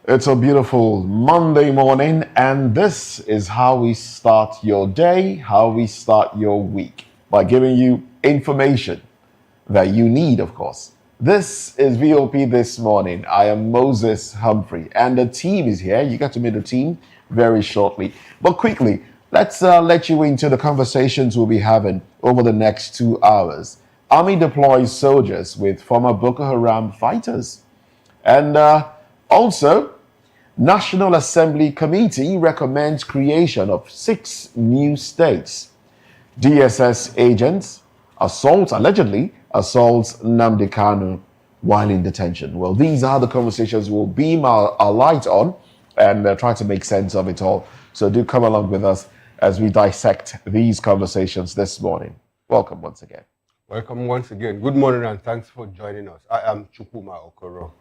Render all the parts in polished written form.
It's a beautiful Monday morning, and this is how we start your day, how we start your week, by giving you information that you need, of course. This is VOP This Morning. I am Moses Humphrey, and the team is here. You get to meet the team very shortly. But quickly, let's let you into the conversations we'll be having over the next 2 hours. Army deploys soldiers with former Boko Haram fighters. And also, National Assembly Committee recommends creation of 6 new states. DSS agents allegedly assaults Nnamdi Kanu while in detention. Well, these are the conversations we'll beam our light on and try to make sense of it all. So do come along with us as we dissect these conversations this morning. Welcome once again. Welcome once again. Good morning and thanks for joining us. I am Chukwuma Okoro.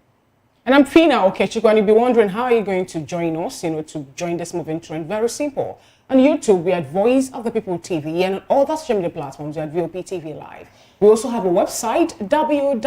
And I'm Fina Okechukwu, and you'll be wondering how are you going to join us, to join this moving trend. Very simple. On YouTube, we are at Voice of the People TV, and on all the social media platforms, we are at VOP TV Live. We also have a website, www.vop.ng.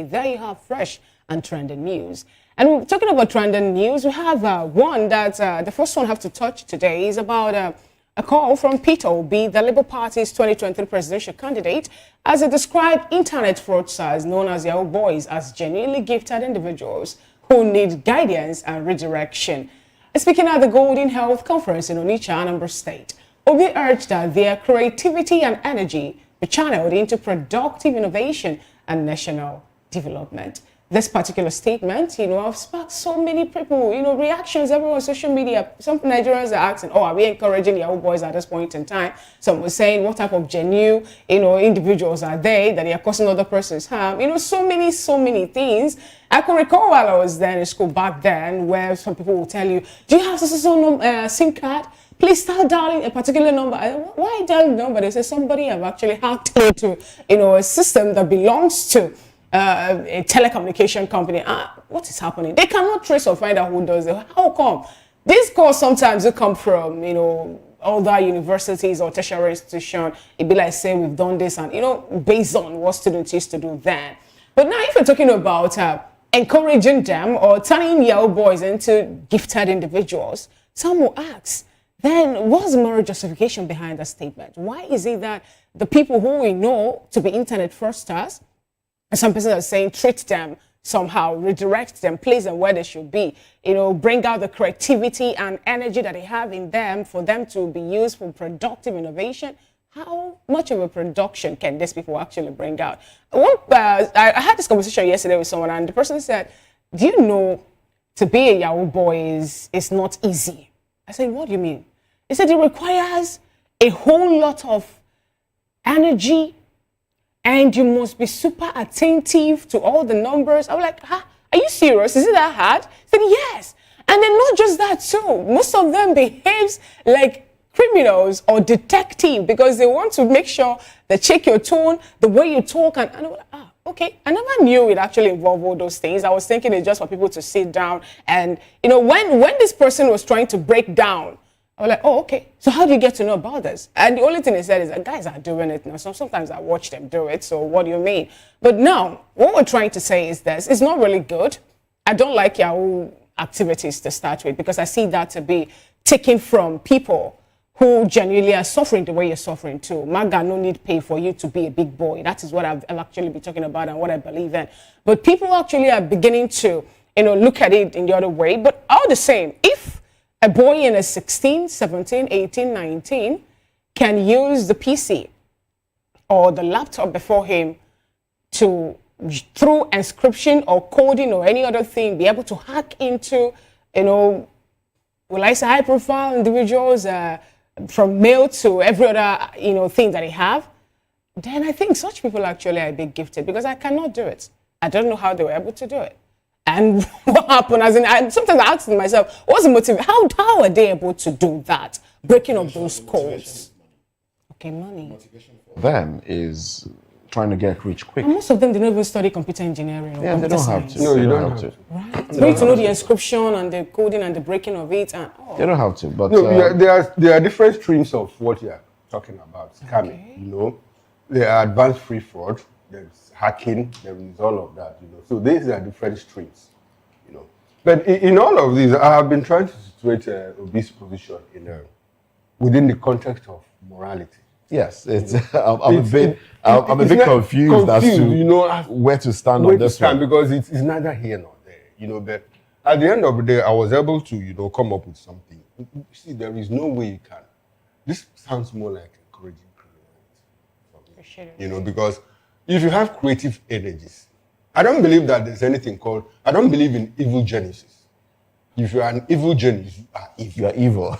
There you have fresh and trending news. And talking about trending news, we have one that the first one I have to touch today is about a call from Peter Obi, the Labour Party's 2023 presidential candidate, as it described internet fraudsters known as Yahoo Boys as genuinely gifted individuals who need guidance and redirection. Speaking at the Golden Health Conference in Onitsha, Anambra State, Obi urged that their creativity and energy be channeled into productive innovation and national development. This particular statement, have sparked so many people, reactions everywhere on social media. Some Nigerians are asking, are we encouraging Yahoo Boys at this point in time? Some were saying, what type of genuine, individuals are they that they are causing other persons harm? So many things. I can recall while I was there in school back then, where some people will tell you, do you have a SIM card? Please start dialing a particular number. Why dial the number? They say somebody have actually hacked into, a system that belongs to a telecommunication company. What is happening? They cannot trace or find out who does it. How come? These calls sometimes they come from, other universities or tertiary institutions. It'd be like saying we've done this and, based on what students used to do then. But now if you're talking about encouraging them or turning Yahoo Boys into gifted individuals, some will ask, then what's the moral justification behind that statement? Why is it that the people who we know to be internet fraudsters, and some persons are saying treat them somehow, redirect them, place them where they should be, bring out the creativity and energy that they have in them for them to be used for productive innovation? How much of a production can these people actually bring out? I had this conversation yesterday with someone, and the person said, do you know to be a Yahoo Boy is not easy? I said, what do you mean? He said it requires a whole lot of energy, and you must be super attentive to all the numbers. I was like, are you serious? Is it that hard? He said, yes. And then not just that too. Most of them behaves like criminals or detective because they want to make sure they check your tone, the way you talk. And I was like, okay. I never knew it actually involved all those things. I was thinking it's just for people to sit down. And, when this person was trying to break down, I was like, okay, so how do you get to know about this? And the only thing they said is that guys are doing it now. So sometimes I watch them do it. So what do you mean? But now, what we're trying to say is this. It's not really good. I don't like Yahoo activities to start with because I see that to be taken from people who genuinely are suffering the way you're suffering too. Maga no need pay for you to be a big boy. That is what I've actually been talking about and what I believe in. But people actually are beginning to, look at it in the other way. But all the same, if a boy in a 16, 17, 18, 19 can use the PC or the laptop before him to, through encryption or coding or any other thing, be able to hack into, will I say high-profile individuals from mail to every other, thing that they have, then I think such people actually are a bit gifted because I cannot do it. I don't know how they were able to do it. And what happened? Sometimes I ask myself, what's the motive? How are they able to do that? Breaking up those codes. Okay, money. Them is trying to get rich quick. And most of them, they don't even study computer engineering. Or they don't have science. to. No, you don't have to. Right. You need to know the encryption and the coding and the breaking of it. And, They don't have to. But there are different streams of what you're talking about. Scamming, Okay. There are advanced free fraud. There's hacking. There is all of that. So these are different streams. you know. But in all of these, I have been trying to situate Obi's position within the context of morality. Yes, it's. I'm a bit confused as to where to stand on this one, because it's neither here nor there, you know. But at the end of the day, I was able to come up with something. See, there is no way you can. This sounds more like encouraging criminality, you know, because if you have creative energies, I don't believe that there's anything called. I don't believe in evil geniuses. If you are an evil genius, you are evil. You are evil.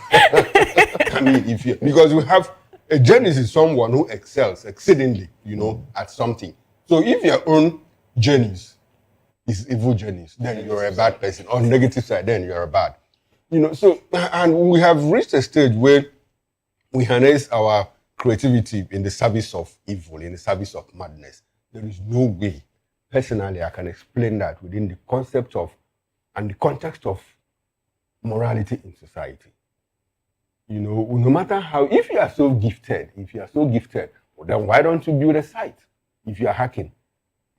I mean, because we have. A genius is someone who excels exceedingly, you know, at something. So if your own genius is evil genius, then you're a bad person. On negative side, then you're a bad. You know, so, and we have reached a stage where we harness our creativity in the service of evil, in the service of madness. There is no way, personally, I can explain that within the concept of, and the context of morality in society. You know, no matter how, if you are so gifted, well, then why don't you build a site? If you are hacking,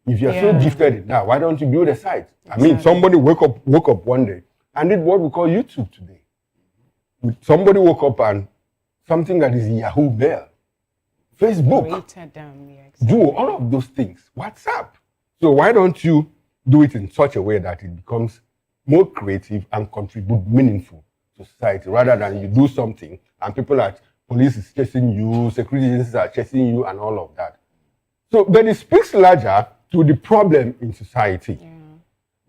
if you are so gifted in that, why don't you build a site? Exactly. I mean, somebody woke up one day and did what we call YouTube today. Somebody woke up and something that is Yahoo Mail, Facebook, do all of those things. WhatsApp. So why don't you do it in such a way that it becomes more creative and contribute meaningful to society, rather than you do something and police is chasing you, security agencies are chasing you, and all of that. So, but it speaks larger to the problem in society. Yeah.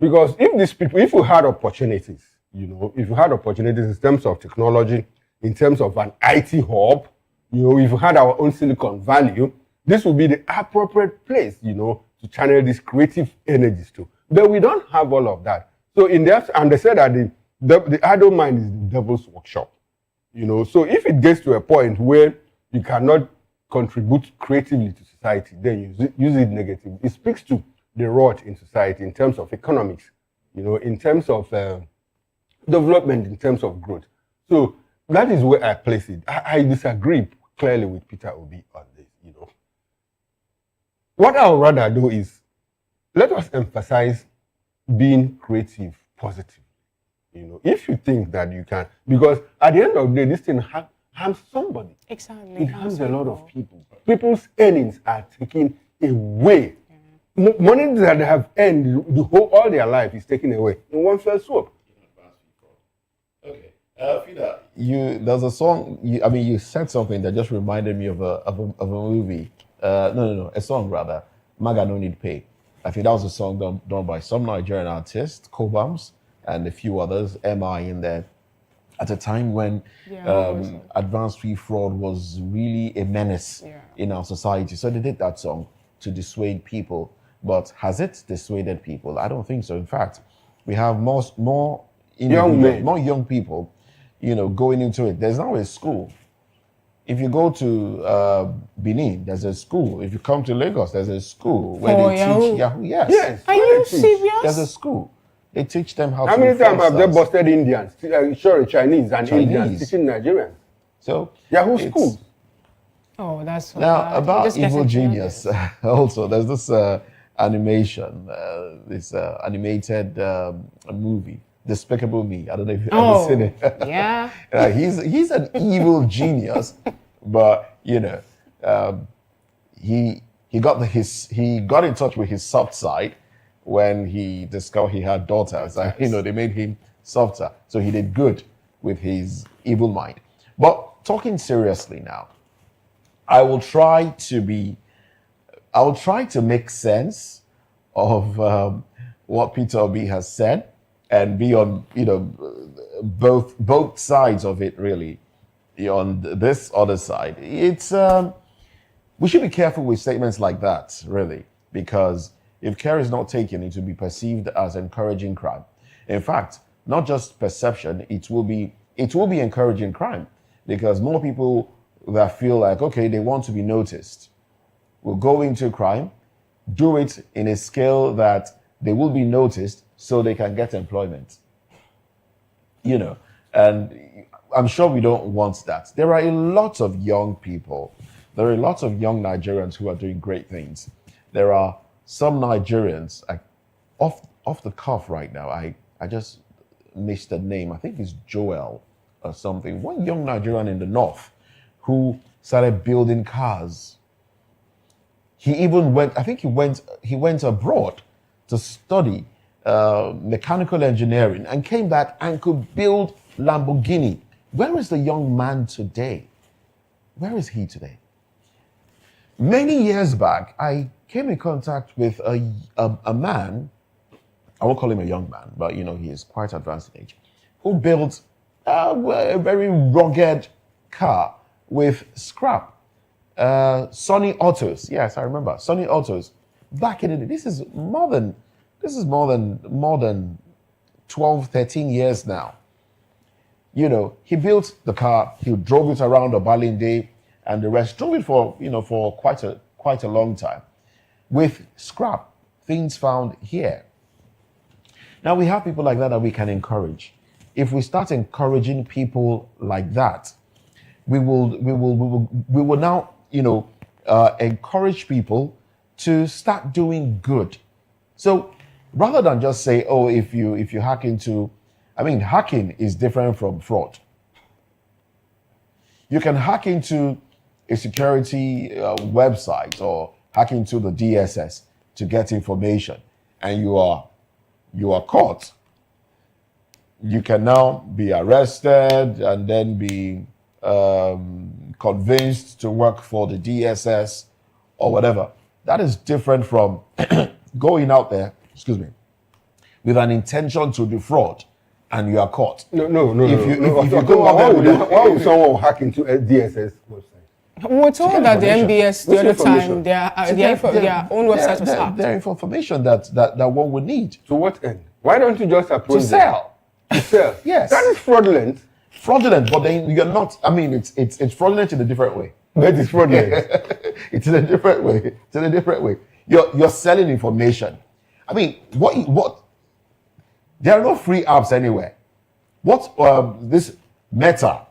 Because if you had opportunities, you know, if you had opportunities in terms of technology, in terms of an IT hub, you know, if you had our own Silicon Valley, this would be the appropriate place, you know, to channel these creative energies to. But we don't have all of that. So in that, and they said that the adult mind is the devil's workshop, you know. So if it gets to a point where you cannot contribute creatively to society, then you use it negatively. It speaks to the rot in society in terms of economics, you know, in terms of development, in terms of growth. So that is where I place it. I disagree clearly with Peter Obi on this, you know. What I would rather do is let us emphasize being creative, positive. You know, if you think that you can, because at the end of the day, this thing harms somebody. Exactly. It harms a lot of people. People's earnings are taken away. Yeah. Money that they have earned all their life is taken away in one fell swoop. Okay. Fida, there's a song. You said something that just reminded me of a movie. No, a song rather. Maga No Need Pay. I think that was a song done by some Nigerian artist, Cobams, and a few others, MI in there, at a time when advanced fee fraud was really a menace in our society. So they did that song to dissuade people. But has it dissuaded people? I don't think so. In fact, we have more young people, you know, going into it. There's now a school. If you go to Benin, there's a school. If you come to Lagos, there's a school where they teach Yahoo. Yes. Are you serious? There's a school. They teach them how to. How many times have they busted Indians? Chinese and Indians teaching Nigerians. So Yahoo schools. Oh, that's so now bad. about evil genius. Also, there's this animation, this animated movie, Despicable Me. I don't know if you've ever seen it. Yeah. He's an evil genius, but you know, he got in touch with his soft side when he discovered he had daughters, and you know, they made him softer. So he did good with his evil mind. But talking seriously now, I will try to make sense of what Peter Obi has said and be on, you know, both sides of it really. On this other side, it's we should be careful with statements like that, really, because if care is not taken, it will be perceived as encouraging crime. In fact, not just perception, it will be encouraging crime, because more people that feel like, okay, they want to be noticed will go into crime, do it in a scale that they will be noticed so they can get employment. You know, and I'm sure we don't want that. There are a lot of young people, there are lots of young Nigerians who are doing great things. There are some Nigerians, off the cuff right now, I I just missed the name. I think it's Joel or something. One young Nigerian in the north who started building cars. He even went, I think he went abroad to study mechanical engineering and came back and could build Lamborghini. Where is the young man today? Where is he today? Many years back, I came in contact with a man, I won't call him a young man, but you know, he is quite advanced in age, who built a very rugged car with scrap. Sunny Autos, yes, I remember Sunny Autos. Back in the day, this is more than 12, 13 years now. You know, he built the car, he drove it around Obalinde and the rest, drove it for, you know, for quite a long time with scrap, things found here. Now we have people like that we can encourage. If we start encouraging people like that, we will now, you know, encourage people to start doing good. So rather than just say, oh, if you hack into, I mean, hacking is different from fraud. You can hack into a security website or hack into the DSS to get information, and you are caught. You can now be arrested and then be convinced to work for the DSS or whatever. That is different from going out there, with an intention to defraud and you are caught. No. If you go out there, why would someone hack into a DSS website? We were told that the MBS the other time, their own website was hacked. There is information that one would need. To what end? Why don't you just approach to sell? To sell. Yes. That is fraudulent. Fraudulent, but then you're not. I mean, it's fraudulent in a different way. That is fraudulent. It's in a different way. It's in a different way. You're selling information. I mean, what? There are no free apps anywhere. What this Meta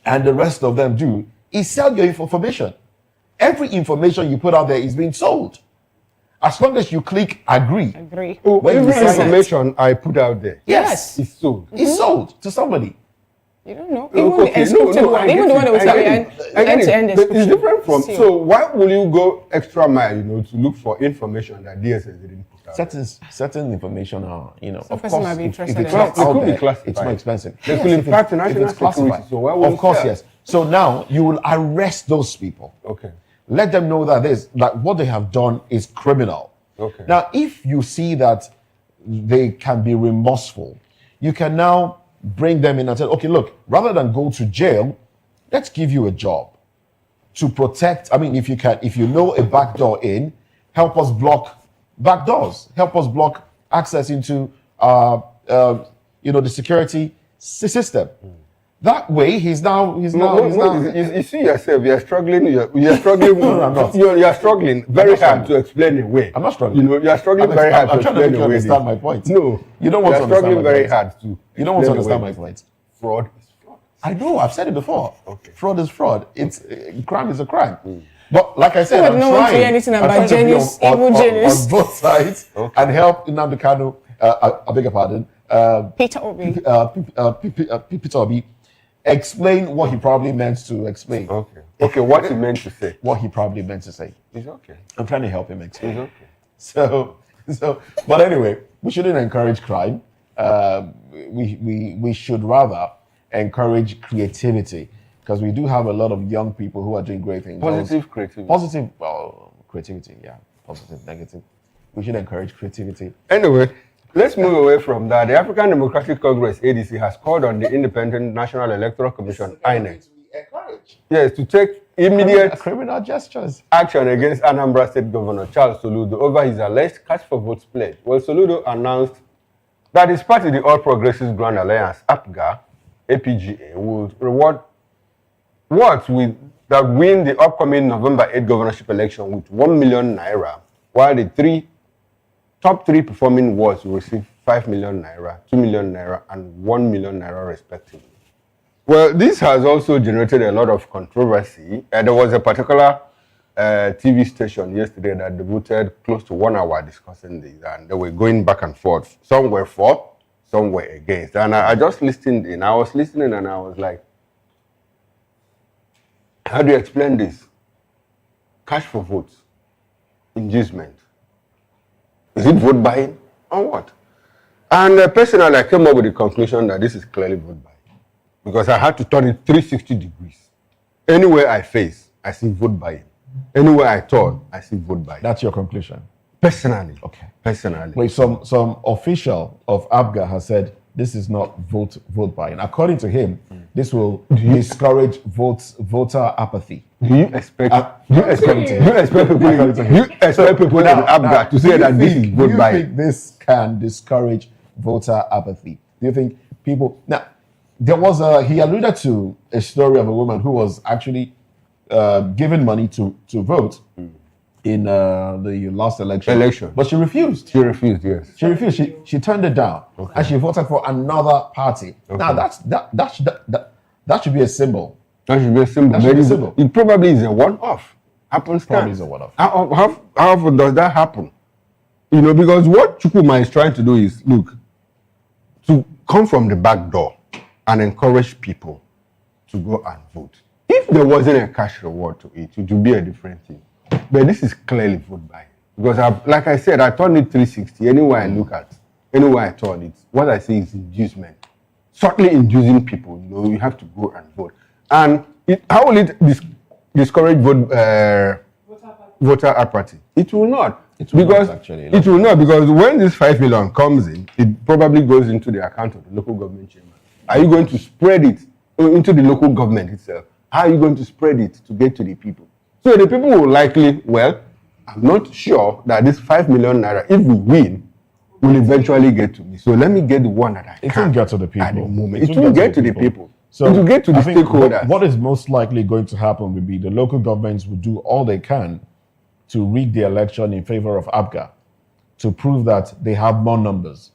and the rest of them do is sell your information. Every information you put out there is being sold. As long as you click agree. Oh, every information I put out there. Yes. It's sold. It's sold to somebody. You don't know. Even the encrypted one, even the one that was end-to-end encryption. It's different from. So why will you go extra mile, to look for information that DSS didn't put out? Certain information are, of course, might be interested in it's not it. out It could be there, classified. it's more expensive. They could impact national classified. security. So why would Of course, sell? yes. So now you will arrest those people. Okay. Let them know that what they have done is criminal. Okay. Now, if you see that they can be remorseful, you can now bring them in and say, okay, look, rather than go to jail, let's give you a job to protect. I mean, if you know a back door in, help us block back doors, help us block access into, the security system. That way, he's now. You see yourself. You're struggling. You're struggling. No, I'm not. You're struggling very hard to explain away. I'm not struggling. You're struggling very hard to explain away. I'm trying to make you understand my point. No, you don't want to understand my point. struggling very hard to. You don't want to understand my point. Fraud is fraud. I know. I've said it before. Okay. Fraud is fraud. It's crime is a crime. But like I said, I'm no one say anything about genius, evil genius on both sides and help Nnamdi Kanu. I beg your pardon. Peter Obi. Peter Obi. Explain what he probably meant to explain. Okay, what he meant to say. What he probably meant to say. It's okay. I'm trying to help him explain. It's okay. So, but anyway, we shouldn't encourage crime. We should rather encourage creativity, because we do have a lot of young people who are doing great things. Positive creativity. Positive creativity, yeah. Positive, negative. We should encourage creativity. Anyway, let's move away from that. The African Democratic Congress, ADC, has called on the Independent National Electoral Commission, INEC, to take immediate criminal gestures action against Anambra State Governor Charles Soludo over his alleged cash for votes pledge. Well, Soludo announced that his party, the All Progressives Grand Alliance, APGA, will reward wards that win the upcoming November 8 governorship election with 1 million naira, while the top three performing wards will receive 5 million naira, 2 million naira, and 1 million naira respectively. Well, this has also generated a lot of controversy. There was a particular TV station yesterday that devoted close to 1 hour discussing this, and they were going back and forth. Some were for, somewhere against. And I just listened in. I was listening and I was like, how do you explain this? Cash for votes, inducement. Is it vote buying or what? And personally, I came up with the conclusion that this is clearly vote buying because I had to turn it 360 degrees. Anywhere I face, I see vote buying. Anywhere I turn, I see vote buying. That's your conclusion? Personally. Okay. Personally. Wait, some official of ABGA has said this is not vote buying. According to him, this will discourage voter apathy. Do you expect people in ABGA to say that this is vote buying? Do you think this can discourage voter apathy? Do you think people... Now, he alluded to a story of a woman who was actually given money to vote in the last election. But she refused. She refused, yes. She refused. She turned it down. Okay. And she voted for another party. Okay. Now, that should be a symbol. That should be a symbol. It probably is a one-off. Probably is a one-off. How often does that happen? You know, because what Chukwuma is trying to do is, look, to come from the back door and encourage people to go and vote. If there wasn't a cash reward to it, it would be a different thing. But this is clearly vote buying. Because, like I said, I turned it 360. Anywhere I look at, anywhere I turn it, what I see is inducement. Certainly inducing people, you know, you have to go and vote. And how will it discourage voter apathy? It will not. It will not, because when this 5 million comes in, it probably goes into the account of the local government chamber. Are you going to spread it into the local government itself? How are you going to spread it to get to the people? So the people will likely, I'm not sure that this 5 million naira, if we win, will eventually get to me. So let me get the one that I can. It will get to the people. At the moment. It will get to the people. So it will get to the stakeholders. What is most likely going to happen will be the local governments will do all they can to rig the election in favor of ABGA to prove that they have more numbers.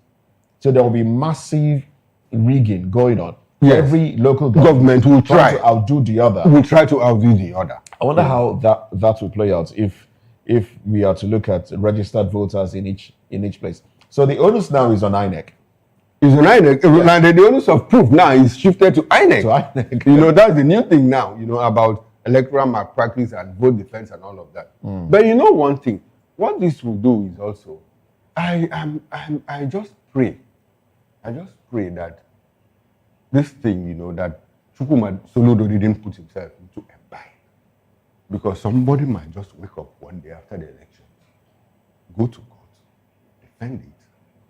So there will be massive rigging going on. Yes. Every local government will try to outdo the other. Will try to outdo the other. I wonder how that will play out if we are to look at registered voters in each place. So the onus now is on INEC. It's on INEC. Yeah. And the onus of proof now is shifted to INEC. You know, that's the new thing now, you know, about electoral malpractice and vote defense and all of that. But you know one thing, what this will do is also, I just pray that this thing, you know, that Chukwuma Soludo didn't put himself into a bind. Because somebody might just wake up one day after the election, go to court, defend it,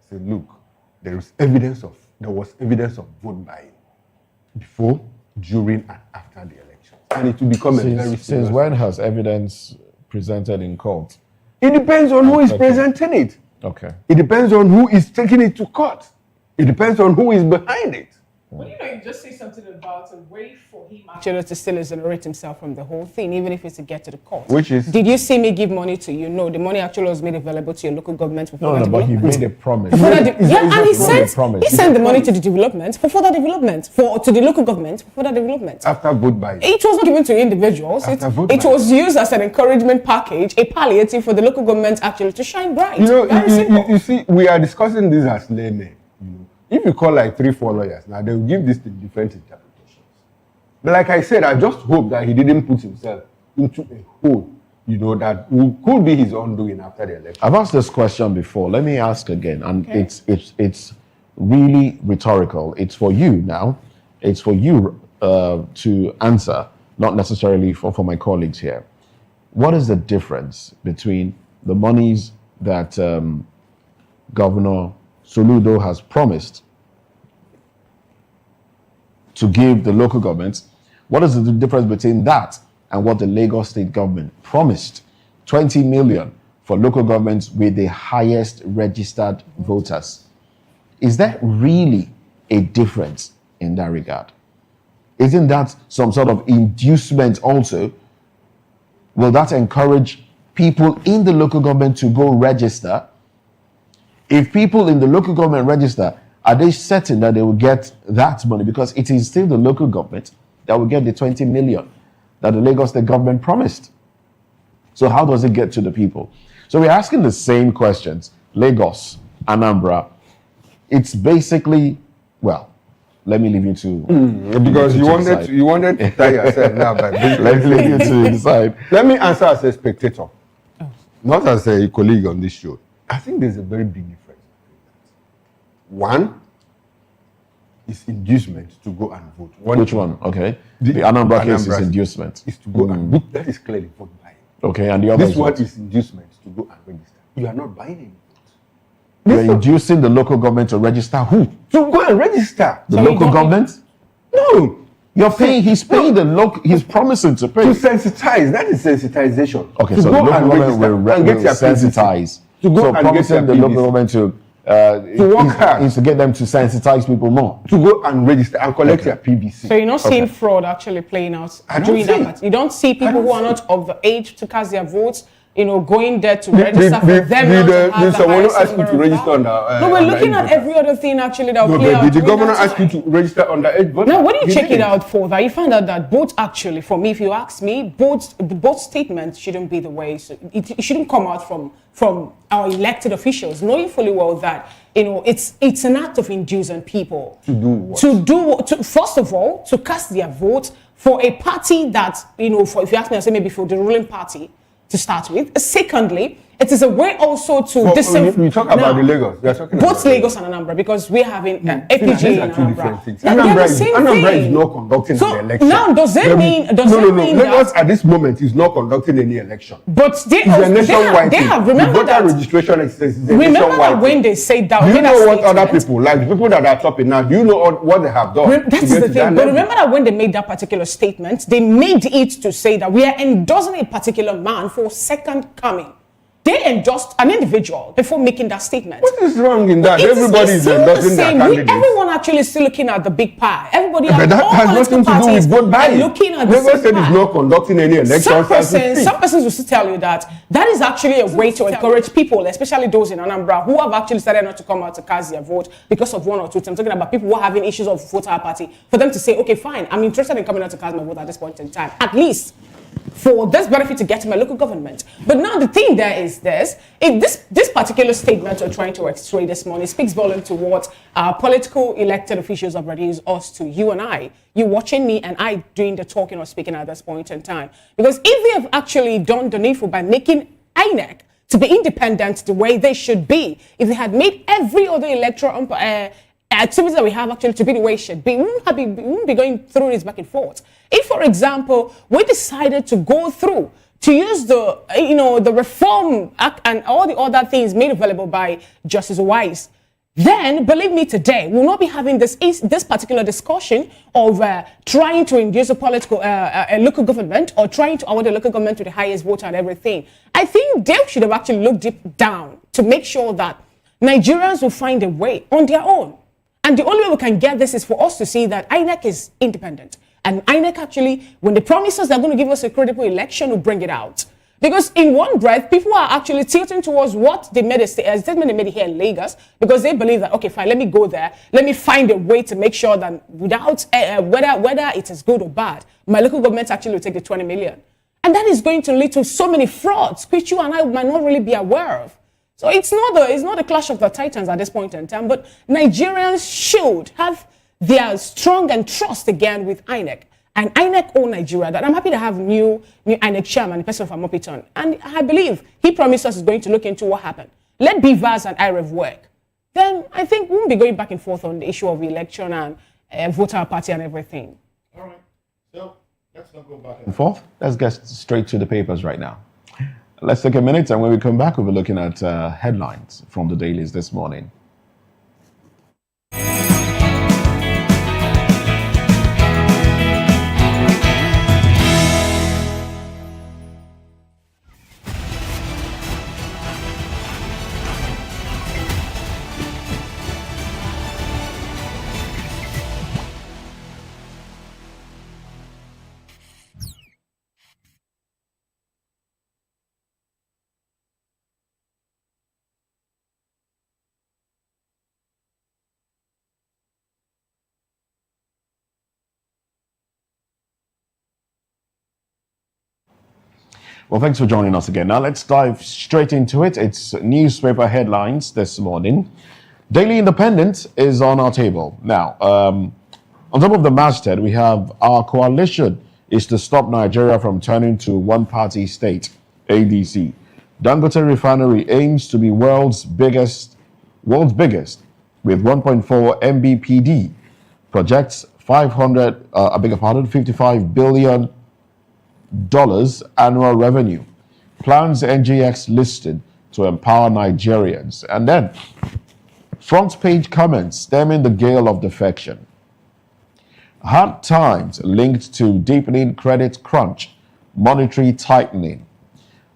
say, look, there was evidence of vote buying before, during, and after the election. And it will become a very serious. Since when has evidence presented in court? It depends on who is presenting it. Okay. It depends on who is taking it to court. It depends on who is behind it. Well, you know, you just say something about a way for him actually to still exonerate himself from the whole thing, even if it's to get to the court. Which is? Did you see me give money to you? No, the money actually was made available to your local government for further development. No, but he made a promise. And he sent the money to the development for further development, to the local government for further development. After vote buying. It was not given to individuals. It was used as an encouragement package, a palliative for the local government actually to shine bright. You know, you see, we are discussing this as laymen. If you call like 3-4 lawyers, now they will give this to different interpretations. But like I said, I just hope that he didn't put himself into a hole, you know, that could be his undoing after the election. I've asked this question before. Let me ask again, and it's really rhetorical. It's for you now. It's for you to answer, not necessarily for my colleagues here. What is the difference between the monies that Governor Soludo has promised to give the local governments? What is the difference between that and what the Lagos state government promised? 20 million for local governments with the highest registered voters. Is there really a difference in that regard? Isn't that some sort of inducement also? Will that encourage people in the local government to go register? If people in the local government register, are they certain that they will get that money? Because it is still the local government that will get the 20 million that the Lagos state government promised. So how does it get to the people? So we're asking the same questions. Lagos, Anambra, it's basically, well, let me leave you to Because you decide. wanted to tie yourself now by Let me leave you to decide. Let me answer as a spectator, not as a colleague on this show. I think there's a very big difference. One is inducement to go and vote. Which one? Okay. The Anambra case is Anambra inducement. Is to go and vote. That is clearly vote buying. Okay, and the other This one what? is inducement to go and register. You are not buying any votes. You're inducing the local government to register who? To go and register. The local government? No. You're paying, he's paying the local, he's promising to pay. To sensitize. That is sensitization. Okay, to so the go local and government will, register and get your sensitize. To go so and get promising your the local PVC. government to work hard. is to get them to sensitize people more. To go and register and collect your PVC. So you're not seeing fraud actually playing out I don't during see that it. part. You don't see people don't who are see not of the age to cast their votes, going there to register for them not to have the someone who highest asked you number to of register ballots. under. No, we're looking at underage every other thing actually that will No, play but out. did the during governor that ask you time. to register underage voters? Now, when you He check it didn't. out further, you find out that both actually, for me, if you ask me, both statements shouldn't be the way. So it shouldn't come out from our elected officials, knowing fully well that it's an act of inducing people To do what? First of all, to cast their vote for a party that for, if you ask me, I say maybe for the ruling party to start with. Secondly, it is a way also to We talk about the Lagos. We are talking both about Lagos and Anambra, because we're having APG These in are two Anambra. different things. Yeah, they're the Anambra same is thing. not conducting So an election. now, does it mean Lagos that? at this moment is not conducting any election. But they It's a have, nationwide they thing. have The remember voter that. registration is a Remember nationwide that when thing. they say that. Do you when know that what other statement- people, like the people that are topping now, do you know what they have done? That to is get the to that thing. But level? remember that when they made that particular statement, they made it to say that we are endorsing a particular man for second coming. They endorsed an individual before making that statement. What is wrong in that? It Everybody is still the endorsing their same. candidates. Everyone actually is still looking at the big pie. Everybody, But that all has political nothing to do parties with vote are buying. looking at the Lagos same said it's pie. not conducting any elections. Some persons will still tell you that is actually a way to encourage people, especially those in Anambra, who have actually started not to come out to cast their vote because of one or two things. I'm talking about people who are having issues of voter apathy, for them to say, okay, fine, I'm interested in coming out to cast my vote at this point in time, at least for this benefit to get to my local government. But now the thing there is this particular statement we're trying to extray this morning speaks volume to what our political elected officials have reduced us to, you and I. You watching me and I doing the talking or speaking at this point in time. Because if they have actually done the needful by making INEC to be independent the way they should be, if they had made every other electoral activities that we have actually to be the way it should be, we wouldn't be going through this back and forth. If, for example, we decided to go through to use the Reform Act and all the other things made available by Justice Wise, then believe me, today we'll not be having this particular discussion of trying to induce a political a local government or trying to award the local government to the highest voter and everything. I think they should have actually looked deep down to make sure that Nigerians will find a way on their own. And the only way we can get this is for us to see that INEC is independent. And INEC actually, when they promise us they're going to give us a credible election, will bring it out. Because in one breath, people are actually tilting towards what they made a statement they made here in Lagos, because they believe that, okay, fine, let me go there. Let me find a way to make sure that without, whether it is good or bad, my local government actually will take the 20 million. And that is going to lead to so many frauds, which you and I might not really be aware of. So it's not a clash of the titans at this point in time, but Nigerians should have their strong and trust again with INEC. And INEC own Nigeria. That I'm happy to have new INEC chairman, the person from Mopiton. And I believe he promised us is going to look into what happened. Let BVAS and IREV work. Then I think we won't be going back and forth on the issue of election and voter party and everything. All right. So let's not go back and forth. Let's get straight to the papers right now. Let's take a minute, and when we come back, we'll be looking at headlines from the dailies this morning. Well, thanks for joining us again. Now let's dive straight into it. It's newspaper headlines this morning. Daily Independent is on our table. Now, on top of the masthead, we have our coalition is to stop Nigeria from turning to one-party state, ADC. Dangote Refinery aims to be world's biggest, with 1.4 MBPD. Projects $55 billion annual revenue. Plans NGX listed to empower Nigerians. And then, front page comments stemming the gale of defection. Hard times linked to deepening credit crunch, monetary tightening.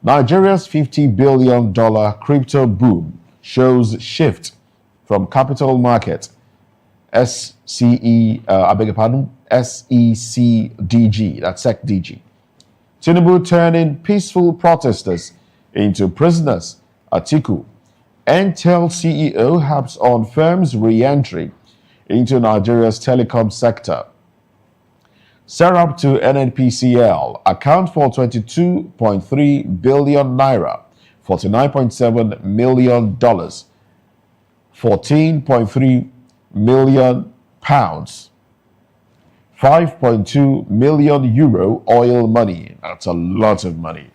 Nigeria's $50 billion crypto boom shows shift from capital market, SECDG, that's SECDG. Tinubu turning peaceful protesters into prisoners. Atiku. Intel CEO harps on firm's re-entry into Nigeria's telecom sector. Serap to NNPCL account for 22.3 billion naira, $49.7 million, 14.3 million pounds, 5.2 million euro oil money. That's a lot of money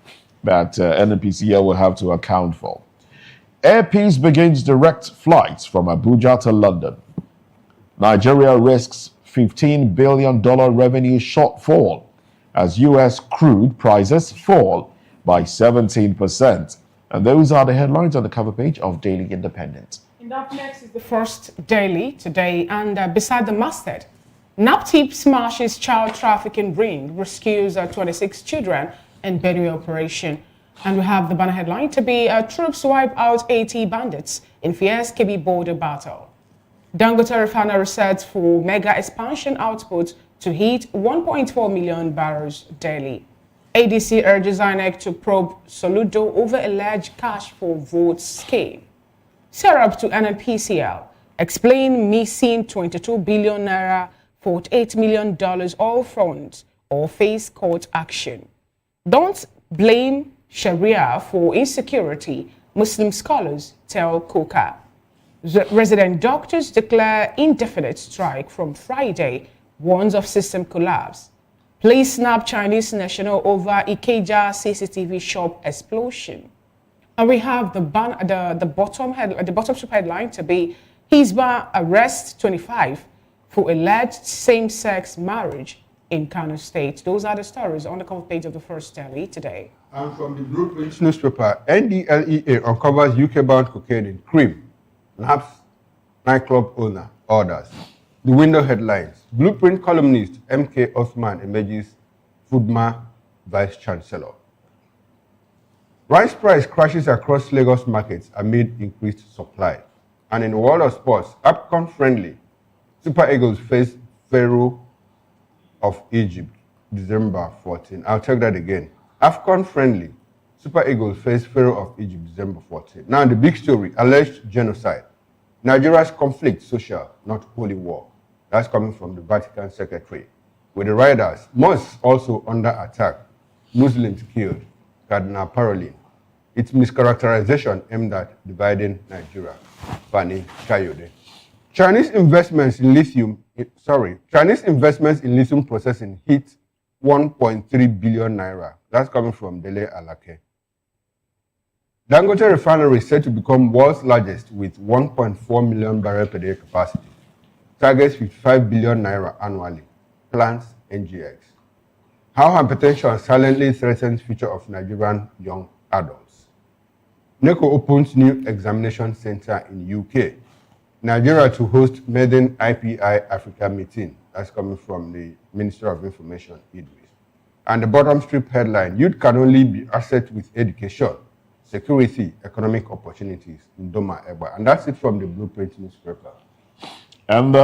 that NNPCL will have to account for. Air Peace begins direct flights from Abuja to London. Nigeria risks $15 billion revenue shortfall as U.S. crude prices fall by 17%. And those are the headlines on the cover page of Daily Independent. And up next is the first daily today, and beside the masthead, NAPTIP smashes child trafficking ring, rescues 26 children in Benue operation. And we have the banner headline to be troops wipe out 80 bandits in fierce Kebbi border battle. Dangote Refinery sets for mega expansion output to hit 1.4 million barrels daily. ADC urges INEC to probe Soludo over alleged cash for votes scheme. Serap to NNPCL, explain missing 22 billion naira, $48 million all funds or face court action. Don't blame Sharia for insecurity, Muslim scholars tell Koka. Resident doctors declare indefinite strike from Friday, warns of system collapse. Police snap Chinese national over Ikeja CCTV shop explosion. And we have the bottom strip headline to be Hisba arrests 25 for alleged same-sex marriage in Kano State. Those are the stories on the cover page of the first daily today. And from the Blueprint newspaper, NDLEA uncovers UK-bound cocaine in CRIES. Naps nightclub owner orders. The window headlines. Blueprint columnist MK Osman emerges Foodma vice chancellor. Rice price crashes across Lagos markets amid increased supply. And in the world of sports, AFCON friendly, Super Eagles face Pharaoh of Egypt, December 14. I'll check that again. AFCON friendly, Super Eagles face Pharaoh of Egypt, December 14. Now the big story, alleged genocide. Nigeria's conflict, social, not holy war. That's coming from the Vatican secretary. With the riders, mosques also under attack. Muslims killed. Cardinal Parolin. Its mischaracterization aimed at dividing Nigeria. Fani Kayode. Chinese investments in lithium processing hit 1.3 billion naira. That's coming from Dele Alake. Dangote Refinery is set to become world's largest with 1.4 million barrel per day capacity. Targets 55 billion naira annually. Plans NGX. How hypertension silently threatens future of Nigerian young adults. NECO opens new examination center in UK. Nigeria to host maiden IPI Africa meeting. That's coming from the Minister of Information, Idris. And the bottom strip headline, youth can only be asset with education, security, economic opportunities in Doma Eba. And that's it from the Blueprint newspaper. And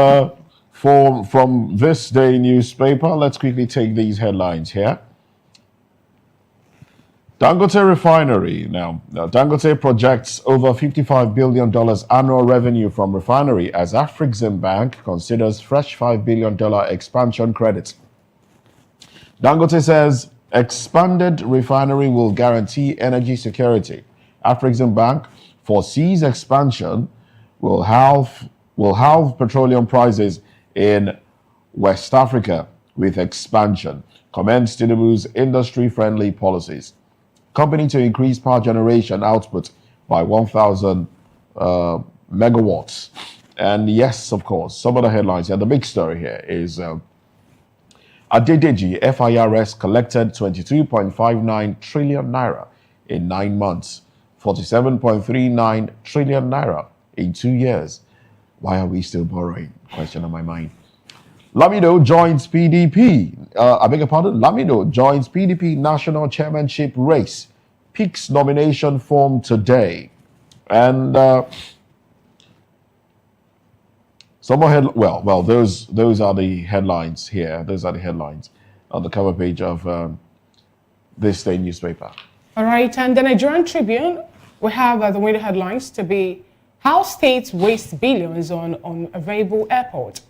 from this day newspaper, let's quickly take these headlines here. Dangote Refinery. Now, Dangote projects over $55 billion annual revenue from refinery as Afrexim Bank considers fresh $5 billion expansion credit. Dangote says expanded refinery will guarantee energy security. Afrexim Bank foresees expansion will halve petroleum prices in West Africa with expansion. Comments Tinubu's industry-friendly policies. Company to increase power generation output by 1,000 megawatts. And yes, of course, some of the headlines here. The big story here is Adedeji FIRS collected 22.59 trillion naira in 9 months, 47.39 trillion naira in 2 years. Why are we still borrowing? Question on my mind. Lamido joins PDP. I beg your pardon. Lamido joins PDP national chairmanship race. Picks nomination form today. And some more those are the headlines here. Those are the headlines on the cover page of this day newspaper. All right, and the Nigerian Tribune, we have the winning headlines to be how states waste billions on unavailable airport.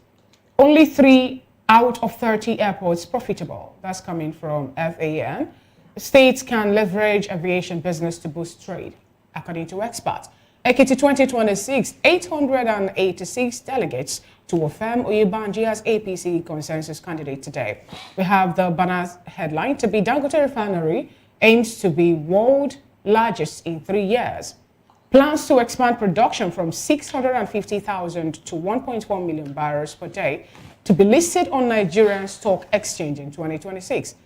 Only 3 out of 30 airports profitable. That's coming from FAN. States can leverage aviation business to boost trade, according to experts. Ekiti 2026, 886 delegates to affirm Oyebanji as APC consensus candidate today. We have the banner headline to be Dangote Refinery aims to be world largest in 3 years. Plans to expand production from 650,000 to 1.1 million barrels per day to be listed on Nigerian Stock Exchange in 2026.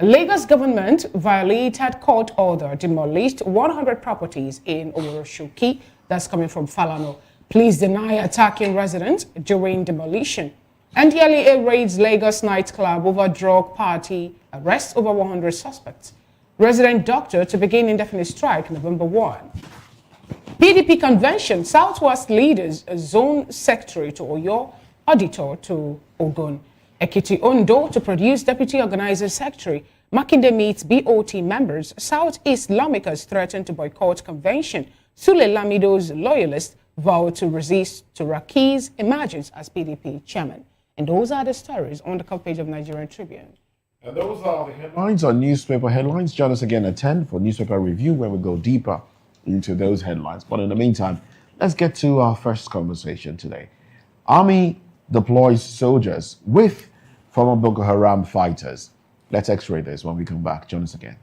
Lagos government violated court order, demolished 100 properties in Oworoshoki. That's coming from Falano. Police deny attacking residents during demolition. NDLEA raids Lagos nightclub over drug party, arrests over 100 suspects. Resident doctor to begin indefinite strike November 1. PDP convention, Southwest leaders, zone secretary to Oyo, auditor to Ogun. Ekiti Ondo to produce deputy organizer secretary. Makinde meets BOT members. Southeast lawmakers threaten to boycott convention. Sule Lamido's loyalists vow to resist to CRIES emerges as PDP chairman. And those are the stories on the cover page of Nigerian Tribune. And those are the headlines on newspaper headlines. Join us again at 10 for newspaper review where we go deeper into those headlines. But in the meantime, let's get to our first conversation today. Army deploys soldiers with former Boko Haram fighters. Let's x-ray this when we come back. Join us again.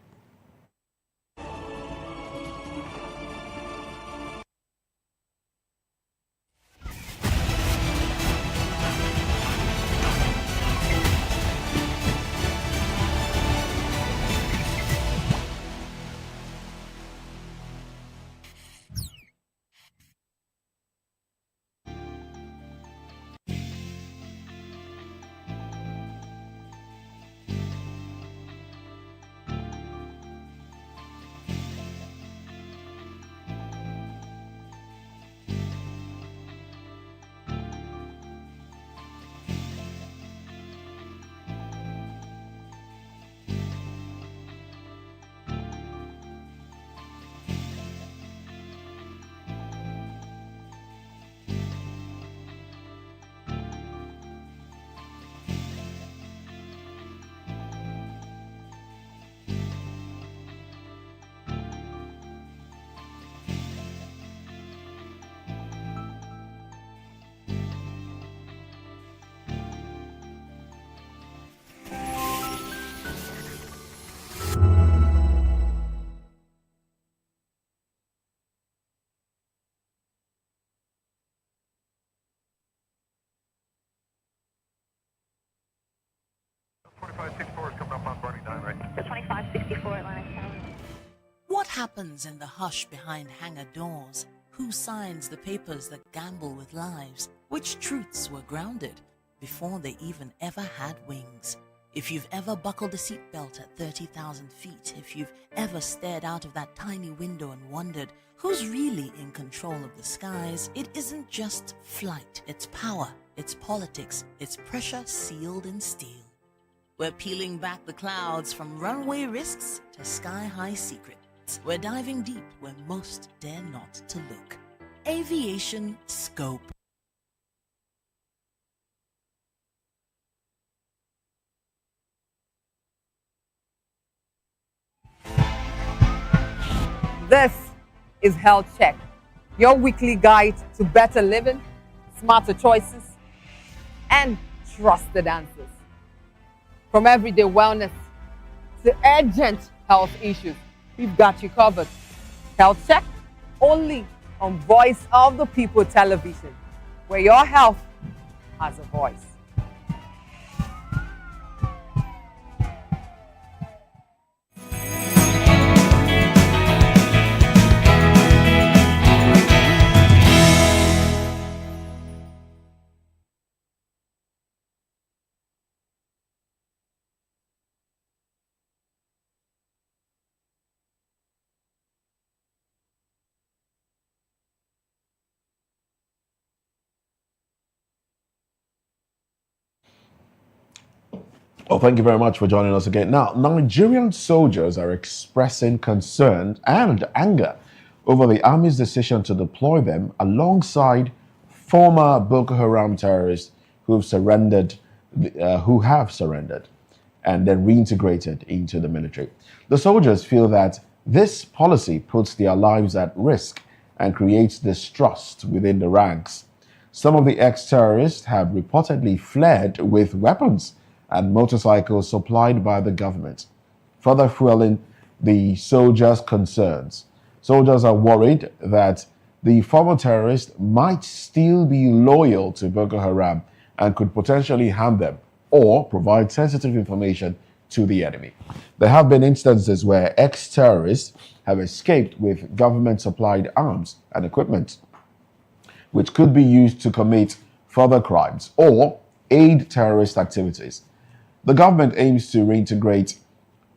What happens in the hush behind hangar doors? Who signs the papers that gamble with lives? Which truths were grounded before they even ever had wings? If you've ever buckled a seatbelt at 30,000 feet, if you've ever stared out of that tiny window and wondered who's really in control of the skies, it isn't just flight, it's power, it's politics, it's pressure sealed in steel. We're peeling back the clouds from runway risks to sky-high secrets. We're diving deep where most dare not to look. Aviation Scope. This is Health Check, your weekly guide to better living, smarter choices, and trusted answers. From everyday wellness to urgent health issues, we've got you covered. Health Check, only on Voice of the People television, where your health has a voice. Well, thank you very much for joining us again. Now, Nigerian soldiers are expressing concern and anger over the army's decision to deploy them alongside former Boko Haram terrorists who have surrendered and then reintegrated into the military. The soldiers feel that this policy puts their lives at risk and creates distrust within the ranks. Some of the ex-terrorists have reportedly fled with weapons and motorcycles supplied by the government, further fueling the soldiers' concerns. Soldiers are worried that the former terrorists might still be loyal to Boko Haram and could potentially harm them or provide sensitive information to the enemy. There have been instances where ex-terrorists have escaped with government-supplied arms and equipment, which could be used to commit further crimes or aid terrorist activities. The government aims to reintegrate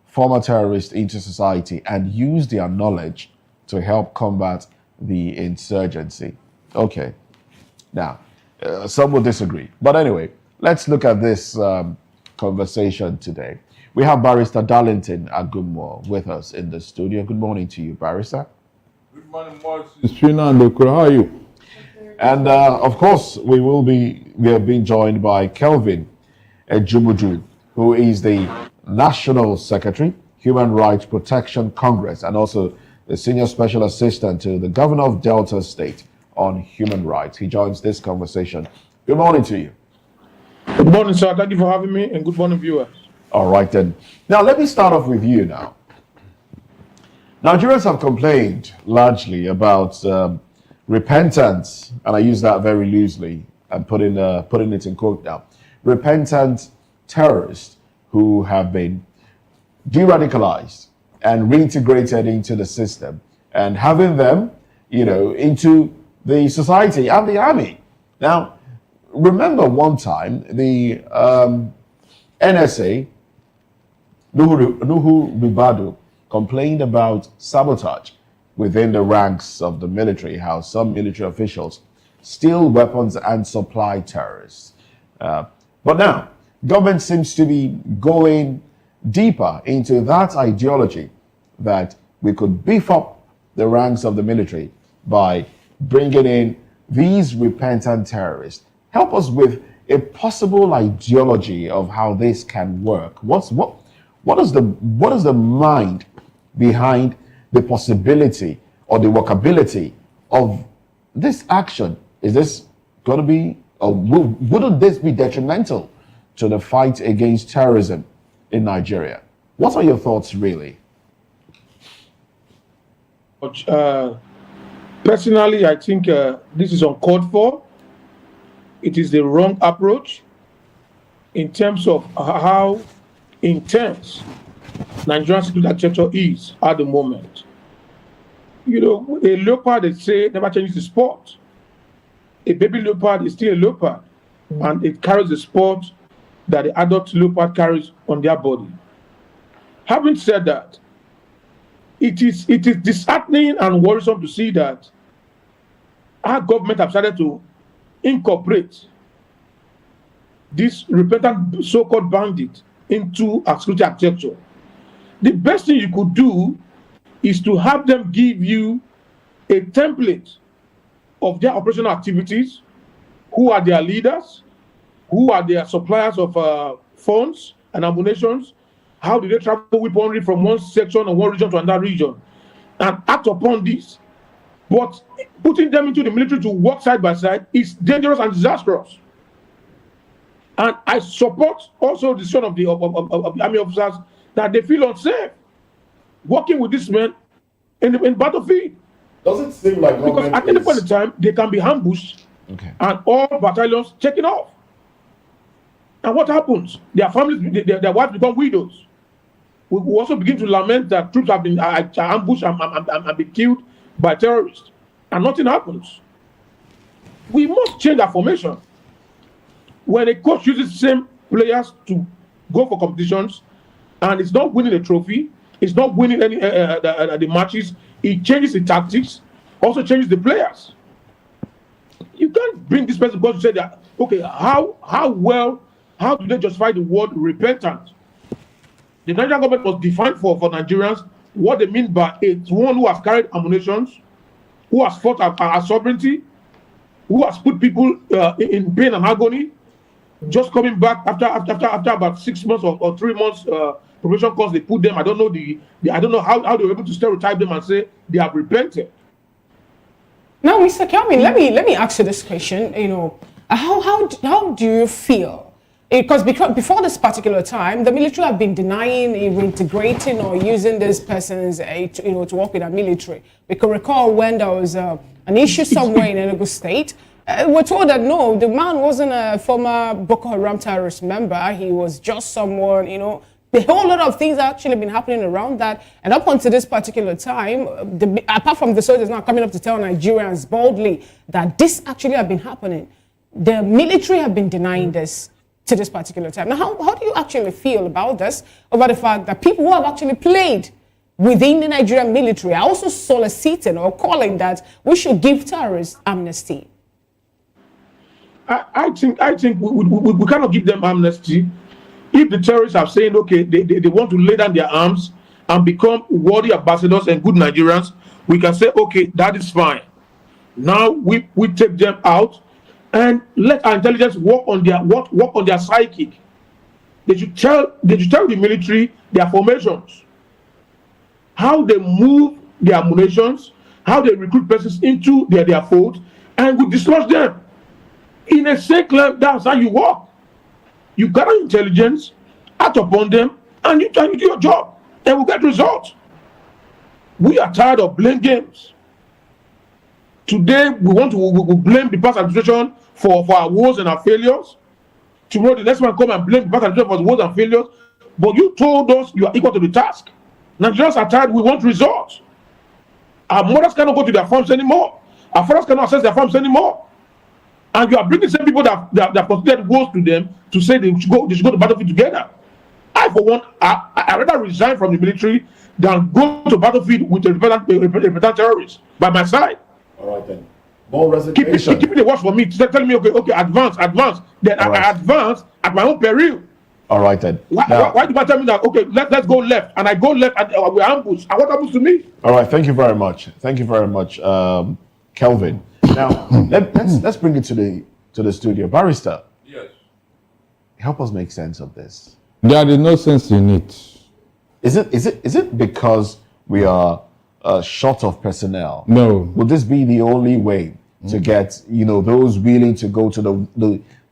former terrorists into society and use their knowledge to help combat the insurgency. Okay, now, some will disagree. But anyway, let's look at this conversation today. We have Barrister Darlington Agummo with us in the studio. Good morning to you, Barrister. Good morning, Moses. How are you? And of course, we have been joined by Kelvin Ejumudu, who is the National Secretary, Human Rights Protection Congress, and also the Senior Special Assistant to the Governor of Delta State on Human Rights. He joins this conversation. Good morning to you. Good morning, sir. Thank you for having me, and good morning, viewers. All right, then. Now, let me start off with you now. Nigerians have complained largely about repentance, and I use that very loosely. I'm putting it in quote now. Repentant terrorists who have been de-radicalized and reintegrated into the system and having them, into the society and the army. Now, remember one time the NSA, Nuhu Ribadu, complained about sabotage within the ranks of the military, how some military officials steal weapons and supply terrorists. But now, government seems to be going deeper into that ideology that we could beef up the ranks of the military by bringing in these repentant terrorists. Help us with a possible ideology of how this can work. What is the mind behind the possibility or the workability of this action? Is this going to be, or wouldn't this be detrimental to the fight against terrorism in Nigeria? What are your thoughts, really? Personally, I think this is uncalled for. It is the wrong approach in terms of how intense Nigerian security architecture is at the moment. A leopard, they say, never changes the spot. A baby leopard is still a leopard, and it carries the spot that the adult leopard carries on their body. Having said that, it is disheartening and worrisome to see that our government have started to incorporate this repentant so-called bandit into our security architecture. The best thing you could do is to have them give you a template of their operational activities, who are their leaders, who are their suppliers of funds and ammunitions, how do they travel weaponry from one section or one region to another region, and act upon this. But putting them into the military to work side by side is dangerous and disastrous. And I support also the son of the army officers that they feel unsafe working with these men in the battlefield. Does it seem like because at any point in time they can be ambushed, and all battalions taken off? And what happens? Their families, their wives become widows. We also begin to lament that troops have been ambushed and been killed by terrorists, and nothing happens. We must change our formation. When a coach uses the same players to go for competitions, and it's not winning a trophy, it's not winning any the matches, it changes the tactics, also changes the players. You can't bring this person because you say that, okay, how do they justify the word repentant? The Nigerian government must define for Nigerians what they mean by it's one who has carried ammunitions, who has fought our sovereignty, who has put people in pain and agony, just coming back after about 6 months or 3 months probation course they put them. I don't know how they were able to stereotype them and say they have repented. Now, Mr. Kelvin, let me ask you this question. You know, how do you feel? Because before this particular time, the military have been denying reintegrating or using these persons, to work with the military. We can recall when there was an issue somewhere in Enugu State. We're told that no, the man wasn't a former Boko Haram terrorist member. He was just someone, A whole lot of things actually been happening around that. And up until this particular time, apart from the soldiers now coming up to tell Nigerians boldly that this actually have been happening, the military have been denying this to this particular time. Now, how do you actually feel about this, about the fact that people who have actually played within the Nigerian military are also soliciting or calling that we should give terrorists amnesty? I think we cannot give them amnesty. If the terrorists are saying, okay, they want to lay down their arms and become worthy ambassadors and good Nigerians, we can say, okay, that is fine. Now we take them out and let our intelligence work on their psychic. They should tell the military their formations, how they move their munitions, how they recruit persons into their fold, and we dislodge them. In a cycle, that's how you work. You gather intelligence, act upon them, and you do your job, and we'll get results. We are tired of blame games. Today, we blame the past administration for our woes and our failures. Tomorrow, the next one come and blame the past administration for the woes and failures. But you told us you are equal to the task. Nigerians are tired. We want results. Our mothers cannot go to their farms anymore. Our fathers cannot access their farms anymore. And you are bringing the same people that considered woes to them to say they should go to the battlefield together. I, for one, I rather resign from the military than go to the battlefield with a repentant terrorist by my side. All right then. More resignation. Keep it a watch for me. Tell me, okay, advance. Then I advance at my own peril. All right then. Why do you tell me that, okay, let's go left, and I go left and we're ambushed, and what happens to me? All right, thank you very much. Thank you very much, Kelvin. Now, let's bring it to the studio. Barrister. Yes. Help us make sense of this. There is no sense in it. Is it because we are short of personnel? No. Would this be the only way to get those willing to go to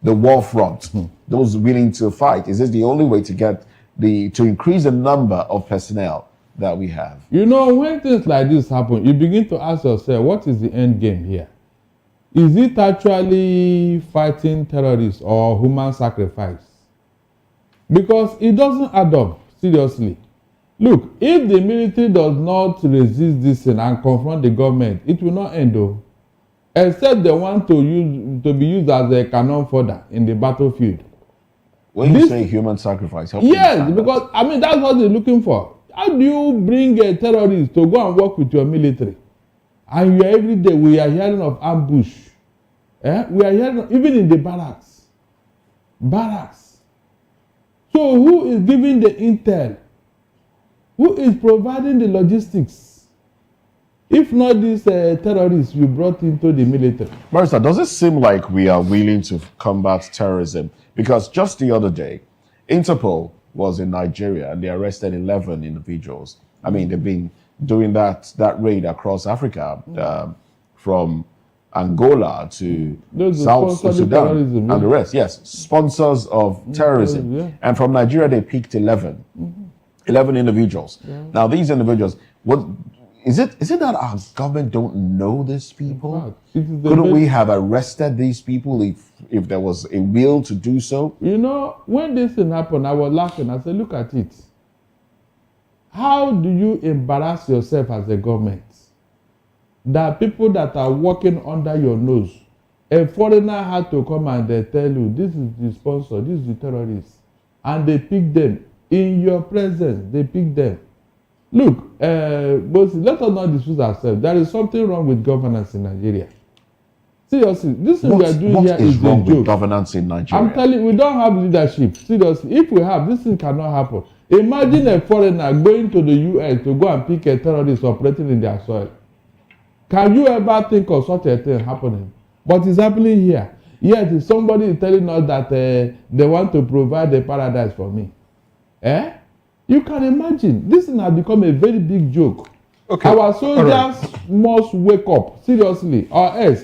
the war front, those willing to fight? Is this the only way to get to increase the number of personnel that we have? When things like this happen, you begin to ask yourself, what is the end game here? Is it actually fighting terrorists or human sacrifice? Because it doesn't add up, seriously. Look, if the military does not resist this and confront the government, it will not end though. Except they want to be used as a cannon fodder in the battlefield. When you say human sacrifice, yes, because that's what they're looking for. How do you bring a terrorist to go and work with your military? And every day we are hearing of ambush. We are hearing even in the barracks. So who is giving the intel? Who is providing the logistics? If not these terrorists you brought into the military. Barrister, does it seem like we are willing to combat terrorism? Because just the other day, Interpol was in Nigeria and they arrested 11 individuals. They've been doing that raid across Africa from Angola to Those South sponsors Sudan terrorism, and the rest. Yes, sponsors of terrorism. Yeah. And from Nigeria, they picked 11. 11 individuals. Now, these individuals, what is it that our government don't know these people? Couldn't we have arrested these people if there was a will to do so? You know, when this thing happened, I was laughing. I said, look at it. How do you embarrass yourself as a government? That people that are working under your nose, a foreigner had to come and they tell you, this is the sponsor, this is the terrorist. And they pick them. In your presence, they pick them. Look, but let us not dispute ourselves. There is something wrong with governance in Nigeria. Seriously, this thing we are doing here is wrong a joke. with governance in Nigeria? I'm telling you, we don't have leadership. Seriously, if we have, this thing cannot happen. Imagine a foreigner going to the US to go and pick a terrorist operating in their soil. Can you ever think of such a thing happening? But it's happening here. Yet somebody is telling us that they want to provide a paradise for me. You can imagine. This thing has become a very big joke. Okay. Our soldiers must wake up, seriously, or else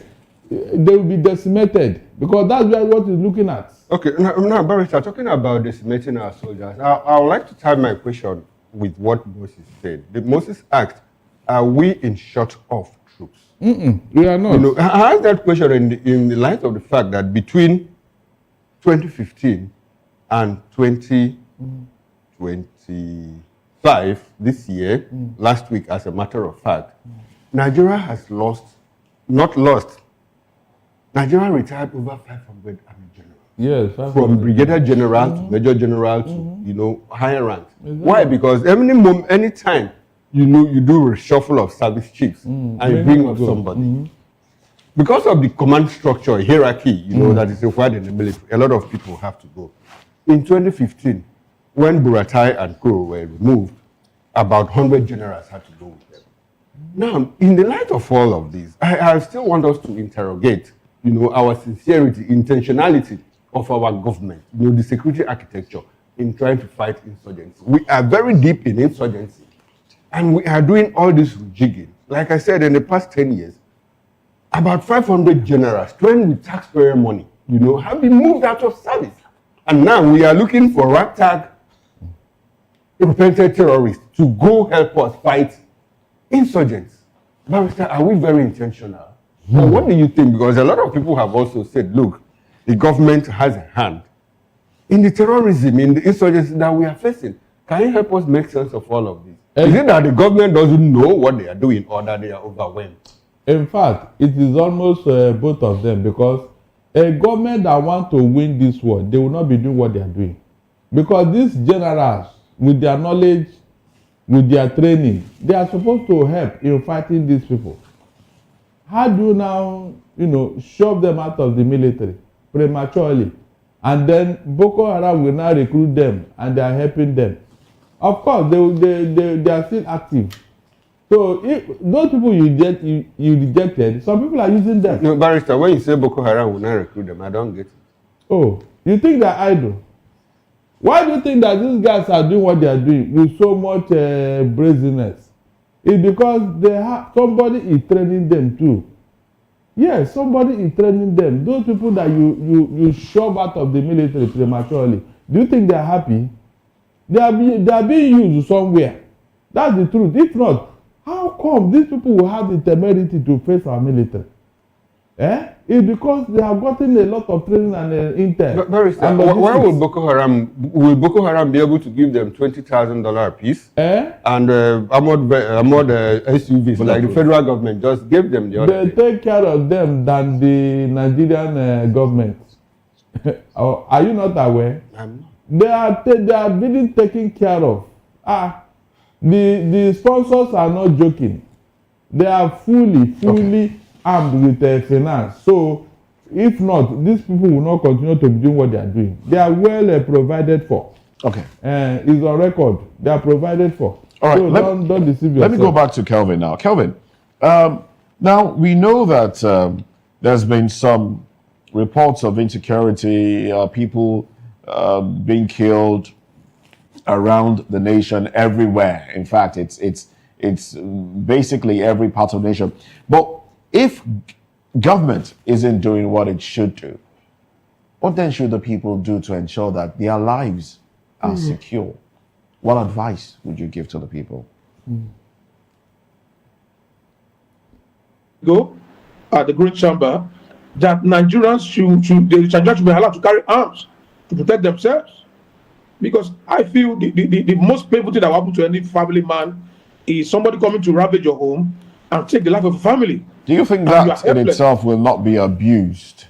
they will be decimated, because that's what we're looking at. Okay, now Barrister, talking about decimating our soldiers, I would like to tie my question with what Moses said. Moses asked, are we in short of troops? We are not. You know, I asked that question in the light of the fact that between 2015 and 2025, this year, last week as a matter of fact, Nigeria has Nigeria retired over 500 army generals. Yes, From brigadier general to major general to, higher ranks. Exactly. Why? Because any time, you do reshuffle of service chiefs and you bring up somebody. Because of the command structure, hierarchy, that is required in the military, a lot of people have to go. In 2015, when Buratai and Co were removed, about 100 generals had to go with them. Now, in the light of all of this, I still want us to interrogate, our sincerity, intentionality of our government, the security architecture in trying to fight insurgency. We are very deep in insurgency, and we are doing all this rejigging. Like I said, in the past 10 years, about 500 generals, trained with taxpayer money, have been moved out of service. And now we are looking for ragtag repentant terrorists to go help us fight insurgents. Barrister, are we very intentional? Now, what do you think? Because a lot of people have also said, look, the government has a hand in the terrorism, in the insurgency that we are facing. Can you help us make sense of all of this? Is it that the government doesn't know what they are doing, or that they are overwhelmed? In fact, it is almost both of them, because a government that wants to win this war, they will not be doing what they are doing. Because these generals, with their knowledge, with their training, they are supposed to help in fighting these people. How do you now, shove them out of the military prematurely? And then Boko Haram will now recruit them and they are helping them. Of course, they are still active. So if those people you rejected, some people are using them. No, Barrister, when you say Boko Haram will not recruit them, I don't get it. Oh, you think they're idle? Why do you think that these guys are doing what they are doing with so much brazenness? It's because somebody is training them too. Yes, somebody is training them. Those people that you shove out of the military prematurely, do you think they are happy? They are being used somewhere. That's the truth. If not, how come these people will have the temerity to face our military? It's because they have gotten a lot of training and intel. But Barrister, why will Boko Haram be able to give them $20,000 a piece? And armored SUVs, like the federal government just gave them the other They take care of them than the Nigerian government. Are you not aware? I'm not. They are being taken care of. The sponsors are not joking. They are fully armed with finance. So, if not, these people will not continue to be doing what they are doing. They are well provided for. Okay. It's on record. They are provided for. All right. So don't deceive yourself. Let me go back to Kelvin now. Kelvin, now we know that there's been some reports of insecurity, people being killed around the nation, everywhere. In fact, it's basically every part of the nation. But if government isn't doing what it should do, what then should the people do to ensure that their lives are secure? What advice would you give to the people? Go at the Great Chamber that Nigerians should be allowed to carry arms to protect themselves. Because I feel the most painful thing that will happen to any family man is somebody coming to ravage your home and take the life of a family. Do you think that in itself will not be abused?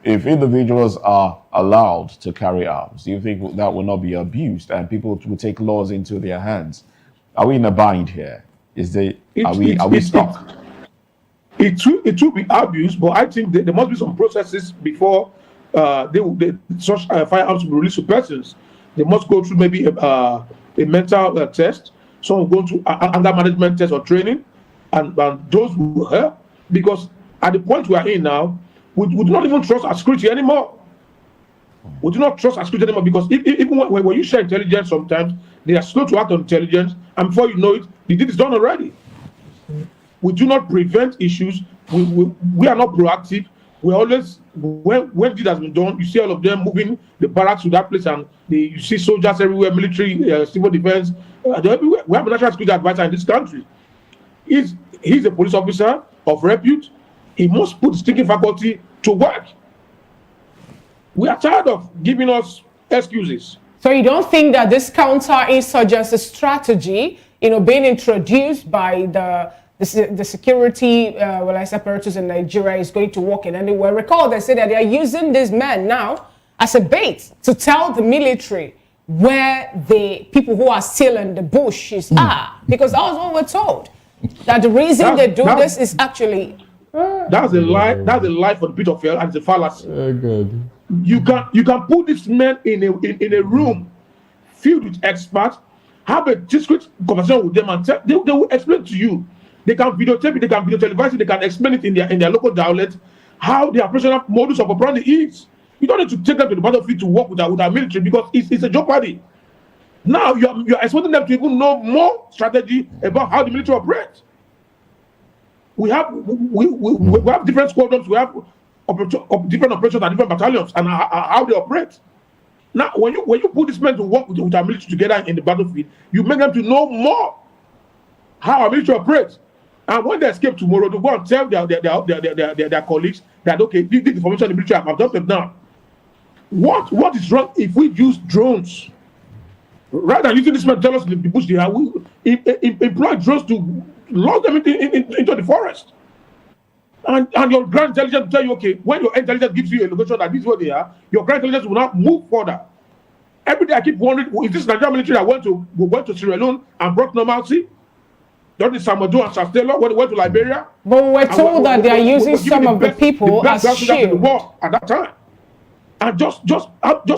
If individuals are allowed to carry arms, do you think that will not be abused and people will take laws into their hands? Are we in a bind here? Are we stuck? It will be abused, but I think there must be some processes before such firearms will be released to persons. They must go through maybe a mental test. Some will go through anger management test or training, and those will help. Because at the point we are in now, we do not even trust our security anymore. We do not trust our security anymore because even when you share intelligence, sometimes they are slow to act on intelligence, and before you know it, the deed is done already. We do not prevent issues. We are not proactive. We always, when deed has been done, you see all of them moving the barracks to that place, and you see soldiers everywhere, military, civil defense, they're everywhere. We have a national security advisor in this country. He's a police officer of repute. He must put the stinking faculty to work. We are tired of giving us excuses. So you don't think that this counter-insurgency strategy, being introduced by the security apparatus in Nigeria is going to work in any way? Recall they say that they are using these men now as a bait to tell the military where the people who are still in the bushes are, because that was what we're told. That the reason they do this is actually... That's a lie. That's a lie for the pit of hell, and it's a fallacy. Oh, God. You can put these men in a room filled with experts, have a discreet conversation with them, and they will explain to you. They can videotape it, they can video televise it, they can explain it in their local dialect how the operational modus of operandi is. You don't need to take them to the battlefield to work with our military because it's a jeopardy. Now you're expecting them to even know more strategy about how the military operates. We have different squadrons, we have different operations and different battalions and how they operate. Now, when you put these men to work with our military together in the battlefield, you make them to know more how our military operates. And when they escape tomorrow, they go and tell their colleagues that, okay, this information the military have adopted now. What is wrong if we use drones? Rather than using this man to tell us the bush they are, we employ drones to lock them into the forest. And your ground intelligence will tell you, okay, when your intelligence gives you a location that this is where they are, your ground intelligence will not move further. Every day I keep wondering, is this Nigerian military that went to Sierra Leone and brought normalcy? Don't the Samadu and Sastelo when they went to Liberia? But we're told that they are using some of the people as shield at that time. And just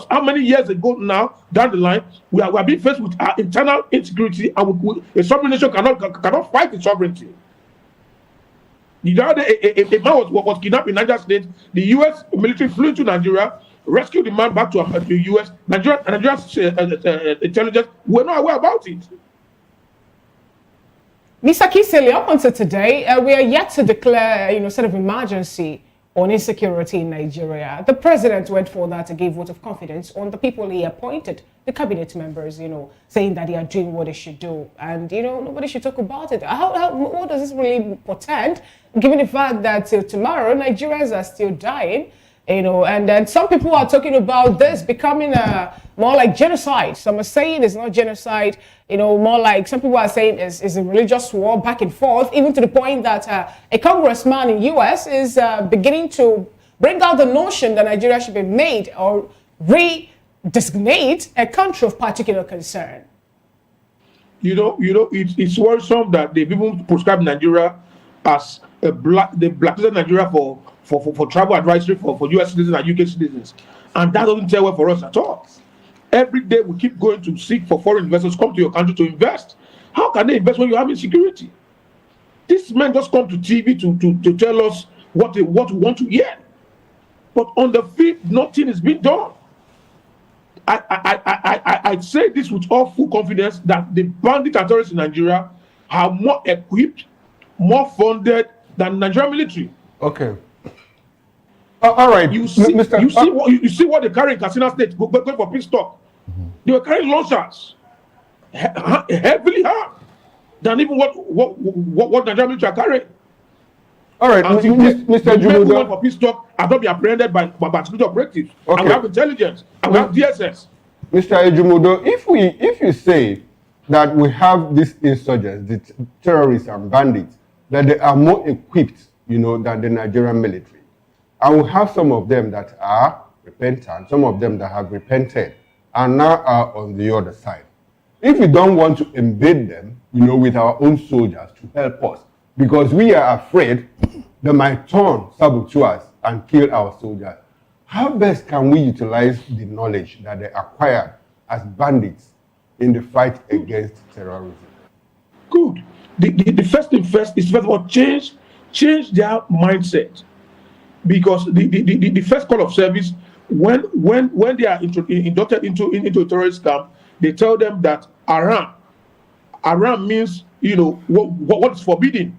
how many years ago now, down the line, we are being faced with our internal insecurity, and a sovereign nation cannot fight the sovereignty. The other day, a man was kidnapped in Niger State. The U.S. military flew into Nigeria, rescued the man back to the U.S. Nigeria's intelligence were not aware about it. Mr. Kiseli, up until today, we are yet to declare, sort of emergency on insecurity in Nigeria. The president went for that to give vote of confidence on the people he appointed, the cabinet members, saying that they are doing what they should do. And, nobody should talk about it. What does this really portend, given the fact that till tomorrow, Nigerians are still dying, and then some people are talking about this becoming more like genocide. Some are saying it's not genocide, more like some people are saying it's a religious war back and forth, even to the point that a congressman in U.S. is beginning to bring out the notion that Nigeria should be made or re-designate a country of particular concern. It's worrisome that they've even prescribed Nigeria as they blacklisted Nigeria for travel advisory for U.S. citizens and UK citizens. And that doesn't tell well for us at all. Every day we keep going to seek for foreign investors come to your country to invest. How can they invest when you have insecurity? These men just come to TV to tell us what we want to hear. But on the field, nothing is being done. I say this with all full confidence that the bandit authorities in Nigeria are more equipped, more funded, than the Nigerian military. Okay. All right, You see, Mr. you see what they carry in Katsina State going for peace talk. They were carrying launchers, heavily armed, than even what Nigerian military are carrying. All right, Mr. Jumudo, for peace talk have not been apprehended by security operatives. Okay. And we have intelligence, and we have DSS. Mr. Ejumudo, if you say that we have these insurgents, the terrorists and bandits, that they are more equipped, than the Nigerian military, and we have some of them that are repentant, some of them that have repented, and now are on the other side. If we don't want to embed them, with our own soldiers to help us, because we are afraid they might turn saboteurs and kill our soldiers, how best can we utilize the knowledge that they acquired as bandits in the fight against terrorism? Good. The first thing first is, first of all, change their mindset. Because the first call of service, when they are inducted into a terrorist camp, they tell them that Aram means, what is forbidden.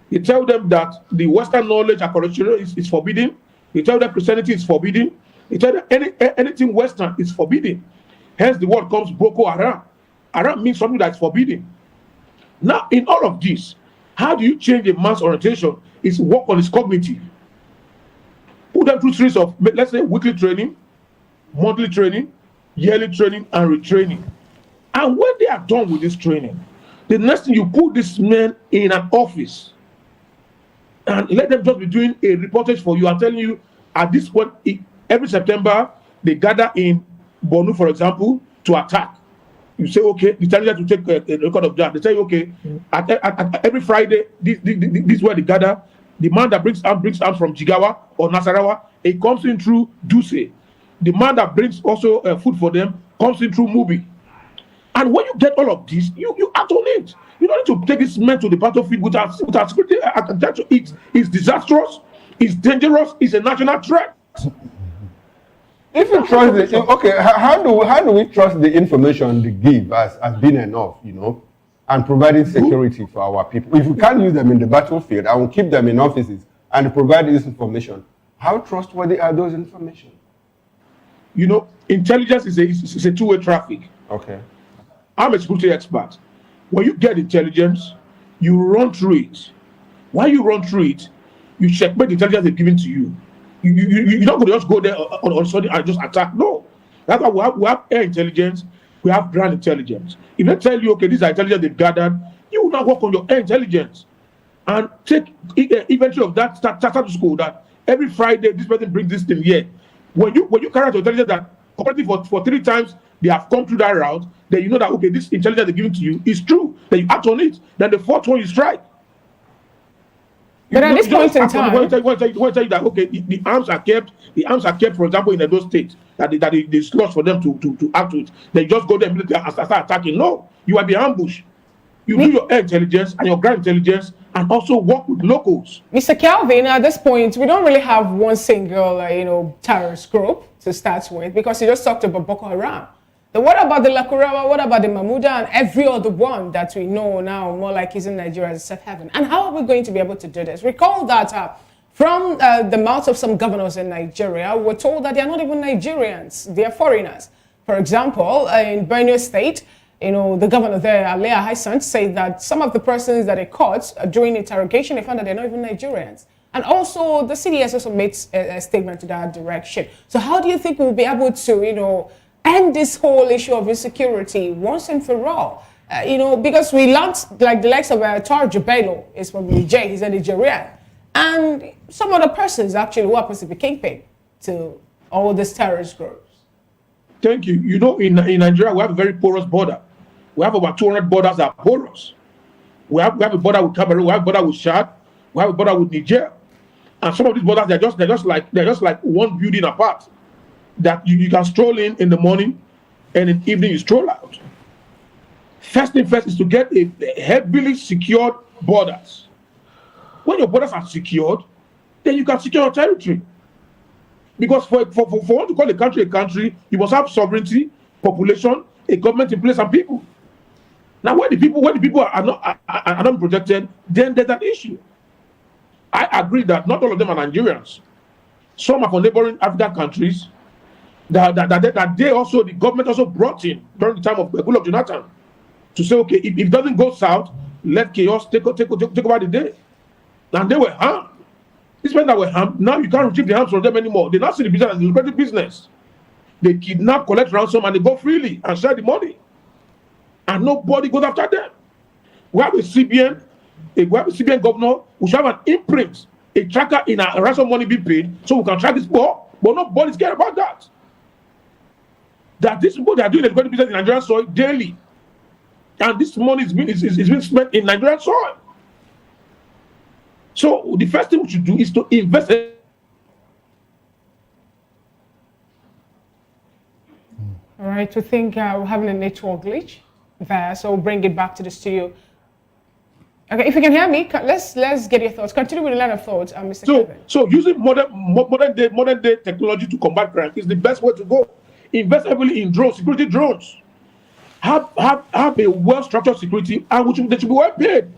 They tell them that the Western knowledge and culture is forbidden. They tell them Christianity is forbidden. They tell them anything Western is forbidden. Hence the word comes Boko Haram. Haram means something that's forbidden. Now, in all of this, how do you change a man's orientation? Is work on his cognitive. Put them through series of, let's say, weekly training, monthly training, yearly training, and retraining. And when they are done with this training, the next thing, you put this man in an office and let them just be doing a reportage for you. I'm telling you, at this point, every September, they gather in Borno, for example, to attack. You say, okay, the intelligence to take a record of that. They say, okay, at every Friday, this is where they gather. The man that brings arms from Jigawa or Nasarawa, it comes in through Duse. The man that brings also food for them comes in through Mubi. And when you get all of this, you act on it. You don't need to take this man to the battlefield without security attached to it. It's disastrous, it's dangerous, it's a national threat. If you trust how do we trust the information they give as being enough, and providing security for our people? If we can't use them in the battlefield and we keep them in offices and provide this information, how trustworthy are those information? Intelligence is a two-way traffic. Okay. I'm a security expert. When you get intelligence, you run through it. While you run through it, you checkmate the intelligence they're giving to you. You're not going to just go there on Sunday and just attack. No. That's why we have air intelligence, we have ground intelligence. If they tell you, okay, these are intelligence they've gathered, you will not work on your air intelligence and take inventory of that, start to school that every Friday this person brings this thing here. When you carry out your intelligence that comparatively for 3 times they have come through that route, then you know that, okay, this intelligence they're giving to you is true. Then you act on it. Then the 4th one you strike. But at this point in time, when tell you that, okay, the arms are kept, for example, in those states that they slot for them to act with. They just go there immediately and start attacking. No, you are the ambush. You do your air intelligence and your ground intelligence and also work with locals. Mr. Calvin, at this point, we don't really have one single, terrorist group to start with, because you just talked about Boko Haram. Then what about the Lakurawa, what about the Mahmuda, and every other one that we know now, more like is in Nigeria as a safe haven? And how are we going to be able to do this? Recall that from the mouths of some governors in Nigeria, we're told that they are not even Nigerians, they are foreigners. For example, in Benue State, the governor there, Alea Hyson, said that some of the persons that they caught during interrogation, they found that they're not even Nigerians. And also, the CDS also made a statement to that direction. So how do you think we'll be able to, end this whole issue of insecurity once and for all? Because we learned, like the likes of Tarjo Bello is from Niger, he's a Nigerian. And some other persons actually who happens to be kingpin to all these terrorist groups. Thank you. In Nigeria, we have a very porous border. We have about 200 borders that are porous. We have a border with Cameroon, we have a border with Chad, we have a border with Niger. And some of these borders, they're just like one building apart. That you can stroll in the morning, and in the evening you stroll out. First thing first is to get a heavily secured borders. When your borders are secured, then you can secure your territory. Because for one to call a country, you must have sovereignty, population, a government in place, and people. Now, when the people are not protected, then there's an issue. agree that not all of them are Nigerians. Some are from neighboring African countries that they also, the government also brought in during the time of Goodluck Jonathan to say, okay, if it doesn't go south, let chaos take over the day. And they were harmed. These men that were harmed, now you can't retrieve the harms from them anymore. They now see the business as a lucrative business. They kidnap, collect ransom, and they go freely and share the money. And nobody goes after them. We have a CBN governor, we should have an imprint, a tracker in a ransom money being paid, so we can track this poor, but nobody's care about that. That these people, they are doing a good business in Nigerian soil daily. And this money is being spent in Nigerian soil. So the first thing we should do is to invest. All right, we think we're having a network glitch there, so we'll bring it back to the studio. Okay, if you can hear me, let's get your thoughts. Continue with a line of thoughts, Mr. Kevin. So using modern day technology to combat crime is the best way to go. Invest heavily in drones, security drones. Have a well-structured security, and they should be well paid.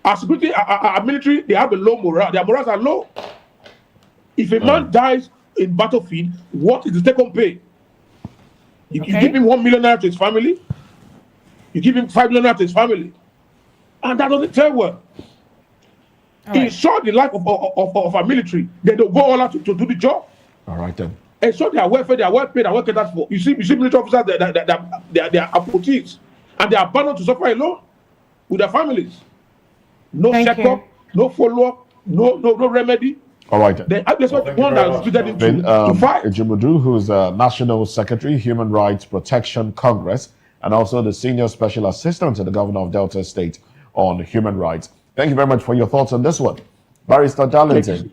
Our security, our military, they have a low morale. Their morals are low. If a man dies in battlefield, what is the take-home pay? You give him 1 million naira to his family. You give him 5 million naira to his family, and that doesn't tell well. Ensure the life of our military. They don't go all out to do the job. All right then. Ensure they are well fed, they are well paid, and well catered for. You see military officers, they are approachees, and they are abandoned to suffer alone with their families. No checkup, no follow-up, no remedy. All right. Then that's what one that is treated into to fight. Ejimudu, who is National Secretary, Human Rights Protection Congress, and also the Senior Special Assistant to the Governor of Delta State on Human Rights. Thank you very much for your thoughts on this one. Barrister Darlington,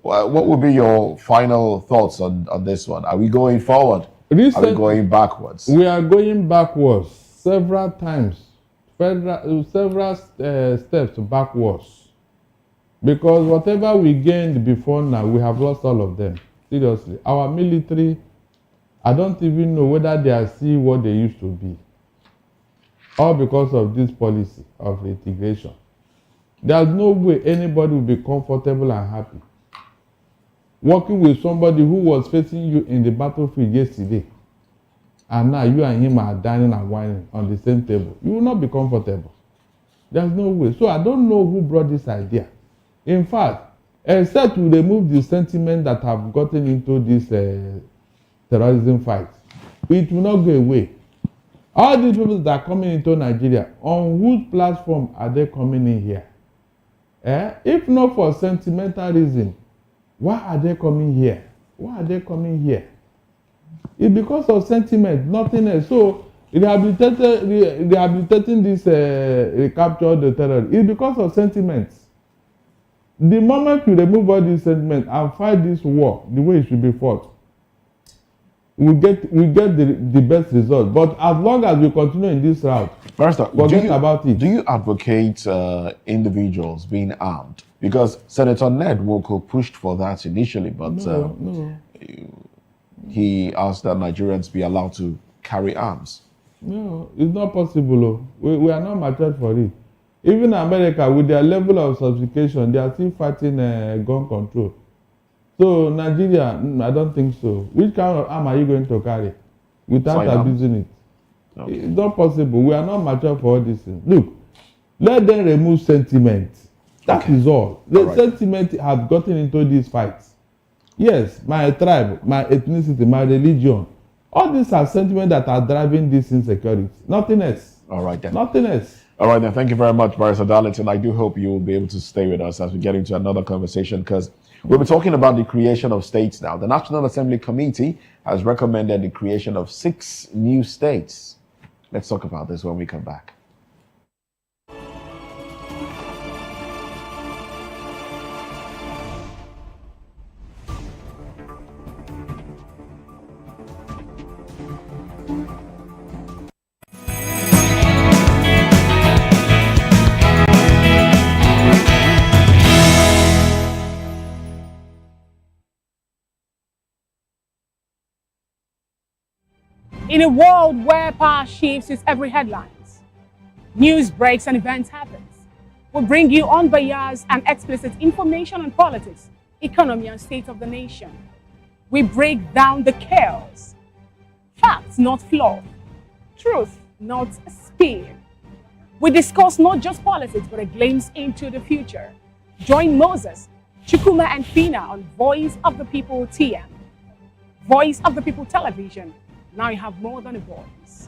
what would be your final thoughts on this one? Are we going forward? Are we going backwards? We are going backwards several times, several steps backwards. Because whatever we gained before now, we have lost all of them. Seriously. Our military, I don't even know whether they are still what they used to be. All because of this policy of integration. There's no way anybody will be comfortable and happy working with somebody who was facing you in the battlefield yesterday, and now you and him are dining and wining on the same table. You will not be comfortable. There's no way. So I don't know who brought this idea. In fact, except to remove the sentiment that have gotten into this terrorism fight, it will not go away. All these people that are coming into Nigeria, on whose platform are they coming in here? If not for sentimental reason, why are they coming here? Why are they coming here? It's because of sentiment, nothing else. So rehabilitating this recapture the terror is because of sentiments. The moment you remove all these sentiments and fight this war the way it should be fought, we get the best result. But as long as we continue in this route, forget about it. Do you advocate individuals being armed? Because Senator Ned Nwoko pushed for that initially, but he asked that Nigerians be allowed to carry arms. No, it's not possible. We are not matured for it. Even America, with their level of sophistication, they are still fighting gun control. So Nigeria, I don't think so. Which kind of arm are you going to carry without abusing it? Okay. It's not possible. We are not mature for all these things. Look, let them remove sentiment. That is all. The sentiment has gotten into these fights. Yes, my tribe, my ethnicity, my religion. All these are sentiments that are driving this insecurity. Nothing else. All right then. Nothing else. All right then. Thank you very much, Barrister Darlington. I do hope you will be able to stay with us as we get into another conversation, because we'll be talking about the creation of states now. The National Assembly Committee has recommended the creation of 6 new states. Let's talk about this when we come back. In a world where power shifts its every headlines, news breaks and events happens, We bring you unbiased and explicit information on politics, economy, and state of the nation. We break down the chaos. Facts, not fluff. Truth, not spin. We discuss not just politics, but a glimpse into the future. Join Moses, Chukuma, and Fina on Voice of the People TM. Voice of the People Television. Now you have more than a voice.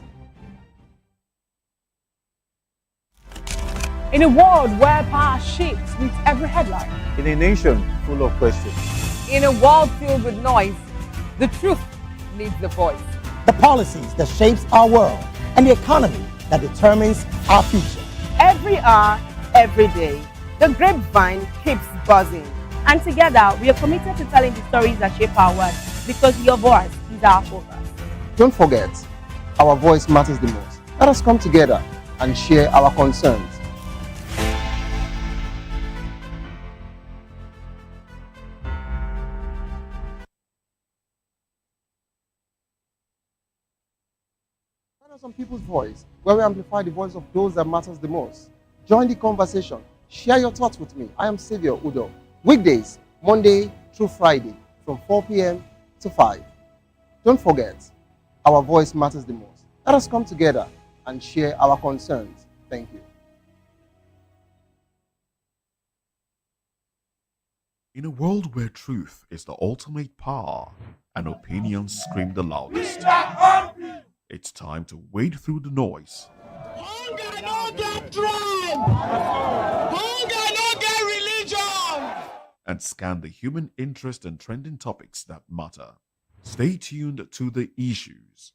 In a world where power shifts with every headline. In a nation full of questions. In a world filled with noise, the truth needs the voice. The policies that shapes our world and the economy that determines our future. Every hour, every day, the grapevine keeps buzzing. And together, we are committed to telling the stories that shape our world because your voice is our focus. Don't forget, our voice matters the most. Let us come together and share our concerns. Some people's voice, where we amplify the voice of those that matters the most. Join the conversation. Share your thoughts with me. I am Xavier Udo. Weekdays, Monday through Friday, from 4 p.m. to 5. Don't forget, our voice matters the most. Let us come together and share our concerns. Thank you. In a world where truth is the ultimate power and opinions scream the loudest, it's time to wade through the noise. Hunger no get tribe! Hunger no get religion! And scan the human interest and trending topics that matter. Stay tuned to The Issues,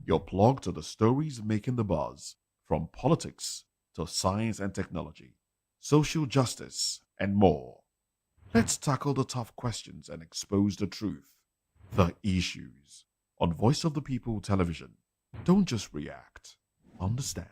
your plug to the stories making the buzz, from politics to science and technology, social justice, and more. Let's tackle the tough questions and expose the truth. The Issues on Voice of the People Television. Don't just react, understand.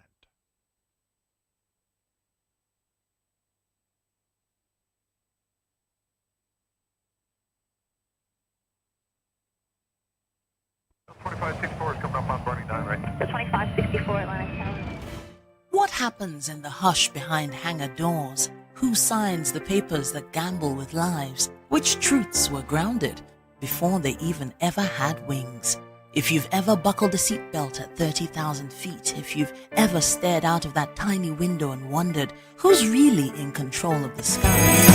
What happens in the hush behind hangar doors? Who signs the papers that gamble with lives? Which truths were grounded before they even ever had wings? If you've ever buckled a seatbelt at 30,000 feet, if you've ever stared out of that tiny window and wondered who's really in control of the skies.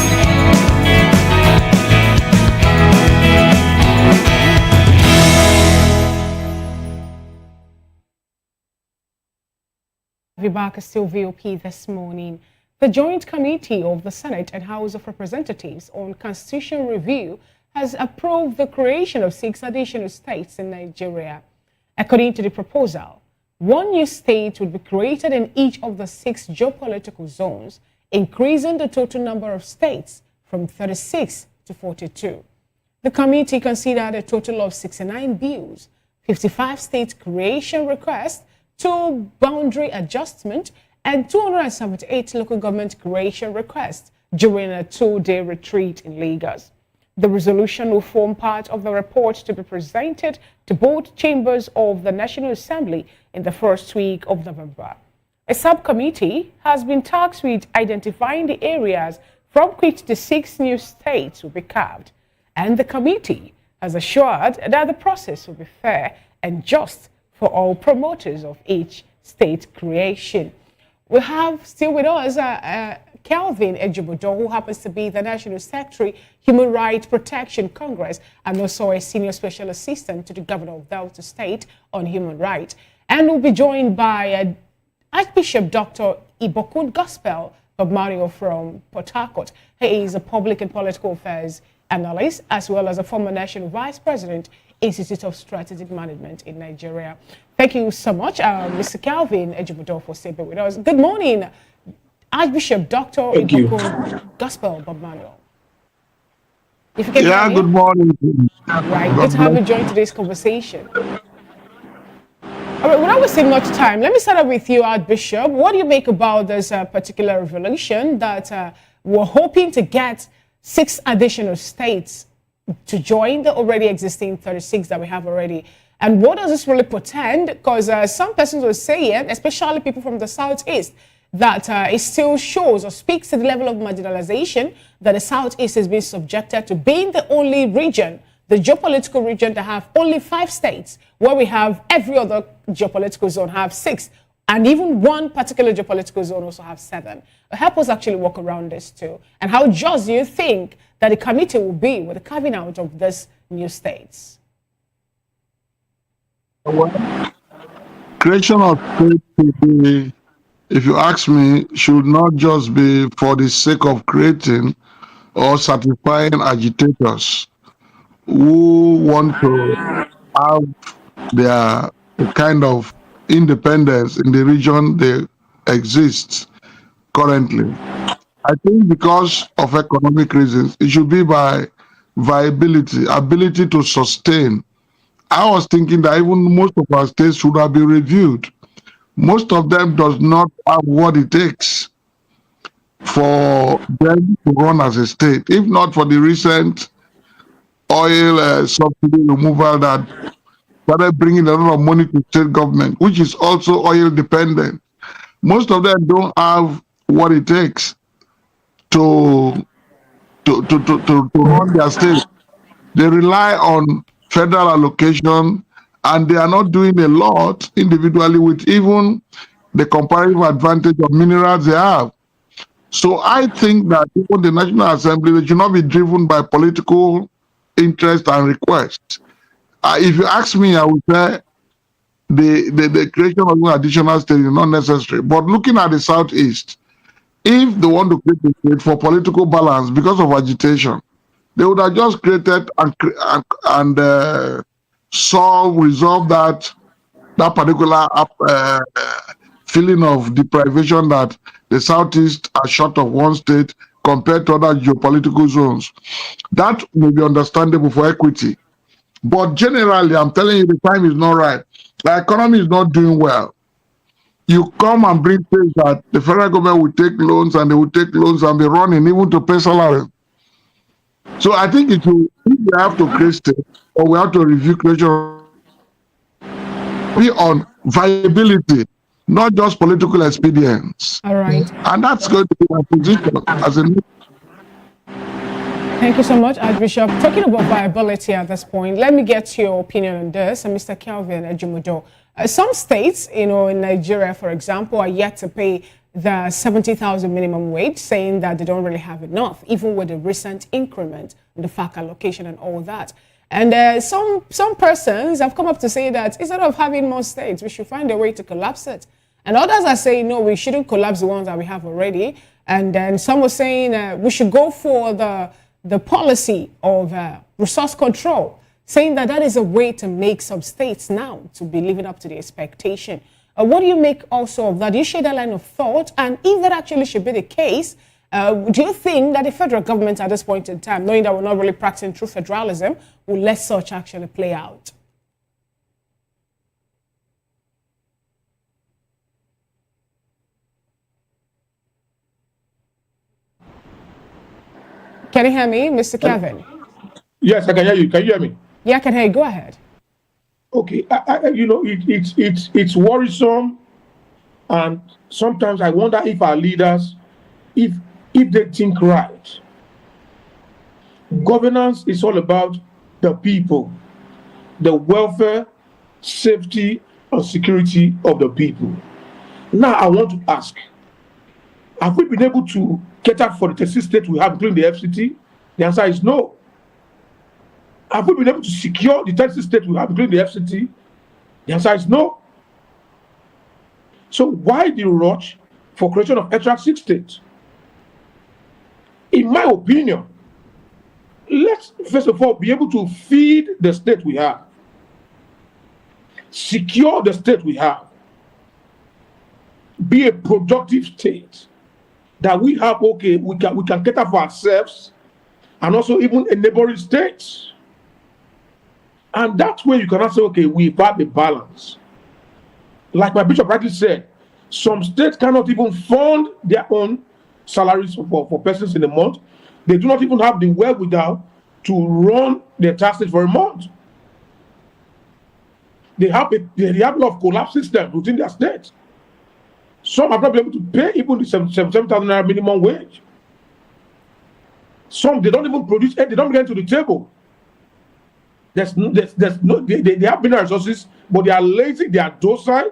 We're back as still VOP this morning. The Joint Committee of the Senate and House of Representatives on Constitutional Review has approved the creation of 6 additional states in Nigeria. According to the proposal, 1 new state would be created in each of the 6 geopolitical zones, increasing the total number of states from 36 to 42. The committee considered a total of 69 bills, 55 state creation requests, 2 boundary adjustment, and 278 local government creation requests during a 2-day retreat in Lagos. The resolution will form part of the report to be presented to both chambers of the National Assembly in the first week of November. A subcommittee has been tasked with identifying the areas from which the 6 new states will be carved, and the committee has assured that the process will be fair and just for all promoters of each state creation. We have still with us Calvin Ejibodo, who happens to be the National Secretary, Human Rights Protection Congress, and also a Senior Special Assistant to the Governor of Delta State on Human Rights. And we'll be joined by Archbishop Dr. Ibokun Gospel Mario from Port Harcourt. He is a public and political affairs analyst, as well as a former National Vice President, Institute of Strategic Management in Nigeria. Thank you so much, Mr. Calvin Ejibodo, for staying with us. Good morning, Archbishop Dr. Ibokun Gospel Mario. If you can hear me. Good morning. Right, good to have you join today's conversation. All right, without wasting much time, let me start off with you, Archbishop. What do you make about this particular revelation that we're hoping to get 6 additional states to join the already existing 36 that we have already? And what does this really portend? Because some persons will say, especially people from the Southeast, that it still shows or speaks to the level of marginalization that the Southeast has been subjected to, being the only region, the geopolitical region, to have only 5 states, where we have every other geopolitical zone have 6, and even one particular geopolitical zone also have 7. Help us actually walk around this too. And how just do you think that the committee will be with the carving out of these new states? Creation of states, if you ask me, should not just be for the sake of creating or satisfying agitators who want to have their kind of independence in the region they exist currently. I think because of economic reasons, it should be by viability, ability to sustain. I was thinking that even most of our states should have been reviewed. Most of them does not have what it takes for them to run as a state. If not for the recent oil subsidy removal that started bringing a lot of money to state government, which is also oil dependent. Most of them don't have what it takes to run their state. They rely on federal allocation, and they are not doing a lot individually with even the comparative advantage of minerals they have. So I think that even the National Assembly, they should not be driven by political interest and request. If you ask me, I would say the creation of additional states is not necessary. But looking at the Southeast, if they want to create a state for political balance because of agitation, they would have just created and resolve that particular feeling of deprivation that the Southeast are short of one state compared to other geopolitical zones. That may be understandable for equity. But generally, I'm telling you, the time is not right. The economy is not doing well. You come and bring things that the federal government will take loans, and they will take loans and be running even to pay salary. So I think if we have to create state, or we have to review creation, be on viability, not just political expedience. All right. And that's going to be my position as a. Thank you so much, Archbishop. Talking about viability at this point, let me get your opinion on this. Mr. Kelvin Ejimodo, some states, in Nigeria, for example, are yet to pay the 70,000 minimum wage, saying that they don't really have enough, even with the recent increment in the FAC allocation and all that. And some persons have come up to say that instead of having more states, we should find a way to collapse it. And others are saying, no, we shouldn't collapse the ones that we have already. And then some were saying we should go for the policy of resource control, saying that that is a way to make some states now to be living up to the expectation. What do you make also of that? Do you share that line of thought? And if that actually should be the case, do you think that the federal government at this point in time, knowing that we're not really practicing true federalism, will let such actually play out? Can you hear me, Mr. Kevin? Yes, I can hear you. Can you hear me? Yeah, I can hear you. Go ahead. Okay, it's worrisome, and sometimes I wonder if our leaders, if they think right. Governance is all about the people, the welfare, safety, and security of the people. Now, I want to ask, have we been able to cater for the 36 states we have, including the FCT? The answer is no. Have we been able to secure the 36 states we have, including the FCT? The answer is no. So why the rush for creation of extra 6 states? In my opinion, let's first of all be able to feed the state we have, secure the state we have, be a productive state that we have. Okay, we can cater for ourselves and also even a neighboring states. And that way you cannot say, okay, we have a balance. Like my bishop rightly said, some states cannot even fund their own salaries for persons in a month. They do not even have the wherewithal to run their taxes for a month. They have a lot of collapse systems within their states. Some have not been able to pay even the 77,000 naira minimum wage. Some, they don't even produce, they don't get to the table. There's no, they have mineral resources, but they are lazy, they are docile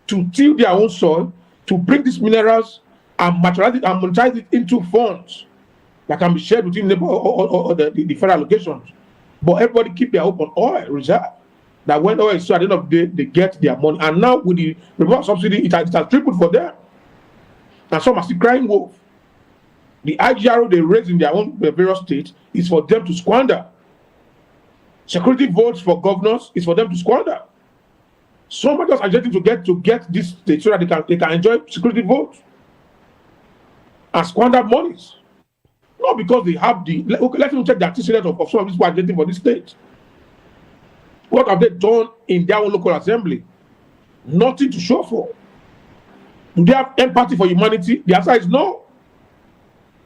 to till their own soil, to bring these minerals and materialize it and monetize it into funds that can be shared between neighbor or the federal locations. But everybody keep their hope on oil reserve. That when oil is so, at the end of the day, they get their money. And now with the removal subsidy, it has tripled for them. And some are still crying wolf. The IGRO they raise in their own various states is for them to squander. Security votes for governors is for them to squander. Some are just agitating to get this state so that they can enjoy security votes and squander monies. Not because they have the. Okay, let's even check the antecedents of some of these people agitating for this state. What have they done in their own local assembly? Nothing to show for. Do they have empathy for humanity? The answer is no.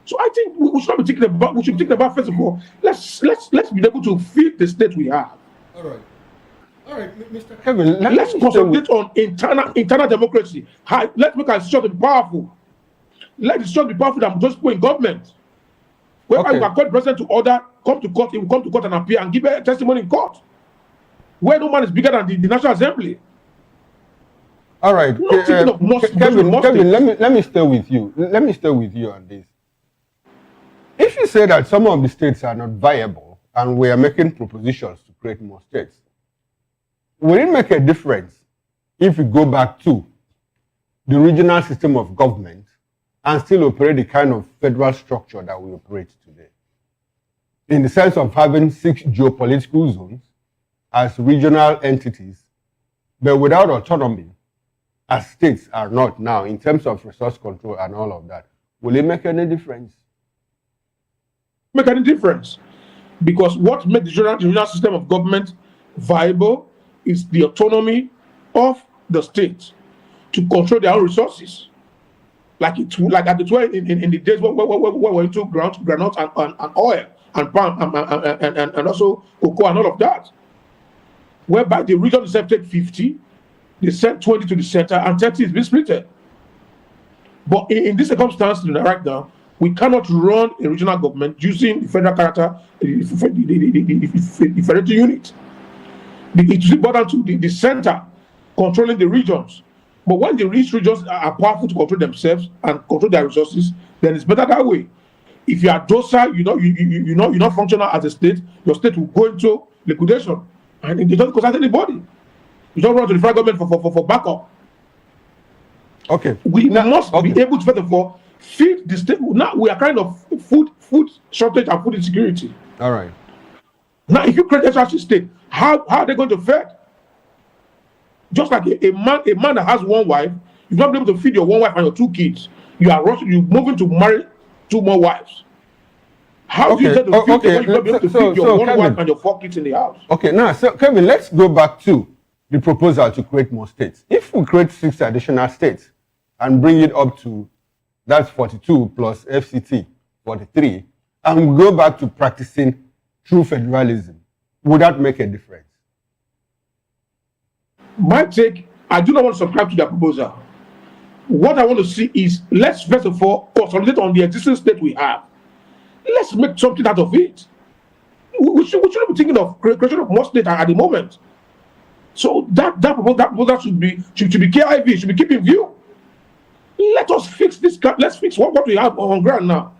So I think we should not be thinking about. We should think about, first of all, let's be able to feed the state we have. All right, Mr. Kevin. Let's concentrate on internal democracy. Let's make our institutions be powerful. Let the institutions be powerful than just put in government. Whereby you can call the president to order, come to court, he will come to court and appear and give a testimony in court. Where no man is bigger than the National Assembly. All right, Kevin, let me stay with you. Let me stay with you on this. If you say that some of the states are not viable and we are making propositions to create more states, will it make a difference if we go back to the regional system of government and still operate the kind of federal structure that we operate today? In the sense of having 6 geopolitical zones as regional entities, but without autonomy, as states are not now, in terms of resource control and all of that, will it make any difference? Make any difference? Because what makes the regional system of government viable is the autonomy of the state to control their own resources. Like at the time in the days where we're into groundnut and oil and palm and also cocoa and all of that. Whereby the region itself take 50, they send 20 to the center, and 30 is being split. But in this circumstance right now, we cannot run a regional government using the federal character, the federal unit. It should be down to the center controlling the regions. But when the rich regions are powerful to control themselves and control their resources, then it's better that way. If you are docile, you're not functional as a state, your state will go into liquidation. And it doesn't concern anybody. You don't run to the federal government for backup. Okay. We must be able to, first of all, feed the state. Now we are kind of food shortage and food insecurity. All right. Now, if you create a SRC state, how are they going to feed? Just like a man that has one wife, you're not able to feed your one wife and your 2 kids. You're moving to marry 2 more wives. How do you get to feed your one wife and your 4 kids in the house? Okay, now, so Kevin, let's go back to the proposal to create more states. If we create 6 additional states and bring it up to, that's 42 plus FCT, 43, and we go back to practicing true federalism, would that make a difference? My take, I do not want to subscribe to their proposal. What I want to see is, let's first of all consolidate on the existing state we have. Let's make something out of it. We shouldn't be thinking of creation of more states at the moment. So that proposal should be KIV, should be kept in view. Let us fix this. Let's fix what we have on ground now.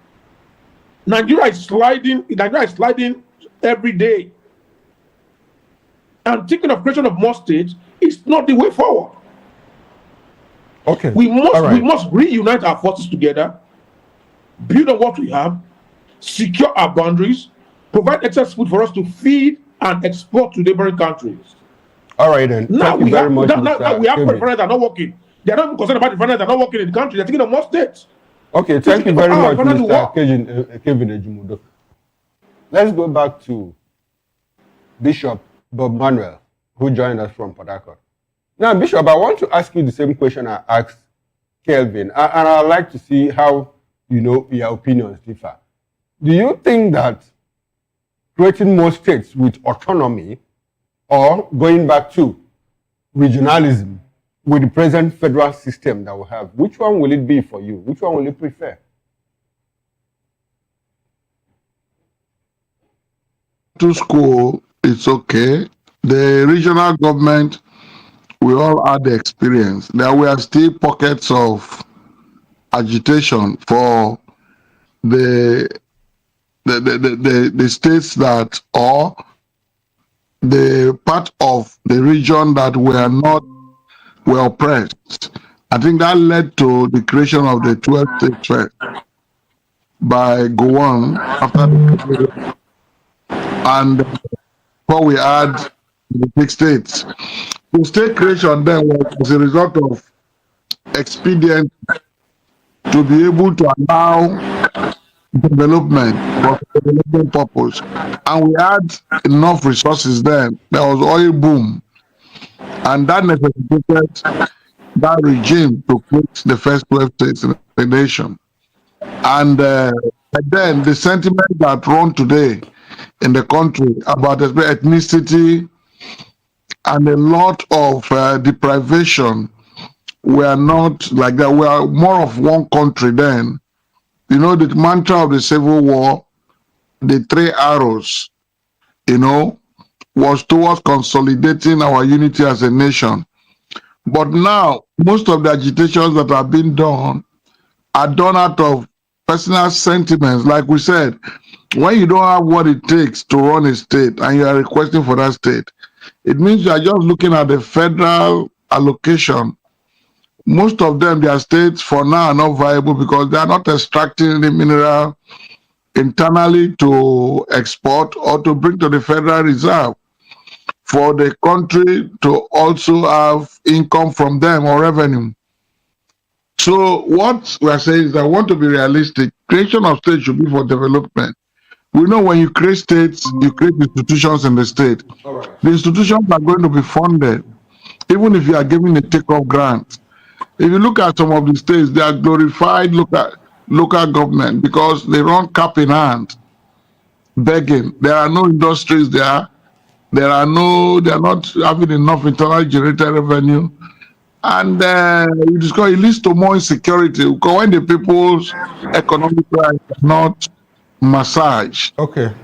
Nigeria is sliding every day. And thinking of creation of more states is not the way forward. Okay. We must reunite our forces together, build on what we have, secure our boundaries, provide excess food for us to feed and export to neighboring countries. All right, then. Now we have refineries that are not working. They are not even concerned about the refineries that are not working in the country. They're thinking of more states. Okay, thank you very much, Mr. Kevin Ejimodo. Let's go back to Bishop Bob Manuel, who joined us from Port Harcourt. Now, Bishop, I want to ask you the same question I asked Kelvin, and I'd like to see how, your opinions differ. Do you think that creating more states with autonomy or going back to regionalism with the present federal system that we have, which one will it be for you? Which one will you prefer? To school, it's okay. The regional government, we all had the experience. There were still pockets of agitation for the states that, or the part of the region that were oppressed. I think that led to the creation of the 12 state first by Gowon after the, and before we had the 6 states. The state creation then was as a result of expedient to be able to allow development for development purpose. And we had enough resources then. There was oil boom. And that necessitated that regime to create the first 12 states in the nation. And then the sentiment that run today in the country about ethnicity and a lot of deprivation were not like that. We are more of one country then. You know, the mantra of the Civil War, the 3 arrows, you know, was towards consolidating our unity as a nation. But now, most of the agitations that are being done are done out of personal sentiments. Like we said, when you don't have what it takes to run a state and you are requesting for that state, it means you are just looking at the federal allocation. Most of them, their states for now are not viable because they are not extracting any mineral internally to export or to bring to the Federal Reserve for the country to also have income from them or revenue. So what we are saying is that I want to be realistic. Creation of states should be for development. We know when you create states, you create institutions in the state. Right. The institutions are going to be funded, even if you are giving a take-off grant. If you look at some of the states, they are glorified local government because they run cap in hand, begging. There are no industries there. They are not having enough internal generated revenue. And it leads to more insecurity because when the people's economic rights are not massaged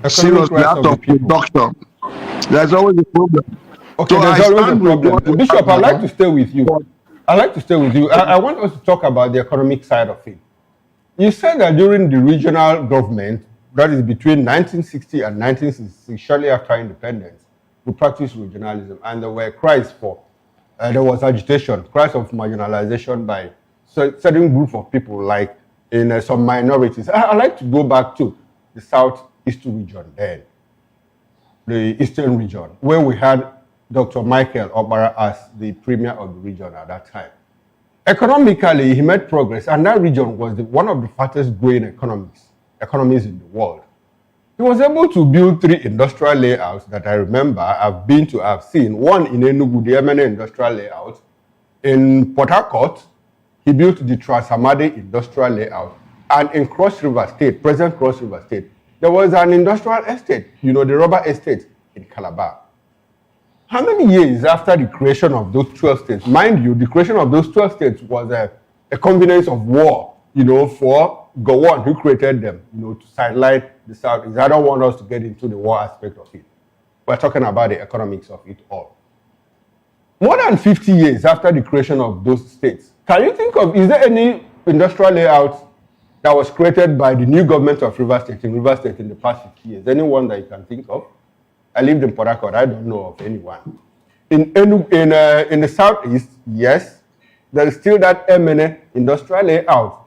seriously out of production, there's always a problem. Okay, So there's always a problem. Bishop, I'd like to stay with you. I want us to talk about the economic side of it. You said that during the regional government, that is between 1960 and 1966, shortly after independence, we practiced regionalism, and there were cries for, there was agitation, cries of marginalization by certain group of people, like in some minorities. I'd like to go back to the Southeast region then, the Eastern region, where we had Dr. Michael Obara as the premier of the region at that time. Economically, he made progress, and that region was one of the fastest growing economies in the world. He was able to build 3 industrial layouts that I remember I've seen. One in Enugu, the Emene industrial layout. In Port Harcourt, he built the Transamade industrial layout. And in Cross River State, present Cross River State, there was an industrial estate, you know, the rubber estate in Calabar. How many years after the creation of those 12 states? Mind you, the creation of those 12 states was a convenience of war, you know, for Gowon, who created them, you know, to sideline the South. I don't want us to get into the war aspect of it. We're talking about the economics of it all. More than 50 years after the creation of those states, can you think of, is there any industrial layout that was created by the new government of River State in the past 50 years? Anyone that you can think of? I lived in Port Harcourt. I don't know of anyone. In the southeast, yes, there is still that Emene industrial layout.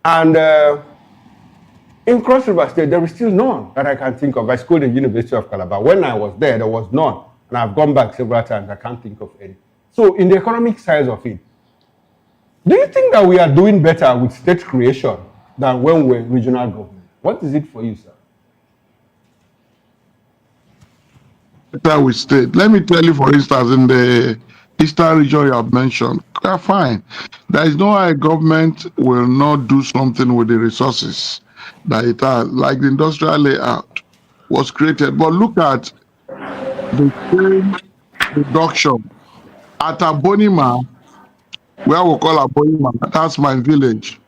And in Cross River State, there is still none that I can think of. I schooled at the University of Calabar. When I was there was none. And I've gone back several times. I can't think of any. So in the economic side of it, do you think that we are doing better with state creation than when we're regional government? What is it for you, sir? With state. Let me tell you, for instance, in the Eastern region you have mentioned, fine. There is no way a government will not do something with the resources that it has, like the industrial layout was created. But look at the same production at Abonima, where we call Abonima, that's my village,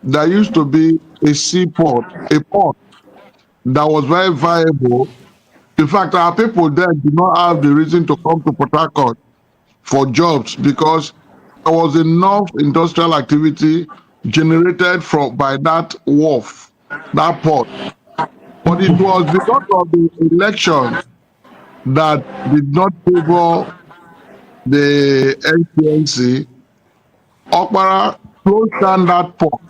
there used to be a seaport, a port that was very viable. In fact, our people there did not have the reason to come to Port Harcourt for jobs because there was enough industrial activity generated by that wharf, that port. But it was because of the elections that did not favor the NCNC. Okpara closed down that port.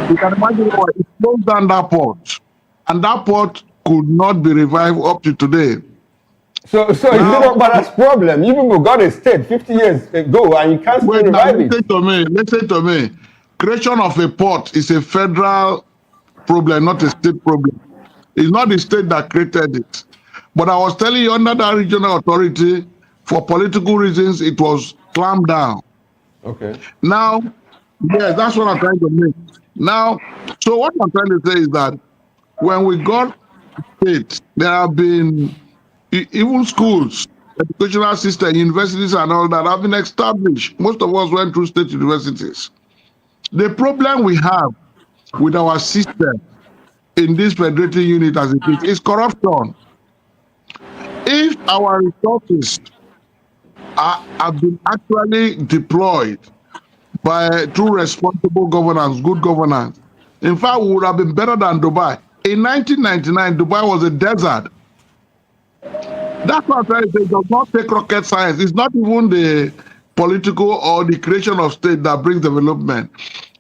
You can imagine why it closed down that port. And that port could not be revived up to today. So it's not Okpara's problem. You people got a state 50 years ago and you can't still revive it. Listen to me. Creation of a port is a federal problem, not a state problem. It's not the state that created it. But I was telling you, under that regional authority, for political reasons, it was clamped down. Okay. Now, yes, that's what I'm trying to make. Now, so what I'm trying to say is that when we got state, there have been even schools, educational system, universities and all that have been established. Most of us went through state universities. The problem we have with our system in this federating unit as it is corruption. If our resources have been actually deployed through responsible governance, good governance, in fact, we would have been better than Dubai. In 1999, Dubai was a desert. That's what I'm trying to say. It does not take rocket science. It's not even the political or the creation of state that brings development.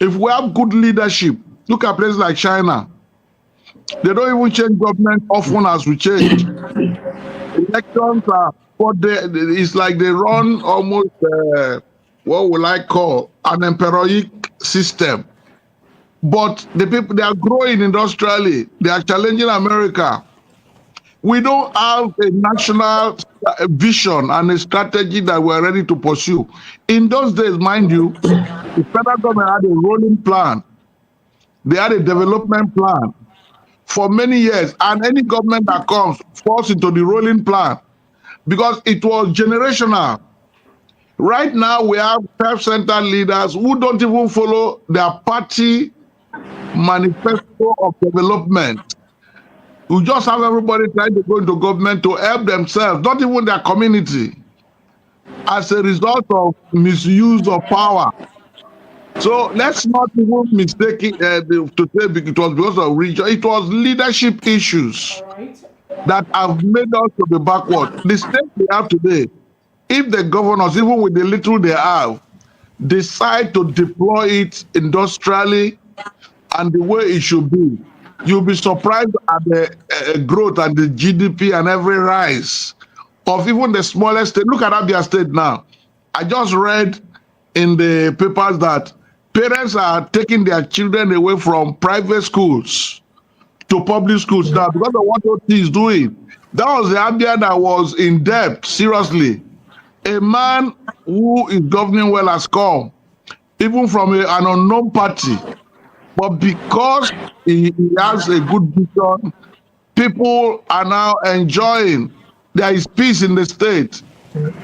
If we have good leadership, look at places like China. They don't even change government often as we change. Elections are, it's like they run almost, what will I call, an empiric system. But the people, they are growing industrially. They are challenging America. We don't have a national vision and a strategy that we're ready to pursue. In those days, mind you, the federal government had a rolling plan. They had a development plan for many years, and any government that comes falls into the rolling plan because it was generational. Right now, we have self-centered leaders who don't even follow their party manifesto of development. We just have everybody trying to go into government to help themselves, not even their community, as a result of misuse of power. So let's not even mistake it to say it was because of region. It was leadership issues that have made us to be backward. The state we have today, if the governors, even with the little they have, decide to deploy it industrially and the way it should be, you'll be surprised at the growth and the GDP and every rise of even the smallest state. Look at Abia State now. I just read in the papers that parents are taking their children away from private schools to public schools now because of what OT is doing. That was the Abia that was in debt, seriously. A man who is governing well has come, even from an unknown party. But because he has a good vision, people are now enjoying. There is peace in the state.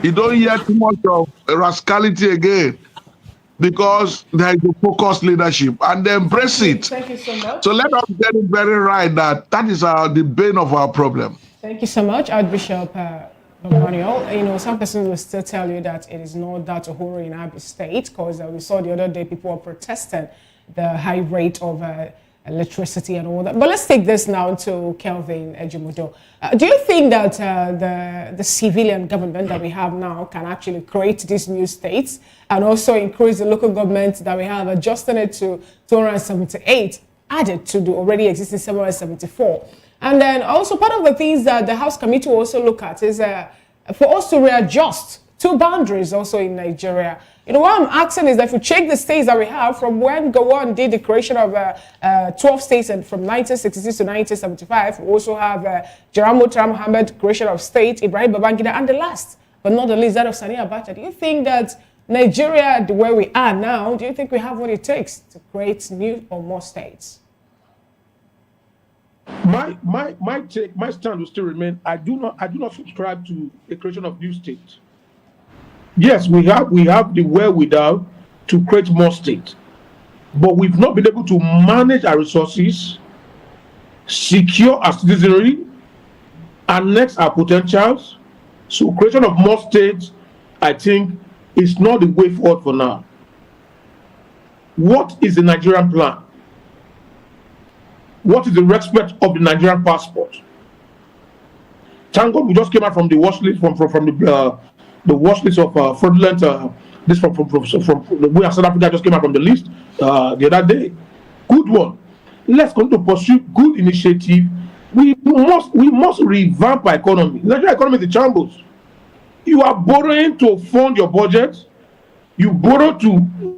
You don't hear too much of rascality again because there is a focused leadership and they embrace it. Thank you so much. So let us get it very right that is the bane of our problem. Thank you so much, Archbishop Manuel. You know, some persons will still tell you that it is not that horror in Abia State because we saw the other day people were protesting the high rate of electricity and all that. But let's take this now to Kelvin Ejimodo. Do you think that the civilian government that we have now can actually create these new states and also increase the local government that we have, adjusting it to 278, added to the already existing 774? And then also part of the things that the House Committee will also look at is for us to readjust two boundaries also in Nigeria. You know, what I'm asking is that if we check the states that we have from when Gowon did the creation of 12 states and from 1966 to 1975, we also have Jeramo Tra Mohammed creation of state, Ibrahim Babangida, and the last, but not the least, that of Sani Abacha. Do you think that Nigeria, the way we are now, do you think we have what it takes to create new or more states? My stand will still remain. I do not subscribe to the creation of new states. yes, we have the wherewithal to create more states, but we've not been able to manage our resources, secure our citizenry, annex our potentials. So creation of more states, I think, is not the way forward for now. What is the Nigerian plan? What is the respect of the Nigerian passport? Thank God we just came out from the watch list from the watch list of fraudulent. This from we as South Africa just came out from the list the other day. Good one. Let's continue to pursue good initiative. We must revamp our economy. Nigerian economy is in shambles. You are borrowing to fund your budget. You borrow to.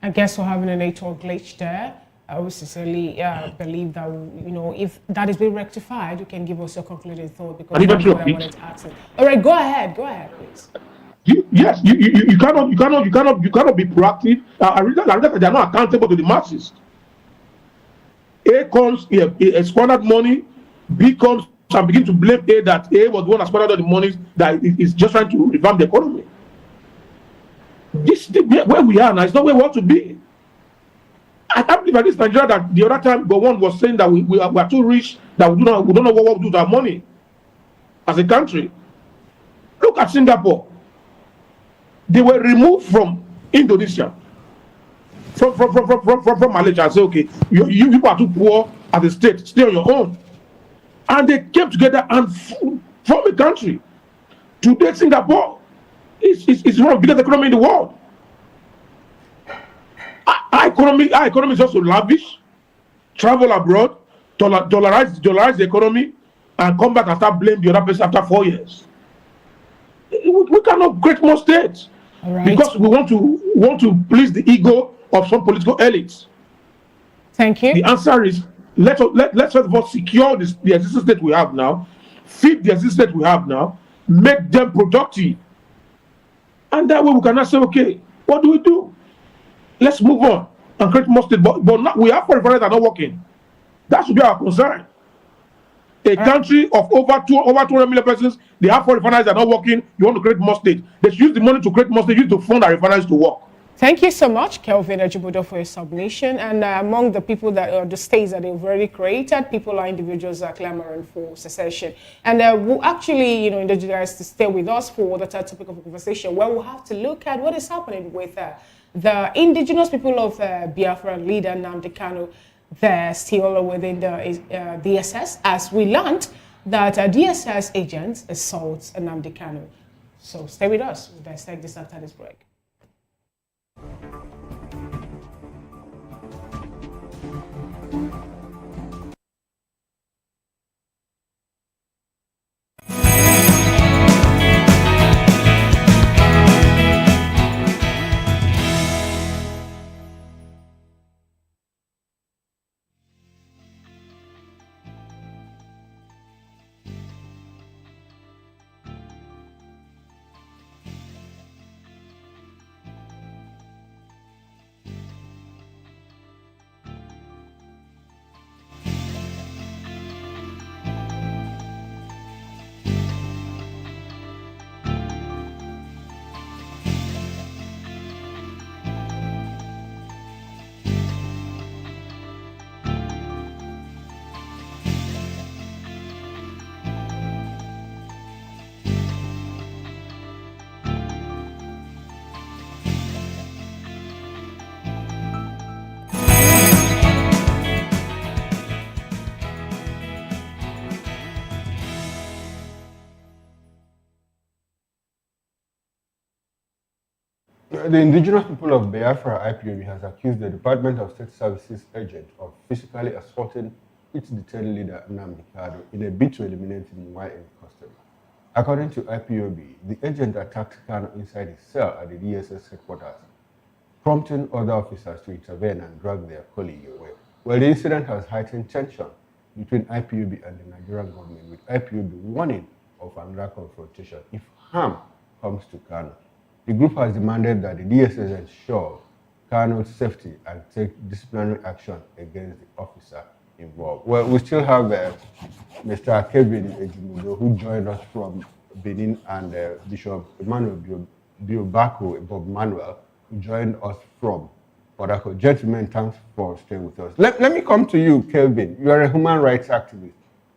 I guess we're having a network glitch there. I would sincerely believe that, if that is being rectified, you can give us your concluding thought, because that's what I wanted to ask. All right, go ahead, please. Yes, you cannot be proactive. I read that they are not accountable to the masses. A comes, squandered money. B comes and begin to blame A, that A was the one that squandered all the money, that is just trying to revamp the economy. This where we are now is not where we want to be. I can't believe that this Nigeria, that the other time Gowon was saying that we are too rich, that we don't know what we do with our money as a country. Look at Singapore. They were removed from Indonesia, from Malaysia, and say, okay, you people are too poor as a state, stay on your own. And they came together and formed a country. Today, Singapore is one of the biggest economy in the world. Our economy is just so lavish, travel abroad, dollarize the economy, and come back and start blaming the other person after 4 years. We cannot create more states, because we want to please the ego of some political elites. Thank you. The answer is let's first of all secure the existing state we have now, feed the existing state we have now, make them productive, and that way we can say, okay, what do? Let's move on and create more states. But not, we have foreign refineries that are not working. That should be our concern. A country of over 200 million persons, they have foreign refineries that are not working. You want to create more states. They should use the money to create more states, use to fund our refineries to work. Thank you so much, Kelvin Ajibodo, for your submission. And among the people that the states that they've already created, people are individuals that are clamoring for secession. And we'll actually, encourage you guys to stay with us for the third topic of the conversation, where we'll have to look at what is happening with the indigenous people of Biafra leader Nnamdi Kanu. They're still within the DSS, as we learned that DSS agents assault Nnamdi Kanu. So stay with us. We'll dissect this after this break. The indigenous people of Biafra IPOB has accused the Department of State Services agent of physically assaulting its detained leader Nnamdi Kanu in a bid to eliminate him while in custody. According to IPOB, the agent attacked Kanu inside his cell at the DSS headquarters, prompting other officers to intervene and drag their colleague away. Well, the incident has heightened tension between IPOB and the Nigerian government, with IPOB warning of another confrontation if harm comes to Kanu. The group has demanded that the DSS ensure Kanu's safety and take disciplinary action against the officer involved. Well, we still have Mr. Kevin Ejumudo, who joined us from Benin, and Bishop Emmanuel Biobako, Bob Manuel, who joined us from Port Harcourt. Gentlemen, thanks for staying with us. Let me come to you, Kelvin. You are a human rights activist.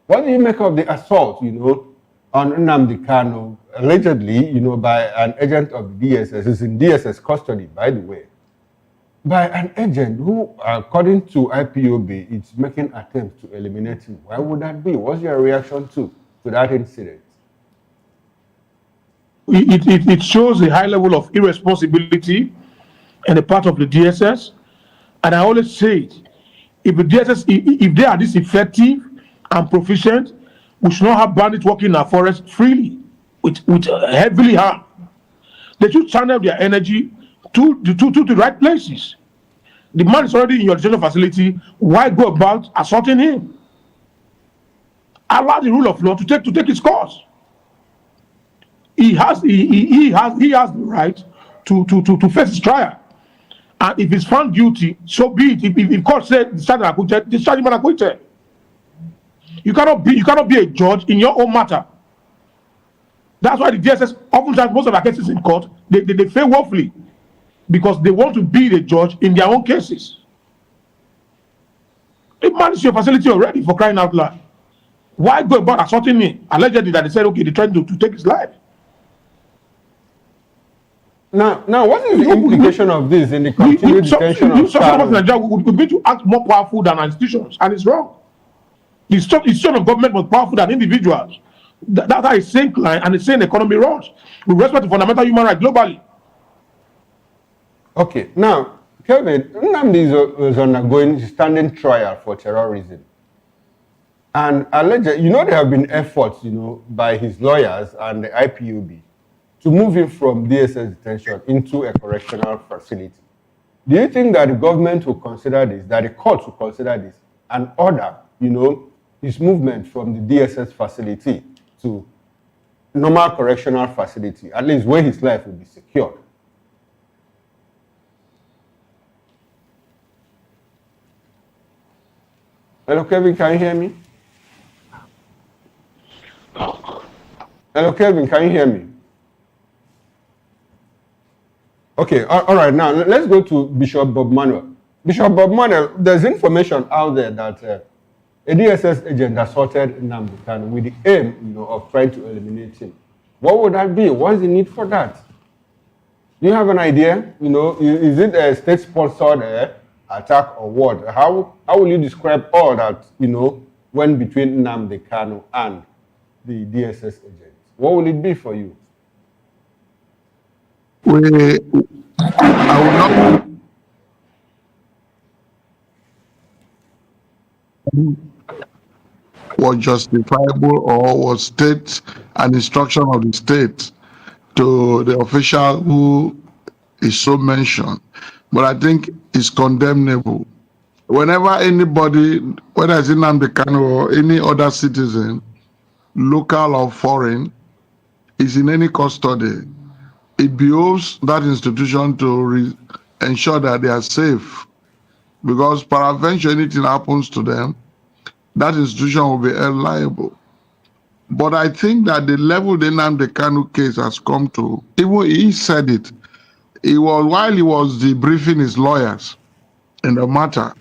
What do you make of the assault, on Nnamdi Kanu, allegedly, by an agent of the DSS, is in DSS custody, by the way, by an agent who, according to IPOB, is making attempts to eliminate him? Why would that be? What's your reaction to that incident? It shows a high level of irresponsibility on the part of the DSS. And I always say it, if the DSS, if they are this effective and proficient, we should not have bandits working in our forest freely with heavily harm. They should channel their energy to the right places. The man is already in your detention facility. Why go about assaulting him? Allow the rule of law to take its course. He has the right to face his trial. And if he's found guilty, so be it. If court said discharge him unacquitted. You cannot be a judge in your own matter. That's why the DSS oftentimes, most of their cases in court, they fail woefully because they want to be the judge in their own cases. They manage your facility already, for crying out loud. Why go about assaulting me? Allegedly that they said, okay, they're trying to take his life. Now, what is the implication of this in the continued detention of Kanu? Nigeria would be to act more powerful than institutions, and it's wrong. The institution of government was powerful than individuals. That's how a sane client and a sane economy runs, with respect to fundamental human rights globally. Okay, now, Kevin, Nnamdi is undergoing standing trial for terrorism. And allegedly, there have been efforts, by his lawyers and the IPOB to move him from DSS detention into a correctional facility. Do you think that the government will consider this, that the courts will consider this, and order, his movement from the DSS facility to normal correctional facility, at least where his life will be secured? Hello, Kevin, can you hear me? Hello, Kevin, can you hear me? Okay, all right, now let's go to Bishop Bob Manuel. Bishop Bob Manuel, there's information out there that a DSS agent assaulted Nnamdi Kanu with the aim, of trying to eliminate him. What would that be? What is the need for that? Do you have an idea? Is it a state-sponsored attack or what? How will you describe all that, went between Nnamdi Kanu and the DSS agents? What will it be for you? I will not was justifiable or was state an instruction of the state to the official who is so mentioned, but I think it's condemnable. Whenever anybody, whether it's Nnamdi Kanu or any other citizen, local or foreign, is in any custody, it behoves that institution to ensure that they are safe, because peradventure anything happens to them, that institution will be held liable. But I think that the level the Nnamdi Kanu case has come to, even he said it, while he was debriefing his lawyers in the matter,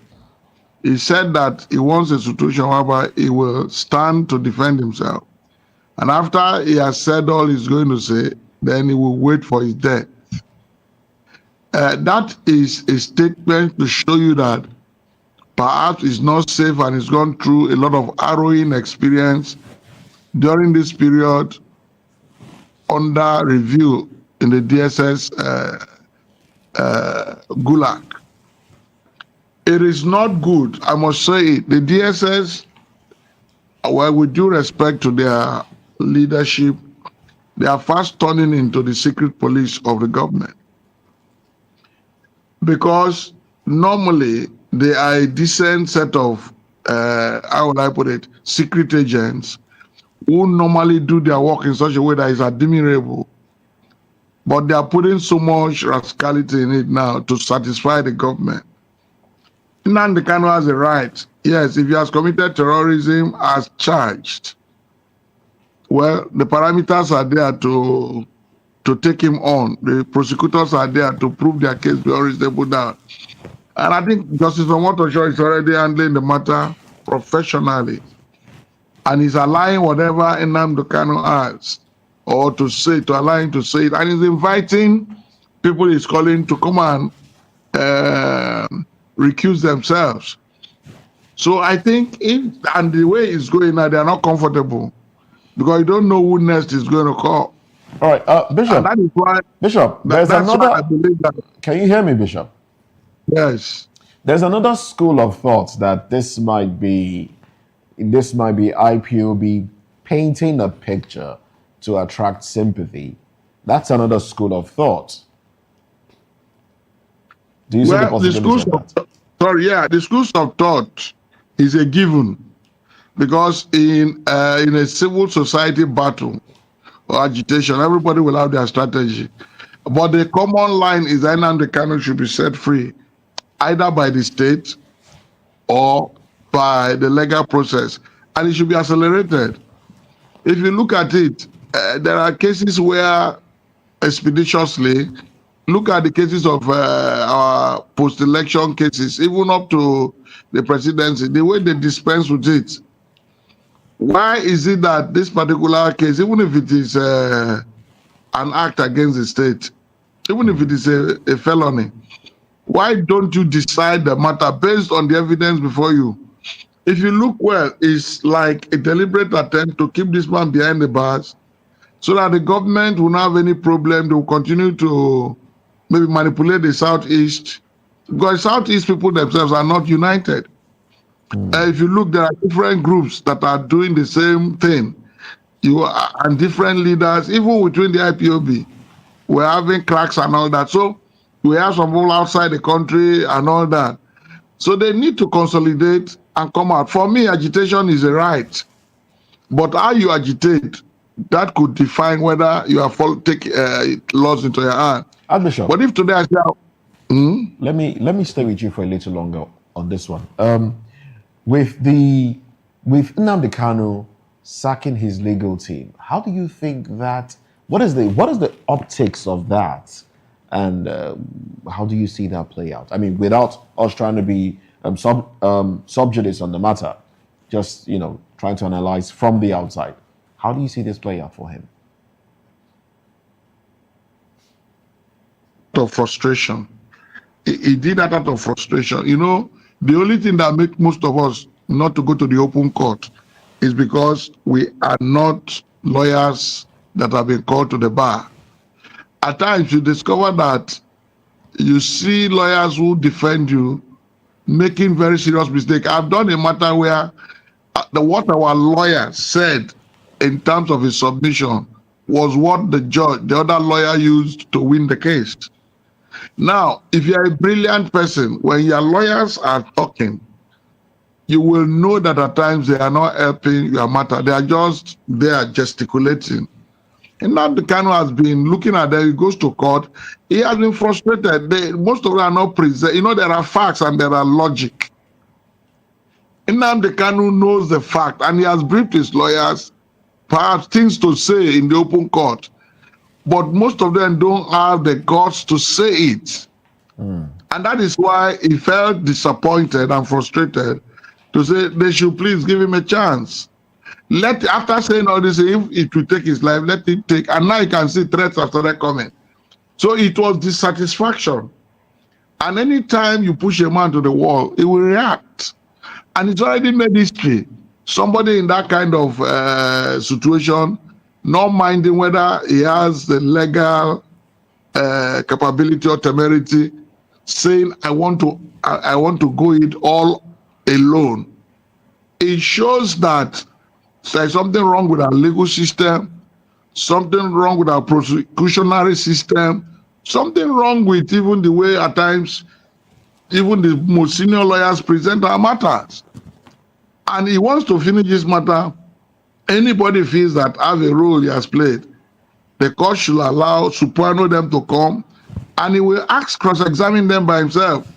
he said that he wants a situation whereby he will stand to defend himself. And after he has said all he's going to say, then he will wait for his death. That is a statement to show you that perhaps he's not safe and he's gone through a lot of harrowing experience during this period under review in the DSS gulag. It is not good, I must say it. The DSS, well, with due respect to their leadership, they are fast turning into the secret police of the government. Because normally they are a decent set of, how would I put it, secret agents who normally do their work in such a way that is admirable. But they are putting so much rascality in it now to satisfy the government. Nnamdi Kanu has a right. Yes, if he has committed terrorism as charged, well, the parameters are there to take him on. The prosecutors are there to prove their case beyond reasonable doubt. And I think Justice Omotosho is already handling the matter professionally. And he's allowing whatever Nnamdi Kanu has, or to allow him to say it. And he's inviting people he's calling to come and recuse themselves. So I think and the way it's going now, they're not comfortable because you don't know who next is going to call. All right, Bishop. And that is why, Bishop, there's another. Can you hear me, Bishop? Yes. There's another school of thought that this might be IPOB painting a picture to attract sympathy. That's another school of thought. Do you see the possibility of that? The schools of thought is a given, because in a civil society battle or agitation, everybody will have their strategy. But the common line is that Nnamdi Kanu should be set free, either by the state or by the legal process, and it should be accelerated. If you look at it, there are cases where expeditiously, look at the cases of our post-election cases, even up to the presidency, the way they dispense with it. Why is it that this particular case, even if it is an act against the state, even if it is a felony, why don't you decide the matter based on the evidence before you? If you look well, it's like a deliberate attempt to keep this man behind the bars so that the government will not have any problem. They will continue to maybe manipulate the Southeast, because Southeast people themselves are not united. If you look, there are different groups that are doing the same thing. And different leaders, even within the IPOB, we're having cracks and all that. So we have some people outside the country and all that. So they need to consolidate and come out. For me, agitation is a right. But how you agitate, that could define whether you are take laws into your hand. Archbishop, but if today I say, let me stay with you for a little longer on this one. With Nnamdi Kanu sacking his legal team, how do you think that? What is the optics of that, and how do you see that play out? I mean, without us trying to be subjudice on the matter, just trying to analyze from the outside. How do you see this play out for him? Of frustration. He did that out of frustration. The only thing that makes most of us not to go to the open court is because we are not lawyers that have been called to the bar. At times you discover that you see lawyers who defend you making very serious mistakes. I've done a matter where what our lawyer said in terms of his submission was what the other lawyer used to win the case. Now, if you're a brilliant person, when your lawyers are talking, you will know that at times they are not helping your matter. They are just there gesticulating. And now the Kanu has been looking at them, he goes to court, he has been frustrated. Most of them are not present. There are facts and there are logic. And now the Kanu knows the fact, and he has briefed his lawyers, perhaps things to say in the open court. But most of them don't have the guts to say it. And that is why he felt disappointed and frustrated to say they should please give him a chance. After saying all this, if it will take his life, let it take. And now you can see threats after that comment. So it was dissatisfaction. And anytime you push a man to the wall, he will react. And it's already made history. Somebody in that kind of situation, not minding whether he has the legal capability or temerity, saying, I want to go it all alone. It shows that there's something wrong with our legal system, something wrong with our prosecutionary system, something wrong with even the way at times even the most senior lawyers present our matters. And he wants to finish this matter. Anybody feels that have a role he has played, the court should allow Suprano them to come, and he will cross-examine them by himself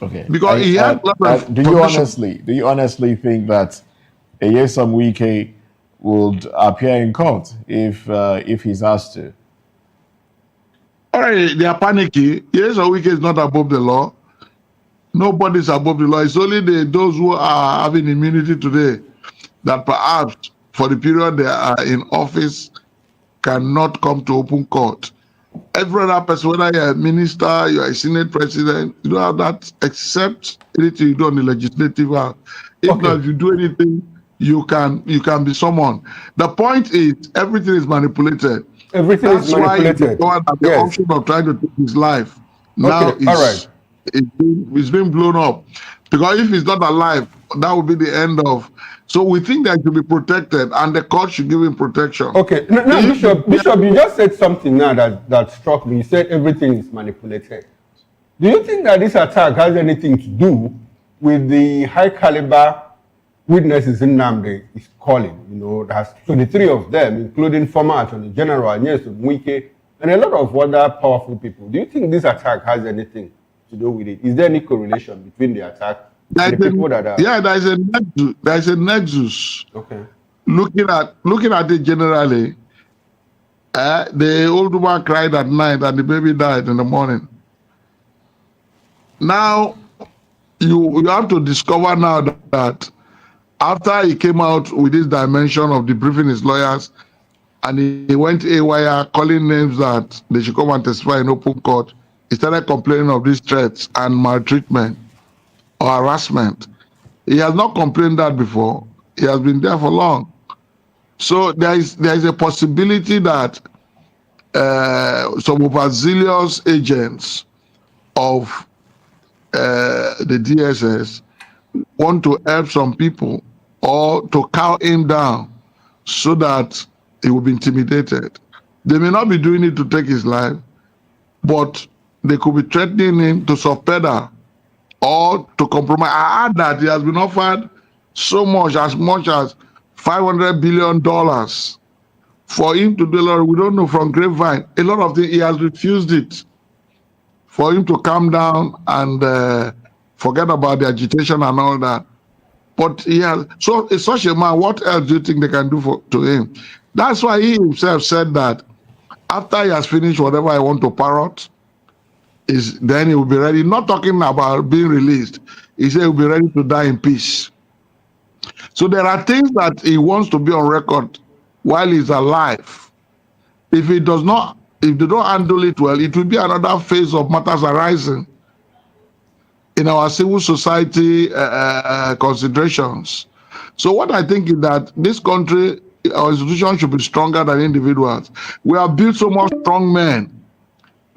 Okay. Because he had a lot of do you honestly think that Nyesom Wike would appear in court if he's asked to? All right, they are panicking. Nyesom Wike is not above the law. Nobody's above the law. It's only those who are having immunity today that perhaps for the period they are in office cannot come to open court. Every other person, whether you're a minister, you're a Senate president, you don't have that except anything you do on the legislative house. If not, if you do anything, you can be summoned. The point is, everything is manipulated. Everything is manipulated. That's why the option of trying to take his life now is it's been blown up. Because if he's not alive, that would be the end of. So we think that he should be protected, and the court should give him protection. Okay, now Bishop, you just said something now that struck me. You said everything is manipulated. Do you think that this attack has anything to do with the high caliber witnesses in Nnamdi is calling? You know, there's 23 of them, including former Attorney General Nyesom Wike, and a lot of other powerful people. Do you think this attack has anything to do with it? Is there any correlation between the attack? There's a nexus. Okay. Looking at it generally, the old woman cried at night and the baby died in the morning. Now, you have to discover now that after he came out with this dimension of debriefing his lawyers, and he went AWire calling names that they should come and testify in open court, he started complaining of these threats and maltreatment or harassment. He has not complained that before. He has been there for long. So there is a possibility that some overzealous agents of the DSS want to help some people or to cow him down so that he will be intimidated. They may not be doing it to take his life, but they could be threatening him to subpoena or to compromise. I heard that he has been offered as much as $500 billion for him to do a lot. We don't know from grapevine. A lot of things, he has refused it. For him to calm down and forget about the agitation and all that. But he has, so it's such a man, what else do you think they can do to him? That's why he himself said that after he has finished whatever I want to parrot, then he will be ready, not talking about being released. He said he'll be ready to die in peace. So there are things that he wants to be on record while he's alive. If they don't handle it well, it will be another phase of matters arising in our civil society considerations. So what I think is that this country, our institutions should be stronger than individuals. We have built so much strong men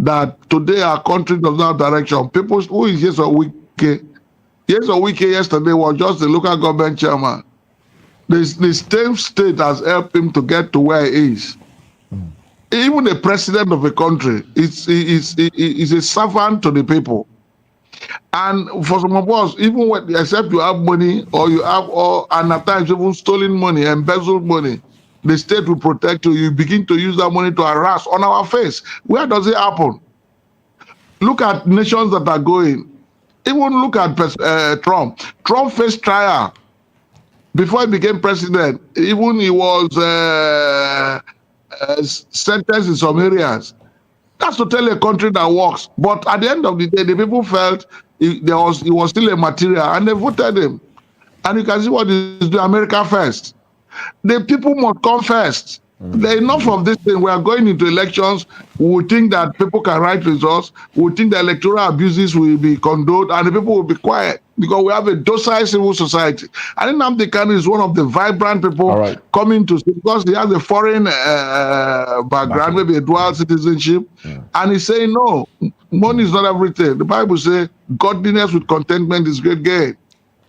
that today our country does not have direction. People who is Nyesom Wike. Nyesom Wike yesterday was just the local government chairman. The same state has helped him to get to where he is. Even the president of a country is a servant to the people. And for some of us, even when, except you have money or you have, and at times even stolen money, embezzled money, the state will protect you. You begin to use that money to harass on our face. Where does it happen? Look at nations that are going. Even look at Trump. Trump faced trial before he became president. Even he was sentenced in some areas. That's to tell a country that works. But at the end of the day, the people felt he was still a material, and they voted him. And you can see what is doing. America first. The people must come first. Enough of this thing. We are going into elections. We think that people can write results. We think that electoral abuses will be condoned, and the people will be quiet because we have a docile civil society. I think Nnamdi Kanu is one of the vibrant people coming to see, because he has a foreign background, maybe a dual citizenship, and he's saying no, money is not everything. The Bible says godliness with contentment is great gain.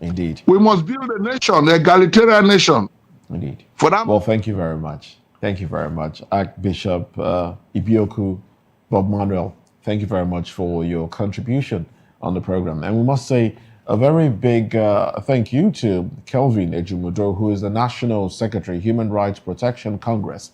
Indeed. We must build a nation, an egalitarian nation. Indeed. For that. Well, thank you very much. Thank you very much, Archbishop Ibioku Bob Manuel. Thank you very much for your contribution on the program. And we must say a very big thank you to Kelvin Ejumudo, who is the National Secretary, Human Rights Protection Congress,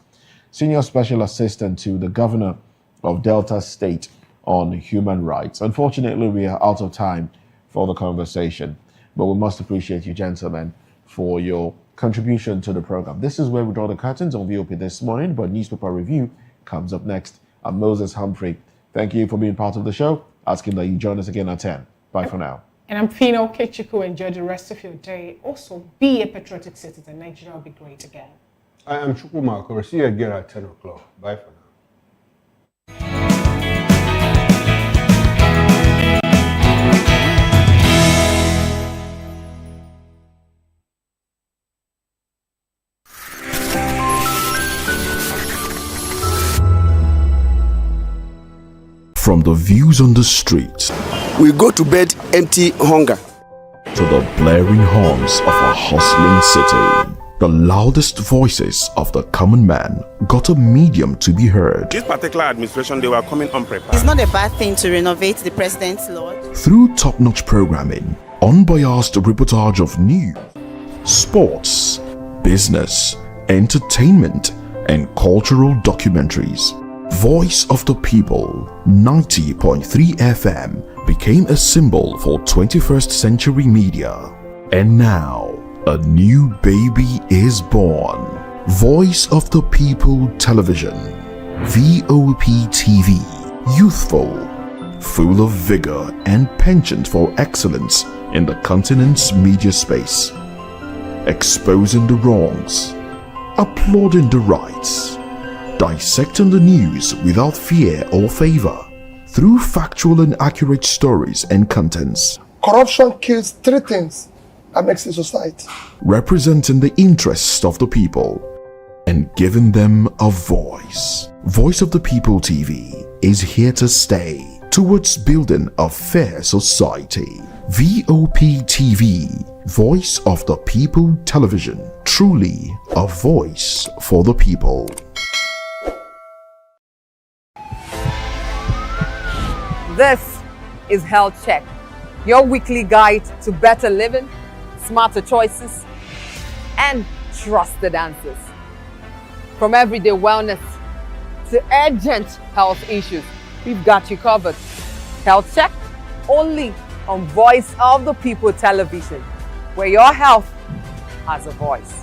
Senior Special Assistant to the Governor of Delta State on Human Rights. Unfortunately, we are out of time for the conversation. But we must appreciate you, gentlemen, for your contribution to the program. This is where we draw the curtains on VOP this morning, but newspaper review comes up next. I'm Moses Humphrey. Thank you for being part of the show. Asking that you join us again at 10. Bye for now. And I'm Fino Kechiku. Enjoy the rest of your day. Also, be a patriotic citizen. Nigeria will be great again. I am Chukuma. We'll see you again at 10 o'clock. Bye for now. From the views on the streets, we go to bed empty hunger, to the blaring horns of a hustling city, the loudest voices of the common man got a medium to be heard. This particular administration, they were coming unprepared. It's not a bad thing to renovate the president's lodge. Through top-notch programming, unbiased reportage of news, sports, business, entertainment, and cultural documentaries, Voice of the People 90.3 FM became a symbol for 21st century media. And now, a new baby is born. Voice of the People Television, VOP TV, youthful, full of vigor and penchant for excellence in the continent's media space, exposing the wrongs, applauding the rights, dissecting the news without fear or favor, through factual and accurate stories and contents. Corruption kills three things that makes a society. Representing the interests of the people and giving them a voice. Voice of the People TV is here to stay towards building a fair society. VOP TV, Voice of the People Television, truly a voice for the people. This is Health Check, your weekly guide to better living, smarter choices, and trusted answers. From everyday wellness to urgent health issues, we've got you covered. Health Check, only on Voice of the People Television, where your health has a voice.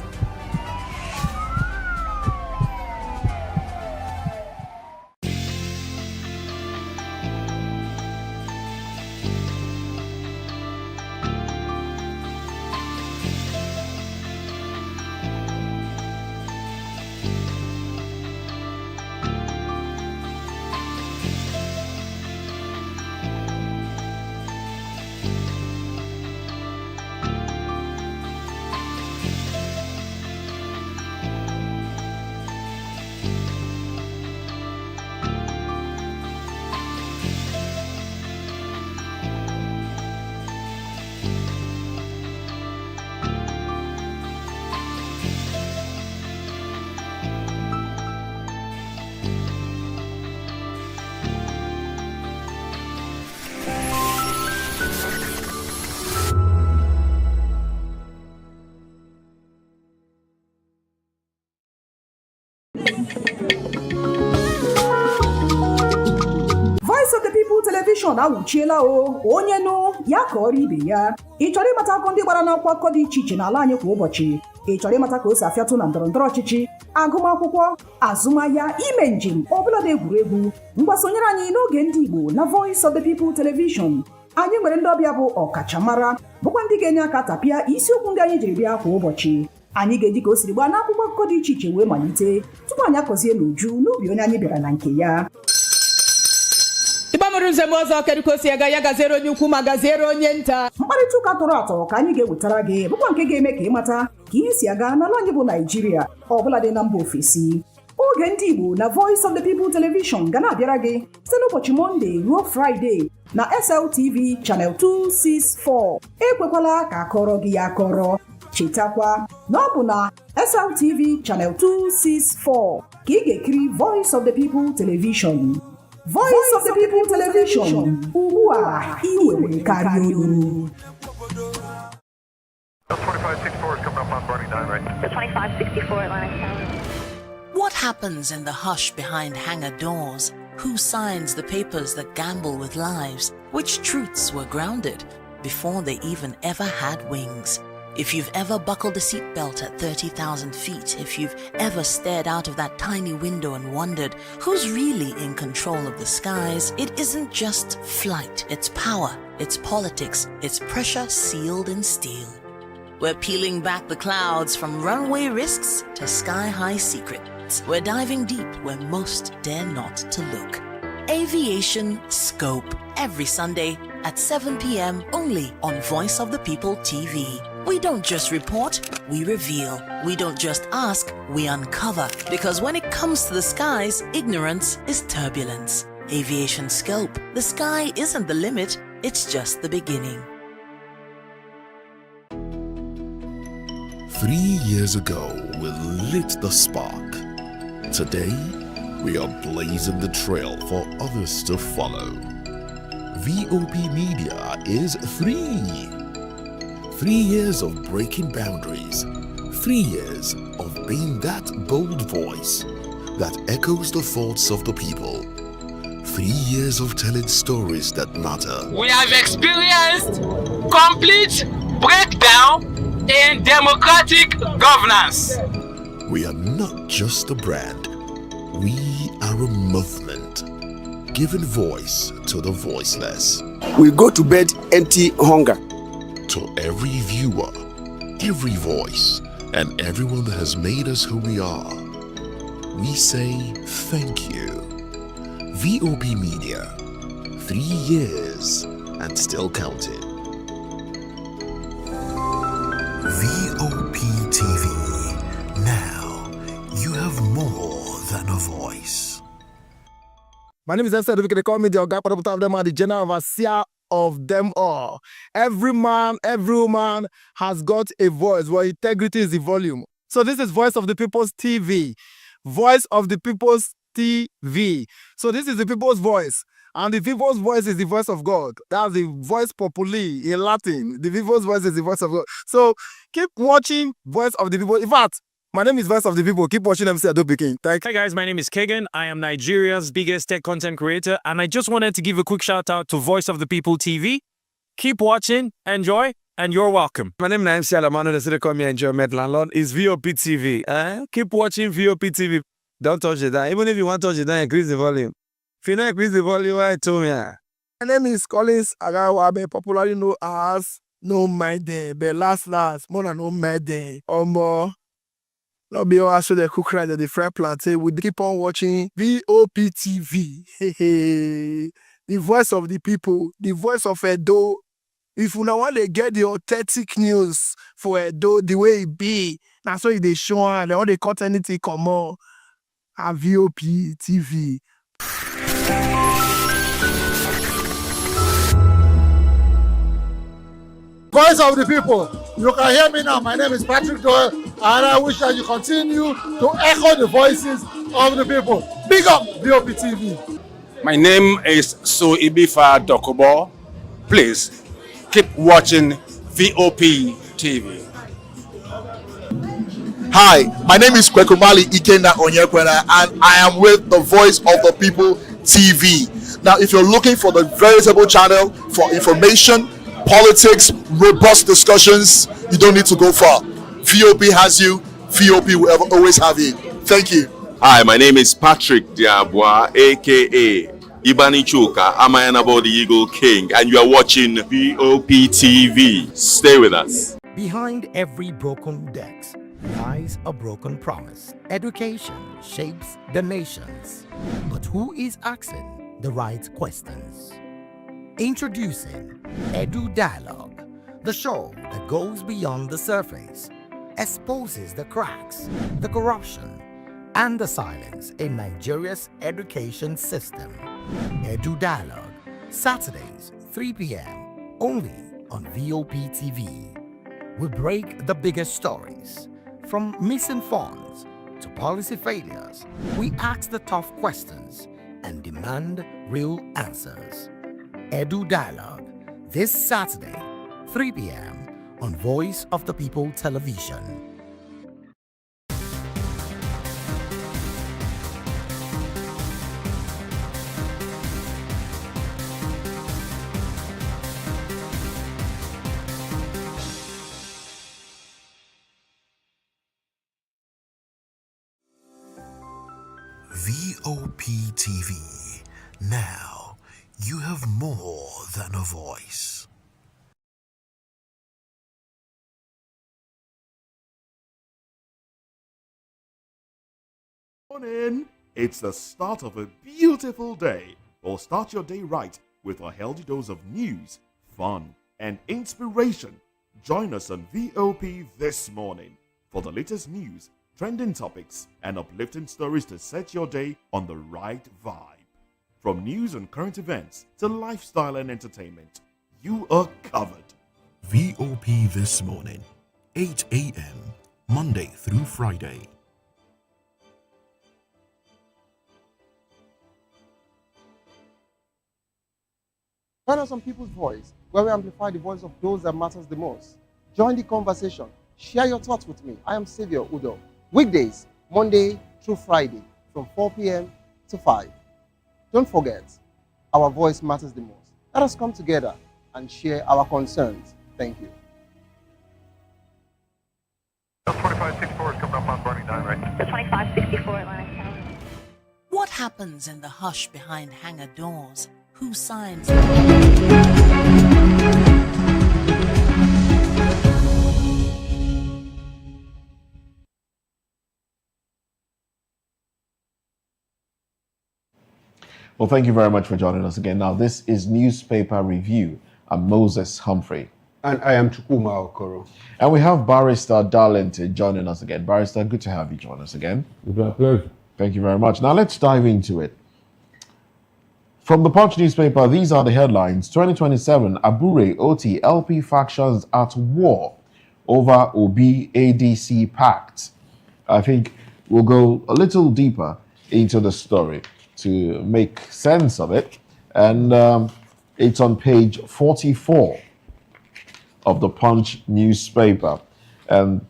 Voice of the People Television awuchiela onye nụ ya ka ọrụ ibe ya. Ị chọrọ ịmata akụkọ ndị gbara n'akwụkwọ akụkọ dị iche iche n'ala anyị kwa ụbọchị. Ị chọrọ ịmata ka o si afịatụ na ndọrọndọrọ ọchịchị, agụmakwụkwọ, azụmahịa, ime njem, ọbụla dị egwuregwu. Mgbasonyere anyị n'oge ndị Igbo na Voice of the People Television. Anyị nwere ndị ọbịa bụ ọkachamara, bụkwa ndị ga-enye aka tapịa isiokwu ndị anyị jiri bịa kwa ụbọchị. Anyị ga-eji ka o siri gbaa n'akwụkwọ akụkọ dị iche iche wee malite tupu anyị akọzie n'uju n'ubi onye anyị bịara na nke ya. Ịgbamụrụ nzem ọzọ kedu ka o si aga ya gaziere onye ukwu ma gaziere onye nta. Mkparịta ụka tọrọ atọ ka anyị ga-ewetara gị bụkwa nke ga-eme ka ịmata ka ihe si aga n'ala anyị bụ Naịjirịa ọbụla dị na mba ofesi. Oge ndị Igbo na Voice of the People Television ga na-abịara gị site n'ụbọchị Mọnde ruo Fraịde na SLTV Channel 264. Ekwekwala ka akọrọ gị ya akọrọ. Chetakwa na ọ bụ na SLTV Channel 264 ka ị ga-ekiri Voice of the People Television. Voice of the People Television, ugbu a ị nwere karịa olu. What happens in the hush behind hangar doors? Who signs the papers that gamble with lives? Which truths were grounded before they even ever had wings. If you've ever buckled a seatbelt at 30,000 feet, if you've ever stared out of that tiny window and wondered who's really in control of the skies, it isn't just flight, it's power, it's politics, it's pressure sealed in steel. We're peeling back the clouds from runway risks to sky-high secrets. We're diving deep where most dare not to look. Aviation Scope, every Sunday at 7 p.m. only on Voice of the People TV. We don't just report, we reveal. We don't just ask, we uncover. Because when it comes to the skies, ignorance is turbulence. Aviation Scope, the sky isn't the limit, it's just the beginning. 3 years ago, we lit the spark. Today, we are blazing the trail for others to follow. VOP Media is 3 years of breaking boundaries. 3 years of being that bold voice that echoes the thoughts of the people. 3 years of telling stories that matter. We have experienced complete breakdown in democratic governance. We are not just a brand. We are a movement, giving voice to the voiceless. We go to bed empty hunger. To every viewer, every voice, and everyone that has made us who we are, we say thank you. VOP Media, 3 years and still counting. VOP TV, now you have more than a voice. My name is Esther. They call me the Oga of them are the general overseer of them all. Every man, every woman has got a voice where integrity is the volume. So this is Voice of the People's TV. Voice of the People's TV. So this is the people's voice. And the people's voice is the voice of God. That's the voice populi in Latin. The people's voice is the voice of God. So keep watching Voice of the People. In fact, my name is Voice of the People. Keep watching MC Ado Pikin. Thank you. Hi guys, my name is Kagan. I am Nigeria's biggest tech content creator, and I just wanted to give a quick shout out to Voice of the People TV. Keep watching, enjoy, and you're welcome. My name is MC Alamano. They say call me Enjoy Med Landlord. It's VOP TV. Keep watching VOP TV. Don't touch it down. Even if you want to touch it down, increase the volume. If you don't increase the volume, why told me? My name is Collins Agawabe, popularly known as No Mide, but last, more than No Mide. Or more. Not be all also the cook right at the fry plantain. We keep on watching VOP TV. The voice of the people, the voice of Edo. If you want to get the authentic news for Edo, the way it be, that's why they show and all the content anything come on. A VOP TV. Voice of the people. You can hear me now. My name is Patrick Doyle, and I wish that you continue to echo the voices of the people. Big up VOP TV. My name is Soibifa Dokobo. Please keep watching VOP TV. Hi, my name is Kwekumali Ikenda Onyekwena, and I am with the Voice of the People TV. Now, if you're looking for the veritable channel for information, politics, robust discussions, you don't need to go far. VOP has you. VOP will always have you. Thank you. Hi, my name is Patrick Diabwa, aka Ibani Chuka, Amayanabo the Eagle King, and you are watching VOP TV. Stay with us. Behind every broken desk lies a broken promise. Education shapes the nations. But who is asking the right questions? Introducing Edu Dialogue, the show that goes beyond the surface, exposes the cracks, the corruption, and the silence in Nigeria's education system. Edu Dialogue, Saturdays, 3 p.m., only on VOP TV. We break the biggest stories, from missing funds to policy failures. We ask the tough questions and demand real answers. Edu Dialogue, this Saturday, 3 p.m. on Voice of the People Television. VOP TV. Now, you have more than a voice. Morning! It's the start of a beautiful day. Or start your day right with a healthy dose of news, fun, and inspiration. Join us on VOP this morning for the latest news, trending topics, and uplifting stories to set your day on the right vibe. From news and current events to lifestyle and entertainment, you are covered. VOP This Morning, 8 a.m., Monday through Friday. Join us on People's Voice, where we amplify the voice of those that matters the most. Join the conversation. Share your thoughts with me. I am Xavier Udo. Weekdays, Monday through Friday, from 4 p.m. to 5. Don't forget, our voice matters the most. Let us come together and share our concerns. Thank you. 2564 is coming up on Burning 9, right? 2564 Atlantic Tower. What happens in the hush behind hangar doors? Who signs? Well, thank you very much for joining us again. Now, this is Newspaper Review. I'm Moses Humphrey. And I am Chukuma Okoro. And we have Barrister Darlington joining us again. Barrister, good to have you join us again. It's my pleasure. Thank you very much. Now, let's dive into it. From the Punch newspaper, these are the headlines. 2027, Abure, OT, LP factions at war over Obi ADC pact. I think we'll go a little deeper into the story to make sense of it. And it's on page 44 of the Punch newspaper. And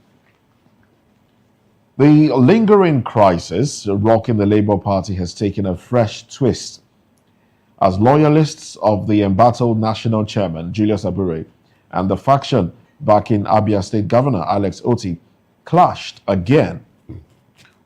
the lingering crisis rocking the Labour Party has taken a fresh twist as loyalists of the embattled national chairman, Julius Abure, and the faction backing Abia State Governor Alex Otti clashed again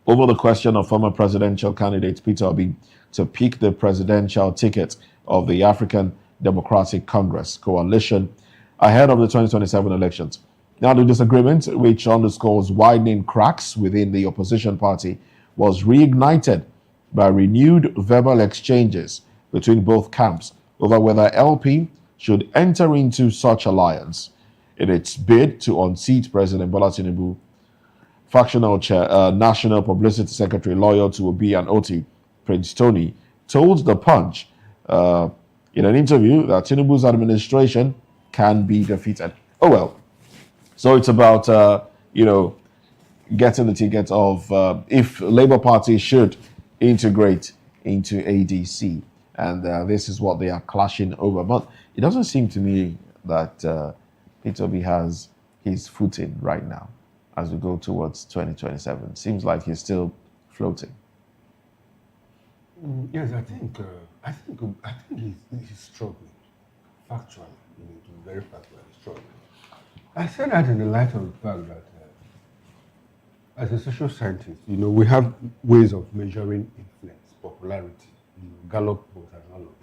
over the question of former presidential candidate Peter Obi to pick the presidential ticket of the African Democratic Congress coalition ahead of the 2027 elections. Now, the disagreement, which underscores widening cracks within the opposition party, was reignited by renewed verbal exchanges between both camps over whether LP should enter into such alliance. In its bid to unseat President Bola Tinubu, factional chair, National Publicity Secretary loyal to Obi and Otti, Prince Tony, told The Punch in an interview that Tinubu's administration can be defeated. Oh well. So it's about, getting the ticket of if Labour Party should integrate into ADC. And this is what they are clashing over. But it doesn't seem to me that Peter Obi has his footing right now as we go towards 2027. Seems like he's still floating. Yes, I think he's struggling. Factually, to be very factually struggling. I say that in the light of the fact that as a social scientist, we have ways of measuring influence, popularity, Gallup vote and all of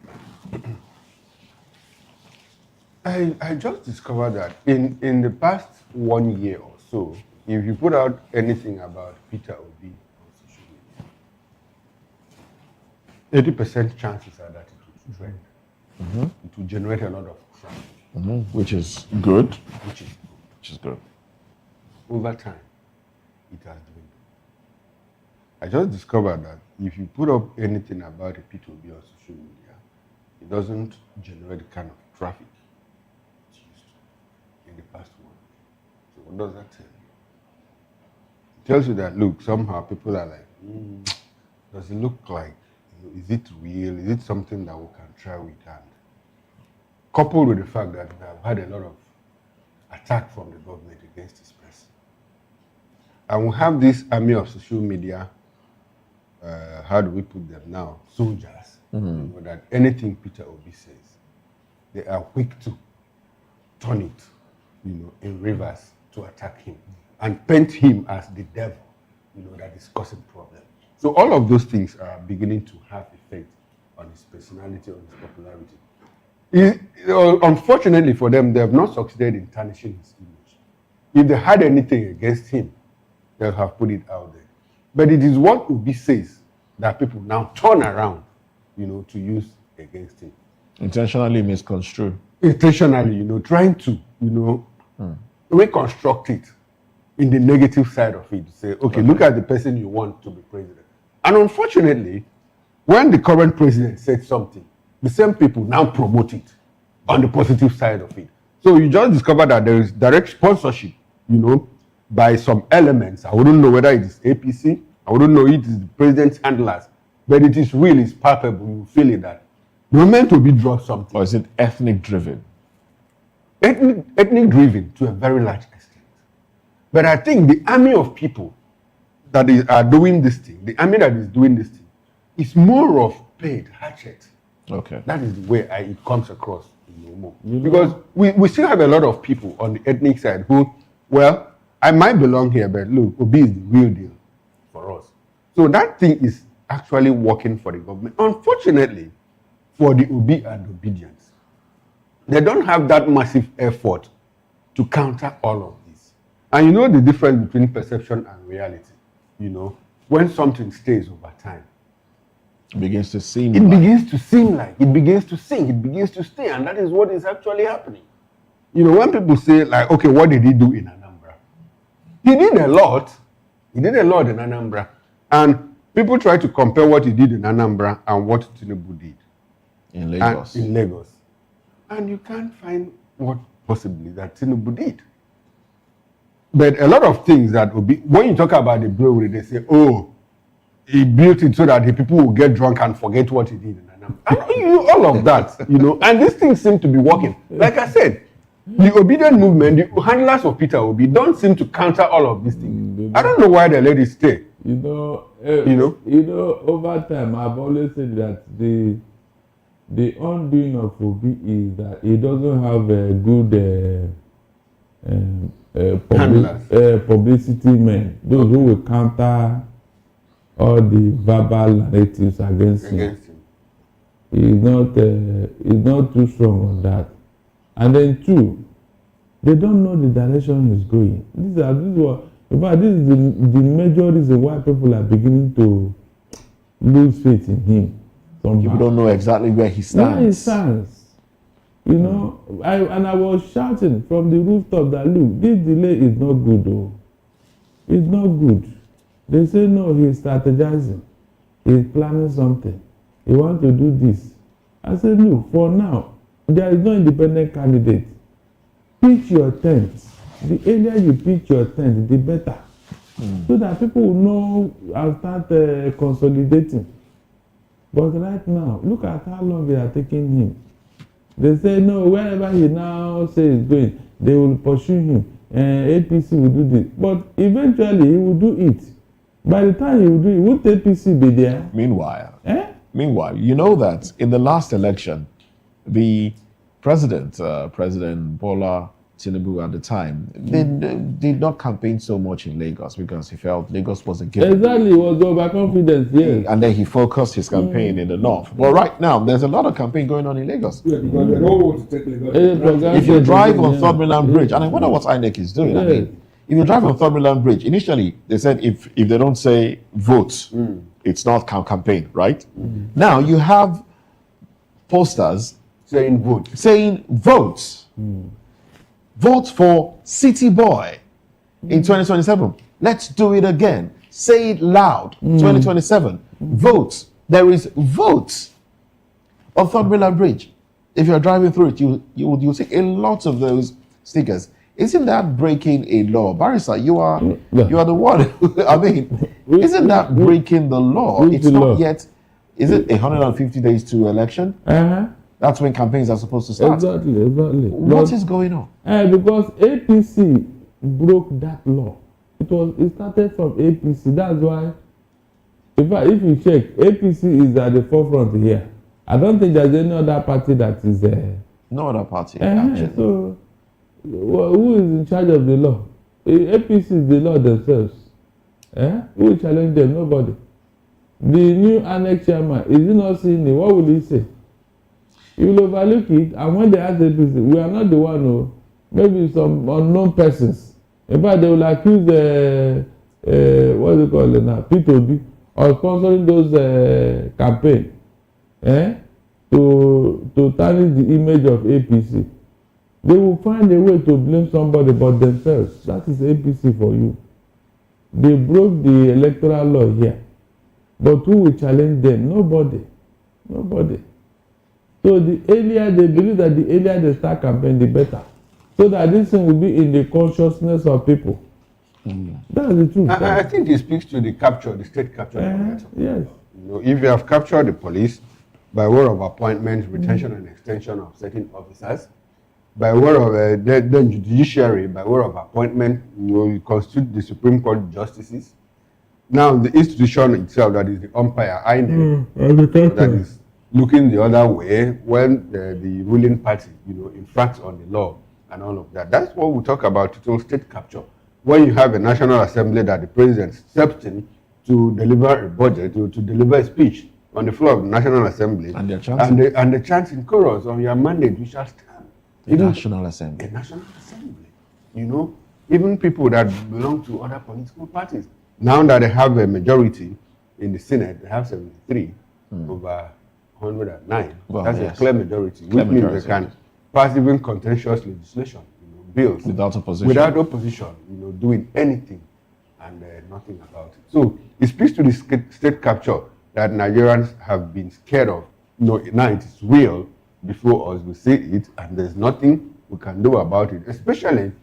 that. I just discovered that in the past 1 year or so, if you put out anything about Peter Obi on social media, 80% chances are that it will trend. Mm-hmm. It will generate a lot of traffic. Mm-hmm. Which is good. Which is good. Over time, it has dwindled. I just discovered that if you put up anything about a P2B on social media, it doesn't generate the kind of traffic it used to in the past one. So what does that tell you? It tells you that, look, somehow people are like, does it look like, is it real? Is it something that we can try with? And coupled with the fact that we have had a lot of attack from the government against this person. And we have this army of social media, how do we put them now? Soldiers. Mm-hmm. That anything Peter Obi says, they are quick to turn it, in reverse to attack him and paint him as the devil, that is causing problems. So all of those things are beginning to have effect on his personality, on his popularity. Unfortunately for them, they have not succeeded in tarnishing his image. If they had anything against him, they'll have put it out there. But it is what Obi says that people now turn around, to use against him. Intentionally misconstrue. Intentionally, trying to, reconstruct it in the negative side of it. Say, okay, look at the person you want to be president. And unfortunately, when the current president said something, the same people now promote it on the positive side of it. So you just discover that there is direct sponsorship, by some elements. I wouldn't know whether it is APC, I wouldn't know it is the president's handlers, but it is really, it's palpable. You feel it that the moment to be draw something. Or is it ethnic driven? Ethnic driven to a very large extent. But I think the army of people that are doing this thing, the army that is doing this thing, is more of paid hatchet. Okay. That is the way it comes across. Because we still have a lot of people on the ethnic side who, well, I might belong here, but look, Obi is the real deal for us. So that thing is actually working for the government. Unfortunately, for the Obi and obedience, they don't have that massive effort to counter all of this. And the difference between perception and reality, when something stays over time. It begins to seem it begins to seem like, it begins to sink, it begins to stay, and that is what is actually happening. When people say, like, okay, what did he do in Anambra? He did a lot. He did a lot in Anambra. And people try to compare what he did in Anambra and what Tinubu did. In Lagos. In Lagos. And you can't find what possibly that Tinubu did. But a lot of things that Obi, when you talk about the brewery, they say, oh, he built it so that the people will get drunk and forget what he did in Anambra. All of that, and these things seem to be working. Like I said, the obedient movement, the handlers of Peter Obi don't seem to counter all of these things. I don't know why they let it stay. Over time, I've always said that the undoing of Obi is that he doesn't have a good publicity men, those who will counter all the verbal narratives against him. He's not too strong on that. And then two, they don't know the direction he's going. This is the major reason why people are beginning to lose faith in him. Somehow. People don't know exactly where he stands. Where he stands. I was shouting from the rooftop that, look, this delay is not good, though. It's not good. They say, no, he's strategizing. He's planning something. He wants to do this. I said, look, for now, there is no independent candidate. Pitch your tent. The earlier you pitch your tent, the better. So that people will know and start consolidating. But right now, look at how long they are taking him. They say, no, wherever he now says he's going, they will pursue him. APC will do this. But eventually, he will do it. By the time he will do it, won't APC be there? Meanwhile, you know that in the last election, the President Bola Tinubu at the time, did not campaign so much in Lagos because he felt Lagos was a given. Exactly, it was overconfidence, yes. And then he focused his campaign in the north. But right now, there's a lot of campaign going on in Lagos. Yeah, because they don't want to take Lagos. If you drive on Third Mainland Bridge, and I wonder what INEC is doing. I mean, if you drive on Third Mainland Bridge, initially they said if they don't say vote, it's not campaign, right? Now you have posters saying vote. Vote for City Boy in 2027. Let's do it again. Say it loud. 2027. Vote. There is vote on Third Mainland Bridge. If you're driving through it, you'll see a lot of those stickers. Isn't that breaking a law? Barrister, you are the one. I mean, isn't that breaking the law? It's not yet. Is it 150 days to election? That's when campaigns are supposed to start. Exactly. What is going on? Because APC broke that law. It started from APC. That's why, if you check, APC is at the forefront here. I don't think there's any other party that is there. No other party, actually. So, who is in charge of the law? APC is the law themselves. Who will challenge them? Nobody. the new annex chairman, is he not seeing it? What will he say? He will overlook it, and when they ask the person, we are not the one, no. Maybe some unknown persons. In fact, they will accuse what do you call it now, P2B, or sponsoring those campaigns, to tarnish the image of APC. They will find a way to blame somebody but themselves. That is APC for you. They broke the electoral law here. But who will challenge them? Nobody. Nobody. So the earlier they believe that the earlier they start campaign, the better. So that this thing will be in the consciousness of people. That's the truth. I think it speaks to the capture, the state capture. Yes. You know, if you have captured the police by way of appointment, retention, and extension of certain officers, by way of the judiciary, by way of appointment, you constitute the Supreme Court justices. Now, the institution itself, that is the umpire, that is looking the other way when the ruling party, infracts on the law and all of that. That's what we talk about total state capture. When you have a National Assembly that the president steps in to deliver a budget, to deliver a speech on the floor of the National Assembly, and the chant in chorus on your mandate, we shall stand. The National Assembly. The National Assembly. Even people that belong to other political parties. Now that they have a majority in the Senate, they have 73 over 109. Well, that's a clear majority, which means they can pass even contentious legislation, bills. Without opposition. Without opposition, doing anything and nothing about it. So it speaks to the state capture that Nigerians have been scared of. Now it is real. Before us, we see it, and there's nothing we can do about it, especially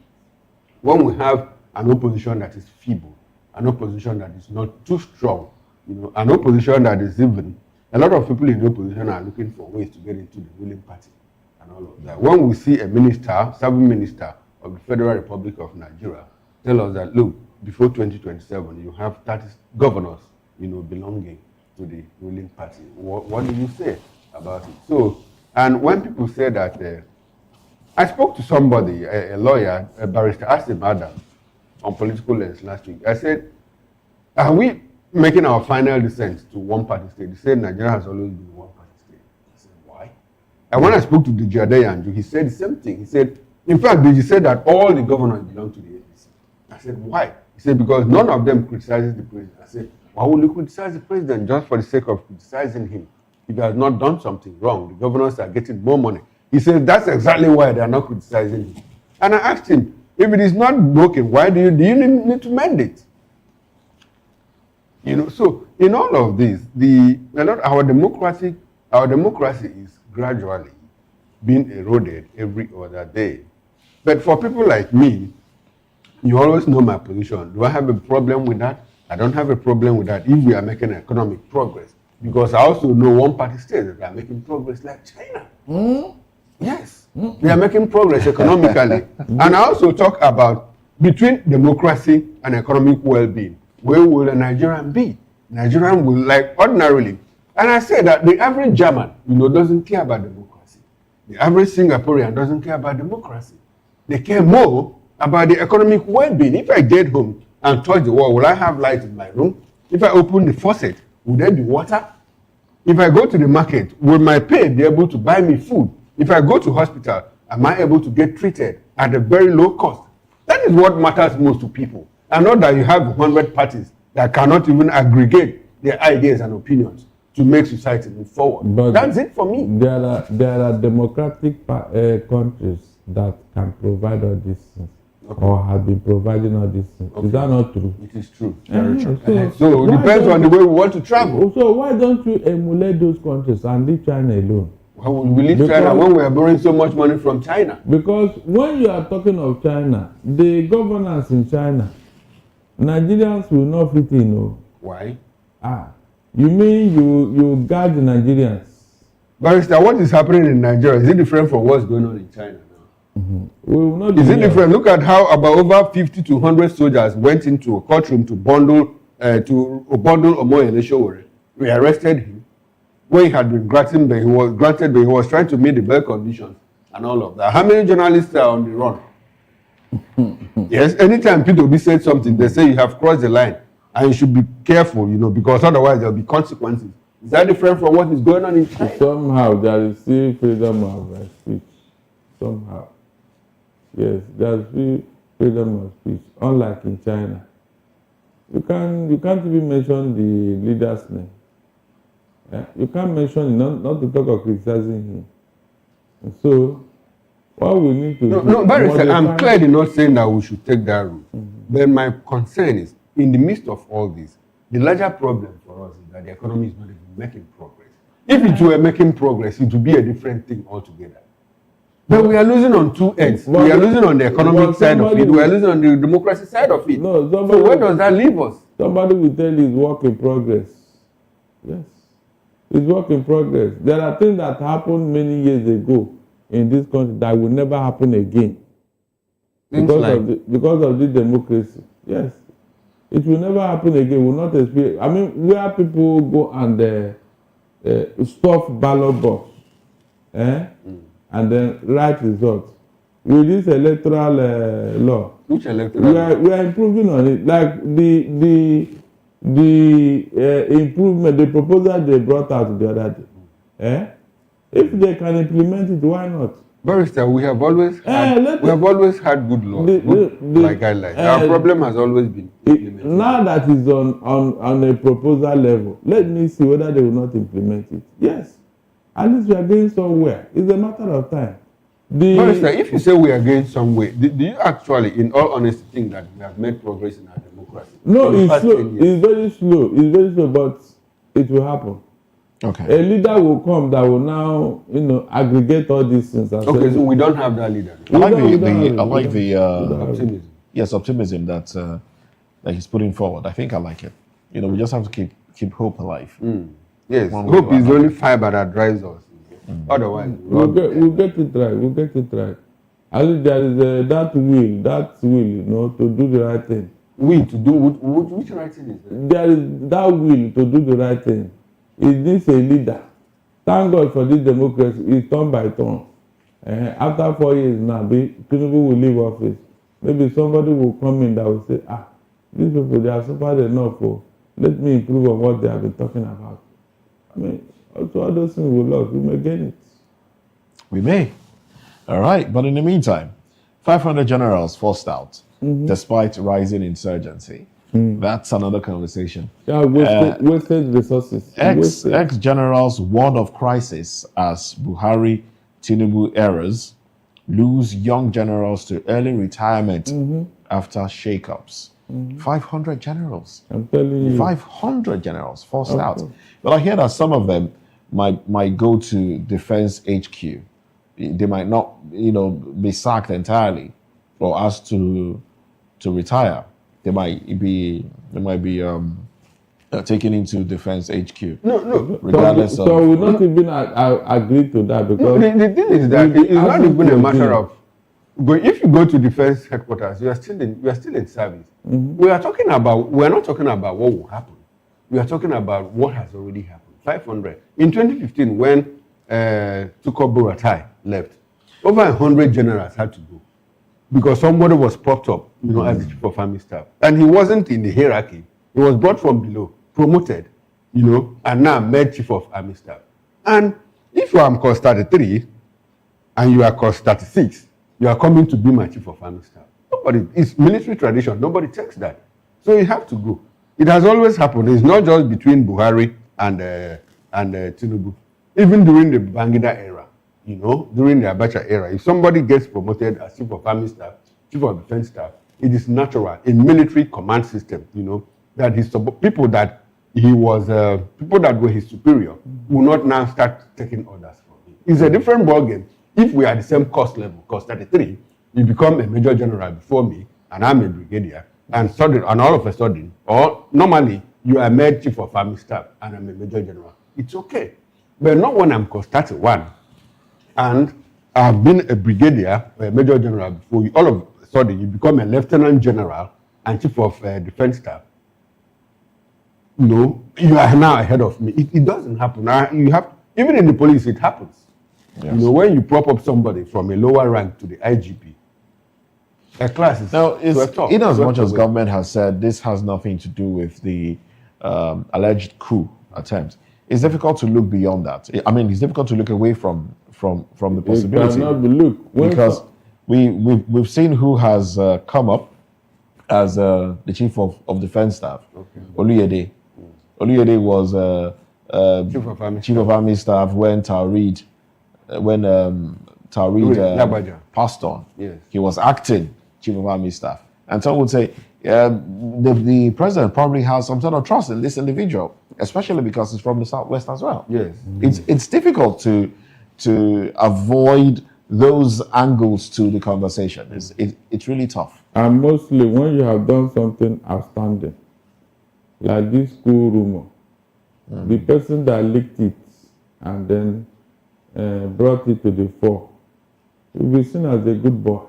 when we have an opposition that is feeble, an opposition that is not too strong, an opposition that is even, a lot of people in the opposition are looking for ways to get into the ruling party and all of that. When we see a minister, serving minister of the Federal Republic of Nigeria, tell us that, look, before 2027, you have 30 governors, belonging to the ruling party. What do you say about it? So, and when people say that, I spoke to somebody, a lawyer, a barrister, Asim Adam, on Political Lens last week. I said, are we making our final descent to one-party state? He said Nigeria has always been a one-party state. I said, why? And when I spoke to Deji Adeyanju, he said the same thing. He said, in fact, Deji said that all the governors belong to the APC. I said, why? He said, because none of them criticizes the president. I said, why would you criticize the president just for the sake of criticizing him? If he has not done something wrong, the governors are getting more money. He says that's exactly why they are not criticizing him. And I asked him, if it is not broken, why do you need to mend it? So in all of this, our democracy is gradually being eroded every other day. But for people like me, you always know my position. Do I have a problem with that? I don't have a problem with that if we are making economic progress. Because I also know one-party states that are making progress like China. Yes. They are making progress economically. And I also talk about between democracy and economic well-being. Where will a Nigerian be? Nigerian will, like ordinarily. And I say that the average German, doesn't care about democracy. The average Singaporean doesn't care about democracy. They care more about the economic well-being. If I get home and touch the wall, will I have light in my room? If I open the faucet, will there be water? If I go to the market, will my pay be able to buy me food? If I go to hospital, am I able to get treated at a very low cost? That is what matters most to people. And not that you have 100 parties that cannot even aggregate their ideas and opinions to make society move forward. But that's it for me. There are democratic countries that can provide all these things. Okay. Or have been providing all these things. Okay. Is that not true? It is true. Very true. So it depends on the way we want to travel. So why don't you emulate those countries and leave China alone? Why would we leave China when we are borrowing so much money from China? Because when you are talking of China, the governance in China, Nigerians will not fit in. Why? You mean you guard the Nigerians? Barrister, what is happening in Nigeria? Is it different from what's going on in China? We will not is it different? Look at how about over 50 to 100 soldiers went into a courtroom to bundle Omoyele Sowore. We arrested him when he had been granted, but he was trying to meet the bail conditions and all of that. How many journalists are on the run? Yes, anytime P2B said something, they say you have crossed the line And you should be careful, because otherwise there'll be consequences. Is that different from what is going on in China? Somehow there is still freedom of speech. Somehow. Yes, there's still freedom of speech, unlike in China. You can't even mention the leader's name. You can't mention him, not to talk of criticizing him. And so, what we need to do... No, but I'm clearly not saying that we should take that route. But my concern is, in the midst of all this, the larger problem for us is that the economy is not even making progress. If it were making progress, it would be a different thing altogether. But we are losing on two ends. We are losing on the economic side of it. We are losing on the democracy side of it. No, so where does that leave us? Somebody will tell you it's work in progress. Yes. It's work in progress. There are things that happened many years ago in this country that will never happen again. Because of the democracy. Yes. It will never happen again. Will not experience. I mean, where people go and stuff ballot box, and then write results. With this electoral law, which electoral? We are improving on it. Like the improvement, the proposal they brought out the other day. If they can implement it, why not? Barrister, we have always had good laws, like guidelines. Our problem has always been implemented. Now that it's on a proposal level, let me see whether they will not implement it. Yes, at least we are going somewhere. It's a matter of time. Barrister, if you say we are going somewhere, do you actually, in all honesty, think that we have made progress in our democracy? No, it's slow. It's very slow. It's very slow, but it will happen. Okay. A leader will come that will now, aggregate all these things. Okay, so we don't have that leader. I like the optimism. Yes, optimism that he's putting forward. I think I like it. We just have to keep hope alive. Yes, hope is the only fiber that drives us. Otherwise, we'll get it right. We'll get it right. I think there is that will, to do the right thing. Will to do which right thing is that? There is that will to do the right thing. It needs a leader. Thank God for this democracy. It's turn by turn. After 4 years now, Tinubu will leave office. Maybe somebody will come in that will say, these people, they have suffered enough. Let me improve on what they have been talking about. I mean, also all those things we lost, we may gain it. We may. All right. But in the meantime, 500 generals forced out despite rising insurgency. That's another conversation. Yeah, wasted resources. Ex-generals warn of crisis as Buhari, Tinubu eras lose young generals to early retirement after shakeups. 500 generals. I'm telling you. 500 generals forced out. But I hear that some of them might go to Defense HQ. They might not, be sacked entirely or asked to retire. They might be taken into Defense HQ. No. Regardless of. So we not even agree to that because the thing is that it's not even a matter of. But if you go to Defense headquarters, you are still in service. We are not talking about what will happen. We are talking about what has already happened. 500 in 2015 when Tukur Buratai left, over 100 generals had to go because somebody was propped up, as the chief of army staff, and he wasn't in the hierarchy. He was brought from below, promoted, and now made chief of army staff. And if you are cost 33 and you are cost 36, you are coming to be my chief of army staff. It's military tradition. Nobody takes that. So you have to go. It has always happened. It's not just between Buhari and Tinubu. Even during the Bangida era, during the Abacha era, if somebody gets promoted as chief of army staff, chief of defense staff, it is natural in military command system, that people that were his superior will not now start taking orders from him. It's a different ballgame. If we are the same cost level, cost 33, you become a major general before me, and I'm a brigadier, and all of a sudden, or normally, you are made chief of army staff, and I'm a major general. It's okay. But not when I'm cost 31, and I've been a brigadier or a major general before you. All of a sudden, you become a lieutenant general and chief of defense staff. You are now ahead of me. It doesn't happen. Even in the police, it happens. Yes. When you prop up somebody from a lower rank to the IGP, A class is Now, in as much as away. government has said this has nothing to do with the alleged coup attempt, it's difficult to look beyond that. I mean, it's difficult to look away from the possibility. It cannot be looked. Because we've seen who has come up as the chief of defense staff, Oluyede. Oluyede was chief of army staff when Taurid passed on. Yes. He was acting chief of army staff, and some would say the president probably has some sort of trust in this individual, especially because he's from the southwest as well. Yes. It's difficult to avoid those angles to the conversation. It's really tough. And mostly when you have done something outstanding, like this school rumor, the person that leaked it and then brought it to the fore will be seen as a good boy.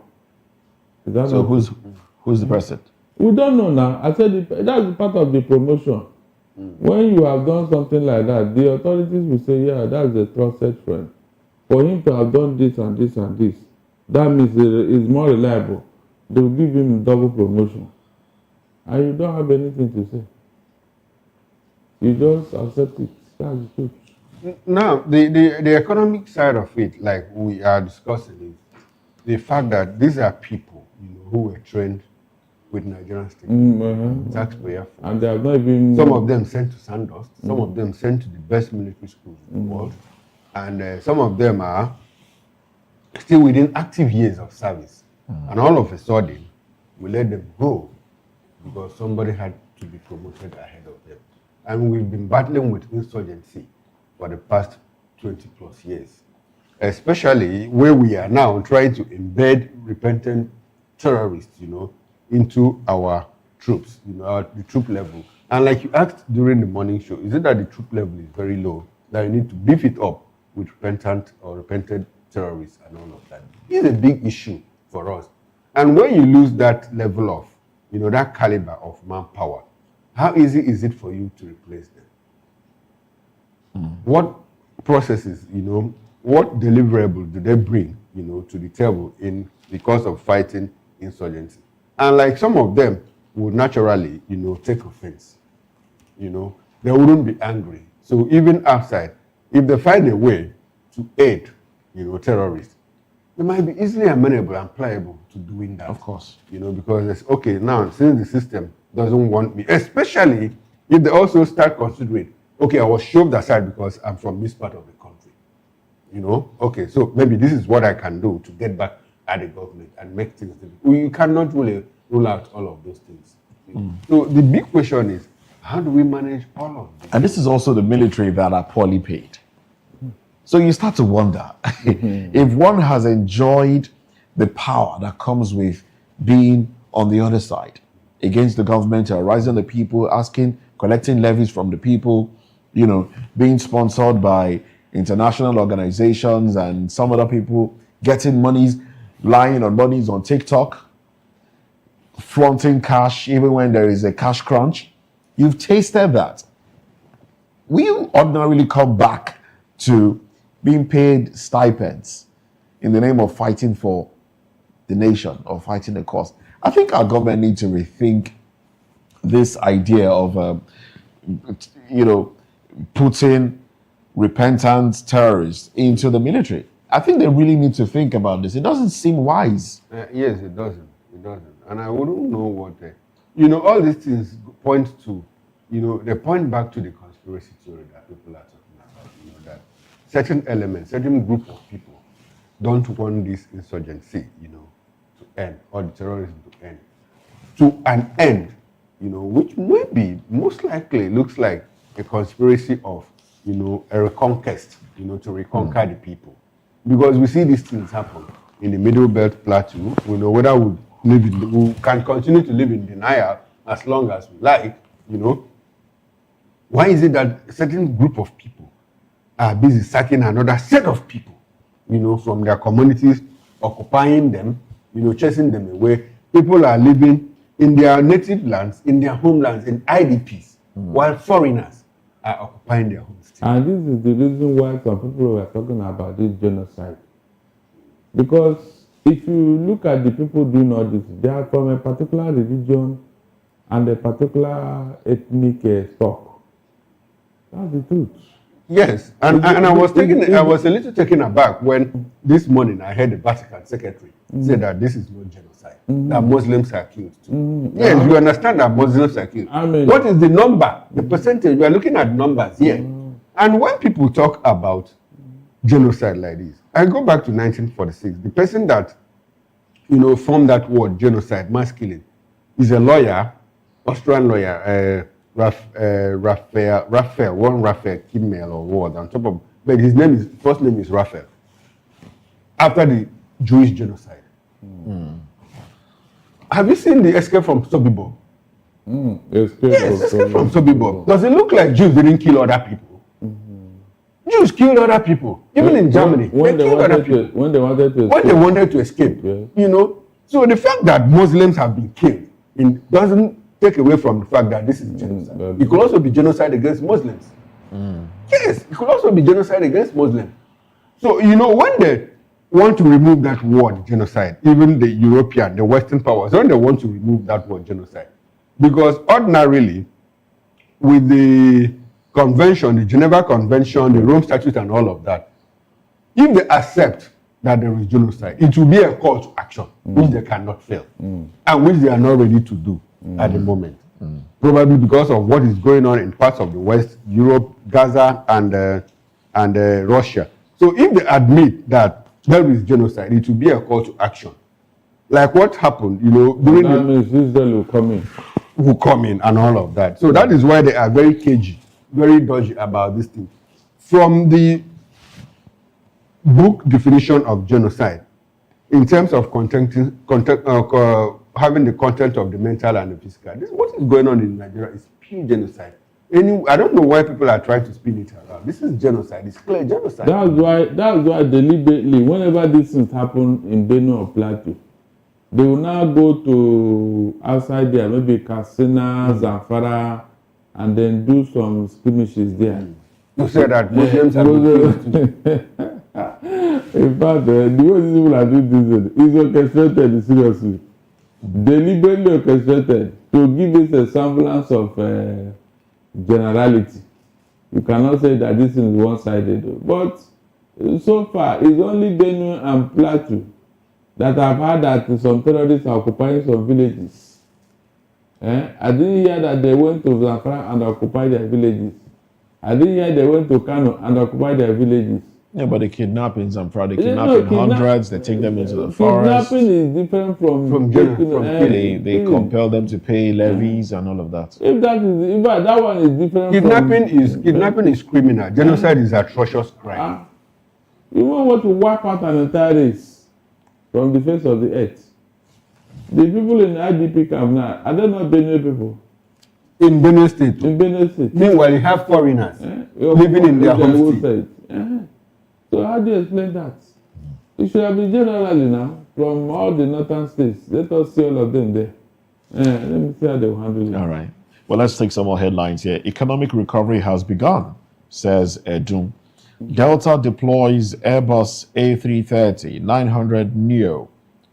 Is that So not who's the person? We don't know now. I said that's part of the promotion. When you have done something like that, the authorities will say, yeah, that's a trusted friend. For him to have done this and this and this, that means it's more reliable. They will give him double promotion. And you don't have anything to say. You just accept it. That's the truth. Now, the economic side of it, like we are discussing, is the fact that these are people, who were trained with Nigerian state taxpayer funds. And they have not even... Some of them sent to Sandust, some of them sent to the best military schools in the world, and some of them are still within active years of service. And all of a sudden, we let them go because somebody had to be promoted ahead of them. And we've been battling with insurgency for the past 20 plus years, especially where we are now trying to embed repentant terrorists, into our troops, at the troop level. And like you asked during the morning show, is it that the troop level is very low, that you need to beef it up with repentant terrorists and all of that? It's a big issue for us. And when you lose that level of, that caliber of manpower, how easy is it for you to replace them? What processes, what deliverables do they bring, to the table in because of fighting insurgency? And like some of them would naturally, take offense. They wouldn't be angry. So even outside, if they find a way to aid, terrorists, they might be easily amenable and pliable to doing that. Of course. Because it's okay now, since the system doesn't want me, especially if they also start considering, okay, I was shoved aside because I'm from this part of the country. Okay, so maybe this is what I can do to get back at the government and make things difficult. You cannot really rule out all of those things. So the big question is, how do we manage all of this? And this is also the military that are poorly paid. So you start to wonder, if one has enjoyed the power that comes with being on the other side, against the government, terrorizing the people, collecting levies from the people, being sponsored by international organizations and some other people, getting monies, lying on monies on TikTok, flaunting cash even when there is a cash crunch. You've tasted that. Will you ordinarily come back to being paid stipends in the name of fighting for the nation or fighting the cause? I think our government needs to rethink this idea of, putting repentant terrorists into the military. I think they really need to think about this. It doesn't seem wise. Yes, it doesn't. It doesn't. And I wouldn't know what all these things point to, they point back to the conspiracy theory that people are talking about, that certain elements, certain group of people don't want this insurgency, to end, or the terrorism to end. To an end, which maybe, most likely, looks like a conspiracy of, a reconquest, to reconquer the people. Because we see these things happen in the Middle Belt Plateau, whether we can continue to live in denial as long as we like, Why is it that a certain group of people are busy sacking another set of people, from their communities, occupying them, chasing them away? People are living in their native lands, in their homelands, in IDPs, while foreigners are occupying their homes. And this is the reason why some people were talking about this genocide. Because if you look at the people doing all this, they are from a particular religion and a particular ethnic stock. That's the truth. Yes, and I was a little taken aback when this morning I heard the Vatican secretary say that this is not genocide, that Muslims are killed too. Yes, you understand that Muslims are killed. What is the number, the percentage? We are looking at numbers here. And when people talk about genocide like this, I go back to 1946. The person that, formed that word, genocide, mass killing, is a lawyer, Austrian lawyer, Raphael Kimmel or what on top of, but his first name is Raphael. After the Jewish genocide. Have you seen the Escape from Sobibor? Escape from Sobibor. Does it look like Jews didn't kill other people? Jews killed other people, even in Germany. When they wanted to escape. So the fact that Muslims have been killed doesn't take away from the fact that this is genocide. It could also be genocide against Muslims. Yes, it could also be genocide against Muslims. So, when they want to remove that word genocide, even the European, the Western powers, when they want to remove that word genocide, because ordinarily, with the Convention, the Geneva Convention, the Rome Statute, and all of that, if they accept that there is genocide, it will be a call to action, which they cannot fail, and which they are not ready to do at the moment. Probably because of what is going on in parts of the West, Europe, Gaza, and Russia. So if they admit that there is genocide, it will be a call to action. Like what happened, during that means Israel will come in and all of that. So that is why they are very cagey, very dodgy about this thing. From the book definition of genocide, in terms of having the content of the mental and the physical, what is going on in Nigeria is pure genocide. I don't know why people are trying to spin it around. This is genocide. It's clear genocide. That's why deliberately, whenever these things happen in Benue or Plateau, they will now go to outside there, maybe Katsina, Zamfara, and then do some skirmishes there. You said that Muslims have been killed too. In fact, the way these people are doing this is orchestrated, seriously. Deliberately orchestrated to give it a semblance of generality. You cannot say that this is one-sided. But so far, it's only Benue and Plateau that have heard that some terrorists are occupying some villages. I didn't hear that they went to Zamfara and occupied their villages. I didn't hear they went to Kano and occupied their villages. Yeah, but the kidnappings and they kidnap hundreds, they take them into the forest. Kidnapping is different from they compel them to pay levies and all of that. If that one is different. Kidnapping is criminal. Genocide is atrocious crime. You want to wipe out an entire race from the face of the earth. The people in the IDP camp now, are they not Benue people? In Benue State. In Benue State. Meanwhile, you have foreigners living in their home state. So how do you explain that? It should have been generally now from all the northern states. Let us see all of them there. Let me see how they will handle it. All right. Well, let's take some more headlines here. Economic recovery has begun, says Edun. Delta deploys Airbus A330-900 Neo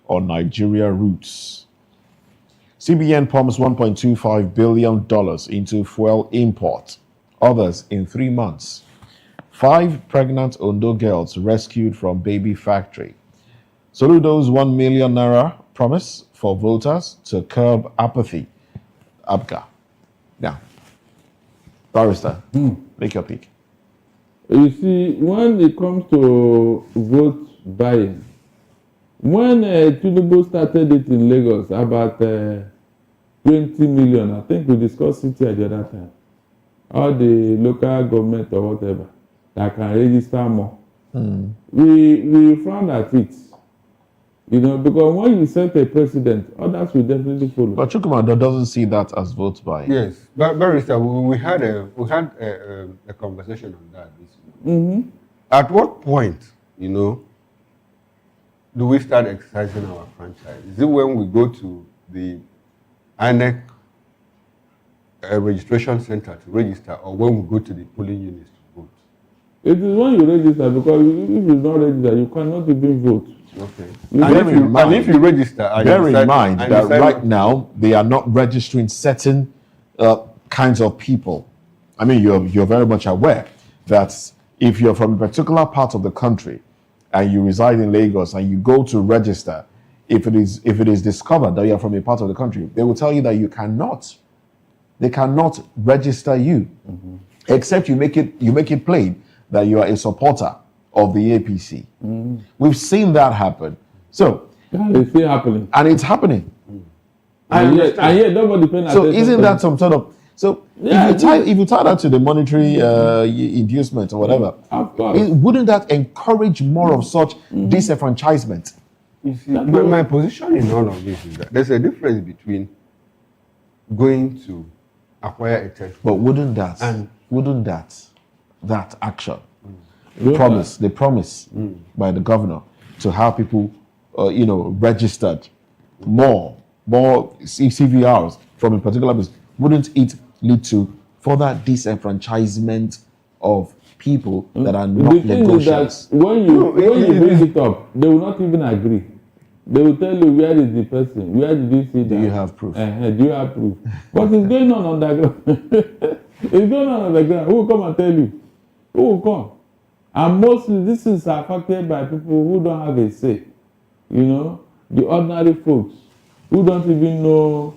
on Nigeria routes. CBN pumps $1.25 billion into fuel import. Others in 3 months. 5 pregnant Ondo girls rescued from baby factory. Soludo's 1 million naira promise for voters to curb apathy. ABGA. Now, Barrister, make your pick. You see, when it comes to vote buying, when Tinubu started it in Lagos, about 20 million, I think we discussed it here the other time, all the local government or whatever, that can register more. We frown at it, because when you set a precedent, others will definitely follow. But Chukwumado doesn't see that as vote buying. Yes, but Barrister, we had a conversation on that. At what point, do we start exercising our franchise? Is it when we go to the INEC registration center to register, or when we go to the polling units to vote? It is when you register, because if you not register, you cannot even vote. Okay. And if you register, bear in mind that right now they are not registering certain kinds of people. I mean, you're very much aware that if you're from a particular part of the country and you reside in Lagos and you go to register, if it is discovered that you are from a part of the country, they will tell you that you cannot. They cannot register you, except you make it plain that you are a supporter of the APC. We've seen that happen. So it's still happening, and it's happening. And yet nobody paying attention. So isn't that some sort of if you tie that to the monetary inducement or whatever, wouldn't that encourage more of such disenfranchisement? You see, my position in all of this is that there's a difference between going to acquire a territory. But wouldn't that action, the promise by the governor to have people, registered more CVRs from a particular business, wouldn't it lead to further disenfranchisement of people that are not negotiables? When you bring it up, they will not even agree. They will tell you, where is the person? Where did you see that? Do you have proof? Do you have proof? But it's going on underground. It's going on underground. Who will come and tell you? Who will come? And mostly this is affected by people who don't have a say. The ordinary folks who don't even know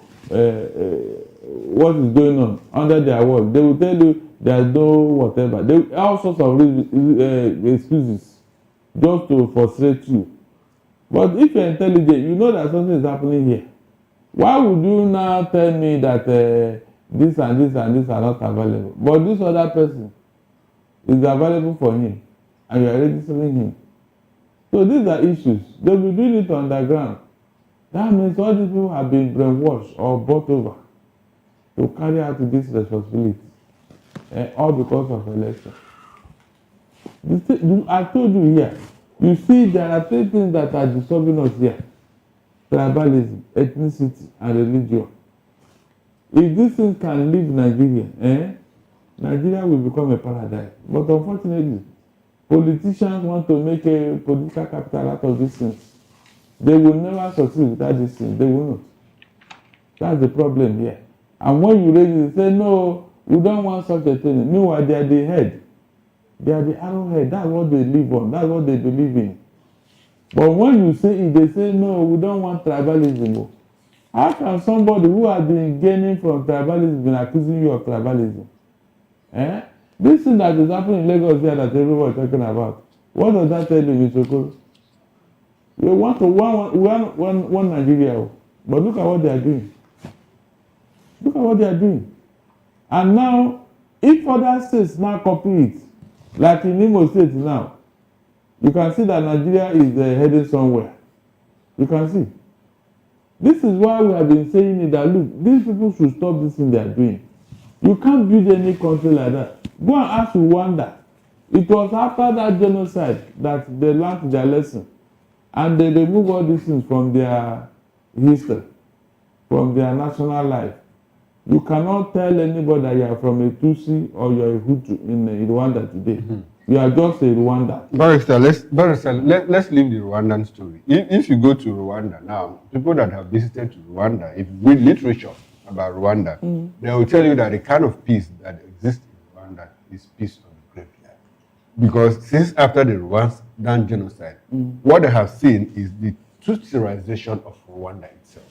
what is going on under their work. They will tell you there's no whatever. All sorts of excuses just to frustrate you. But if you're intelligent, you know that something is happening here. Why would you now tell me that this and this and this are not available? But this other person is available for him, and you are registering him. So these are issues. They will do it underground. That means all these people have been brainwashed or bought over to carry out this responsibility, all because of election. I told you here. You see, there are three things that are disturbing us here: tribalism, ethnicity, and religion. If these things can leave Nigeria, Nigeria will become a paradise. But unfortunately, politicians want to make a political capital out of these things. They will never succeed without these things. They will not. That's the problem here. And when you raise it, they say, no, we don't want such a thing. Meanwhile, they are the head. They are the arrowhead. That's what they live on. That's what they believe in. But when you say it, they say, no, we don't want tribalism. How can somebody who has been gaining from tribalism be accusing you of tribalism? This thing that is happening in Lagos here that everyone is talking about, what does that tell you, Mr. Okoro? We want to one Nigeria, but look at what they are doing. Look at what they are doing. And now, if other states now copy it, like in Imo State now, you can see that Nigeria is heading somewhere. You can see. This is why we have been saying it, that look, these people should stop this thing they are doing. You can't build any country like that. Go and ask Rwanda. It was after that genocide that they learned their lesson. And they remove all these things from their history, from their national life. You cannot tell anybody that you are from a Tutsi or you are a Hutu in Rwanda today. You are just a Rwanda. Barrister, let's leave the Rwandan story. If you go to Rwanda now, people that have visited to Rwanda, if you read literature about Rwanda, they will tell you that the kind of peace that exists in Rwanda is peace of the graveyard. Because since after the Rwandan genocide, what they have seen is the Tutsiization of Rwanda itself.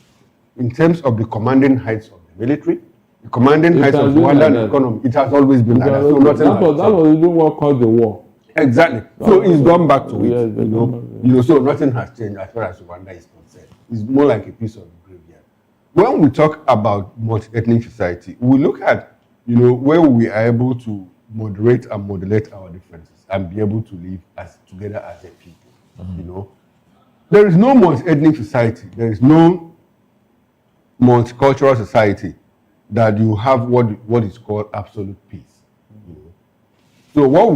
In terms of the commanding heights of the military, the commanding heights of Rwandan economy, it has always been like that. So that was even what caused the war. Exactly. So it's gone back to it. So nothing has changed as far as Rwanda is concerned. It's more like a piece of the graveyard. When we talk about multi-ethnic society, we look at where we are able to moderate and modulate our differences and be able to live together as a people. There is no multi-ethnic society. There is no multicultural society that you have what is called absolute peace. So what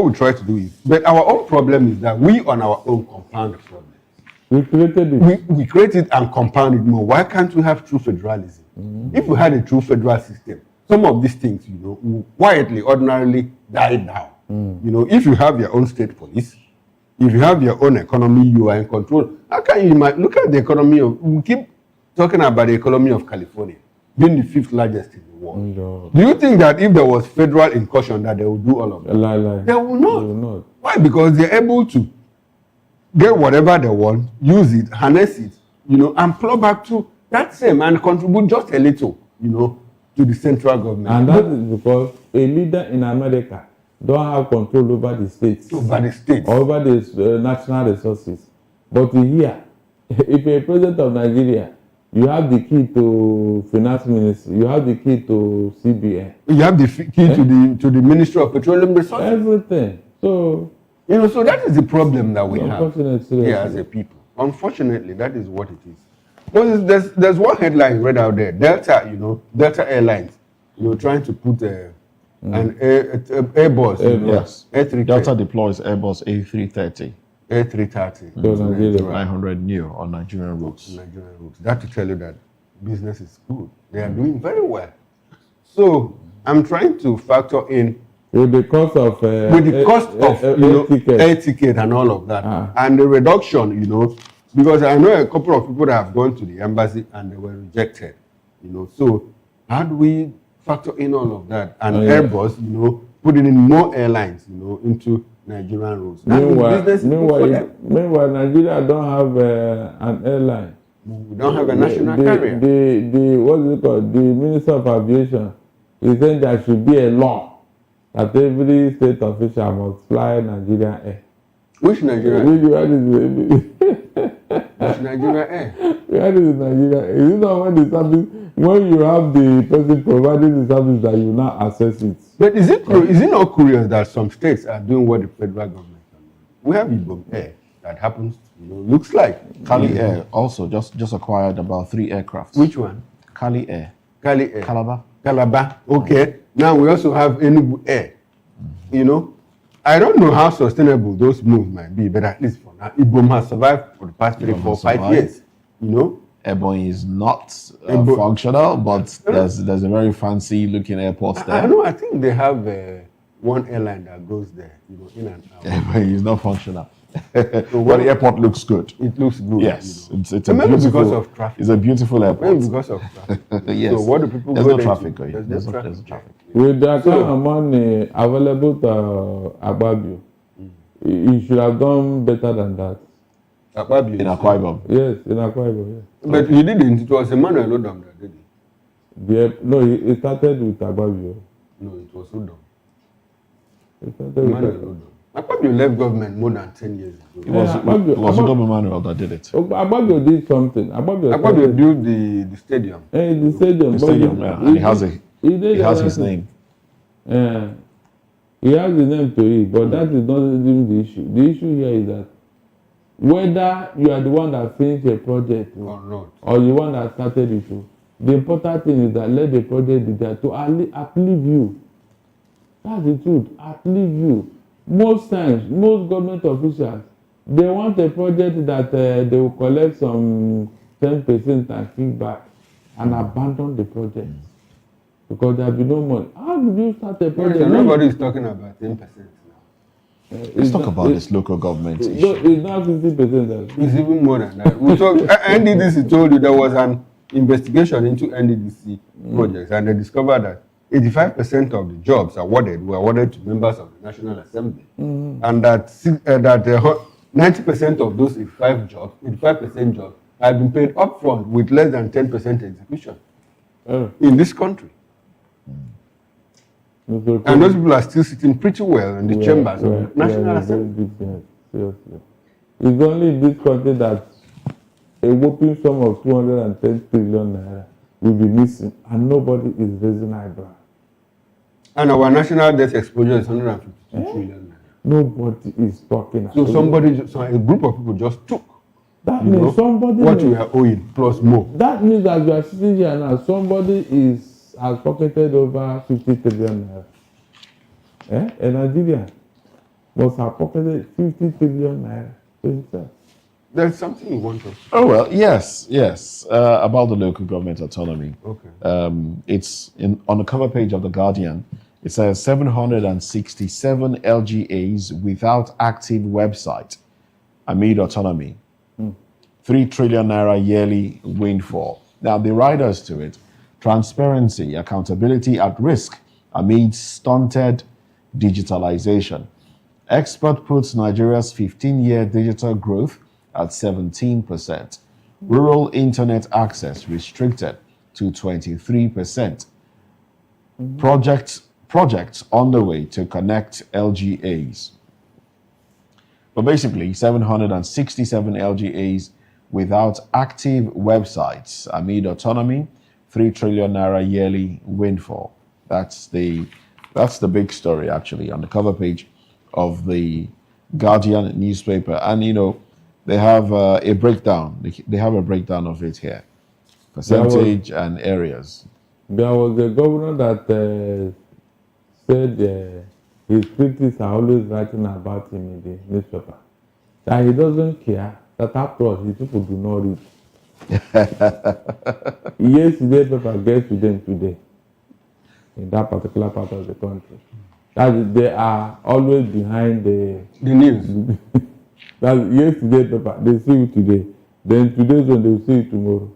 we try to do is, but our own problem is that we on our own compound the problem. We created it. We create it and compound it more. Why can't we have true federalism? If we had a true federal system, some of these things, will quietly, ordinarily die down. You know, if you have your own state police, if you have your own economy, you are in control. How can you look at the economy of, we keep talking about the economy of California being the 5th largest in the world. No. Do you think that if there was federal incursion that they would do all of that? Lie. They will not. They will not. Why? Because they're able to get whatever they want, use it, harness it, you know, and plow back to that same and contribute just a little, you know, to the central government. And that is because a leader in America don't have control over the states. Over the states. Or over the national resources. But here, if you're a president of Nigeria, you have the key to finance ministry, you have the key to CBN. You have the key to the Ministry of Petroleum Resources. Everything. So, you know, so that is the problem that we have Unfortunately, here as a people. Unfortunately, that is what it is. But there's one headline right out there. Delta, you know, Delta Airlines, you know, trying to put an Airbus, you know, Yes. A330. Delta deploys Airbus A330. A330. 900 new on Nigerian routes. Nigerian routes. That to tell you that business is good. They are doing very well. So I'm trying to factor in with the cost of air ticket and all of that, and the reduction, you know, because I know a couple of people that have gone to the embassy and they were rejected, you know. So how do we factor in all of that? And Airbus, you know, putting in more airlines, you know, into Nigerian routes. Meanwhile, Nigeria don't have an airline. We don't have a national carrier. What is it called? The Minister of Aviation is saying there should be a law that every state official must fly Nigerian Air. Which Nigerian Air? Which Nigerian Air? Where is Nigeria Air? Is it not when the service, when you have the person providing the service that you now access it? But is it not curious that some states are doing what the federal government can do? We have Igbo Air that happens, you know, looks like Cali Air also just acquired about 3 aircrafts. Which one? Cali Air. Cali Air. Calabar. Okay. Now we also have Enugu Air. You know, I don't know how sustainable those moves might be, but at least for now, Ibom has survived for the past 3, 4, 5 years. You know, Ebonyi is not functional, but there's a very fancy looking airport there. I know. I think they have one airline that goes there. You know, in and out. Ebonyi is not functional. But the airport looks good. It looks good. Yes, you know. it's a beautiful. Because of traffic. It's a beautiful airport. Maybe because of traffic. Yes. So what do people? There's go no traffic. There's traffic. With the kind of money available to Agbabio, he should have done better than that. Agbabio in Akwa Ibom. Yes, in Akwa Ibom. Yes. But he didn't. It was Emmanuel Odom that did it. No, he started with Agbabio. No, it was Odom. He started Emmanuel with Odom. Agbabio left government more than 10 years ago. It was Odom Emmanuel that did it. Agbabio did something. Agbabio built the stadium. The stadium. The stadium, yeah. And he has his name. He has the name to it, but that is not even the issue. The issue here is that whether you are the one that finished a project or not, or the one that started it, the important thing is that let the project be there to uplift you. That's the truth. Uplift you. Most times, most government officials, they want a project that they will collect some 10% and kickback and abandon the project because there will be no money. How did you start a project? Nobody is talking about 10%. Let's talk about this local government issue. No, it's not 50%. It's even more than that. NDDC told you there was an investigation into NDDC projects, and they discovered that 85% of the jobs awarded were awarded to members of the National Assembly, and that 90% of those 85% jobs have been paid upfront with less than 10% execution in this country. And those people are still sitting pretty well in the chambers of the National Assembly. Seriously. It's only in this country that a whopping sum of 210 trillion naira will be missing, and nobody is raising eyebrow. And our national debt exposure is 152 trillion naira. Nobody is talking. So a group of people just took. That means somebody what you are owing plus more. That means that you are sitting here now, somebody has pocketed over 50 trillion naira. A Nigerian must have pocketed 50 trillion naira to himself. There's something you want to. Oh well, yes. About the local government autonomy. Okay. It's on the cover page of the Guardian. It says 767 LGAs without active website amid autonomy. 3 trillion naira yearly windfall. Now, the riders to it: transparency, accountability at risk amid stunted digitalization. Expert puts Nigeria's 15-year digital growth at 17%. Rural internet access restricted to 23%. Projects on the way to connect LGAs. But basically, 767 LGAs without active websites amid autonomy, 3 trillion naira yearly windfall. That's the big story, actually, on the cover page of the Guardian newspaper. And they have a breakdown. They have a breakdown of it here, percentage and areas. There was a governor that said his critics are always writing about him in the newspaper, that he doesn't care, that after all, his people do not read. Yesterday paper gets to them today in that particular part of the country. That they are always behind the news. That yesterday paper, they see it today. Then today's one, they will see it tomorrow.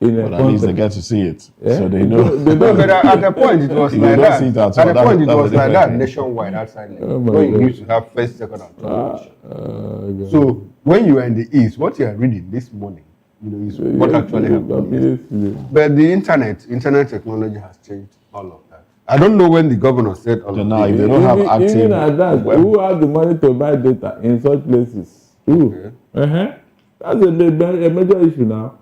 But at least they get to see it, so they know. But at the point it was like that. At the point it was like that nationwide outside. When you used to have first, second, and third. So when you are in the East, what you are reading this morning, is what actually happened. But the internet technology has changed all of that. I don't know when the governor said all of that. They don't have active. Even at that, who has the money to buy data in such places? Who? That's a major issue now.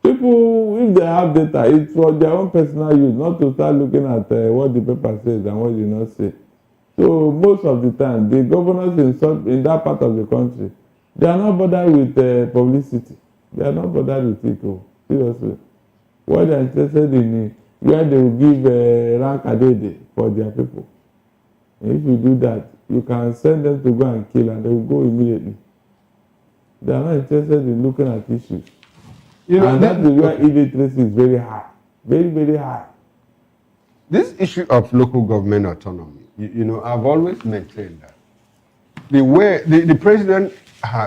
People, if they have data, it's for their own personal use, not to start looking at what the paper says and what you not say. So most of the time, the governors in that part of the country, they are not bothered with publicity. They are not bothered with it. Seriously. What they are interested in where they will give rank a day for their people. And if you do that, you can send them to go and kill and they will go immediately. They are not interested in looking at issues. And that is where illiteracy is very high. Very, very high. This issue of local government autonomy, I've always maintained that the way the president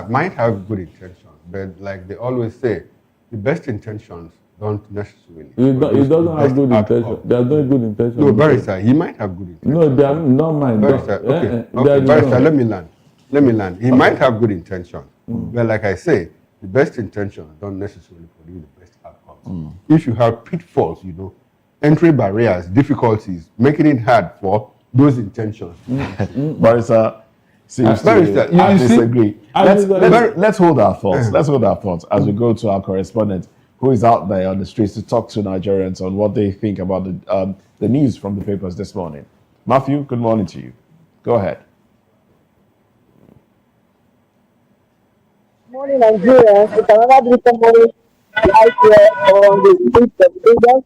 might have good intentions, but like they always say, the best intentions don't necessarily. He doesn't have good intentions. There are no good intentions. No, Barrister, he might have good intentions. No, they are not mine. Barrister, okay, Barrister, let me land. He might have good intentions, but like I say, the best intentions don't necessarily produce the best outcomes. If you have pitfalls, entry barriers, difficulties, making it hard for those intentions. Barrister seems to disagree. Let's hold our thoughts. Let's hold our thoughts as we go to our correspondent who is out there on the streets to talk to Nigerians on what they think about the news from the papers this morning. Matthew, good morning to you. Go ahead. Morning, Nigeria. It's another beautiful morning out here on the streets of Lagos.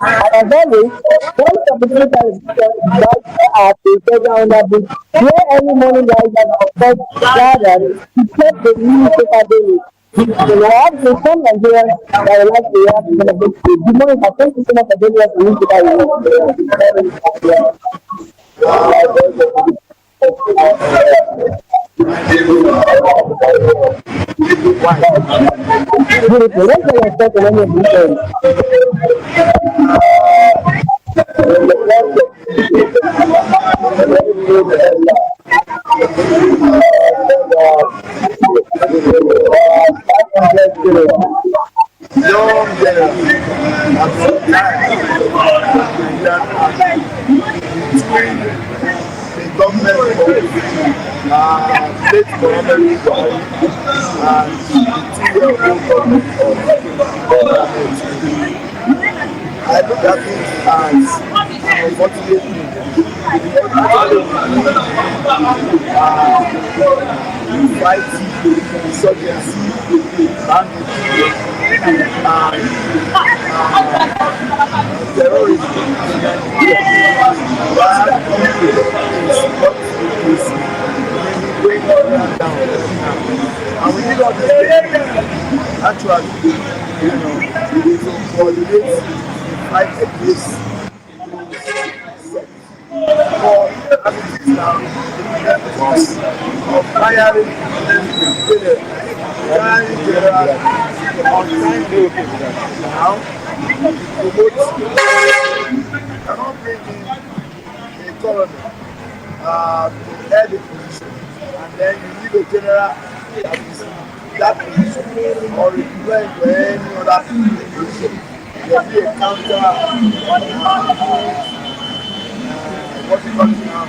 And as always, one of the people that is at the federal under bridge, where every morning riders of course gather to check the newspaper daily. I have some Nigerians that would like to react to the book. Good morning, thank you so much for joining us in beautiful. Let's get your thoughts on any of these things. I look at it as unfortunately fight insurgency, banditry, terrorism. That is going down. And we did all this actually, to coordinate fight against as it is now, the cost of hiring general on time now cannot bring in a colonel to head the position, and then you need a general that is that position or replacement for any other position. There will be a counter what you call it now,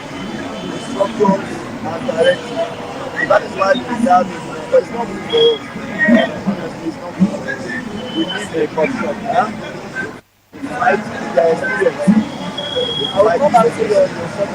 structures and direction. That is why the result is, but it's not good for us. Honestly, it's not good for us. We need a corruption. Fight with their experience. I will come back to your sort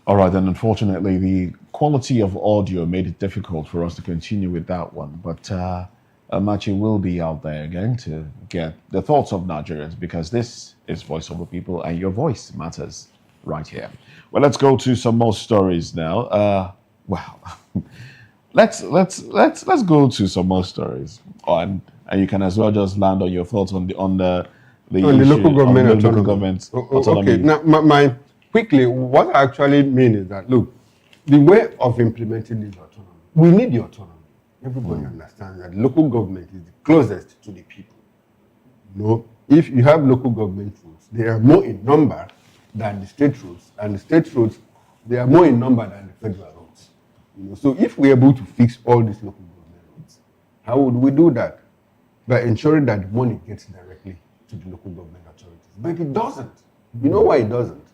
All right, and unfortunately, the quality of audio made it difficult for us to continue with that one. But Machi will be out there again to get the thoughts of Nigerians, because this is Voice of the People, and your voice matters right here. Well, let's go to some more stories now. Wow, let's go to some more stories, and you can as well just land on your thoughts on the local government autonomy. Okay, now quickly, what I actually mean is that, look, the way of implementing this autonomy, we need the autonomy. Everybody understands that local government is the closest to the people. You know, if you have local government rules, they are more in number than the state rules, and the state rules, they are more in number than the federal rules. You know, so if we're able to fix all these local government rules, how would we do that? By ensuring that the money gets directly to the local government authorities. But it doesn't. You know why it doesn't?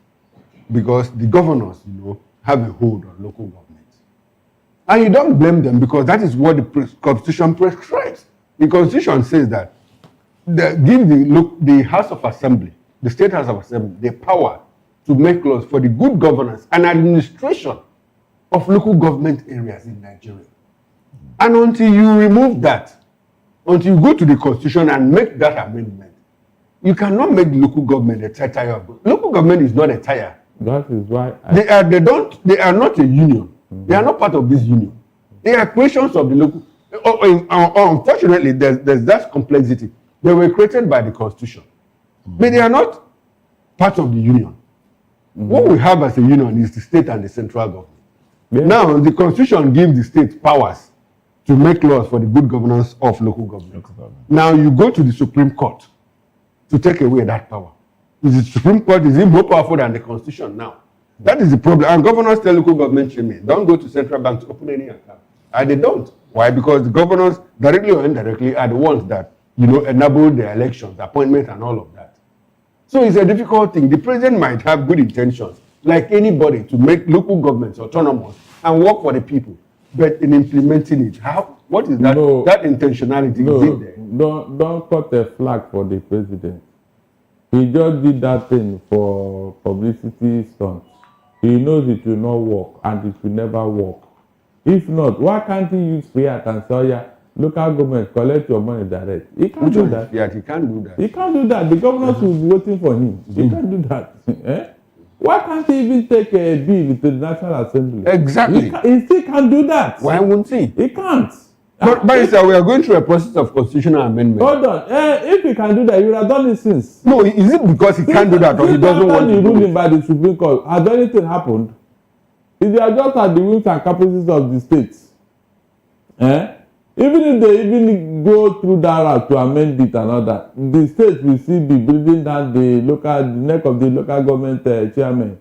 Because the governors, you know, have a hold on local governments. And you don't blame them, because that is what the Constitution prescribes. The Constitution says that give the House of Assembly, the State House of Assembly, the power to make laws for the good governance and administration of local government areas in Nigeria. And until you remove that, until you go to the Constitution and make that amendment, you cannot make the local government a tire. Local government is not a tire. That is why they are not a union. They are not part of this union. They are creations of the local. Unfortunately, there's that complexity. They were created by the Constitution, but they are not part of the union. What we have as a union is the state and the central government. Now, the Constitution gives the state powers to make laws for the good governance of local government. Now, you go to the Supreme Court to take away that power. The Supreme Court is even more powerful than the Constitution now. That is the problem. And governors tell local government chairmen, don't go to central bank to open any account. And they don't. Why? Because the governors, directly or indirectly, are the ones that, you know, enable the elections, appointments, and all of that. So it's a difficult thing. The president might have good intentions, like anybody, to make local governments autonomous and work for the people. But in implementing it, how? What is that? No, that intentionality is in there. Don't cut a flag for the president. He just did that thing for publicity stunts. He knows it will not work, and it will never work. If not, why can't he use fiat and say, oh yeah, local government, collect your money direct? He can't do that. Yeah, he can't do that. He can't do that. The governors will be waiting for him. He can't do that. Why can't he even take a bill to the National Assembly? Exactly. He still can't do that. Why won't he? He can't. But sir, we are going through a process of constitutional amendment. Hold on. If he can do that, he would have done it since. No, is it because he can't do that or he doesn't want to do it? The ruling by the Supreme Court, has anything happened? If they are just at the whims and caprices of the states, even if they even go through that route to amend it and all that, the state will still be breathing down the neck of the local government chairman.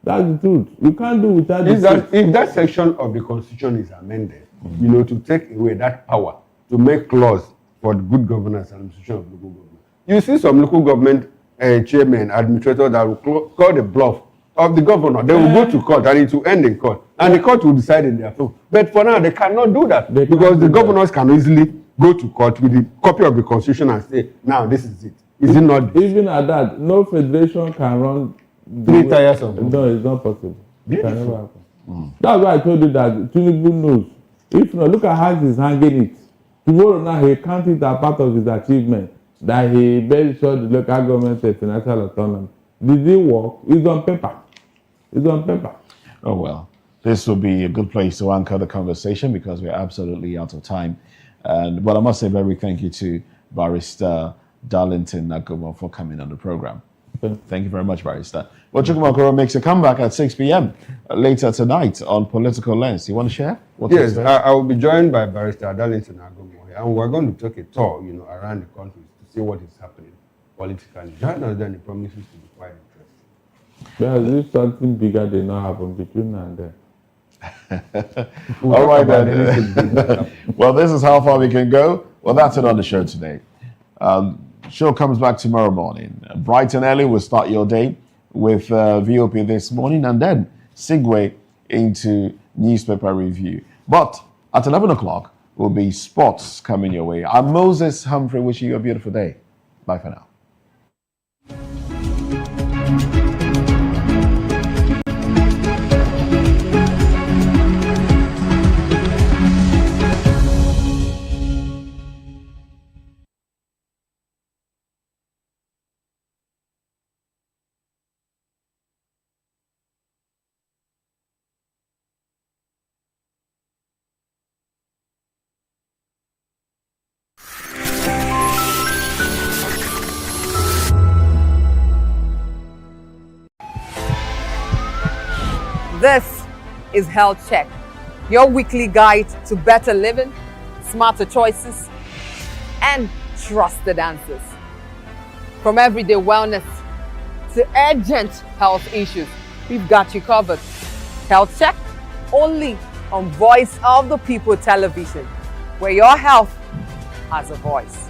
That's the truth. You can't do without if that section of the Constitution is amended, you know, to take away that power to make laws for the good governance and administration of local government. You see some local government chairmen, administrators that will call the bluff of the governor. They will go to court and it will end in court. And the court will decide in their favor. But for now, they cannot do that because the governors can easily go to court with a copy of the constitution and say, now this is it. Is it not this? Even at that, no federation can run 3 tiers of no, it's not possible. It can never happen. That's why I told you that Tinubu knows. If not, look at how he's hanging it. Tomorrow now he count it as part of his achievement that he very sure the local government has financial autonomy. Did it work? It's on paper. It's on paper. Oh well, this will be a good place to anchor the conversation because we're absolutely out of time. But I must say very thank you to Barrister Darlington Nagumo for coming on the program. Thank you very much, Barrister. Well, Chukwumakoro makes a comeback at 6 p.m. Later tonight on Political Lens. You want to share? Yes, I will be joined by Barrister Darlington Nagumo, and we're going to take a tour, around the country to see what is happening politically. Join us then. It promises to be quite interesting. There's something bigger did not happen between now and then. All right then. Well, this is how far we can go. Well, that's it on the show today. Show comes back tomorrow morning. Bright and early, we'll start your day with VOP this morning and then segue into newspaper review. But at 11 o'clock will be sports coming your way. I'm Moses Humphrey wishing you a beautiful day. Bye for now. This is Health Check, your weekly guide to better living, smarter choices, and trusted answers. From everyday wellness to urgent health issues, we've got you covered. Health Check, only on Voice of the People television, where your health has a voice.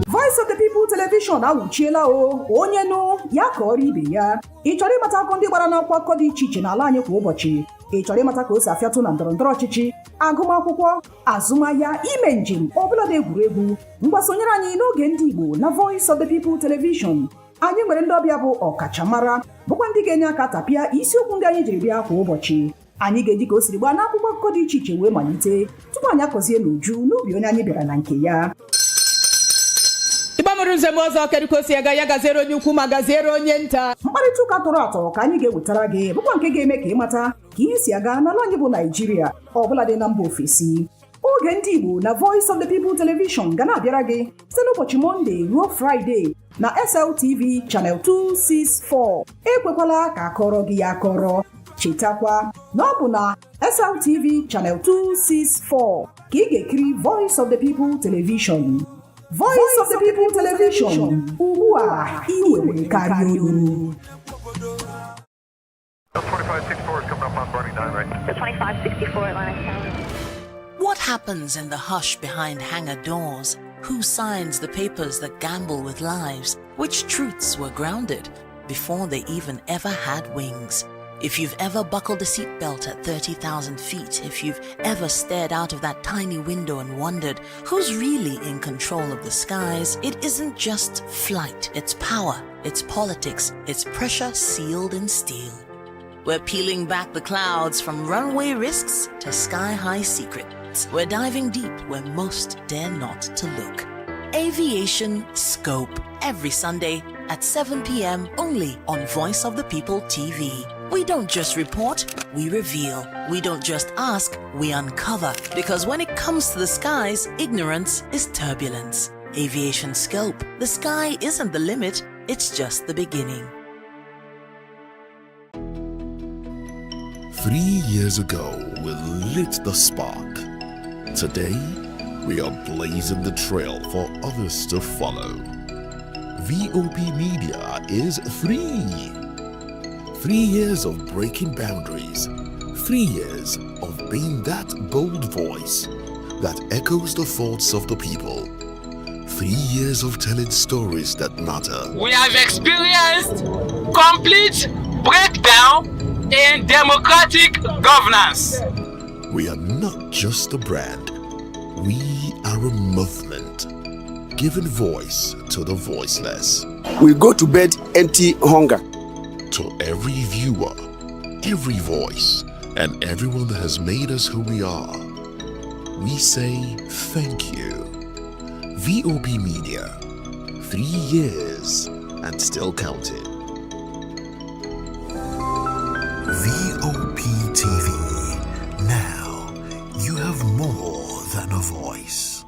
Voice of the People television awuchiela onye nụ ya ka ọrụ ibe ya. Ị chọrọ ịmata akọ ndị gbara n'akwụkwọ akọ dị iche iche n'ala anyị kwa ụbọchị. Ị chọrọ ịmata ka o si afịatụ na ndọrọndọrọ ọchịchị, agụmakwụkwọ, azụmahịa, ime njem, ọbụla dị egwuregwu. Ngwa sonyere anyị n'oge ndị Igbo na Voice of the People television. Anyị nwere ndị ọbịa bụ ọkachamara, bụkwa ndị ga-enye aka tapịa isiokwu ndị anyị jiri bịa kwa ụbọchị. Anyị ga-eji ka o siri gbaa n'akwụkwọ akụkọ dị iche iche wee malite tupu anyị akọzie n'uju n'ubi onye anyị bịara na nke ya. Ịgbamụrụ nzem ọzọ kedụkosi aga ya gaziere onye ukwu ma gaziere onye nta. Mkparịta ụka tọrọ atọ ka anyị ga-ewetara gị bụkwa nke ga-eme ka ịmata ka ihe si aga n'ala anyị bụ Naịjirịa ọbụla dị na mba ofesi. Oge ndị Igbo na Voice of the People television ga na-abịara gị site n'ụbọchị Mọnde ruo Fraịde na SLTV Channel 264. Ekwekwala ka akọrọ gị ya akọrọ. Chetakwa na ọ bụ na SLTV Channel 264 ka ị ga-ekiri Voice of the People television. Voice of the People television. Ugbu a ị nwere karịa olu. 2564 is coming up on Barney 9, right? 2564 Atlantic Tower. What happens in the hush behind hangar doors? Who signs the papers that gamble with lives? Which truths were grounded before they even ever had wings? If you've ever buckled a seatbelt at 30,000 feet, if you've ever stared out of that tiny window and wondered who's really in control of the skies, it isn't just flight, it's power, it's politics, it's pressure sealed in steel. We're peeling back the clouds from runway risks to sky-high secrets. We're diving deep where most dare not to look. Aviation Scope, every Sunday at 7 p.m. only on Voice of the People TV. We don't just report, we reveal. We don't just ask, we uncover. Because when it comes to the skies, ignorance is turbulence. Aviation Scope, the sky isn't the limit, it's just the beginning. 3 years ago, we lit the spark. Today, we are blazing the trail for others to follow. VOP Media is 3 years of breaking boundaries. 3 years of being that bold voice that echoes the thoughts of the people. 3 years of telling stories that matter. We have experienced complete breakdown in democratic governance. We are not just a brand. We are a movement, giving voice to the voiceless. We go to bed empty hunger. To every viewer, every voice, and everyone that has made us who we are, we say thank you. VOP Media, 3 years and still counting. VOP TV, now you have more than a voice.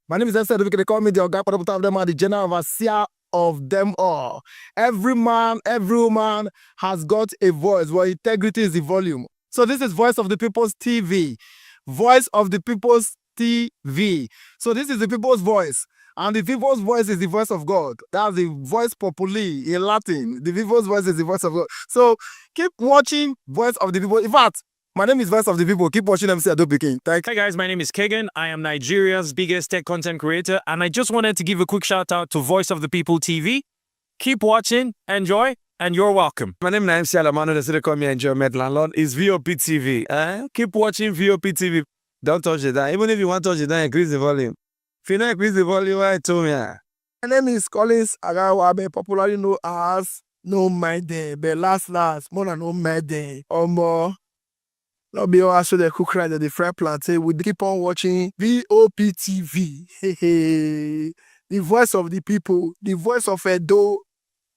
My name is Esther. They call me the Oga of them are the general overseer of them all. Every man, every woman has got a voice where integrity is the volume. So this is Voice of the People's TV. Voice of the People's TV. So this is the people's voice. And the people's voice is the voice of God. That's the voice populi in Latin. The people's voice is the voice of God. So keep watching Voice of the People. In fact, my name is Voice of the People. Keep watching MC Adobe King. Thank you. Hi guys, my name is Kegan. I am Nigeria's biggest tech content creator, and I just wanted to give a quick shout out to Voice of the People TV. Keep watching, enjoy, and you're welcome. My name is MC Alamano. They call me Enjoy Medlandlord. It's VOP TV. Keep watching VOP TV. Don't touch it down. Even if you want to touch it down, increase the volume. If you don't increase the volume, why told me? My name is Collins Agawabe, popularly known as No Mind Day, but last, more than No Mind Day. More. Not be all so the cook right at the fry plantain. We keep on watching VOP TV. The voice of the people, the voice of Edo.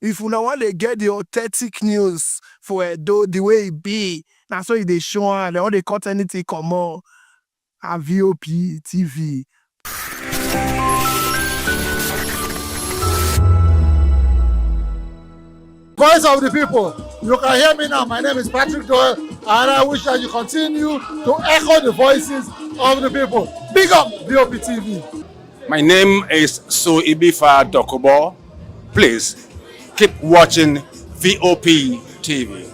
If you want to get the authentic news for Edo, the way it be, that's why they show and all they cut anything come on. A VOP TV. Voice of the people, you can hear me now. My name is Patrick Doyle, and I wish that you continue to echo the voices of the people. Big up VOP TV. My name is Ibifa Dokubo. Please keep watching VOP TV.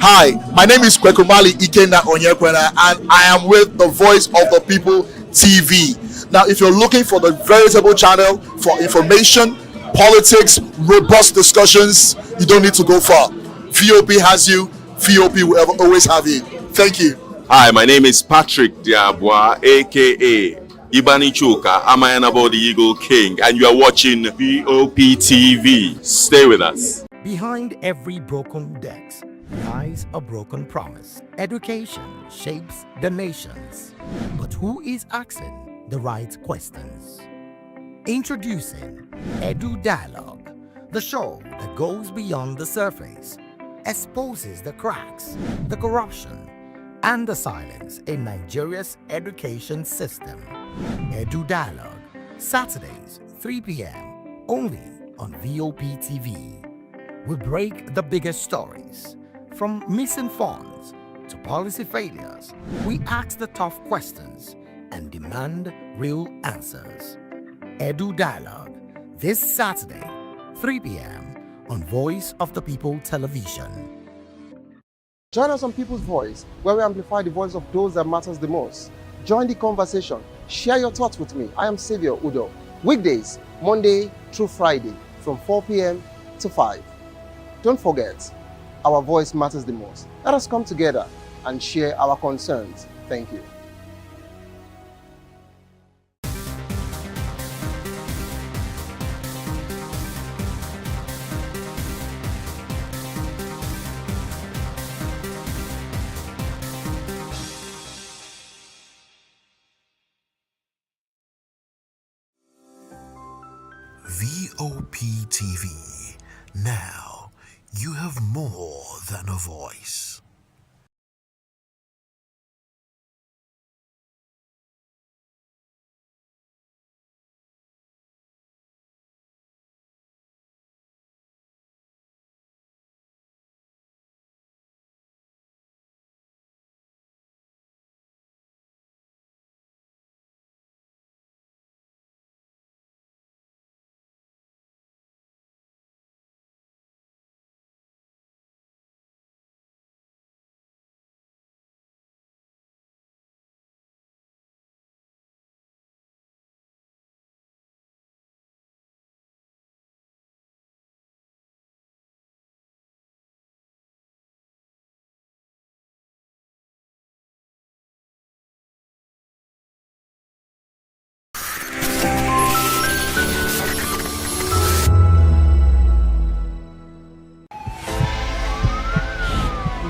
Hi, my name is Kwekumali Ikenda Onyekwena, and I am with the Voice of the People TV. Now, if you're looking for the veritable channel for information, politics, robust discussions, you don't need to go far. VOP has you. VOP will always have you. Thank you. Hi, my name is Patrick Diabwa, aka Ibani Chuka. I'm Anambra the Eagle King, and you are watching VOP TV. Stay with us. Behind every broken desk lies a broken promise. Education shapes the nations. But who is asking the right questions? Introducing Edu Dialogue, the show that goes beyond the surface, exposes the cracks, the corruption, and the silence in Nigeria's education system. Edu Dialogue, Saturdays, 3 p.m., only on VOP TV. We break the biggest stories, from missing funds to policy failures. We ask the tough questions and demand real answers. Edu Dialogue, this Saturday, 3 p.m. on Voice of the People Television. Join us on People's Voice, where we amplify the voice of those that matters the most. Join the conversation. Share your thoughts with me. I am Xavier Udo. Weekdays, Monday through Friday, from 4 p.m. to 5. Don't forget, our voice matters the most. Let us come together and share our concerns. Thank you. VOP TV. Now, you have more than a voice.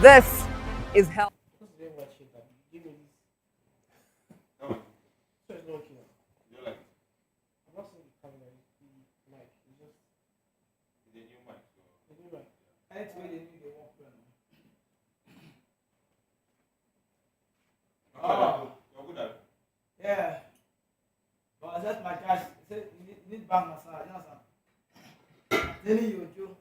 This is health. Yeah. But that's my cash. You need bank massage, you know, sir. I'm telling you, Joe.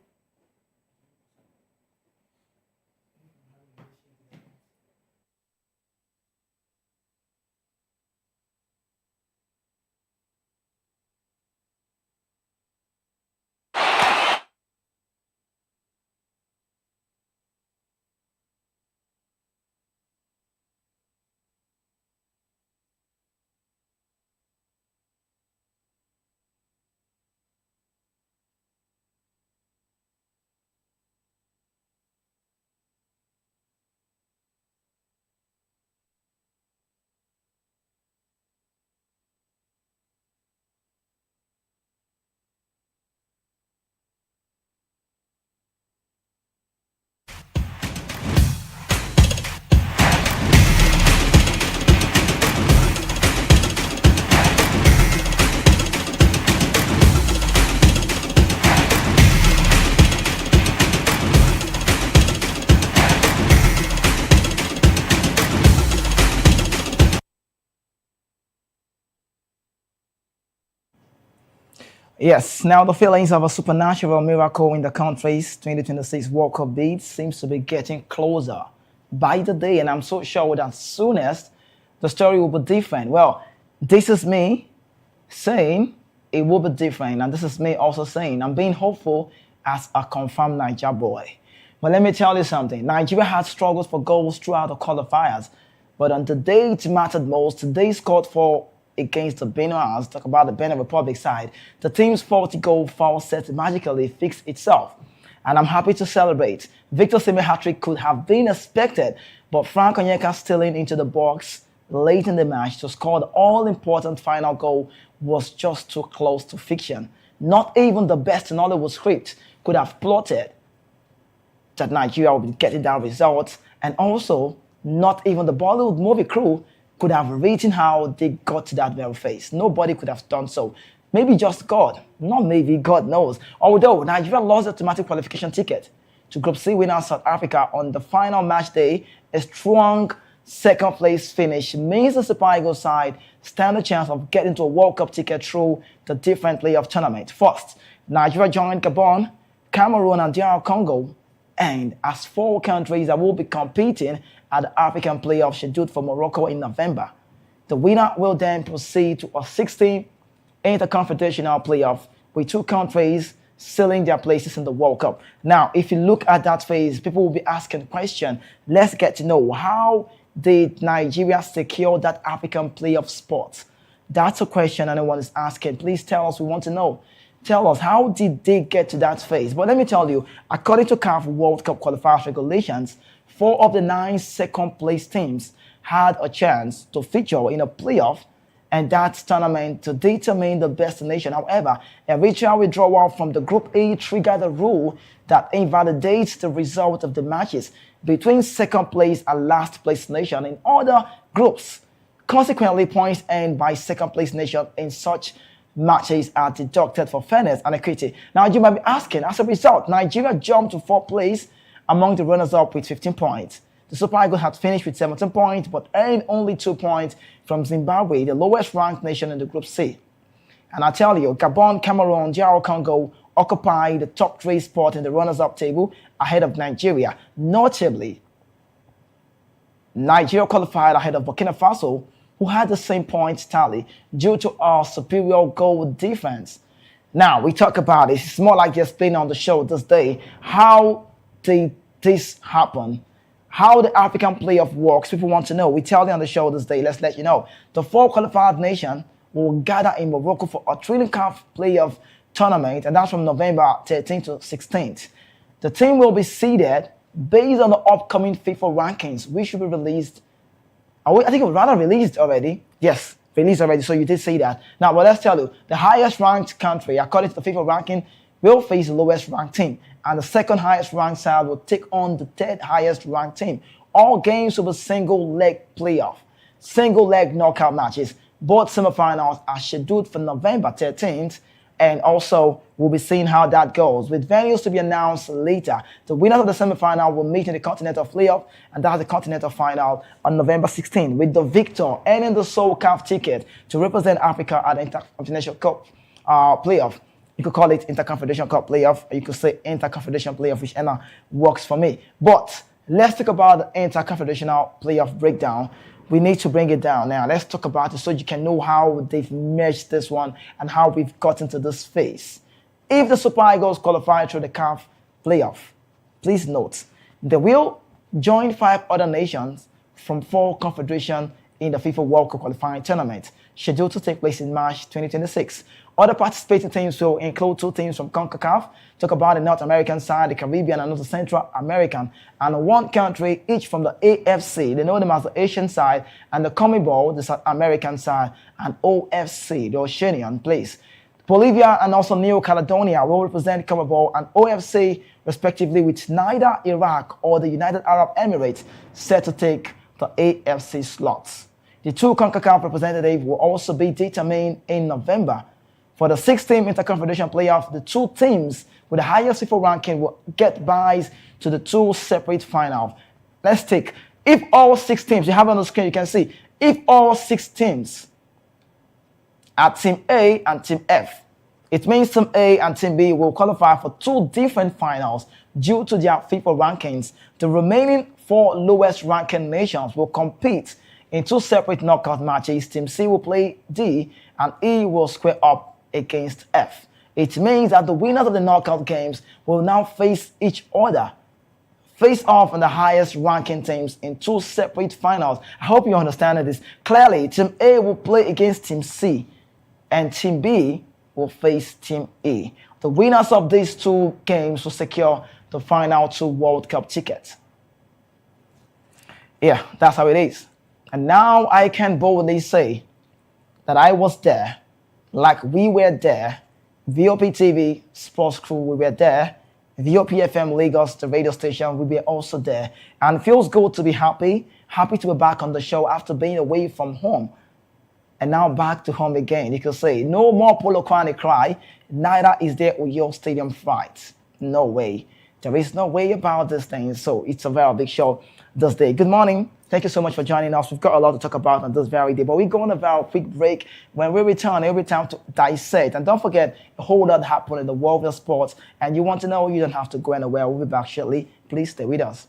Yes, now the feelings of a supernatural miracle in the country's 2026 World Cup bid seems to be getting closer by the day, and I'm so sure that soonest the story will be different. Well, this is me saying it will be different, and this is me also saying I'm being hopeful as a confirmed Niger boy. But let me tell you something, Nigeria had struggles for goals throughout the qualifiers, but on the day it mattered most, they scored 4 against the Benin. Talk about the Benin Republic side. The team's 40-goal foul set magically fixed itself, and I'm happy to celebrate. Victor Osimhen's hat-trick could have been expected, but Frank Onyeka stealing into the box late in the match to score the all-important final goal was just too close to fiction. Not even the best Nollywood script could have plotted that Nigeria would be getting that result, and also not even the Bollywood movie crew could have written how they got to that very face. Nobody could have done so. Maybe just God. Not maybe, God knows. Although Nigeria lost the automatic qualification ticket to Group C winner South Africa on the final match day, a strong second-place finish means the Super Eagles side stand a chance of getting to a World Cup ticket through the different playoff tournament. First, Nigeria joined Gabon, Cameroon, and DR Congo, and as 4 countries that will be competing at the African playoff scheduled for Morocco in November. The winner will then proceed to a 16 interconfederational playoff with 2 countries sealing their places in the World Cup. Now, if you look at that phase, people will be asking the question, let's get to know, how did Nigeria secure that African playoff spot? That's a question anyone is asking. Please tell us, we want to know. tell us how did they get to that phase. But let me tell you, according to CAF World Cup qualifiers regulations, 4 of the 9 second-place teams had a chance to feature in a playoff and that tournament to determine the destination. However, a virtual withdrawal from the Group A triggered a rule that invalidates the result of the matches between second place and last place nation in other groups. Consequently, points earned by second place nation in such matches are deducted for fairness and equity. Now, you might be asking, as a result, Nigeria jumped to 4th place among the runners-up with 15 points. The Super Eagles had finished with 17 points, but earned only 2 points from Zimbabwe, the lowest-ranked nation in the Group C. And I tell you, Gabon, Cameroon, DR Congo occupy the top 3 spot in the runners-up table ahead of Nigeria. Notably, Nigeria qualified ahead of Burkina Faso, who had the same points tally due to our superior goal defense. Now, we talk about it. It's more like just explaining on the show this day. How did this happen? How the African playoff works, people want to know. We tell you on the show this day. Let's let you know. The 4 qualified nations will gather in Morocco for a thrilling CAF playoff tournament, and that's from November 13th to 16th. The team will be seeded based on the upcoming FIFA rankings, which should be released. I think it was rather released already. Yes, released already, so you did see that. Now, but let's tell you, the highest ranked country, according to the FIFA ranking, will face the lowest ranked team, and the second highest ranked side will take on the third highest ranked team. All games will be single leg playoff, single leg knockout matches. Both semifinals are scheduled for November 13th, and also we'll be seeing how that goes, with venues to be announced later. The winners of the semifinal will meet in the Continental Playoff, and that's the Continental Final on November 16th, with the victor earning the sole CAF ticket to represent Africa at the Intercontinental Cup playoff. You could call it Interconfederation Cup playoff, or you could say Interconfederation playoff, whichever works for me. But let's talk about the Interconfederational playoff breakdown. We need to bring it down now. Let's talk about it so you can know how they've merged this one and how we've gotten to this phase. If the Super Eagles qualify through the CAF playoff, please note, they will join 5 other nations from 4 confederations in the FIFA World Cup qualifying tournament, scheduled to take place in March 2026. Other participating teams will include 2 teams from CONCACAF, talk about the North American side, the Caribbean, and also Central American, and 1 country each from the AFC, they know them as the Asian side, and the CONMEBOL, the South American side, and OFC, the Oceanian place. Bolivia and also New Caledonia will represent CONMEBOL and OFC, respectively, with neither Iraq or the United Arab Emirates set to take the AFC slots. The 2 CONCACAF representatives will also be determined in November. For the 6-team Interconfederation playoff, the 2 teams with the highest FIFA ranking will get byes to the 2 separate finals. Let's take, if all 6 teams, you have on the screen, you can see, if all 6 teams are Team A and Team F, it means Team A and Team B will qualify for 2 different finals due to their FIFA rankings. The remaining 4 lowest ranking nations will compete in 2 separate knockout matches. Team C will play D and E will square up against F. It means that the winners of the knockout games will now face each other, face off on the highest ranking teams in 2 separate finals. I hope you understand this. Clearly, Team A will play against Team C and Team B will face Team E. The winners of these 2 games will secure the final 2 World Cup tickets. Yeah, that's how it is. And now I can boldly say that I was there, like we were there. VOP TV, sports crew, we were there. VOP FM Lagos, the radio station, we were also there. And it feels good to be happy to be back on the show after being away from home. And now back to home again. You could say, no more Polo Kwani cry, neither is there Uyo Stadium fight. No way. There is no way about this thing. So it's a very big show this day. Good morning. Thank you so much for joining us. We've got a lot to talk about on this very day, but we're going to have a quick break. When we return, every time to dissect. And don't forget, a whole lot happened in the world of sports, and you want to know, you don't have to go anywhere. We'll be back shortly. Please stay with us.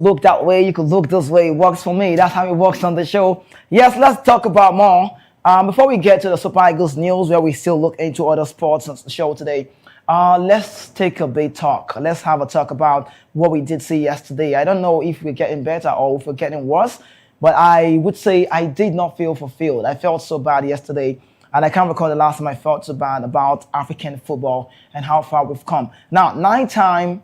look that way, you could look this way. It works for me. That's how it works on the show. Yes, let's talk about more. Before we get to the Super Eagles news, where we still look into other sports on the show today, let's take a big talk. Let's have a talk about what we did see yesterday. I don't know if we're getting better or if we're getting worse, but I would say I did not feel fulfilled. I felt so bad yesterday, and I can't recall the last time I felt so bad about African football and how far we've come. Now, 9-time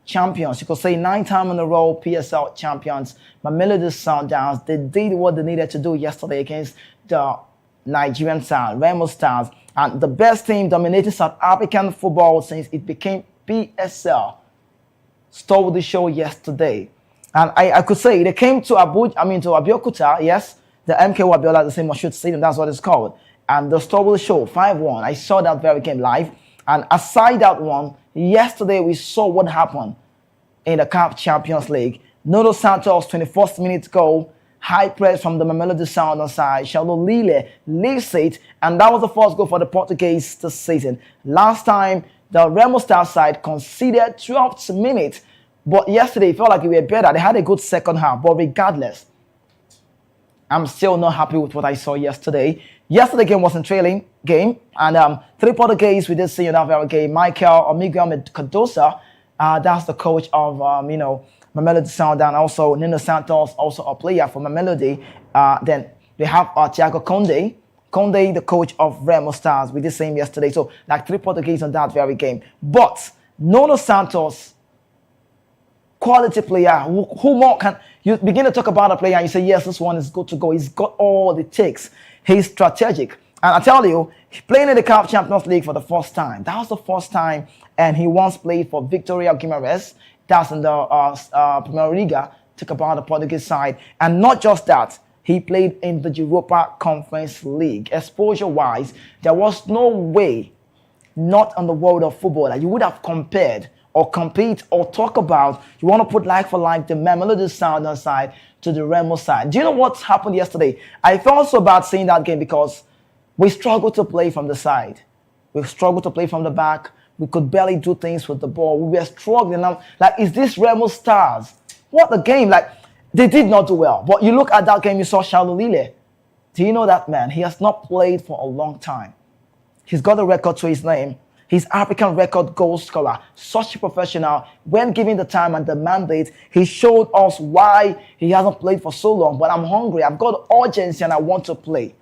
champions, you could say 9-time in a row PSL champions, Mamelodi Sundowns, they did what they needed to do yesterday against the Nigerian side, Remo Stars, and the best team dominating South African football since it became PSL stole the show yesterday. And I could say they came to Abeokuta, yes, the MKO Abiola, the same Moshood Stadium, that's what it's called, and they stole the show 5-1. I saw that very game live, and aside that one, yesterday we saw what happened in the CAF Champions League. Nuno Santos, 21st minute goal, high press from the Mamelodi Sundowns side. Shalolile leaves it, and that was the first goal for the Portuguese this season. Last time, the Remo Stars side conceded 12th minute, but yesterday it felt like they were better. They had a good second half, but regardless, I'm still not happy with what I saw yesterday. Yesterday game was a trailing game, and 3 Portuguese we did see in that very game. Miguel Cardoso, that's the coach of Mamelodi Sundowns, also Nuno Santos, also a player for Mamelodi. Then they have Thiago Conde, the coach of Remo Stars. We did see him yesterday. So like 3 Portuguese on that very game. But Nuno Santos, quality player. Who more can you begin to talk about a player and you say, yes, this one is good to go. He's got all it takes. He's strategic. And I tell you, playing in the CAF Champions League for the first time. That was the first time, and he once played for Victoria Guimarães. That's in the Premier Liga, took about the Portuguese side. And not just that, he played in the Europa Conference League. Exposure-wise, there was no way, not in the world of football, that you would have compared or compete or talk about, you want to put like for like the Mamelodi Sundowns side to the Remo side. Do you know what happened yesterday? I felt so bad seeing that game because we struggled to play from the side. We struggled to play from the back. We could barely do things with the ball. We were struggling. Like, is this Remo Stars? What a game. Like, they did not do well. But you look at that game, you saw Shalolile. Do you know that man? He has not played for a long time. He's got a record to his name. He's African record goal scorer. Such a professional. When given the time and the mandate, he showed us why he hasn't played for so long. But I'm hungry. I've got urgency and I want to play.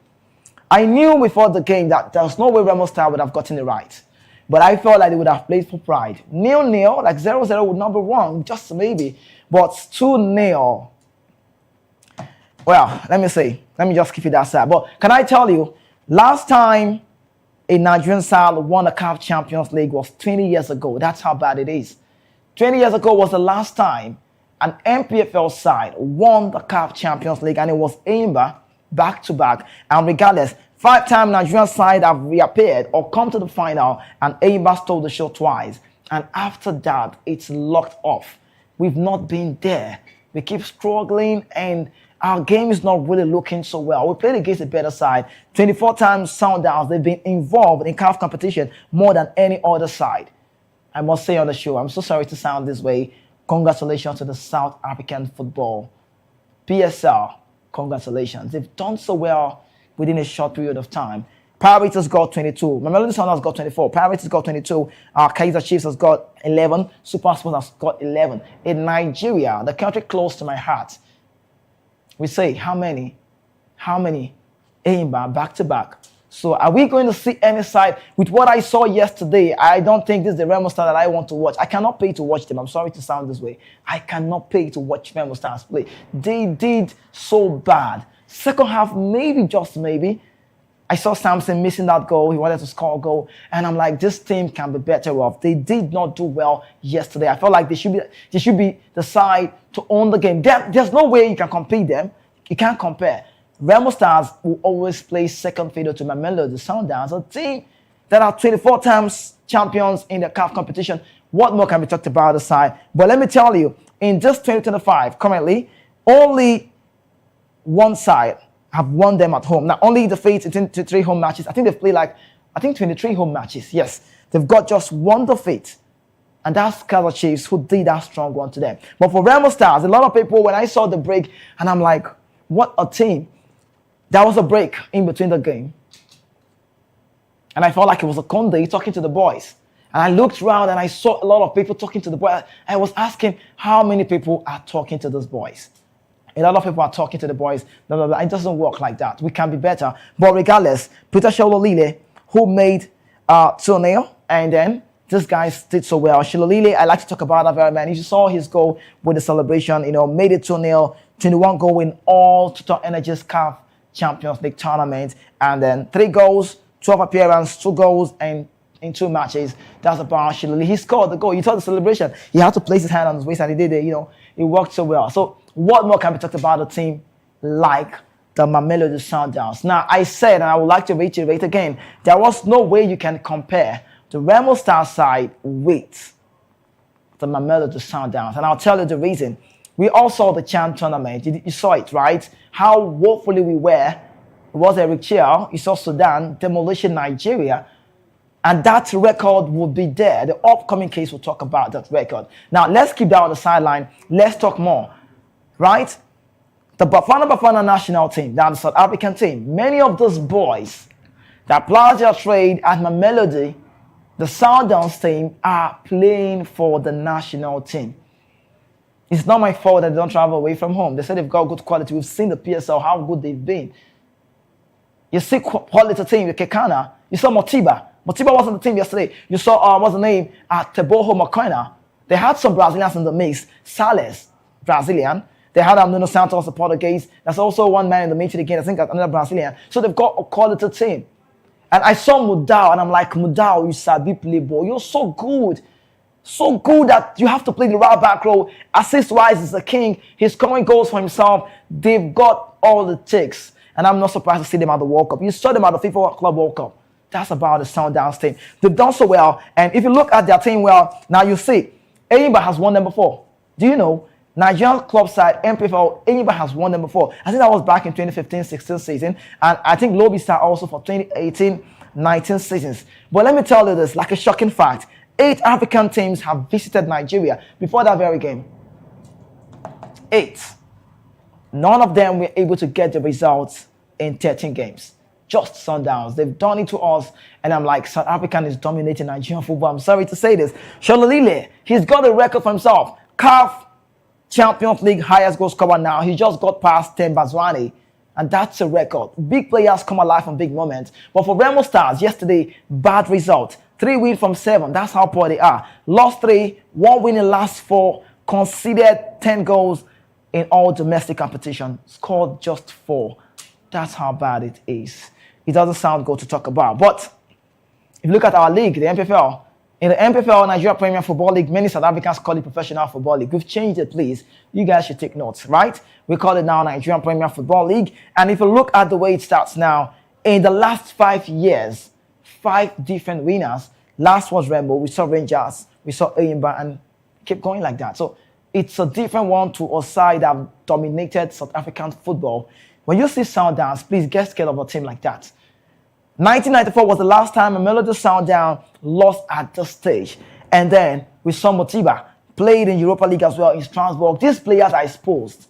I knew before the game that there was no way Remo Stars would have gotten it right. But I felt like they would have played for pride. 0-0, like 0-0 would not be wrong, just maybe. But 2-0. Well, let me just keep it that side. But can I tell you, last time a Nigerian side won the CAF Champions League was 20 years ago. That's how bad it is. 20 years ago was the last time an MPFL side won the CAF Champions League, and it was Anambra back-to-back. And regardless, 5-time Nigerian side have reappeared or come to the final, and Anambra stole the show twice. And after that, it's locked off. We've not been there. We keep struggling, and our game is not really looking so well. We played against a better side. 24 times Sundowns, they've been involved in CAF competition more than any other side. I must say on the show, I'm so sorry to sound this way. Congratulations to the South African football. PSL, congratulations. They've done so well within a short period of time. Pirates got 22. Mamelodi Sundowns got 24. Pirates got 22. Kaizer Chiefs has got 11. Super Sports has got 11. In Nigeria, the country close to my heart, we say how many? Anambra back-to-back. So are we going to see any side? With what I saw yesterday, I don't think this is the Remo Stars that I want to watch. I cannot pay to watch them. I'm sorry to sound this way. I cannot pay to watch Remo Stars play. They did so bad. Second half, maybe, just maybe, I saw Samson missing that goal. He wanted to score a goal. And I'm like, this team can be better off. They did not do well yesterday. I felt like they should be the side to own the game. There's no way you can compete them. You can't compare. Remo Stars will always play second fiddle to Mamelodi Sundowns, a team that are 24 times champions in the CAF competition. What more can be talked about the side? But let me tell you, in this 2025, currently, only one side have won them at home. Now, only defeats in 23 home matches. I think they've played 23 home matches. Yes, they've got just one defeat And that's Kaizer Chiefs who did that strong one to them. But for Remo Stars, a lot of people, when I saw the break, and I'm like, what a team. There was a break in between the game. And I felt like it was a Conde talking to the boys. And I looked around and I saw a lot of people talking to the boys. I was asking how many people are talking to those boys. A lot of people are talking to the boys. Blah, blah, blah. It doesn't work like that. We can be better. But regardless, Peter Shololile, who made 2-0, and then this guy did so well. Shololile, I like to talk about that very man. You saw his goal with the celebration, made it 2-0, 21 goal in all Total Energies CAF Champions League tournament, and then 3 goals, 12 appearances, 2 goals, and in 2 matches. That's about Shololile. He scored the goal. You saw the celebration. He had to place his hand on his waist, and he did it. It worked so well. So what more can be talked about a team like the Mamelodi Sundowns? Now, I said, and I would like to reiterate again, there was no way you can compare the Remo Stars side with the Mamelodi Sundowns. And I'll tell you the reason. We all saw the Chan tournament. You saw it, right? How woefully we were. It was Eric Chiao. You saw Sudan demolishing Nigeria. And that record would be there. The upcoming case will talk about that record. Now, let's keep that on the sideline. Let's talk more, right? The Bafana national team, that's the South African team. Many of those boys that played their trade at Mamelodi, the Sundowns team, are playing for the national team. It's not my fault that they don't travel away from home. They said they've got good quality. We've seen the PSL, how good they've been. You see quality team with Kekana. You saw Motiba. Motiba wasn't the team yesterday. You saw, what's the name? Teboho Macoina. They had some Brazilians in the mix. Sales, Brazilian. They had Nuno Santos, the Portuguese. There's also one man in the midfield again. I think another Brazilian. So they've got a quality team. And I saw Mudau, and I'm like, Mudau, you sabi play ball. You're so good. So good that you have to play the right back row. Assist-wise, is the king. He's scoring goals for himself. They've got all the ticks. And I'm not surprised to see them at the World Cup. You saw them at the FIFA Club World Cup. That's about the Sundowns team. They've done so well. And if you look at their team well, now you see, Enyimba has won them before. Do you know? Nigerian club side, MPFL, Enyimba has won them before. I think that was back in 2015-16 season. And I think Lobi Star also for 2018-19 seasons. But let me tell you this, like a shocking fact. 8 African teams have visited Nigeria before that very game. 8. None of them were able to get the results in 13 games. Just Sundowns. They've done it to us. And I'm like, South African is dominating Nigerian football. I'm sorry to say this. Shololile, he's got a record for himself. CAF Champions League highest goal scorer now. He just got past Tem Bazwani. And that's a record. Big players come alive from big moments. But for Remo Stars, yesterday, bad result. 3 wins from 7. That's how poor they are. Lost 3, 1 win in last 4. Conceded 10 goals in all domestic competition. Scored just 4. That's how bad it is. It doesn't sound good to talk about. But if you look at our league, the MPFL, in the MPFL, Nigeria Premier Football League, many South Africans call it Professional Football League. We've changed it, please. You guys should take notes, right? We call it now Nigerian Premier Football League. And if you look at the way it starts now, in the last 5 years, 5 different winners. Last was Rainbow. We saw Rangers. We saw Enyimba, and keep going like that. So it's a different one to a side that dominated South African football. When you see Sundowns, please get scared of a team like that. 1994 was the last time a Mamelodi Sundowns lost at this stage. And then we saw Motiba played in Europa League as well in Strasbourg. These players are exposed.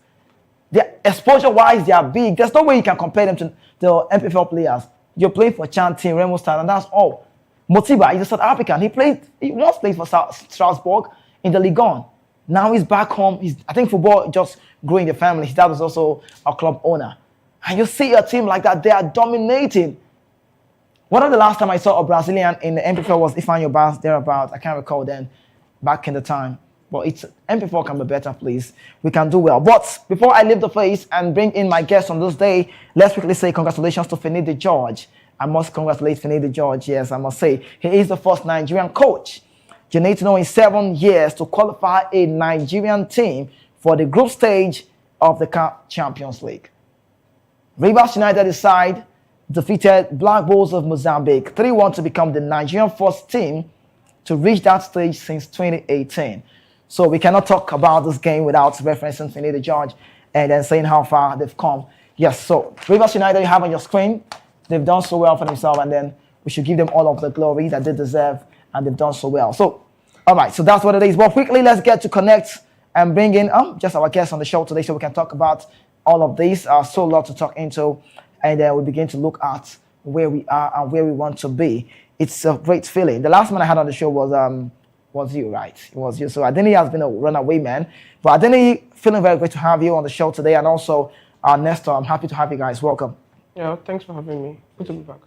Exposure-wise, they are big. There's no way you can compare them to the MPFL players. You're playing for Chan team, Remo Stars, and that's all. Motiba is a South African. He once played for Strasbourg in the Ligue 1. Now he's back home. I think football just grew in the family. His dad was also a club owner. And you see a team like that, they are dominating. One of the last time I saw a Brazilian in the MPFL was Ifan Yobas, thereabout. I can't recall then, back in the time. But MPFL can be better, please. We can do well. But before I leave the face and bring in my guest on this day, let's quickly say congratulations to Finidi George. I must congratulate Finidi George. Yes, I must say. He is the first Nigerian coach. You need to know in 7 years to qualify a Nigerian team for the group stage of the CAF Champions League. Rivers United side defeated Black Bulls of Mozambique 3-1 to become the Nigerian first team to reach that stage since 2018. So we cannot talk about this game without referencing Finidi George and then saying how far they've come. Yes, so Rivers United you have on your screen. They've done so well for themselves, and then we should give them all of the glory that they deserve, and they've done so well. So All right, so that's what it is. But quickly, let's get to connect and bring in just our guests on the show today so we can talk about all of these. So a lot to talk into, and then we begin to look at where we are and where we want to be. It's a great feeling. The last man I had on the show was you, right? It was you. So Adeni has been a runaway man. But Adeni, feeling very great to have you on the show today. And also, Nestor, I'm happy to have you guys. Welcome. Yeah, thanks for having me. Good to be back.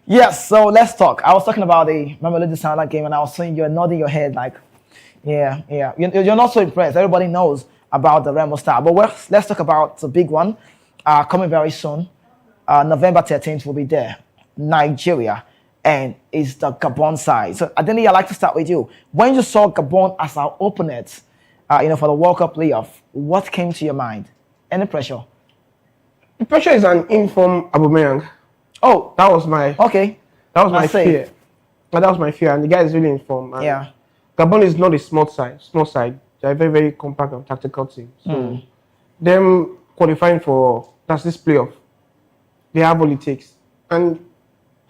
Yes, so let's talk. I was talking about the Mamelodi Sanders game, and I was saying you're nodding your head like, yeah. You're not so impressed. Everybody knows about the Remo Star. But let's talk about the big one coming very soon. November 13th will be there. Nigeria. And it's the Gabon side. So Adeni, I'd like to start with you. When you saw Gabon as our opponent, for the World Cup playoff, what came to your mind? Any pressure? The pressure is an informed Aubameyang. Oh, that was my fear. That was my fear, and the guy is really informed. And Gabon is not a small side. They're a very, very compact and tactical team. So them qualifying for this playoff, they have all it takes. And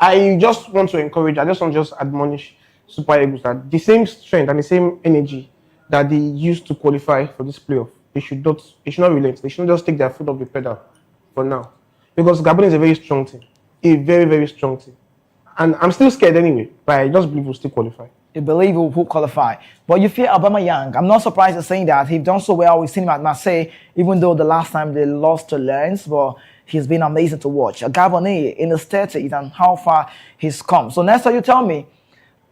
I just want to admonish Super Eagles that the same strength and the same energy that they used to qualify for this playoff, they should not relent. They shouldn't just take their foot off the pedal for now. Because Gabon is a very strong team. A very, very strong team. And I'm still scared anyway, but I just believe we'll still qualify. You believe we'll qualify. But you fear Aubameyang. I'm not surprised at saying that. He's done so well. We've seen him at Marseille, even though the last time they lost to Lens, but he's been amazing to watch. A Gabonese in the 30s and how far he's come. So Nestor, you tell me,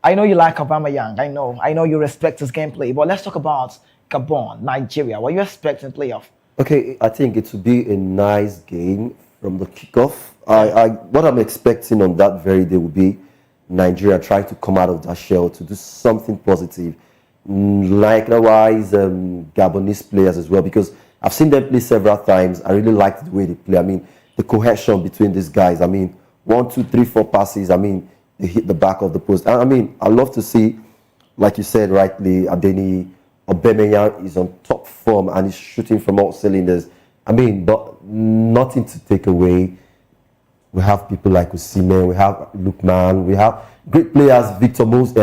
I know you like Aubameyang. I know you respect his gameplay. But let's talk about Gabon, Nigeria. What you expect in playoff? Okay, I think it will be a nice game from the kickoff. What I'm expecting on that very day will be Nigeria trying to come out of that shell to do something positive. Likewise, Gabonese players as well, because I've seen them play several times. I really liked the way they play. I mean, the cohesion between these guys. I mean, 1, 2, 3, 4 passes. I mean, they hit the back of the post. I mean, I love to see, like you said rightly, Adeni Aubameyang is on top form and he's shooting from all cylinders. I mean, but nothing to take away. We have people like Osimhen, we have Lookman, we have great players, Victor Moses,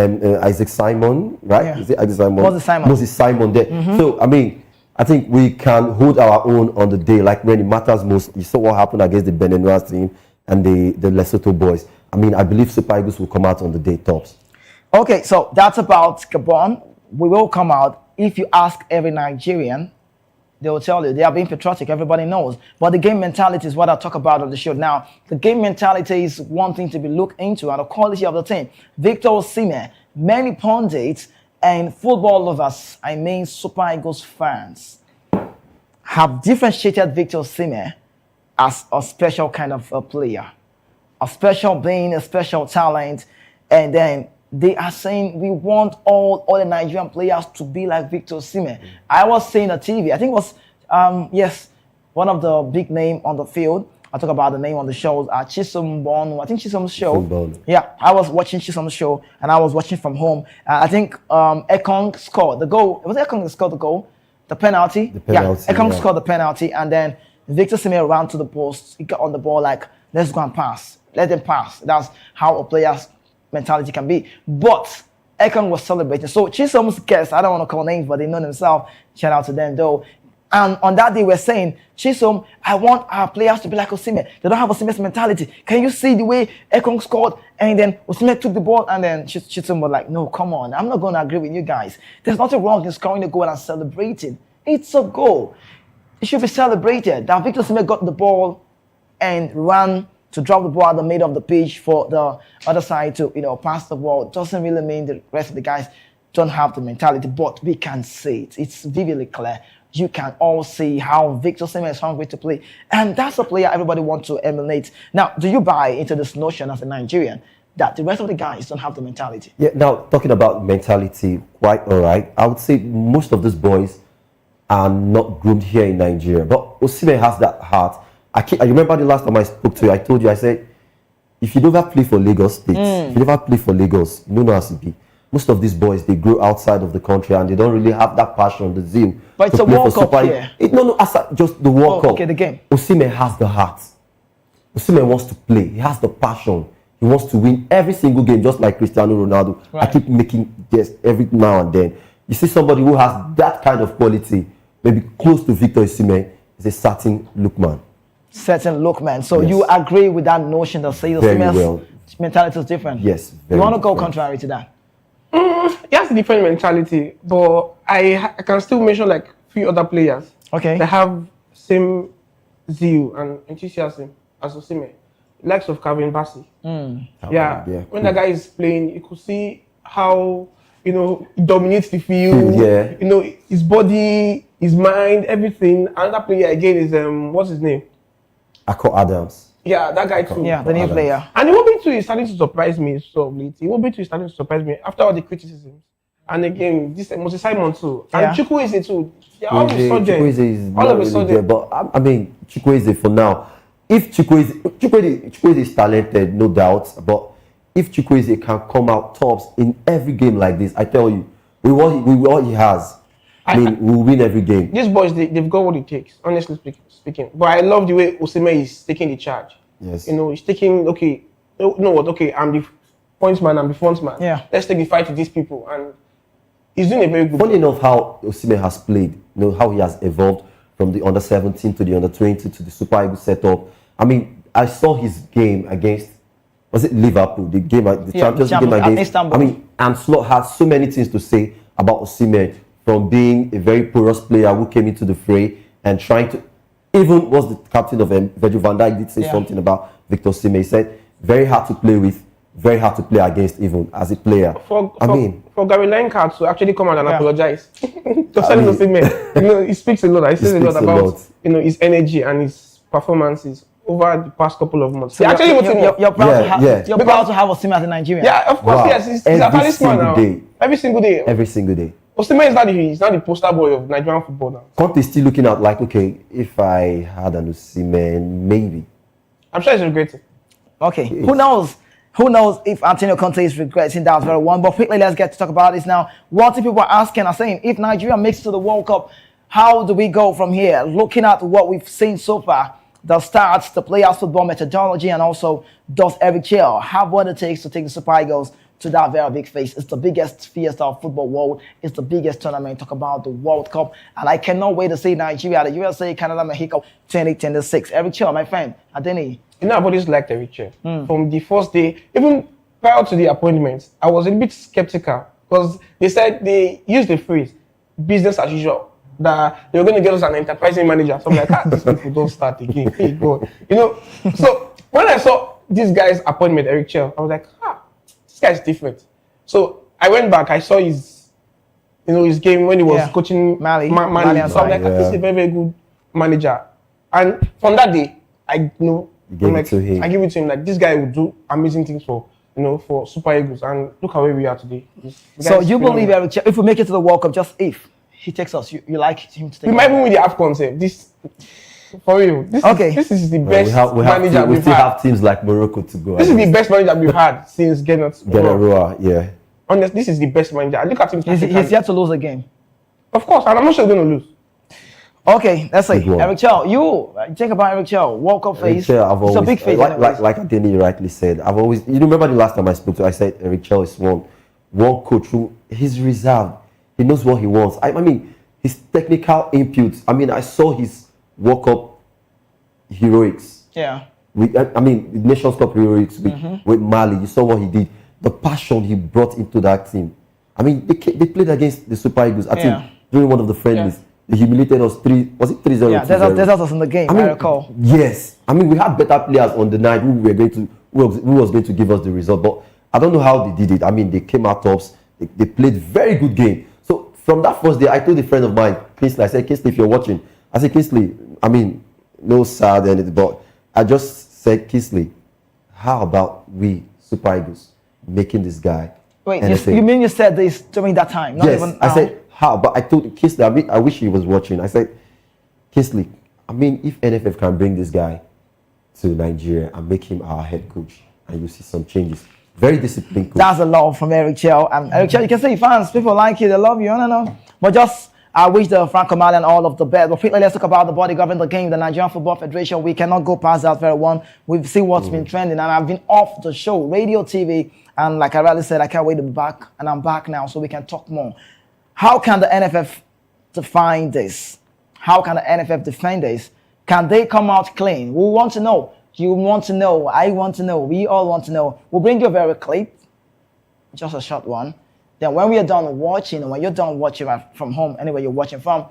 Isaac Simon, right? Yeah. Is it Isaac Simon? Moses Simon there. So, I mean, I think we can hold our own on the day, like when it matters most. You saw what happened against the Benin team and the Lesotho boys. I mean, I believe Super Eagles will come out on the day tops. Okay, so that's about Gabon. We will come out. If you ask every Nigerian, they will tell you they are being patriotic. Everybody knows. But the game mentality is what I talk about on the show. Now, the game mentality is one thing to be looked into and the quality of the team. Victor Osimhen, many pundits and football lovers, I mean Super Eagles fans, have differentiated Victor Osimhen as a special kind of a player. A special being, a special talent. And then they are saying we want all the Nigerian players to be like Victor Osimhen. I was saying on TV, I think it was, one of the big name on the field. I talk about the name on the shows, Chisom Bono. I think Chisom's show. Yeah, I was watching Chisom's show and I was watching from home. I think Ekong scored the goal. Was it Ekong that scored the goal? The penalty? Ekong scored the penalty and then Victor Osimhen ran to the post. He got on the ball like, let's go and pass. Let them pass. That's how a player's mentality can be. But Ekong was celebrating. So Chisom's guests, I don't want to call names, but they know themselves. Shout out to them though. And on that day, we're saying, Chisom, I want our players to be like Osimhen. They don't have Osimhen's mentality. Can you see the way Ekong scored? And then Osimhen took the ball, and then Chisom was like, no, come on. I'm not going to agree with you guys. There's nothing wrong in scoring a goal and celebrating. It's a goal. It should be celebrated. That Victor Osimhen got the ball and ran to drop the ball at the middle of the pitch for the other side to, pass the ball. Doesn't really mean the rest of the guys don't have the mentality, but we can see it. It's vividly clear. You can all see how Victor Osimhen is hungry to play. And that's a player everybody wants to emulate. Now, do you buy into this notion as a Nigerian that the rest of the guys don't have the mentality? Yeah, now, talking about mentality, quite all right. I would say most of these boys are not groomed here in Nigeria. But Osimhen has that heart. I remember the last time I spoke to you, I told you, I said, if you never play for Lagos State, if you never play for Lagos, you know how to be. Most of these boys, they grow outside of the country and they don't really have that passion, the zeal. But it's a World Cup here. Just the World Cup. Okay, the game. Osimhen has the heart. Osimhen wants to play. He has the passion. He wants to win every single game, just like Cristiano Ronaldo. I keep making guess every now and then. You see somebody who has that kind of quality, maybe close to Victor Osimhen, is a certain Lookman. Certain Lookman. So you agree with that notion that says Osimhen's mentality is different? Yes. You want to go contrary to that? He has a different mentality, but I can still mention like few other players. Okay. They have same zeal and enthusiasm as Osimhen. Likes of Calvin Bassey. Yeah. When the guy is playing, you could see how he dominates the field. His body, his mind, everything. Another player again is what's his name? Akko Adams. Yeah, that guy too. Yeah, the new player. And Iwobi too is starting to surprise me so late. Iwobi too is starting to surprise me after all the criticisms. And again, this Moses Simon too. And Chukwueze too. Yeah, all of a sudden. But I mean, Chukwueze for now. If Chukwueze is talented, no doubt. But if Chukwueze can come out tops in every game like this, I tell you, with what he has, we'll win every game. These boys, they've got what it takes, honestly speaking. But I love the way Osimhen is taking the charge. Yes. He's taking, I'm the points man, I'm the front man. Yeah. Let's take the fight to these people. And he's doing a very good Funny job. enough how Osimhen has played, how he has evolved from the under-17 to the under-20 to the Super Eagles setup. I mean, I saw his game against, was it Liverpool? The Champions League game against Istanbul. I mean, and Slot had so many things to say about Osimhen, from being a very porous player who came into the fray and trying to, even was the captain of Virgil van Dijk did say something about Victor Osimhen. He said, very hard to play with, very hard to play against even as a player. For Gary Lineker to actually come out and apologize to Osimhen, he speaks a lot. He says a lot about his energy and his performances over the past couple of months. So you're proud to have Osimhen as a Nigerian. Yeah, of course, yes. He's a talisman now. Every single day. Every single day. Osimhen is not the poster boy of Nigerian football now. Conte is still looking at like, okay, if I had an Osimhen, maybe. I'm sure he's regretting. Okay, who knows? Who knows if Antonio Conte is regretting that very one? But quickly, let's get to talk about this now. What people are asking are saying, if Nigeria makes it to the World Cup, how do we go from here? Looking at what we've seen so far, the stats, the players' football methodology, and also does Eric Chell have what it takes to take the Super Eagles to that very big face? It's the biggest fiesta of football world. It's the biggest tournament. Talk about the World Cup. And I cannot wait to see Nigeria, the USA, Canada, Mexico, 2026. Eric Chell, my friend, Adeni. I've always liked Eric Chell. From the first day, even prior to the appointment, I was a bit skeptical because they said they used the phrase business as usual, that they were going to get us an enterprising manager. So I'm like, these people don't start again. Hey, God. So when I saw this guy's appointment, Eric Chell, I was like, this guy's different. So I went back, I saw his game when he was coaching Mali. So I'm like, this is a very, very good manager. And from that day, I give it to him. Like, this guy will do amazing things for Super Eagles. And look how we are today. So you believe Eric Chell, if we make it to the World Cup, just if he takes us, you like him to take us? We might even win the AFCON concept. This, for real. This is the best manager we've had. We still have teams like Morocco to go. This is the best manager we've had since Gennett Roa, yeah. Honestly, this is the best manager. Look at him. He's yet to lose a game. Of course, and I'm not sure he's going to lose. Okay, let's see. Eric Chell, you think about Eric Chell, World Cup face. It's a big face. Like Adeni rightly said, I've always, remember the last time I spoke to you, I said Eric Chell is one coach who, he's reserved. He knows what he wants. I mean, his technical inputs. I mean, I saw his World Cup heroics. Yeah. The Nations Cup heroics with Mali. You saw what he did. The passion he brought into that team. I mean, they played against the Super Eagles. I think during one of the friendlies. Yeah. They humiliated us 3-0. Yeah, Desert was in the game, I recall. Yes. I mean, we had better players on the night who was going to give us the result. But I don't know how they did it. I mean, they came out tops. They played very good game. So from that first day, I told a friend of mine, Kingsley, I said, Kingsley, if you're watching, I said, Kingsley, I mean, no sad anything, but I just said, Kingsley, how about we, Super Eagles, making this guy? Wait, you mean you said this during that time? Yes, I said, how? But I told Kingsley, I wish he was watching. I said, Kingsley, I mean, if NFF can bring this guy to Nigeria and make him our head coach, and you see some changes. Very disciplined coach. That's a lot from Eric Chell. And Eric Chell, you can say fans, people like you, they love you, I don't know. But just I wish the Franco Mali and all of the best. But quickly, let's talk about the body governing the game, the Nigerian Football Federation. We cannot go past that very one. We've seen what's been trending, and I've been off the show, radio, TV, and like I really said, I can't wait to be back, and I'm back now, so we can talk more. How can the NFF define this? How can the NFF defend this? Can they come out clean? We want to know. You want to know. I want to know. We all want to know. We'll bring you a very clip, just a short one. Then when we are done watching, and when you're done watching from home, anywhere you're watching from,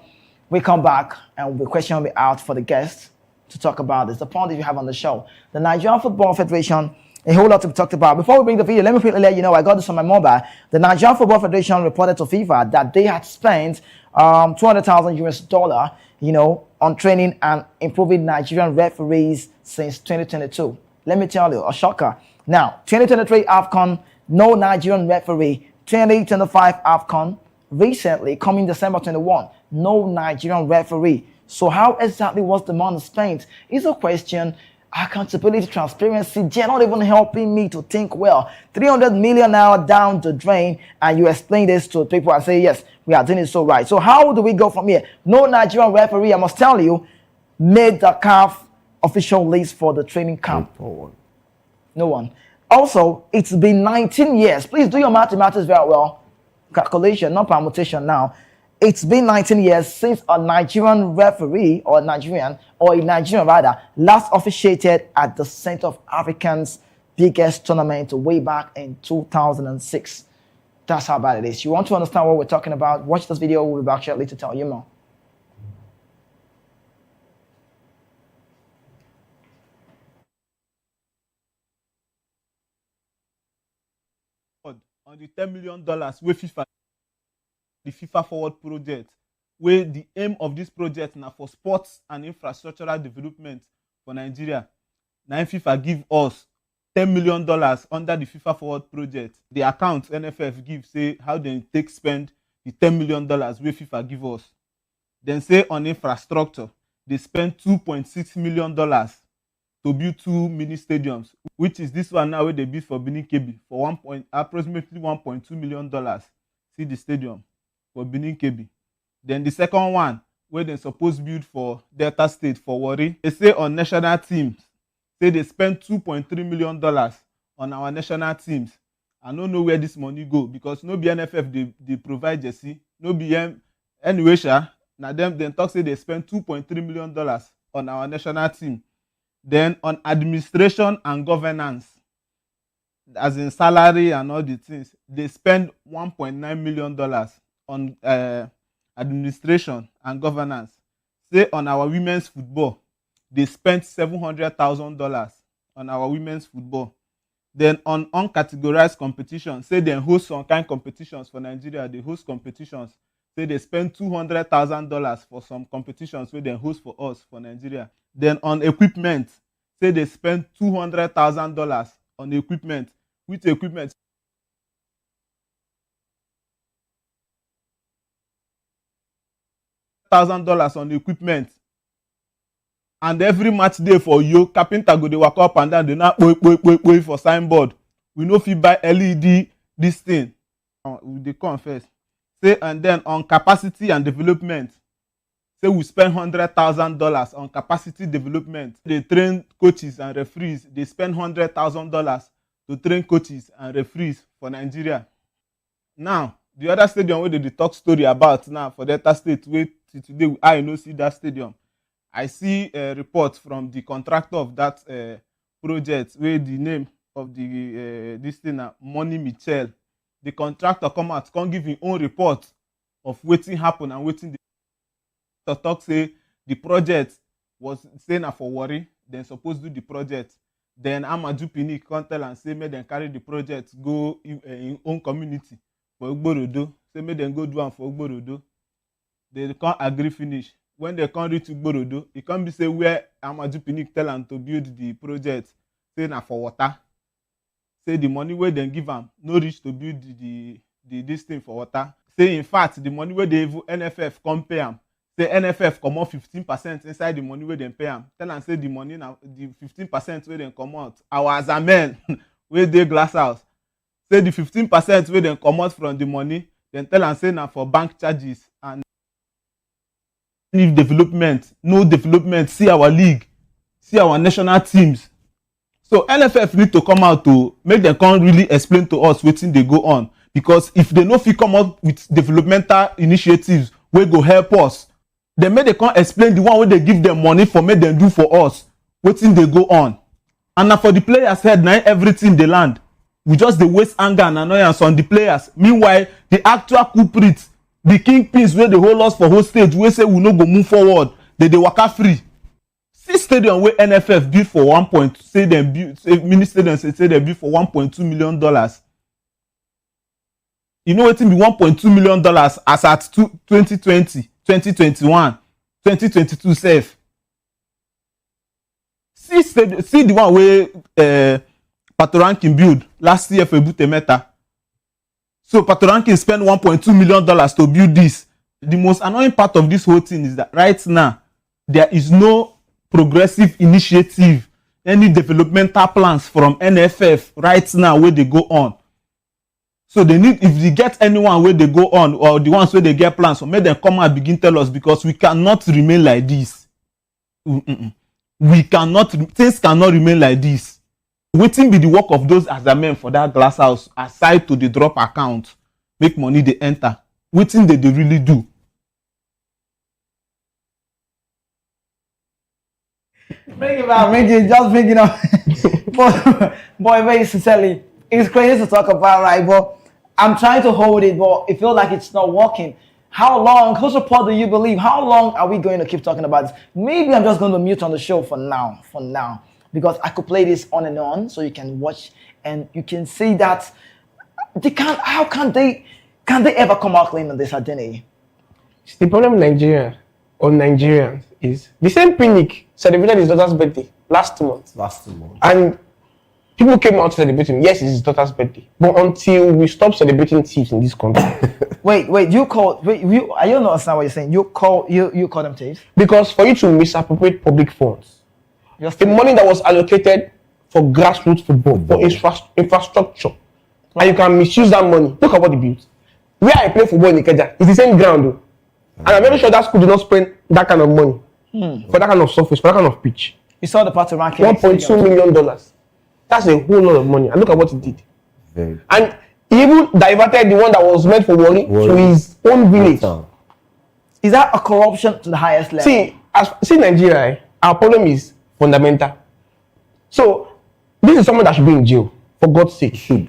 we come back and the question will be out for the guests to talk about this. The point that you have on the show. The Nigerian Football Federation, a whole lot to be talked about. Before we bring the video, let me quickly let you know, I got this on my mobile. The Nigerian Football Federation reported to FIFA that they had spent $200,000 on training and improving Nigerian referees since 2022. Let me tell you, a shocker. Now, 2023 AFCON, no Nigerian referee. 2025 AFCON, recently, coming December 21, no Nigerian referee. So how exactly was the money spent? It's a question. Accountability, transparency, they're not even helping me to think well. 300 million now down the drain, and you explain this to people and say, yes, we are doing it so right. So how do we go from here? No Nigerian referee, I must tell you, made the CAF official list for the training camp. No one. Also, it's been 19 years. Please do your mathematics very well. Calculation, not permutation now. It's been 19 years since a Nigerian referee, or a Nigerian rather, last officiated at the Center of Africa's biggest tournament way back in 2006. That's how bad it is. You want to understand what we're talking about? Watch this video. We'll be back shortly to tell you more. On the $10 million where FIFA, the FIFA Forward project, where the aim of this project now for sports and infrastructural development for Nigeria. Now FIFA give us $10 million under the FIFA Forward project. The account NFF give say how they take spend the $10 million where FIFA give us. Then say on infrastructure, they spend $2.6 million to build 2 mini stadiums, which is this one now where they build for Benin Kebbi for approximately $1.2 million. See the stadium for Benin Kebbi. Then the second one where they supposed build for Delta State for Warri. They say on national teams, say they spend $2.3 million on our national teams. I don't know where this money go because no be NFF they provide jersey, no be anyway now them talk say they spend $2.3 million on our national team. Then on administration and governance, as in salary and all the things, they spend $1.9 million on administration and governance. Say on our women's football, they spent $700,000 on our women's football. Then on uncategorized competition, say they host some kind of competitions for Nigeria, they host competitions. Say they spend $200,000 for some competitions where they host for us for Nigeria. Then on equipment, say they spend $200,000 on equipment. With equipment, $1,000 on equipment. And every match day for you, carpenter go dey walk up and down, they not boy for signboard. We no fit buy LED this thing. They come first. Say and then on capacity and development. Say we spend $100,000 on capacity development. They train coaches and referees. They spend $100,000 to train coaches and referees for Nigeria. Now, the other stadium where they talk story about now for Delta State, where today I no see that stadium. I see a report from the contractor of that project where the name of the this thing Money Michel. The contractor come out, come give his own report of wetin happen and wetin the talk say the project was saying for Warri, then supposed to do the project. Then Amaju Pinnick come tell and say make them carry the project go in own community for Ugborodo. Say make them go do am for Ugborodo. They can't agree finish. When they can't reach Ugborodo, it can't be say where Amaju Pinnick tell them to build the project. Say na for water. Say the money where they give them no reach to build the this thing for water. Say in fact the money where they NFF come pay them. Say NFF come out 15% inside the money where they pay them. Tell and say the money now the 15% where they come out. Our Azamen where they glass house. Say the 15% where they come out from the money. Then tell and say now for bank charges and any development, no development, see our league, see our national teams. So NFF need to come out to make them come really explain to us wetin dey go on, because if they no fit come up with developmental initiatives wey go help us, then make they come explain the one wey dey give them money for make them do for us wetin dey go on. And na for the players head na everything dey land. We just dey waste anger and annoyance on the players. Meanwhile, the actual culprits, the kingpins wey dey hold us for hostage, wey say we no go move forward, they dey waka free. See stadium wey NFF build for mini stadium say dem build for $1.2 million. You know wetin be $1.2 million as at 2020, 2021, 2022 sef. See the one wey Patoranking build last year for Ebute Metta. So Patoranking spend $1.2 million to build this. The most annoying part of this whole thing is that right now there is no progressive initiative, any developmental plans from NFF right now where they go on. So they need, if they get anyone where they go on, or the ones where they get plans, so make them come and begin tell us, because we cannot remain like this. We cannot, things cannot remain like this. Waiting be the work of those as a men for that glass house, aside to the drop account, make money they enter. Waiting they really do. Bring it back, just bring it up. boy, very sincerely, it's crazy to talk about, right? But I'm trying to hold it, but it feels like it's not working. How long, whose support do you believe? How long are we going to keep talking about this? Maybe I'm just going to mute on the show for now, because I could play this on and on, so you can watch and you can see that they can't. How can they ever come out clean on this identity? The problem in Nigeria or Nigerians is the same Pinnick celebrated his daughter's birthday last month. And people came out to celebrate him. Yes, it's his daughter's birthday. But until we stop celebrating thieves in this country. Wait, I don't understand what you're saying. You call them thieves? Because for you to misappropriate public funds, the money that was allocated for grassroots football, for infrastructure, and you can misuse that money. Look at what they built. Where I play football in Ikeja, it's the same ground though. And I'm very sure that school did not spend that kind of money for that kind of surface, for that kind of pitch. You saw the part of ranking. $1.2 million. That's a whole lot of money. And look at what he did. And he even diverted the one that was meant for Warri to his own village. Is that a corruption to the highest level? See Nigeria, our problem is fundamental. So this is someone that should be in jail, for God's sake. It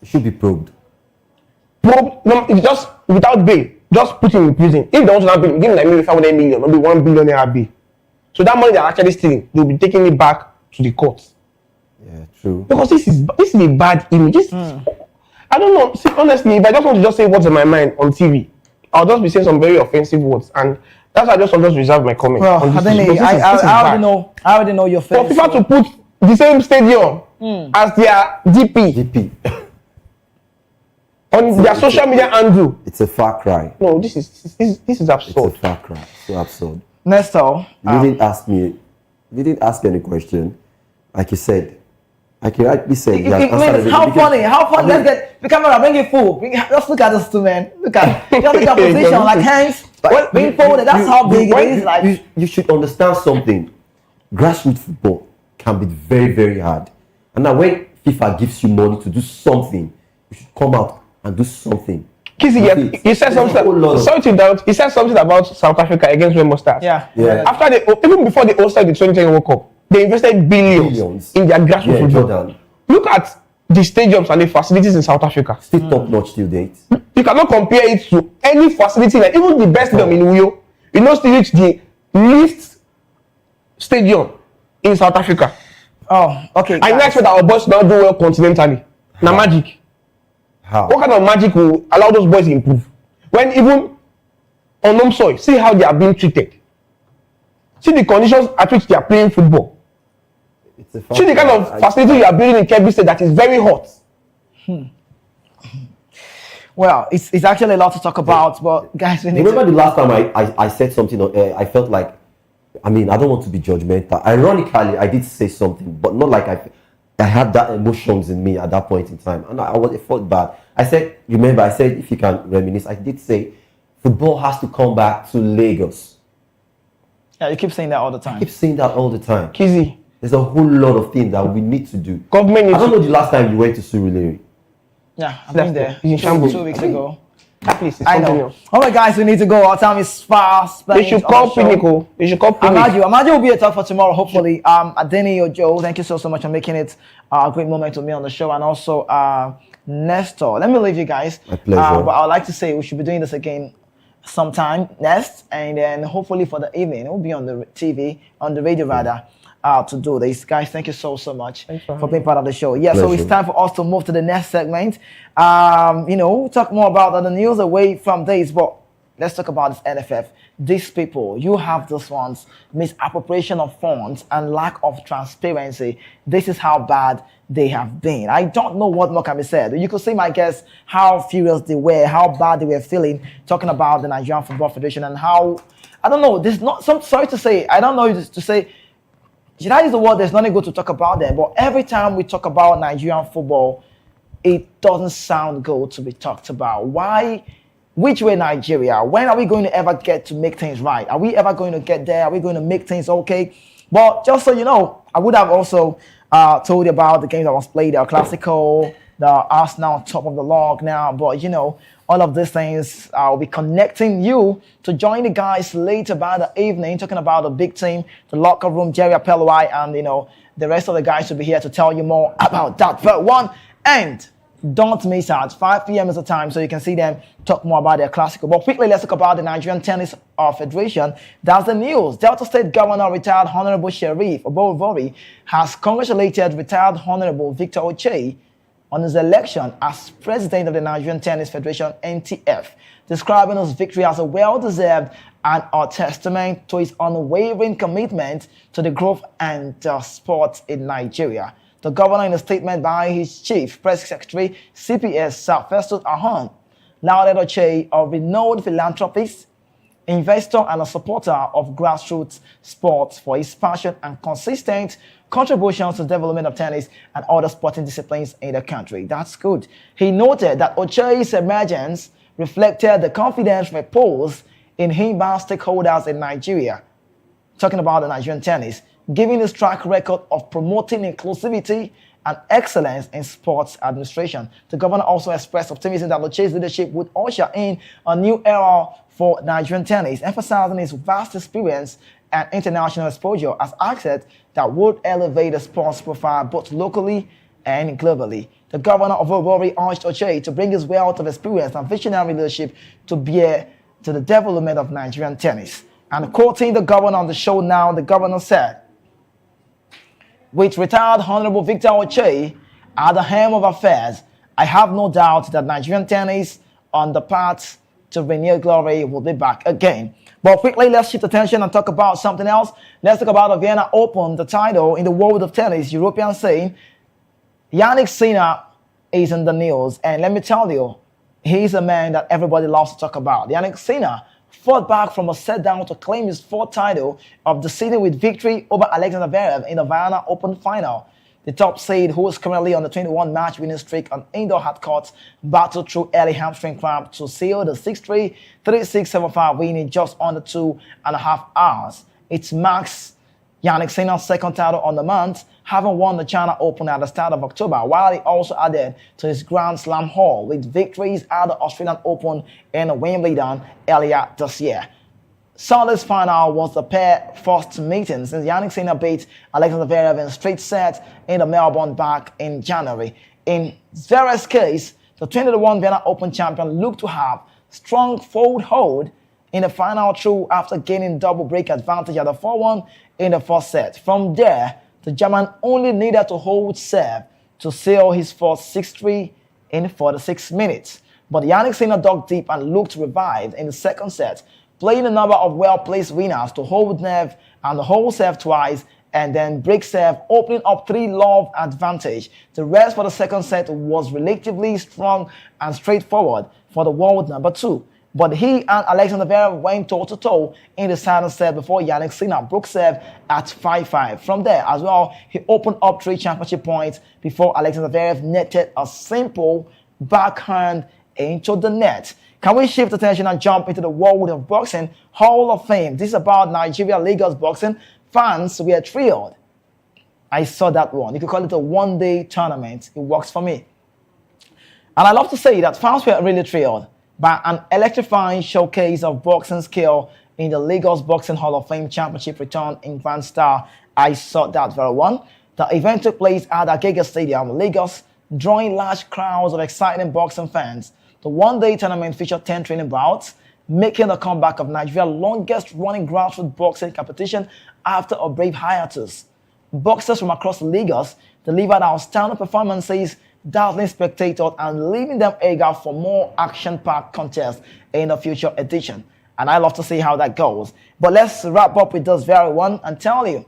should be probed. It's just without bail. Just put him in prison. If they want to have bail, give him like maybe 500 million, maybe $1 billion bail. So that money they're actually stealing, they'll be taking it back to the courts. Yeah, true. Because this is a bad image. I don't know. See, honestly, if I just want to just say what's in my mind on TV, I'll just be saying some very offensive words, and that's why I just reserve my comment. Well, I already know your face. For people to put the same stadium as their DP. On their social media handle. It's a far cry. No, this is absurd. It's a far cry. So absurd. Nestor, you didn't ask me any question. Like you said, like you rightly said. How funny? Let's get the camera, bring it full. Let's look at this two men. Look at position, like hands being folded. That's how big it is. Like you should understand something. Grassroots football can be very, very hard. And now when FIFA gives you money to do something, you should come out and do something. Kizzy, he said something. Sorry to interrupt. He said something about South Africa against Rainbow Stars. Yeah. After even before they hosted the 2010 World Cup, they invested billions in their grassroots football. Jordan. Look at the stadiums and the facilities in South Africa. Still top notch till date. You cannot compare it to any facility, like even the best stadium in Uyo. You know, still reach the least stadium in South Africa. Oh, okay. I expect that our boys now do well continentally. Now magic. How? What kind of magic will allow those boys to improve? When even on home soil, see how they are being treated. See the conditions at which they are playing football. See the kind of facility you are building in Kebbi State that is very hot. Well, it's actually a lot to talk about, but guys, we need remember the last time I said something, I felt like, I don't want to be judgmental. Ironically, I did say something, but not like I had that emotions in me at that point in time. And I felt bad. I said, remember, if you can reminisce, I did say, football has to come back to Lagos. Yeah, you keep saying that all the time. I keep saying that all the time. Kizzy. There's a whole lot of things that we need to do. Government I don't know the last time you went to Surulere. Yeah, I've been there in Shambles. 2 weeks ago. Please, I know. All right, guys, we need to go. Our time is fast. They should call Pinnacle. They should call Pinnacle. Amaju will be a talk for tomorrow, hopefully. Adeni Ojo, thank you so much for making it a great moment to me on the show. And also, Nestor. Let me leave you guys. My pleasure. But I would like to say we should be doing this again sometime next. And then hopefully for the evening, it will be on the TV, on the radio rather. To do this. Guys, thank you so much for being part of the show. Yeah, so it's time for us to move to the next segment. Talk more about the news away from this, but let's talk about this NFF. These people, you have those ones, misappropriation of funds and lack of transparency. This is how bad they have been. I don't know what more can be said. You could see, my guess, how furious they were, how bad they were feeling, talking about the Nigerian Football Federation and how, I don't know, there's not, sorry to say, I don't know to say, that is the word, there's nothing good to talk about them. But every time we talk about Nigerian football, it doesn't sound good to be talked about. Why? Which way Nigeria? When are we going to ever get to make things right? Are we ever going to get there? Are we going to make things okay? But just so you know, I would have also told you about the games that was played, the Clasico, the Arsenal top of the log now. But all of these things, I'll be connecting you to join the guys later by the evening, talking about the big team, the locker room, Jerry Apelwai, and the rest of the guys will be here to tell you more about that very one. And don't miss out. 5 p.m. is the time, so you can see them talk more about their Clasico. But quickly, let's talk about the Nigerian Tennis Federation. That's the news. Delta State Governor, retired Honorable Sheriff Obovori, has congratulated retired Honorable Victor Oche on his election as president of the Nigerian Tennis Federation, NTF, describing his victory as a well-deserved and a testament to his unwavering commitment to the growth and sport in Nigeria. The governor, in a statement by his chief press secretary, CPS Sir Festus Ahon, lauded Oche, a renowned philanthropist, investor, and a supporter of grassroots sports for his passion and consistent contributions to the development of tennis and other sporting disciplines in the country. That's good. He noted that Oche's emergence reflected the confidence reposed in him by stakeholders in Nigeria, talking about the Nigerian tennis, giving his track record of promoting inclusivity and excellence in sports administration. The governor also expressed optimism that Oche's leadership would usher in a new era for Nigerian tennis, emphasizing his vast experience and international exposure as assets that would elevate the sports profile both locally and globally. The governor of Obori urged Oche to bring his wealth of experience and visionary leadership to bear to the development of Nigerian tennis. And quoting the governor on the show now, the governor said, "With retired Honorable Victor Oche at the helm of affairs, I have no doubt that Nigerian tennis on the path to renewed glory will be back again." But quickly, let's shift attention and talk about something else. Let's talk about the Vienna Open, the title in the world of tennis. Europeans saying Yannick Sinner is in the news. And let me tell you, he's a man that everybody loves to talk about. Yannick Sinner fought back from a set down to claim his fourth title of the season with victory over Alexander Zverev in the Vienna Open final. The top seed, who is currently on the 21-match winning streak on indoor hard courts, battled through early hamstring cramp to seal the 6-3, 3-6, 7-5 win in just under 2.5 hours. It marks Yannick Sinner's second title on the month, having won the China Open at the start of October, while he also added to his Grand Slam haul with victories at the Australian Open and Wimbledon earlier this year. Sunday's final was the pair first meeting since Yannick Sinner beat Alexander Zverev in straight sets in the Melbourne back in January. In Zverev's case, the 2021 Vienna Open champion looked to have strong foothold in the final through after gaining double break advantage at the 4-1 in the first set. From there, the German only needed to hold serve to seal his first 6-3 in 46 minutes. But Yannick Sinner dug deep and looked revived in the second set, playing a number of well-placed winners to hold nerve and hold serve twice and then break serve, opening up 3-love advantage. The rest for the second set was relatively strong and straightforward for the world number 2. But he and Alexander Zverev went toe-to-toe in the second set before Yannick Sinner broke serve at 5-5. From there as well, he opened up 3 championship points before Alexander Zverev netted a simple backhand into the net. Can we shift attention and jump into the world of boxing Hall of Fame? This is about Nigeria Lagos boxing. Fans were thrilled. I saw that one. You could call it a one-day tournament. It works for me. And I love to say that fans were really thrilled by an electrifying showcase of boxing skill in the Lagos Boxing Hall of Fame Championship return in Grand Star. I saw that very one. The event took place at Agege Stadium, Lagos, drawing large crowds of exciting boxing fans. The one-day tournament featured 10 training bouts, making the comeback of Nigeria's longest-running grassroots boxing competition after a brave hiatus. Boxers from across Lagos delivered outstanding performances, dazzling spectators and leaving them eager for more action-packed contests in the future edition. And I love to see how that goes. But let's wrap up with this very one and tell you,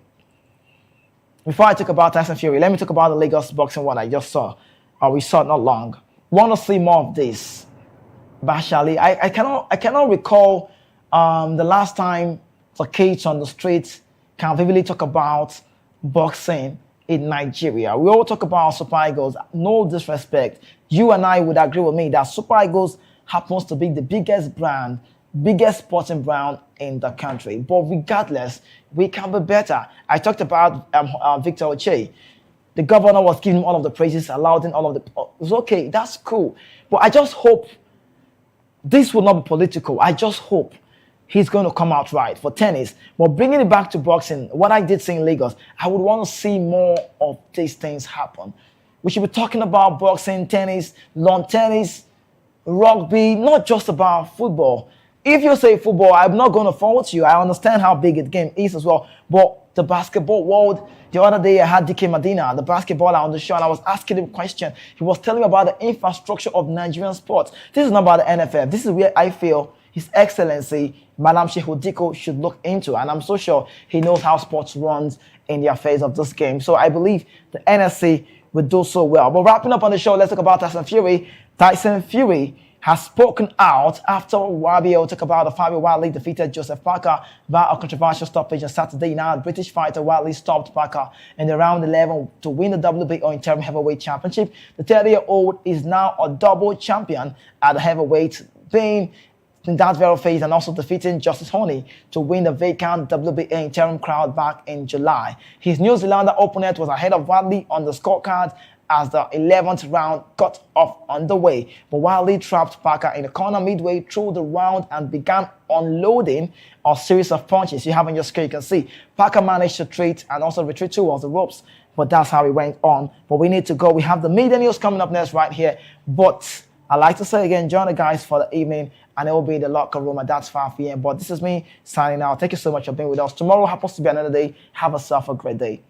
before I talk about Tyson Fury, let me talk about the Lagos boxing one I just saw. We saw it not long. Want to see more of this? Bashali, I cannot recall the last time the kids on the streets can vividly talk about boxing in Nigeria. We all talk about Super Eagles. No disrespect. You and I would agree with me that Super Eagles happens to be the biggest brand, biggest sporting brand in the country. But regardless, we can be better. I talked about Victor Oche. The governor was giving him all of the praises, allowed him all of the... It was okay, that's cool. But I just hope this will not be political. I just hope he's going to come out right for tennis. But bringing it back to boxing, what I did see in Lagos, I would want to see more of these things happen. We should be talking about boxing, tennis, lawn tennis, rugby, not just about football. If you say football, I'm not going to fault you. I understand how big the game is as well. But the basketball world, the other day I had DK Medina, the basketballer on the show, and I was asking him a question. He was telling me about the infrastructure of Nigerian sports. This is not about the NFF. This is where I feel His Excellency, Madam Shehu Diko, should look into. And I'm so sure he knows how sports runs in the affairs of this game. So I believe the NSC will do so well. But wrapping up on the show, let's talk about Tyson Fury. Tyson Fury has spoken out after YBO talk about the Fabio Wildly defeated Joseph Parker via a controversial stoppage on Saturday night. British fighter Wildly stopped Parker in the round 11 to win the WBO interim heavyweight championship. The 30-year-old is now a double champion at the heavyweight, being in that very phase and also defeating Justice Honey to win the vacant WBA interim crown back in July. His New Zealander opponent was ahead of Wildly on the scorecard as the 11th round got off on the way. But Wildly trapped Parker in the corner midway through the round and began unloading a series of punches. You have on your screen, you can see Parker managed to retreat and also retreat towards the ropes. But that's how it went on. But we need to go. We have the media news coming up next right here. But I'd like to say again, join the guys for the evening, and it will be in the locker room, and that's 5 p.m. But this is me signing out. Thank you so much for being with us. Tomorrow happens to be another day. Have yourself a great day.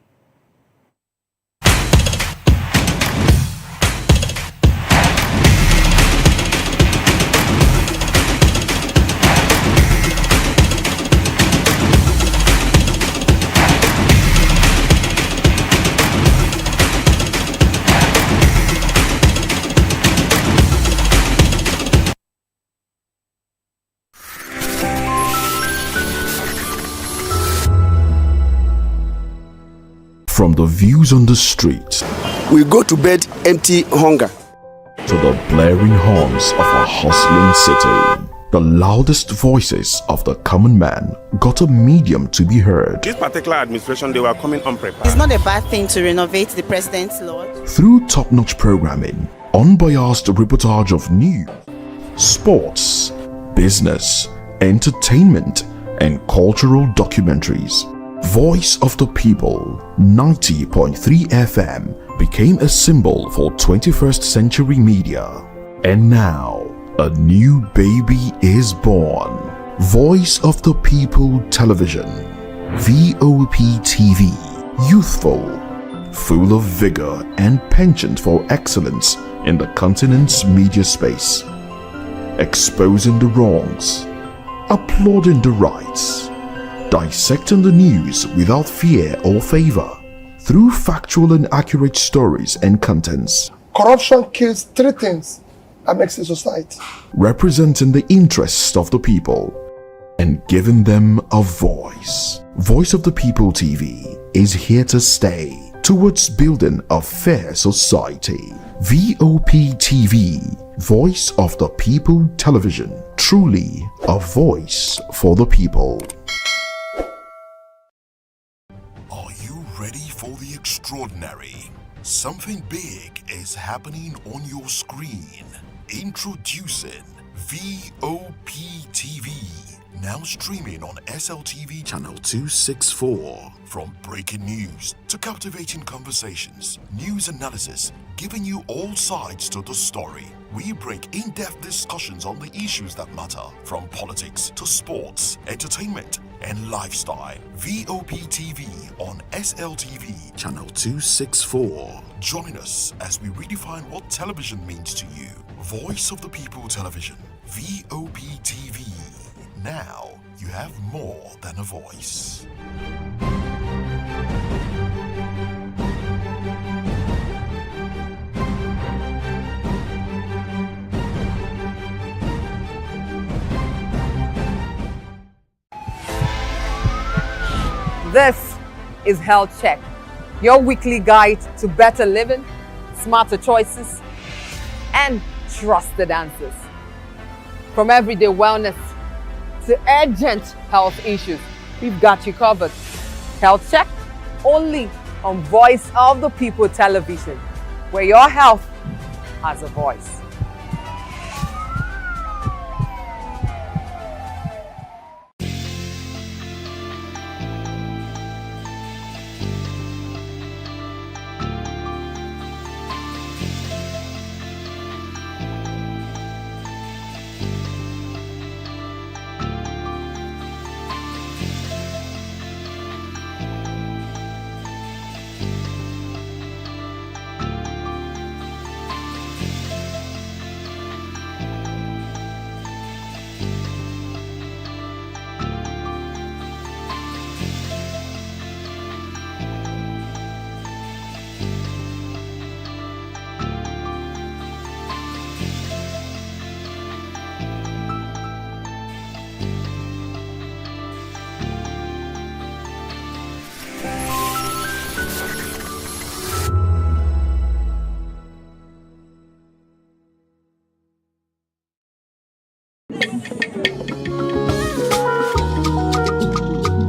From the views on the street, we go to bed empty hunger, to the blaring horns of a hustling city, the loudest voices of the common man got a medium to be heard. This particular administration, they were coming unprepared. It's not a bad thing to renovate the president's lodge. Through top-notch programming, unbiased reportage of news, sports, business, entertainment, and cultural documentaries, Voice of the People 90.3 FM became a symbol for 21st century media. And now, a new baby is born. Voice of the People Television, VOP TV, youthful, full of vigor and penchant for excellence in the continent's media space, exposing the wrongs, applauding the rights, dissecting the news without fear or favor, through factual and accurate stories and contents. Corruption kills 3 things that makes a society. Representing the interests of the people and giving them a voice. Voice of the People TV is here to stay towards building a fair society. VOP TV, Voice of the People Television, truly a voice for the people. Are you ready for the extraordinary? Something big is happening on your screen. Introducing VOP TV, now streaming on SLTV channel 264. From breaking news to captivating conversations, news analysis, giving you all sides to the story. We bring in-depth discussions on the issues that matter, from politics to sports, entertainment, and lifestyle. VOP TV on SLTV channel 264. Join us as we redefine what television means to you. Voice of the People Television, VOP TV. Now you have more than a voice. This is Health Check, your weekly guide to better living, smarter choices, and trusted answers. From everyday wellness to urgent health issues, we've got you covered. Health Check, only on Voice of the People Television, where your health has a voice.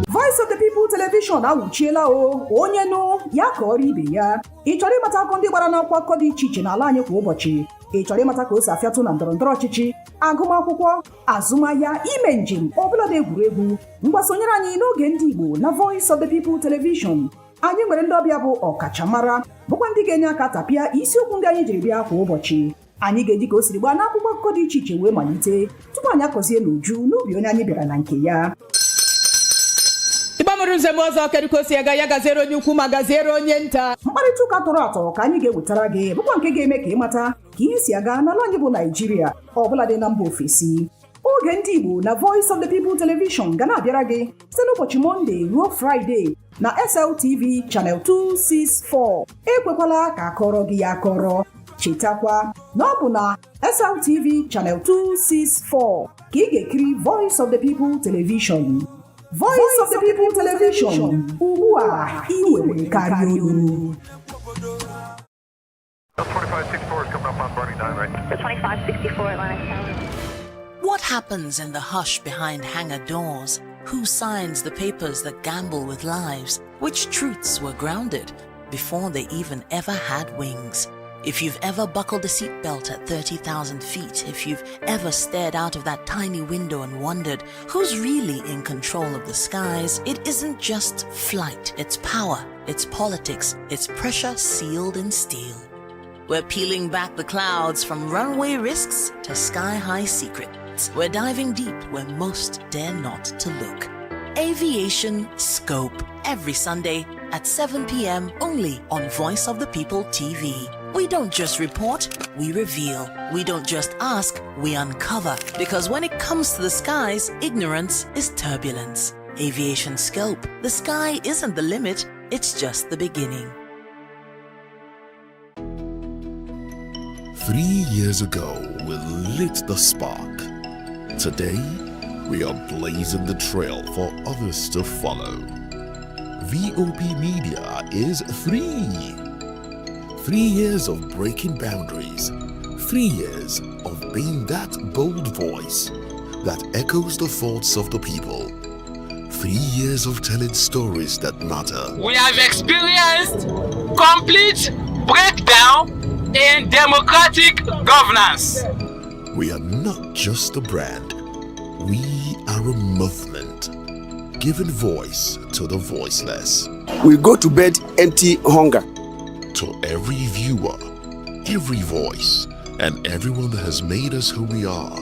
Voice of the People Television awuchiela o onye nụ ya ka ọrụ ibe ya. Ị chọrọ ịmata akụkọ ndị gbara n'akwụkwọ akụkọ dị iche iche n'ala anyị kwa ụbọchị. Ị chọrọ ịmata ka o si afịatụ na ndọrọndọrọ ọchịchị, agụmakwụkwọ, azụmahịa, ime njem, ọbụla dị egwuregwu. Mgbasonyere anyị n'oge ndị Igbo na Voice of the People Television. Anyị nwere ndị ọbịa bụ ọkachamara, bụkwa ndị ga-enye aka tapịa isiokwu ndị anyị jiri bịa kwa ụbọchị. Anyị ga-eji ka o siri gbaa n'akwụkwọ akụkọ dị iche iche wee malite tupu anyị akọzie n'uju n'ubi onye anyị bịara na nke ya. Ịgbamụrụ nzem ọzọ kedu ka o si aga ya gaziere onye ukwu ma gaziere onye nta. Mkparịta ụka tọrọ atọ ka anyị ga-ewetara gị bụkwa nke ga-eme ka ịmata ka ihe si aga n'ala anyị bụ Naịjirịa ọbụla dị na mba ofesi. Oge ndị Igbo na Voice of the People Television ga na-abịara gị site n'ụbọchị Mọnde ruo Fraịde na SLTV channel 264. Ekwekwala ka akọrọ gị ya akọrọ. Chetakwa na ọ bụ na SLTV channel 264 ka ị ga-ekiri Voice of the People Television. Voice of the People Television, ugbu a ị nwere karịa olu. 2564 is coming up on Barney 9, right? 2564 Atlantic Tower. What happens in the hush behind hangar doors? Who signs the papers that gamble with lives? Which truths were grounded before they even ever had wings? If you've ever buckled a seatbelt at 30,000 feet, if you've ever stared out of that tiny window and wondered who's really in control of the skies, it isn't just flight, it's power, it's politics, it's pressure sealed in steel. We're peeling back the clouds from runway risks to sky-high secrets. We're diving deep where most dare not to look. Aviation Scope, every Sunday at 7 p.m. only on Voice of the People TV. We don't just report, we reveal. We don't just ask, we uncover. Because when it comes to the skies, ignorance is turbulence. Aviation Scope, the sky isn't the limit, it's just the beginning. 3 years ago, we lit the spark. Today, we are blazing the trail for others to follow. VOP Media is free. 3 years of breaking boundaries. 3 years of being that bold voice that echoes the thoughts of the people. 3 years of telling stories that matter. We have experienced complete breakdown in democratic governance. We are not just a brand. We are a movement, giving voice to the voiceless. We go to bed empty hunger. To every viewer, every voice, and everyone that has made us who we are,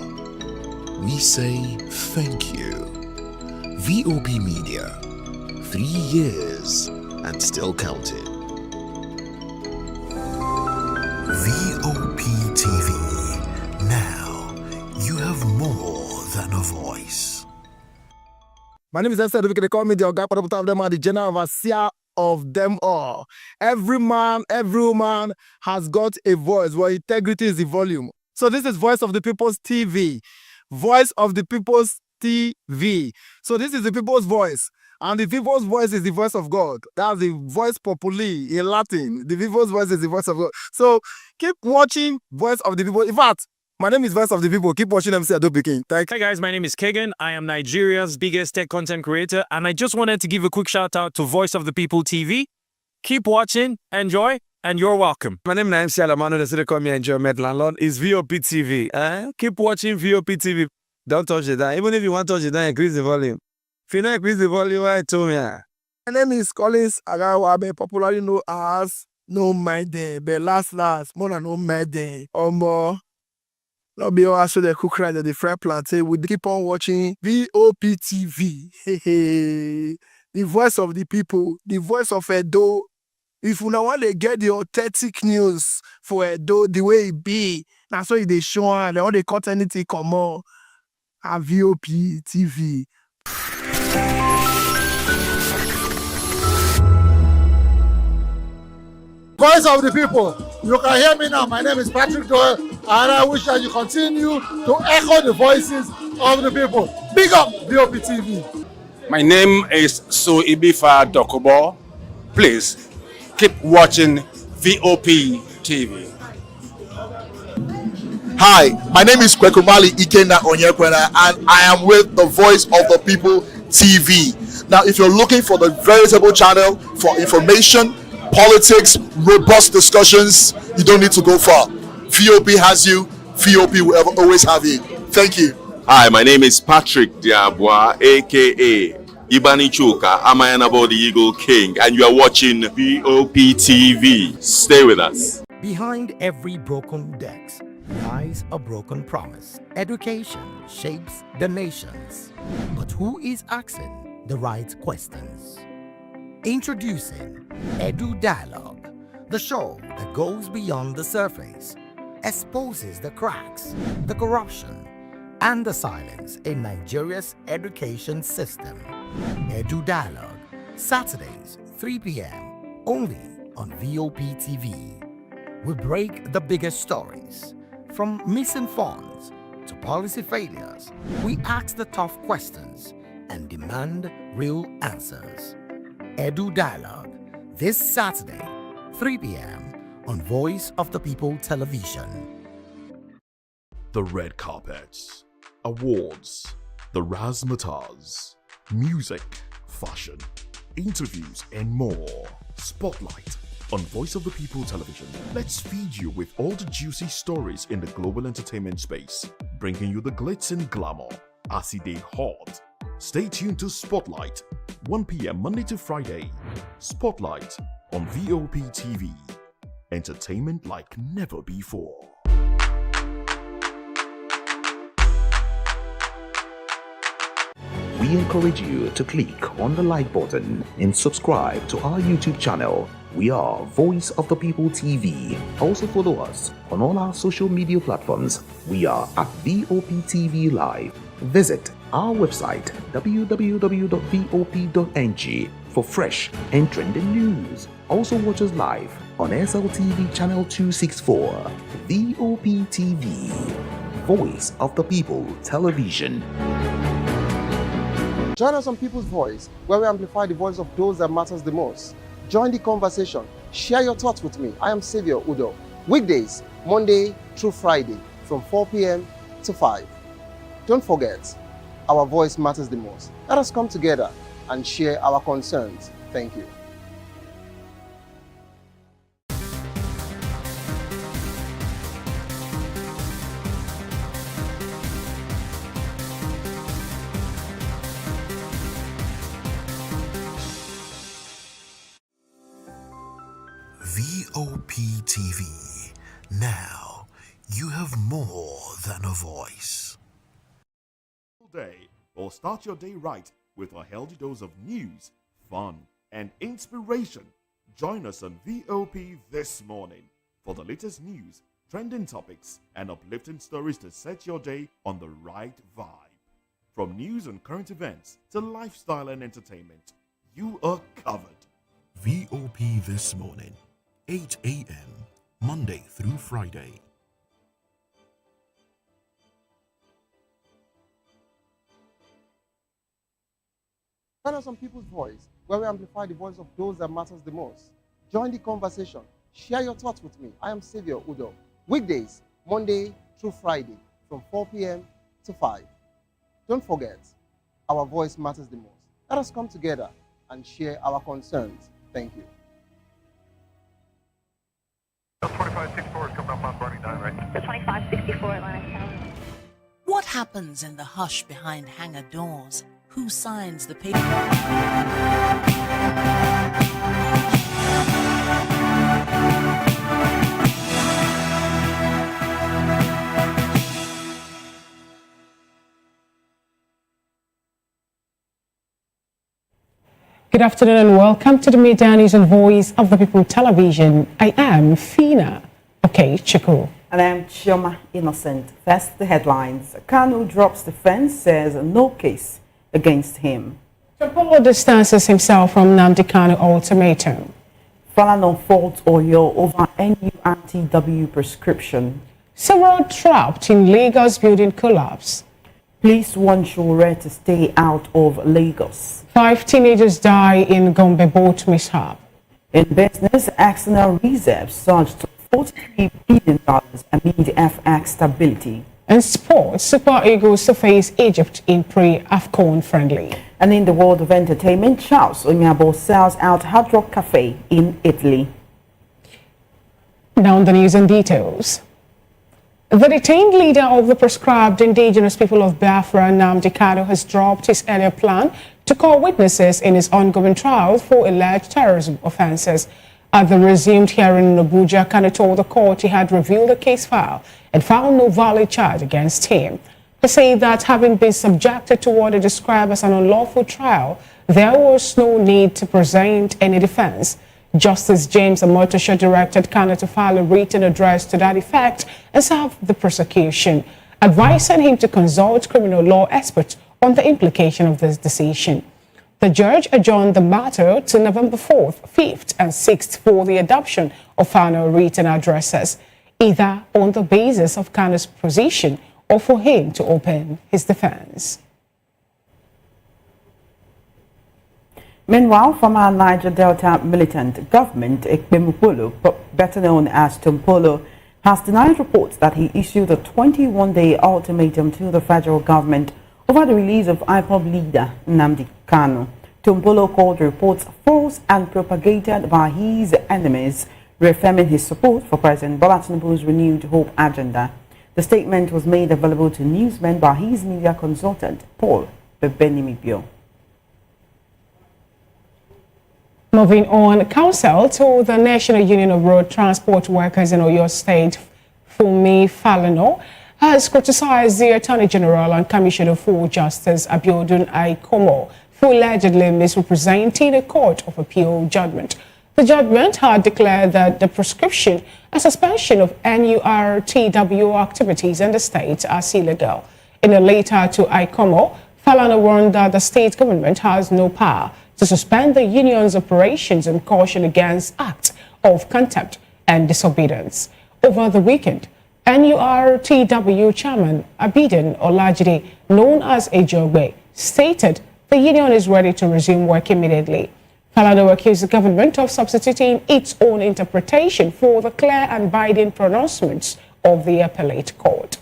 we say thank you. VOP Media, 3 years and still counting. VOP TV, now you have more than a voice. My name is Esther. They call me the Oga of them are the general overseer of them all. Every man, every woman has got a voice where integrity is the volume. So this is Voice of the People's TV. Voice of the People's TV. So this is the people's voice. And the people's voice is the voice of God. That's the voice populi in Latin. The people's voice is the voice of God. So keep watching Voice of the People. In fact, my name is Voice of the People. Keep watching MC Ado Pikin. Hi guys, my name is Kagan. I am Nigeria's biggest tech content creator, and I just wanted to give a quick shout out to Voice of the People TV. Keep watching, enjoy, and you're welcome. My name is MC Alamano. They say call me Enjoy Medlandlord. It's VOP TV. Keep watching VOP TV. Don't touch it down. Even if you want to touch it down, increase the volume. If you don't increase the volume, I told me. My name is Collins Agawabe, popularly known as No My Day, but last, more than No My Day. Or more. Not be all so the cook right at the fry plantain. We keep on watching VOP TV. The voice of the people, the voice of Edo. If you now want to get the authentic news for Edo, the way it be, that's why they show and all they cut anything come on. At VOP TV. Voice of the people, you can hear me now. My name is Patrick Doyle, and I wish that you continue to echo the voices of the people. Big up VOP TV. My name is Suibifa Dokubo. Please keep watching VOP TV. Hi, my name is Kwekumali Ikenna Onyekwena, and I am with the Voice of the People TV. Now, if you're looking for the veritable channel for information, politics, robust discussions, you don't need to go far. VOP has you. VOP will always have you. Thank you. Hi, my name is Patrick Diabwa, aka Ibani Chuka, Amayana the Eagle King, and you are watching VOP TV. Stay with us. Behind every broken deck lies a broken promise. Education shapes the nations. But who is asking the right questions? Introducing Edu Dialogue, the show that goes beyond the surface, exposes the cracks, the corruption, and the silence in Nigeria's education system. Edu Dialogue, Saturdays, 3 p.m., only on VOP TV. We break the biggest stories, from missing funds to policy failures. We ask the tough questions and demand real answers. Edu Dialogue, this Saturday, 3 p.m. on Voice of the People Television. The red carpets, awards, the razzmatazz, music, fashion, interviews, and more. Spotlight on Voice of the People Television. Let's feed you with all the juicy stories in the global entertainment space, bringing you the glitz and glamour as they hot. Stay tuned to Spotlight, 1 p.m. Monday to Friday. Spotlight on VOP TV. Entertainment like never before. We encourage you to click on the like button and subscribe to our YouTube channel. We are Voice of the People TV. Also follow us on all our social media platforms. We are at VOP TV Live. Visit our website www.vop.ng for fresh and trending news. Also watch us live on SLTV channel 264. VOP TV, Voice of the People Television. Join us on People's Voice, where we amplify the voice of those that matters the most. Join the conversation. Share your thoughts with me. I am Xavier Udo. Weekdays, Monday through Friday, from 4 p.m. to 5. Don't forget, our voice matters the most. Let us come together and share our concerns. Thank you. VOP TV. Now, you have more than a voice. Day, or start your day right with a healthy dose of news, fun, and inspiration. Join us on VOP this morning for the latest news, trending topics, and uplifting stories to set your day on the right vibe. From news and current events to lifestyle and entertainment, you are covered. VOP This Morning, 8 a.m., Monday through Friday. Join us on People's Voice, where we amplify the voice of those that matters the most. Join the conversation. Share your thoughts with me. I am Xavier Udo. Weekdays, Monday through Friday, from 4 p.m. to 5. Don't forget, our voice matters the most. Let us come together and share our concerns. Thank you. 2564 is coming up on Barney 9, right? 2564 Atlantic Tower. What happens in the hush behind hangar doors? Who signs the paper? Good afternoon and welcome to the Media News and Voice of the People Television. I am Fina Okechukwu. And I'm Chioma Innocent. First, the headlines. Kanu drops defense, says no case against him. Paul distances himself from Nnamdi Kanu ultimatum. Falana faults Oyo over NURTW prescription. Several trapped in Lagos building collapse. Police warn Shure to stay out of Lagos. 5 teenagers die in Gombe boat mishap. In business, external reserves surged to $43 billion amid FX stability. In sports, Super Eagles to face Egypt in pre-AFCON friendly. And in the world of entertainment, Charles Onyabo sells out Hard Rock Cafe in Italy. Now the news and details. The detained leader of the proscribed indigenous people of Biafra, Nnamdi Kanu, has dropped his earlier plan to call witnesses in his ongoing trial for alleged terrorism offences. At the resumed hearing in Abuja, Kanu told the court he had reviewed the case file and found no valid charge against him. He said that having been subjected to what he described as an unlawful trial, there was no need to present any defense. Justice James Amotosho directed Kanu to file a written address to that effect and serve the prosecution, advising him to consult criminal law experts on the implication of this decision. The judge adjourned the matter to November 4th, 5th, and 6th for the adoption of final written addresses, either on the basis of Kanu's position or for him to open his defense. Meanwhile, former Niger Delta militant Government Ekpemukolo, better known as Tompolo, has denied reports that he issued a 21-day ultimatum to the federal government over the release of IPOB leader Nnamdi Kanu. Tompolo called reports false and propagated by his enemies, reaffirming his support for President Bola Tinubu's renewed hope agenda. The statement was made available to newsmen by his media consultant, Paul Bebenimibio. Moving on, counsel to the National Union of Road Transport Workers in Oyo State, Funmi Falana, has criticized the Attorney General and Commissioner for Justice, Abiodun Aikomo, for allegedly misrepresenting a Court of Appeal judgment. The judgment had declared that the prescription and suspension of NURTW activities in the state are illegal. In a letter to Aikomo, Falana warned that the state government has no power to suspend the union's operations and caution against acts of contempt and disobedience. Over the weekend, NURTW chairman Abidin Olajide, known as Ejogbe, stated the union is ready to resume work immediately. Soludo accused the government of substituting its own interpretation for the clear and binding pronouncements of the appellate court.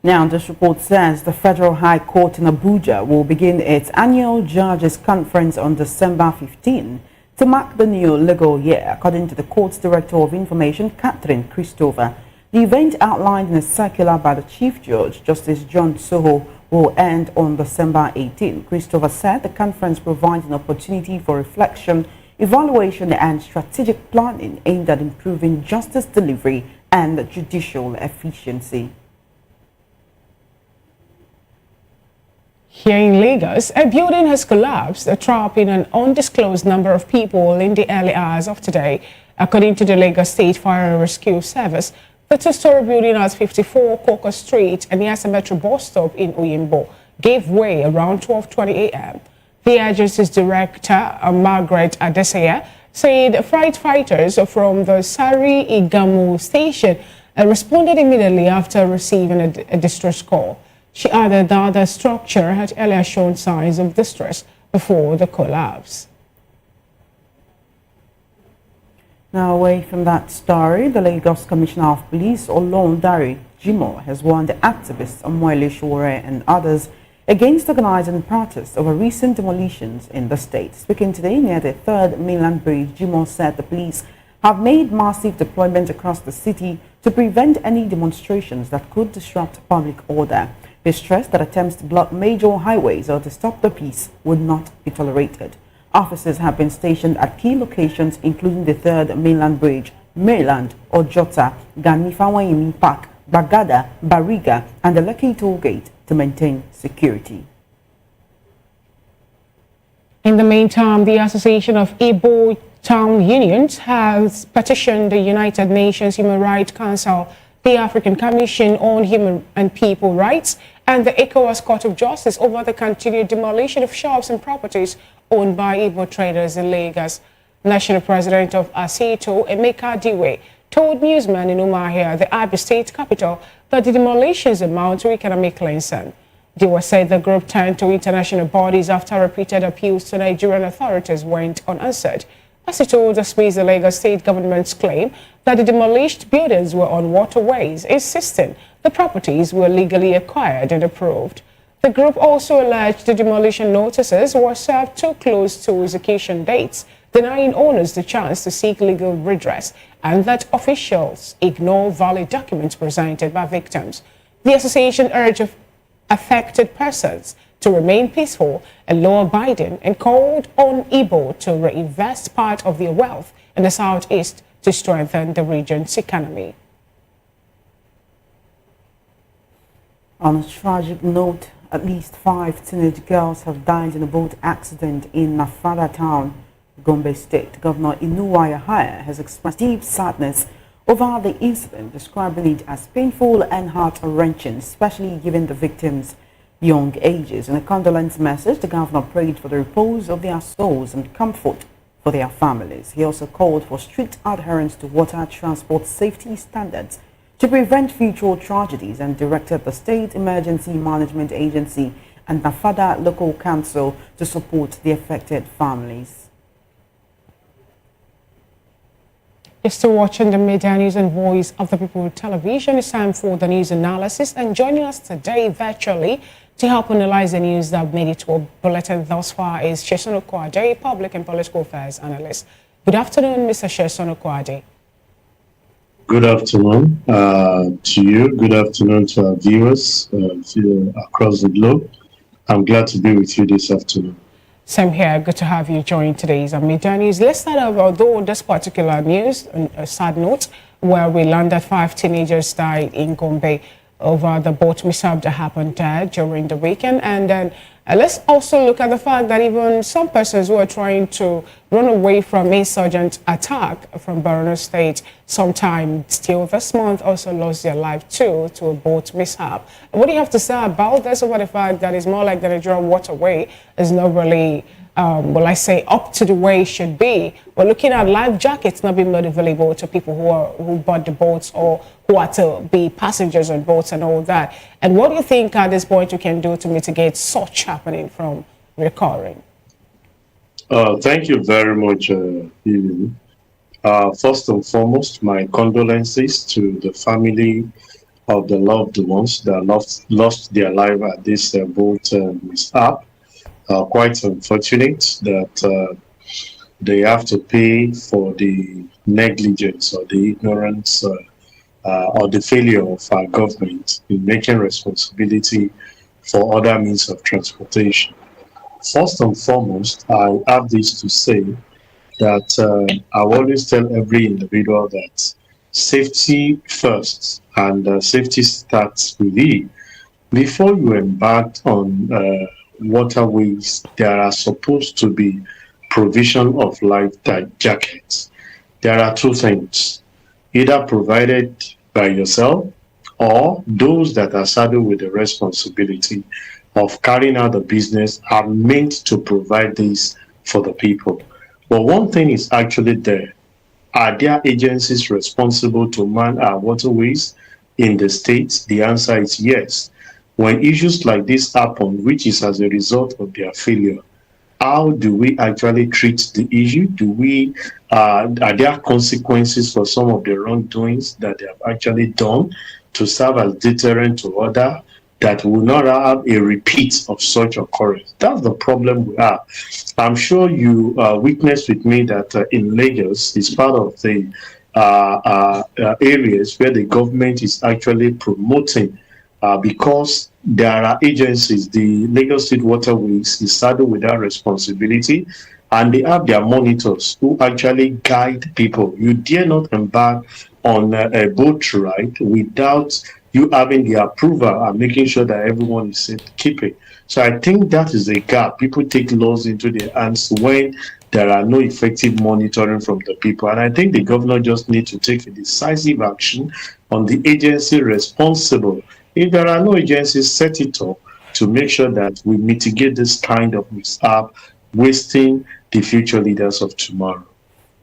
Now, this report says the Federal High Court in Abuja will begin its annual Judges Conference on December 15 to mark the new legal year, according to the court's Director of Information, Catherine Christopher. The event, outlined in a circular by the Chief Judge, Justice John Soho, will end on December 18. Christopher said the conference provides an opportunity for reflection, evaluation, and strategic planning aimed at improving justice delivery and judicial efficiency. Here in Lagos, a building has collapsed, trapping an undisclosed number of people in the early hours of today. According to the Lagos State Fire and Rescue Service, the two-story building at 54 Coker Street and the Metro bus stop in Oyimbo gave way around 12:20 a.m. The agency's director, Margaret Adesanya, said firefighters from the Sari Igamu station responded immediately after receiving a distress call. She added that the structure had earlier shown signs of distress before the collapse. Now, away from that story, the Lagos Commissioner of Police, Olondare Jimoh, has warned activists Omoyele Sowore and others against organizing protests over recent demolitions in the state. Speaking today near the 3rd Mainland Bridge, Jimoh said the police have made massive deployment across the city to prevent any demonstrations that could disrupt public order. He stressed that attempts to block major highways or to stop the peace would not be tolerated. Officers have been stationed at key locations including the 3rd Mainland Bridge, Maryland, Ojota, Ganifawa Park, Bagada, Bariga, and the Lekki Toll Gate to maintain security. In the meantime, the Association of Igbo Town Unions has petitioned the United Nations Human Rights Council, the African Commission on Human and People Rights, and the ECOWAS Court of Justice over the continued demolition of shops and properties owned by Igbo traders in Lagos. National President of ASETO, Emeka Diwe, told newsmen in Umahia, the Abia State capital, that the demolitions amount to economic cleansing. Diwe said the group turned to international bodies after repeated appeals to Nigerian authorities went unanswered. ASETO dismissed the Lagos State government's claim that the demolished buildings were on waterways, insisting the properties were legally acquired and approved. The group also alleged the demolition notices were served too close to execution dates, denying owners the chance to seek legal redress, and that officials ignore valid documents presented by victims. The association urged affected persons to remain peaceful and law-abiding and called on Igbo to reinvest part of their wealth in the southeast to strengthen the region's economy. On a tragic note, at least 5 teenage girls have died in a boat accident in Nafada town, Gombe State. Governor Inuwa Yahaya has expressed deep sadness over the incident, describing it as painful and heart-wrenching, especially given the victims' young ages. In a condolence message, the governor prayed for the repose of their souls and comfort for their families. He also called for strict adherence to water transport safety standards to prevent future tragedies and directed the State Emergency Management Agency and Nafada Local Council to support the affected families. You're still watching the Media News and Voice of the People television. It's time for the news analysis, and joining us today virtually to help analyze the news that made it to a bulletin thus far is Sheson Okwade, Public and Political Affairs Analyst. Good afternoon, Mr. Sheson Okwade. Good afternoon to you. Good afternoon to our viewers across the globe. I'm glad to be with you this afternoon. Same here. Good to have you join today's Media News. Let's start off, although this particular news, a sad note, where we learned that 5 teenagers died in Gombe over the boat mishap that happened there during the weekend. And then let's also look at the fact that even some persons who are trying to run away from insurgent attack from Borno State sometime still this month also lost their life too to a boat mishap. What do you have to say about this, over the fact that it's more like the Nigerian waterway is not really, well, I say, up to the way it should be? We're looking at life jackets not being made available to people who bought the boats or who are to be passengers on boats and all that. And what do you think at this point you can do to mitigate such happening from recurring? Thank you very much, Evelyn. First and foremost, my condolences to the family of the loved ones that lost their life at this boat mishap. Quite unfortunate that they have to pay for the negligence or the ignorance or the failure of our government in making responsibility for other means of transportation. First and foremost, I have this to say that I always tell every individual that safety first, and safety starts with you. Before you embark on waterways, there are supposed to be provision of life jackets. There are two things, either provided by yourself or those that are saddled with the responsibility of carrying out the business are meant to provide this for the people. But one thing is actually there. Are there agencies responsible to man our waterways in the states? The answer is yes. When issues like this happen, which is as a result of their failure, how do we actually treat the issue? Are there consequences for some of the wrongdoings that they have actually done to serve as deterrent to others that will not have a repeat of such occurrence? That's the problem we have. I'm sure you witnessed with me that in Lagos, it's part of the areas where the government is actually promoting because there are agencies, the Lagos State Waterways is saddled with that responsibility, and they have their monitors who actually guide people. You dare not embark on a boat ride without you having the approval and making sure that everyone is safekeeping. So I think that is a gap. People take laws into their hands when there are no effective monitoring from the people. And I think the governor just needs to take a decisive action on the agency responsible. If there are no agencies, set it up to make sure that we mitigate this kind of mishap, wasting the future leaders of tomorrow.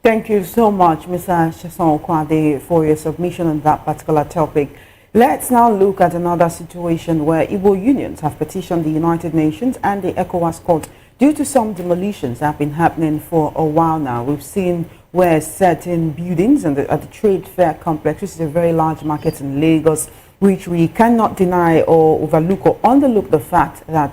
Thank you so much, Mr. Sheson Okwade, for your submission on that particular topic. Let's now look at another situation where Igbo unions have petitioned the United Nations and the ECOWAS court due to some demolitions that have been happening for a while now. We've seen where certain buildings at the trade fair complex, which is a very large market in Lagos, which we cannot deny or overlook or underlook the fact that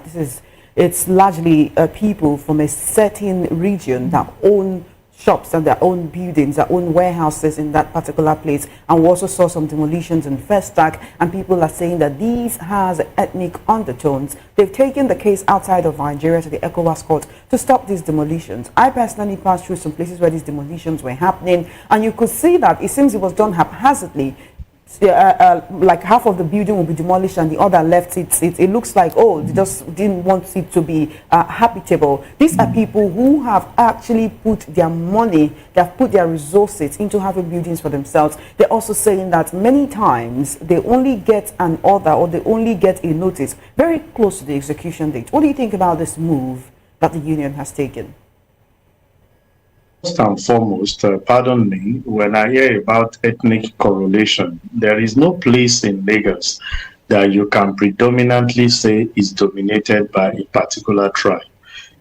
it's largely people from a certain region that own shops and their own buildings, their own warehouses in that particular place. And we also saw some demolitions in Festac, and people are saying that these has ethnic undertones. They've taken the case outside of Nigeria to the ECOWAS court to stop these demolitions. I personally passed through some places where these demolitions were happening, and you could see that it seems it was done haphazardly. Like half of the building will be demolished and the other left. It looks like, oh, they just didn't want it to be habitable. These are people who have actually put their money, they have put their resources into having buildings for themselves. They're also saying that many times they only get an order or they only get a notice very close to the execution date. What do you think about this move that the union has taken? First and foremost, pardon me, when I hear about ethnic correlation, there is no place in Lagos that you can predominantly say is dominated by a particular tribe.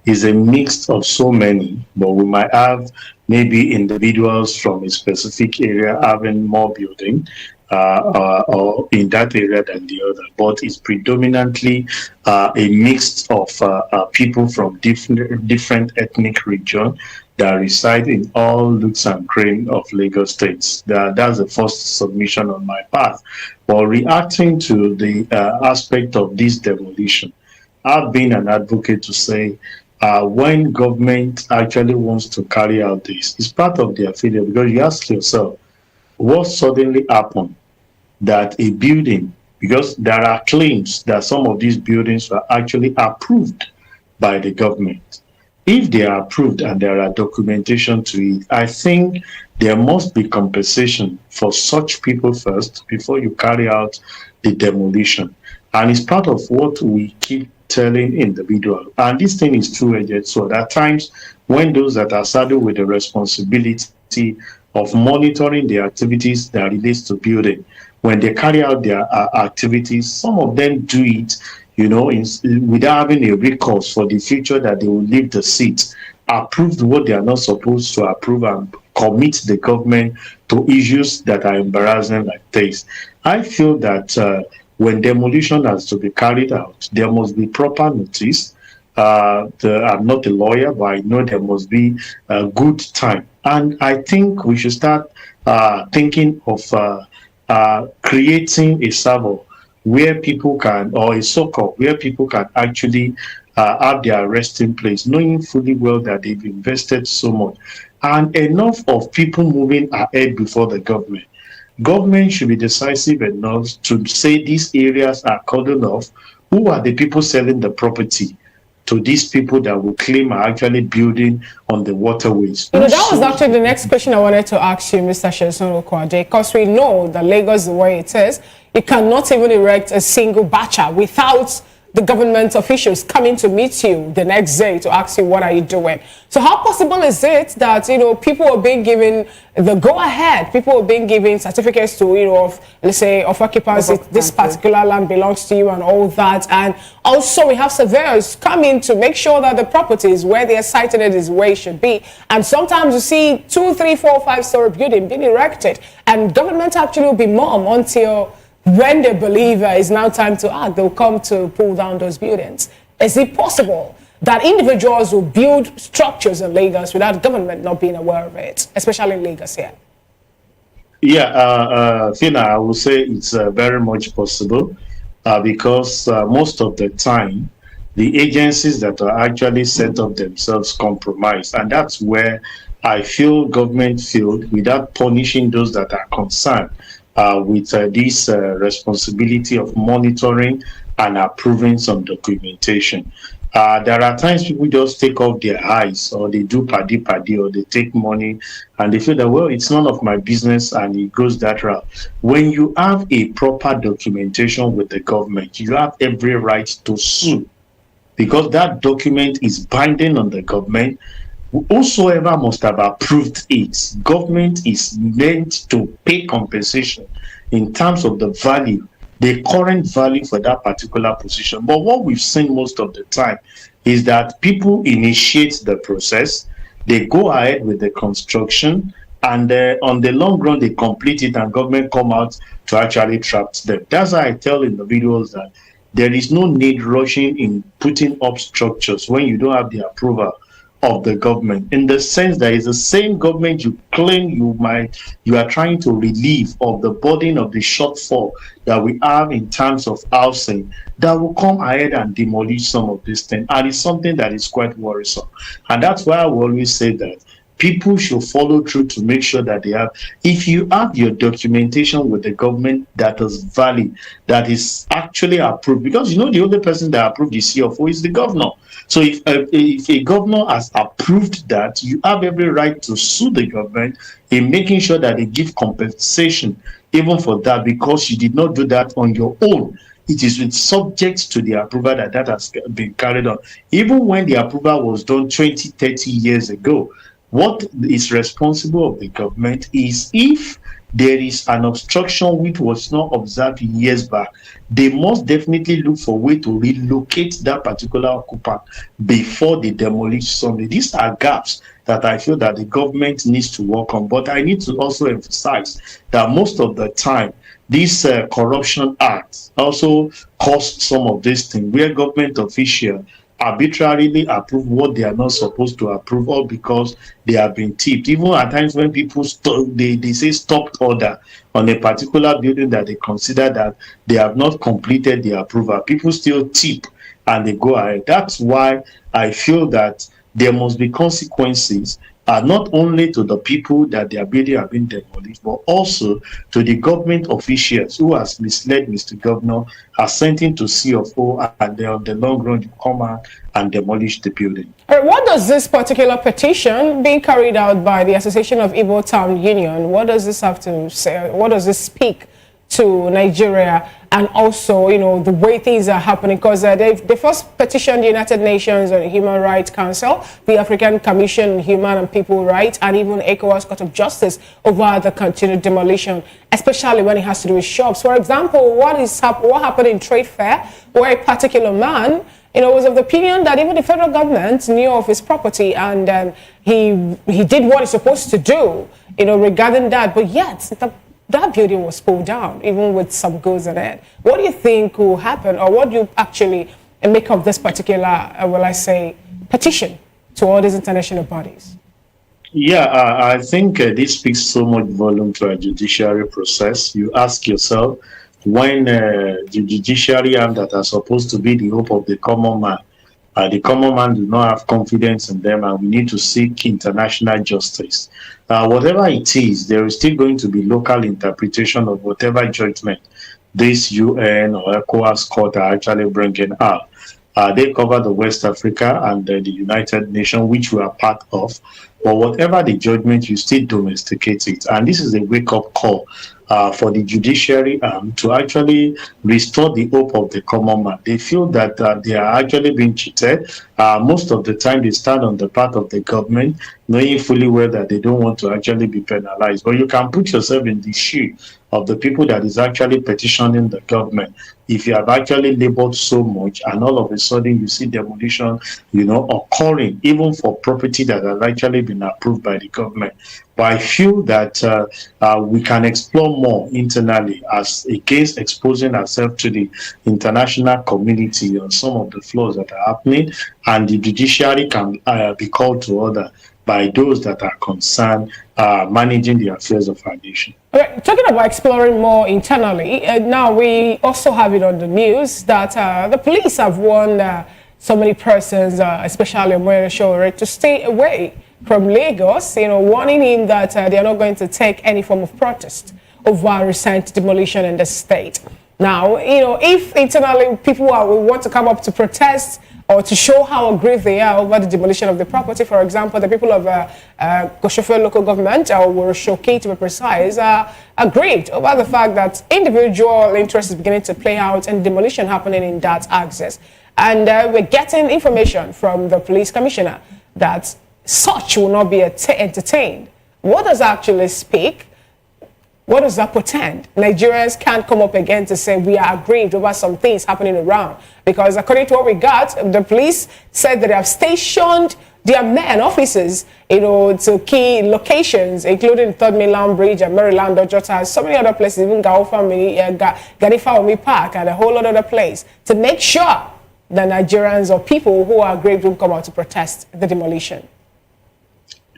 It's a mix of so many, but we might have maybe individuals from a specific area having more building or in that area than the other, but it's predominantly a mix of people from different ethnic regions that reside in all nooks and crannies of Lagos State. That's the first submission on my part. But reacting to the aspect of this demolition, I've been an advocate to say when government actually wants to carry out this, it's part of their failure, because you ask yourself, what suddenly happened that a building, because there are claims that some of these buildings were actually approved by the government. If they are approved and there are documentation to it, I think there must be compensation for such people first before you carry out the demolition. And it's part of what we keep telling individuals. And this thing is two-edged sword. At times, when those that are saddled with the responsibility of monitoring the activities that relates to building, when they carry out their activities, some of them do it without having a recourse for the future that they will leave the seat, approved what they are not supposed to approve and commit the government to issues that are embarrassing like this. I feel that when demolition has to be carried out, there must be proper notice. I'm not a lawyer, but I know there must be a good time. And I think we should start thinking of creating a server where people can, or a so-called, where people can actually have their resting place, knowing fully well that they've invested so much. And enough of people moving ahead before the government. Government should be decisive enough to say these areas are cordoned off. Who are the people selling the property to these people that will claim are actually building on the waterways? That was actually the next question I wanted to ask you, Mr. Sheson Okwade, because we know that Lagos, the way it is, you cannot even erect a single bacha without the government officials coming to meet you the next day to ask you what are you doing. So how possible is it that people are being given the go-ahead, people are being given certificates to of, let's say, of occupancy, this particular land belongs to you and all that, and also we have surveyors coming to make sure that the properties where they are sited is where it should be, and sometimes you see 2, 3, 4, 5-story building being erected, and government actually will be mum until when they believe it's now time to act, they'll come to pull down those buildings. Is it possible that individuals will build structures in Lagos without government not being aware of it, especially in Lagos here? Yeah, Fina, I would say it's very much possible because most of the time, the agencies that are actually set up themselves compromise. And that's where I feel government failed without punishing those that are concerned with this responsibility of monitoring and approving some documentation. There are times people just take off their eyes, or they do paddy, or they take money and they feel that, well, it's none of my business, and it goes that route. When you have a proper documentation with the government, you have every right to sue, because that document is binding on the government. Whosoever must have approved it, government is meant to pay compensation in terms of the value, the current value for that particular position. But what we've seen most of the time is that people initiate the process, they go ahead with the construction, and on the long run, they complete it, and government come out to actually trap them. That's why I tell in the videos that there is no need rushing in putting up structures when you don't have the approval of the government, in the sense that it's the same government you claim you are trying to relieve of the burden of the shortfall that we have in terms of housing, that will come ahead and demolish some of these things. And it's something that is quite worrisome. And that's why I will always say that people should follow through to make sure that they have, if you have your documentation with the government that is valid, that is actually approved, because the only person that approved the CFO is the governor. So if a governor has approved that, you have every right to sue the government in making sure that they give compensation even for that, because you did not do that on your own. It is subject to the approval that has been carried on. Even when the approval was done 20, 30 years ago, what is responsible of the government is if there is an obstruction which was not observed years back, they must definitely look for a way to relocate that particular occupant before they demolish something. These are gaps that I feel that the government needs to work on. But I need to also emphasize that most of the time, these corruption acts also cause some of these things where government officials arbitrarily approve what they are not supposed to approve, all because they have been tipped. Even at times when people they say stopped order on a particular building that they consider that they have not completed the approval, people still tip and they go ahead. That's why I feel that there must be consequences, not only to the people that their building have been demolished, but also to the government officials who has misled Mr. Governor, has sent him to CFO, and they on the long run you come out and demolish the building. What does this particular petition being carried out by the Association of Igbo Town Union, what does this have to say? What does this speak to Nigeria, and also, you know, the way things are happening, because they first petitioned the United Nations on Human Rights Council, the African Commission on Human and People Rights, and even ECOWAS Court of Justice over the continued demolition, especially when it has to do with shops. For example, what happened in Trade Fair, where a particular man, you know, was of the opinion that even the federal government knew of his property, and he did what he's supposed to do, you know, regarding that, but yet that building was pulled down, even with some goods in it. What do you think will happen, or what do you actually make of this particular, petition to all these international bodies? Yeah, I think this speaks so much volume to our judiciary process. You ask yourself, when the judiciary arm that are supposed to be the hope of the common man do not have confidence in them, and we need to seek international justice. Whatever it is, there is still going to be local interpretation of whatever judgment this UN or ECOWAS court are actually bringing out. They cover the West Africa and the United Nations, which we are part of. But whatever the judgment, you still domesticate it. And this is a wake-up call for the judiciary to actually restore the hope of the common man. They feel that they are actually being cheated. Most of the time, they stand on the part of the government, knowing fully well that they don't want to actually be penalized. But you can put yourself in the shoe of the people that is actually petitioning the government. If you have actually labored so much and all of a sudden you see demolition, you know, occurring, even for property that has actually been approved by the government. But I feel that we can explore more internally as against exposing ourselves to the international community on some of the flaws that are happening, and the judiciary can be called to order by those that are concerned managing the affairs of our nation. All right, talking about exploring more internally, now we also have it on the news that the police have warned so many persons, especially Omoyele, to stay away from Lagos, you know, warning him that they are not going to take any form of protest over recent demolition in the state. Now, you know, if internally people will want to come up to protest or to show how aggrieved they are over the demolition of the property, for example, the people of Goshofe local government, or Wuroshoki to be precise, are aggrieved over the fact that individual interest is beginning to play out and demolition happening in that axis. And we're getting information from the police commissioner that such will not be entertained. What does that actually speak? What does that portend? Nigerians can't come up again to say we are aggrieved over some things happening around, because according to what we got, the police said that they have stationed their men, officers, you know, to key locations, including Third Mainland Bridge and Maryland, Ojota, so many other places, even Ganifa Park and a whole lot of other place, to make sure that Nigerians or people who are aggrieved will come out to protest the demolition.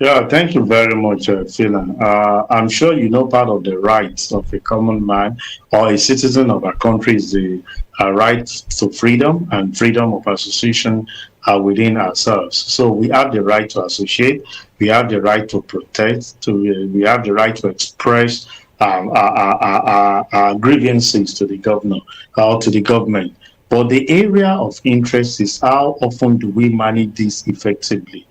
Yeah, thank you very much, Phelan. I'm sure you know part of the rights of a common man or a citizen of a country is the right to freedom and freedom of association within ourselves. So we have the right to associate, we have the right to protest, we have the right to express our grievances to the governor or to the government. But the area of interest is how often do we manage this effectively?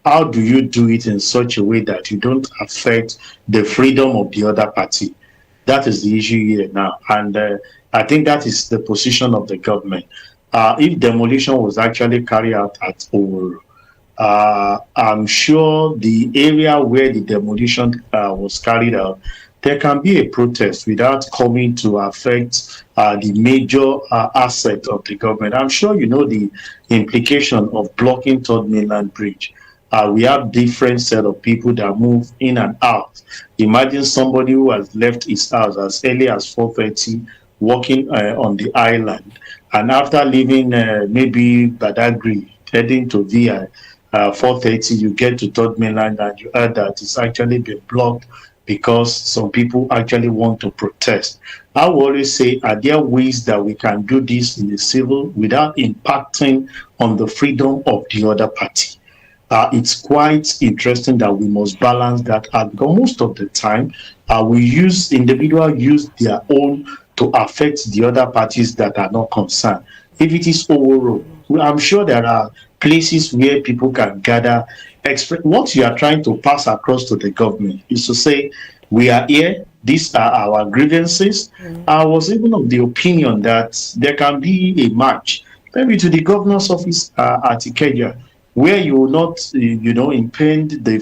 How do you do it in such a way that you don't affect the freedom of the other party? That is the issue here now. And I think that is the position of the government. If demolition was actually carried out at Ouro, I'm sure the area where the demolition was carried out, there can be a protest without coming to affect the major asset of the government. I'm sure you know the implication of blocking Third Mainland Bridge. We have different set of people that move in and out. Imagine somebody who has left his house as early as 4:30, walking on the island, and after leaving maybe Badagry, heading to VI, 4:30, you get to Third Mainland and you heard that it's actually been blocked because some people actually want to protest. I will always say, are there ways that we can do this in the civil without impacting on the freedom of the other party? It's quite interesting that we must balance that out, because most of the time individuals use their own to affect the other parties that are not concerned. If it is overall, I'm sure there are places where people can gather. What you are trying to pass across to the government is to say, we are here, these are our grievances. I was even of the opinion that there can be a match, maybe to the governor's office at Ikeja, where you will not, impede the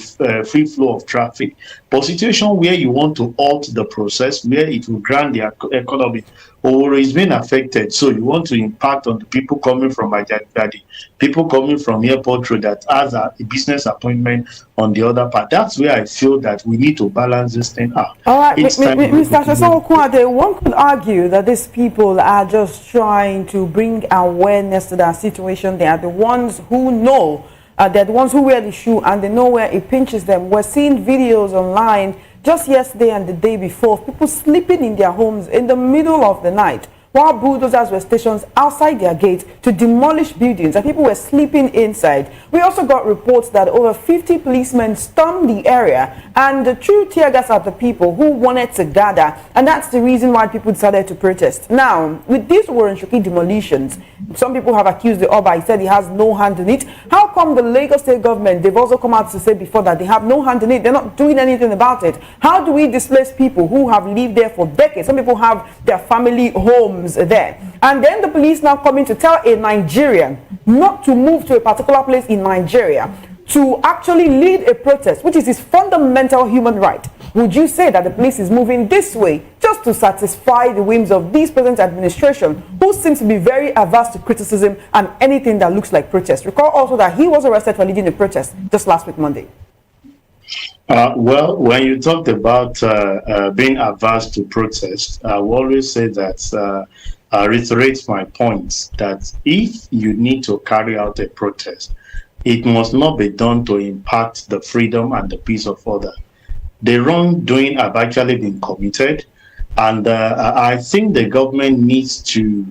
free flow of traffic, but situation where you want to halt the process, where it will grant the economy or is being affected. So you want to impact on the people coming from Ajadi, people coming from Airport Road that has a business appointment on the other part. That's where I feel that we need to balance this thing out. All right, Mr. Shasonkwade, one could argue that these people are just trying to bring awareness to that situation. They are the ones who know, they're the ones who wear the shoe and they know where it pinches them. We're seeing videos online just yesterday and the day before, people sleeping in their homes in the middle of the night while bulldozers were stationed outside their gate to demolish buildings and people were sleeping inside. We also got reports that over 50 policemen stormed the area and threw tear gas at the people who wanted to gather, and that's the reason why people decided to protest. Now, with these Warren Shoki demolitions, some people have accused the Oba. He said he has no hand in it. How come the Lagos state government, they've also come out to say before that they have no hand in it, they're not doing anything about it? How do we displace people who have lived there for decades? Some people have their family homes there, and then the police now coming to tell a Nigerian not to move to a particular place in Nigeria to actually lead a protest, which is his fundamental human right. Would you say that the police is moving this way just to satisfy the whims of this present administration, who seems to be very averse to criticism and anything that looks like protest? Recall also that he was arrested for leading a protest just last week Monday. Well, when you talked about being averse to protest, I will always say that, reiterate my point, that if you need to carry out a protest, it must not be done to impact the freedom and the peace of others. The wrongdoing have actually been committed, and I think the government needs to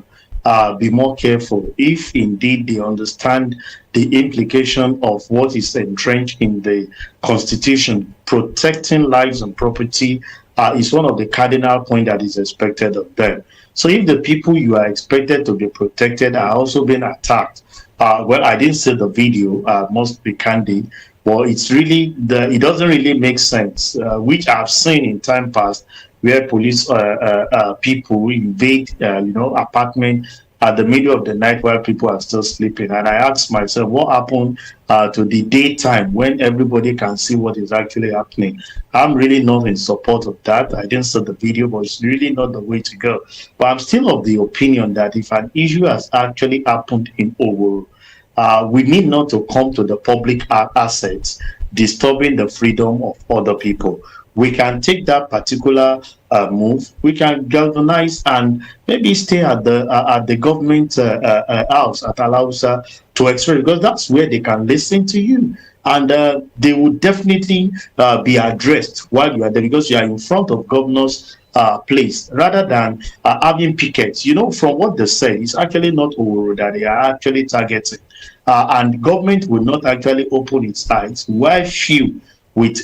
be more careful if indeed they understand the implication of what is entrenched in the Constitution. Protecting lives and property is one of the cardinal points that is expected of them. So if the people you are expected to be protected are also being attacked, well, I didn't see the video, must be candid, but it's really, it doesn't really make sense, which I've seen in time past, where police people invade, apartment at the middle of the night while people are still sleeping. And I asked myself, what happened to the daytime when everybody can see what is actually happening? I'm really not in support of that. I didn't see the video, but it's really not the way to go. But I'm still of the opinion that if an issue has actually happened in Owo, we need not to come to the public assets disturbing the freedom of other people. We can take that particular move. We can galvanize and maybe stay at the government house at Alausa to express, because that's where they can listen to you, and they will definitely be addressed while you are there, because you are in front of governor's place, rather than having pickets. From what they say, it's actually not Ouro that they are actually targeting, and government will not actually open its eyes while few with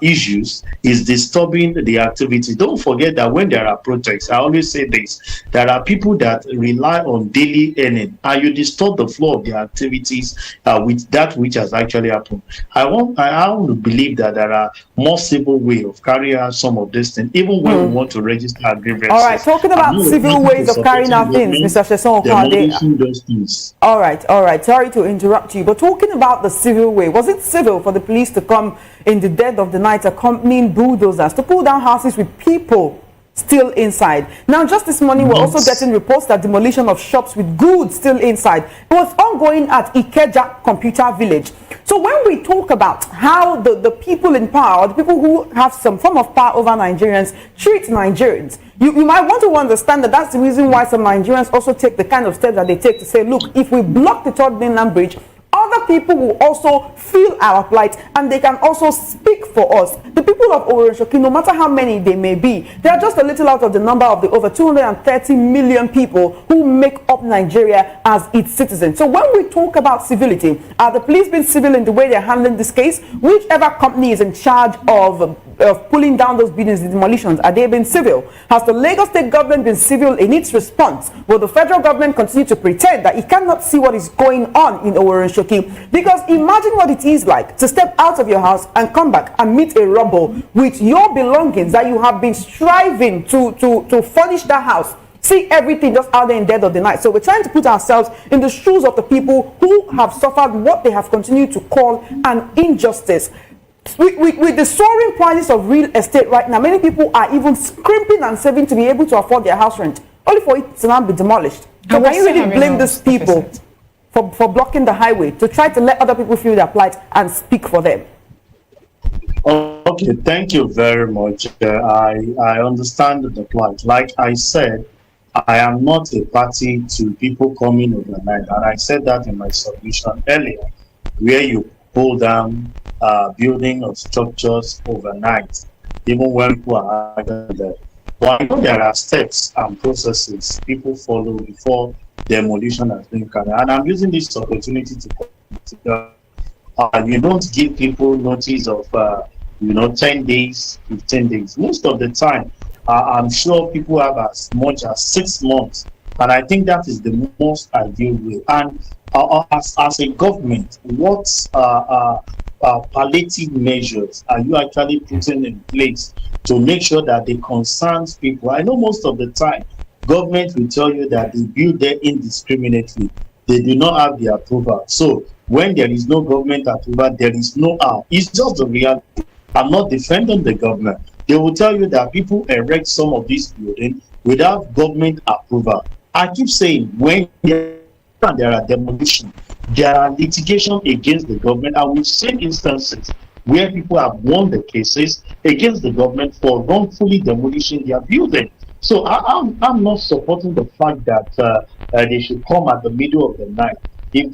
issues is disturbing the activity. Don't forget that when there are protests, I always say this, there are people that rely on daily earning, and you disturb the flow of their activities with that which has actually happened. I want to believe that there are more civil ways of carrying out some of these things, even when we want to register our grievances. All right, talking about civil ways of carrying out things, Mr. Shasonkwade. All right. Sorry to interrupt you, but talking about the civil way, was it civil for the police to come in the dead of the night accompanying bulldozers to pull down houses with people still inside? Now, just this morning, we're also getting reports that demolition of shops with goods still inside. It was ongoing at Ikeja Computer Village. So when we talk about how the people in power, the people who have some form of power over Nigerians, treat Nigerians, you might want to understand that that's the reason why some Nigerians also take the kind of steps that they take to say, look, if we block the third mainland bridge, other people will also feel our plight, and they can also speak for us. The people of Oworoshoki, no matter how many they may be, they are just a little out of the number of the over 230 million people who make up Nigeria as its citizens. So when we talk about civility, are the police being civil in the way they're handling this case? Whichever company is in charge of of pulling down those buildings, the demolitions? Are they being civil? Has the Lagos state government been civil in its response? Will the federal government continue to pretend that it cannot see what is going on in Owerri? Because imagine what it is like to step out of your house and come back and meet a rubble with your belongings that you have been striving to furnish that house. See everything just out there in dead of the night. So we're trying to put ourselves in the shoes of the people who have suffered what they have continued to call an injustice. With the soaring prices of real estate right now, many people are even scrimping and saving to be able to afford their house rent, only for it to now be demolished. So can you really blame these people for blocking the highway to try to let other people feel their plight and speak for them? Okay, thank you very much. I understand the plight. Like I said, I am not a party to people coming overnight, and I said that in my submission earlier, where you pull down building of structures overnight, even when people are there. But I know there are steps and processes people follow before demolition has been carried. And I'm using this opportunity to you don't give people notice of 10 days, 15 days. Most of the time, I'm sure people have as much as 6 months, and I think that is the most ideal way. And as a government, what palliative measures are you actually putting in place to make sure that they concern people? I know most of the time, government will tell you that they build there indiscriminately. They do not have the approval. So when there is no government approval, there is no how. It's just the reality. I'm not defending the government. They will tell you that people erect some of these buildings without government approval. I keep saying, when there are demolition, there are litigation against the government, and we've seen instances where people have won the cases against the government for wrongfully demolishing their building. So I'm not supporting the fact that they should come at the middle of the night. Do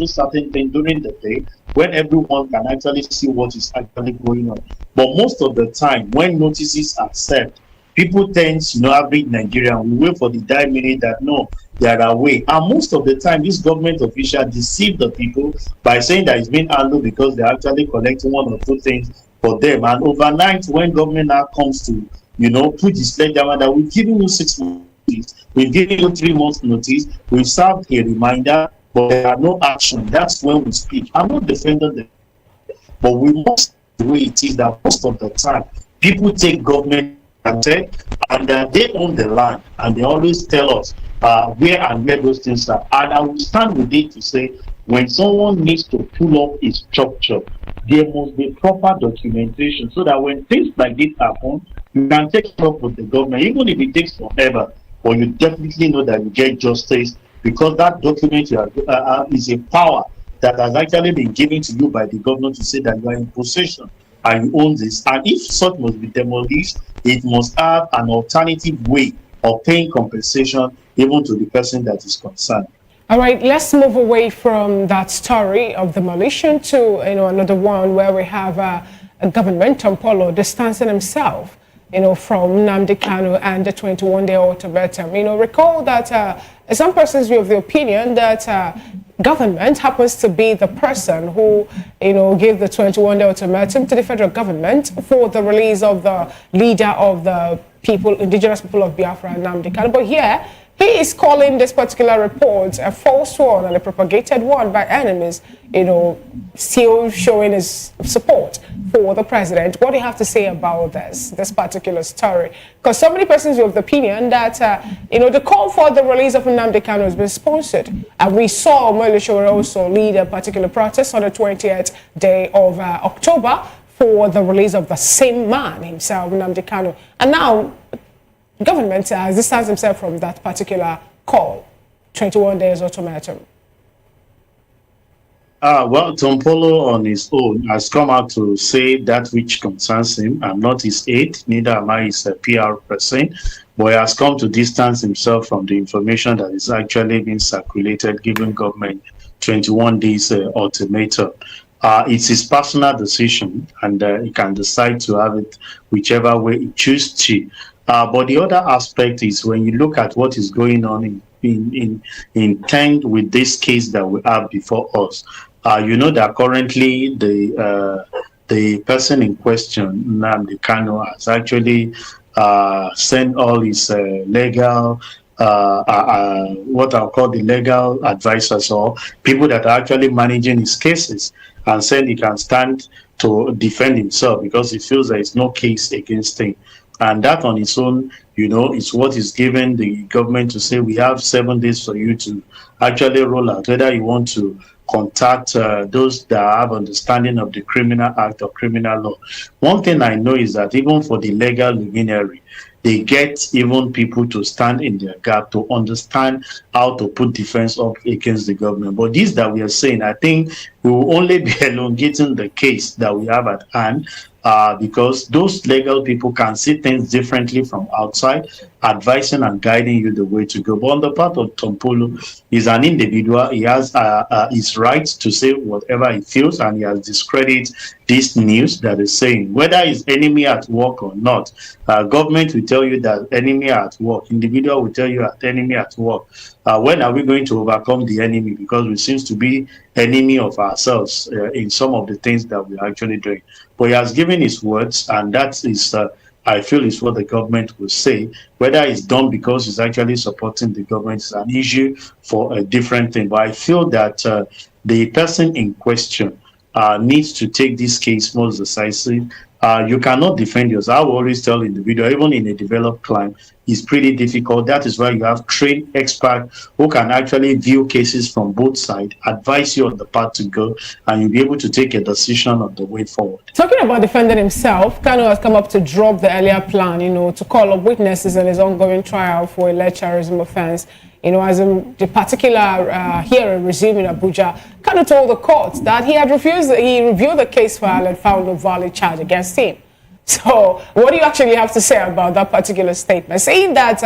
certain things during the day when everyone can actually see what is actually going on. But most of the time, when notices are served, people tend, average Nigerian, we wait for the dying minute that no, they are away. And most of the time, this government official deceive the people by saying that it's been handled because they're actually collecting 1 or 2 things for them. And overnight, when government now comes to, put this sledgehammer that we've given you 6 months notice, we've given you 3 months notice, we've served a reminder, but there are no action. That's when we speak. I'm not defending them, but we must the way it is that most of the time people take government and they own the land, and they always tell us where those things are. And I will stand with it to say, when someone needs to pull up a structure, there must be proper documentation so that when things like this happen, you can take it up with the government, even if it takes forever, but you definitely know that you get justice, because that document is a power that has actually been given to you by the government to say that you are in possession and you own this. And if such must be demolished, it must have an alternative way of paying compensation even to the person that is concerned. All right, let's move away from that story of demolition to another one where we have a government, Tompolo, distancing himself from Nnamdi Kanu and the 21-day ultimatum. Recall that some persons were of the opinion that government happens to be the person who, gave the 21-day ultimatum to the federal government for the release of the leader of the indigenous people of Biafra, Nnamdi Kanu. But here, he is calling this particular report a false one and a propagated one by enemies, still showing his support for the president. What do you have to say about this particular story? Because so many persons are of the opinion that, the call for the release of Nnamdi Kanu has been sponsored. And we saw Omole Sowore also lead a particular protest on the 20th day of October for the release of the same man himself, Nnamdi Kanu. And now, government has distanced himself from that particular call, 21 days ultimatum. Well, Tompolo on his own has come out to say that which concerns him. I'm not his aide, neither am I his PR person, but he has come to distance himself from the information that is actually being circulated, giving government 21 days ultimatum. It's his personal decision, and he can decide to have it whichever way he chooses to. But the other aspect is when you look at what is going on in tandem with this case that we have before us, that currently the the person in question, Nnamdi Kanu, has actually sent all his legal, what I'll call the legal advisors or people that are actually managing his cases, and said he can stand to defend himself because he feels there is no case against him. And that on its own, is what is given the government to say we have 7 days for you to actually roll out, whether you want to contact those that have understanding of the criminal act or criminal law. One thing I know is that even for the legal luminary, they get even people to stand in their gap to understand how to put defense up against the government. But this that we are saying, I think we will only be elongating the case that we have at hand, because those legal people can see things differently from outside, advising and guiding you the way to go. But on the part of Tompolo, he's an individual. He has his right to say whatever he feels, and he has discredited this news that is saying whether it's enemy at work or not. Government will tell you that enemy at work. Individual will tell you that enemy at work. When are we going to overcome the enemy? Because we seems to be enemy of ourselves in some of the things that we're actually doing. But he has given his words, and that is, I feel, is what the government will say. Whether it's done because it's actually supporting the government is an issue for a different thing. But I feel that the person in question needs to take this case more decisive. You cannot defend yourself. I will always tell individuals, even in a developed clime, it's pretty difficult. That is why you have trained experts who can actually view cases from both sides, advise you on the path to go, and you'll be able to take a decision on the way forward. Talking about defending himself, Kanu has come up to drop the earlier plan, to call up witnesses in his ongoing trial for alleged terrorism offense. As in the particular hearing resumed in Abuja, Kanu told the court that he reviewed the case file and found no valid charge against him. So, what do you actually have to say about that particular statement? Saying that,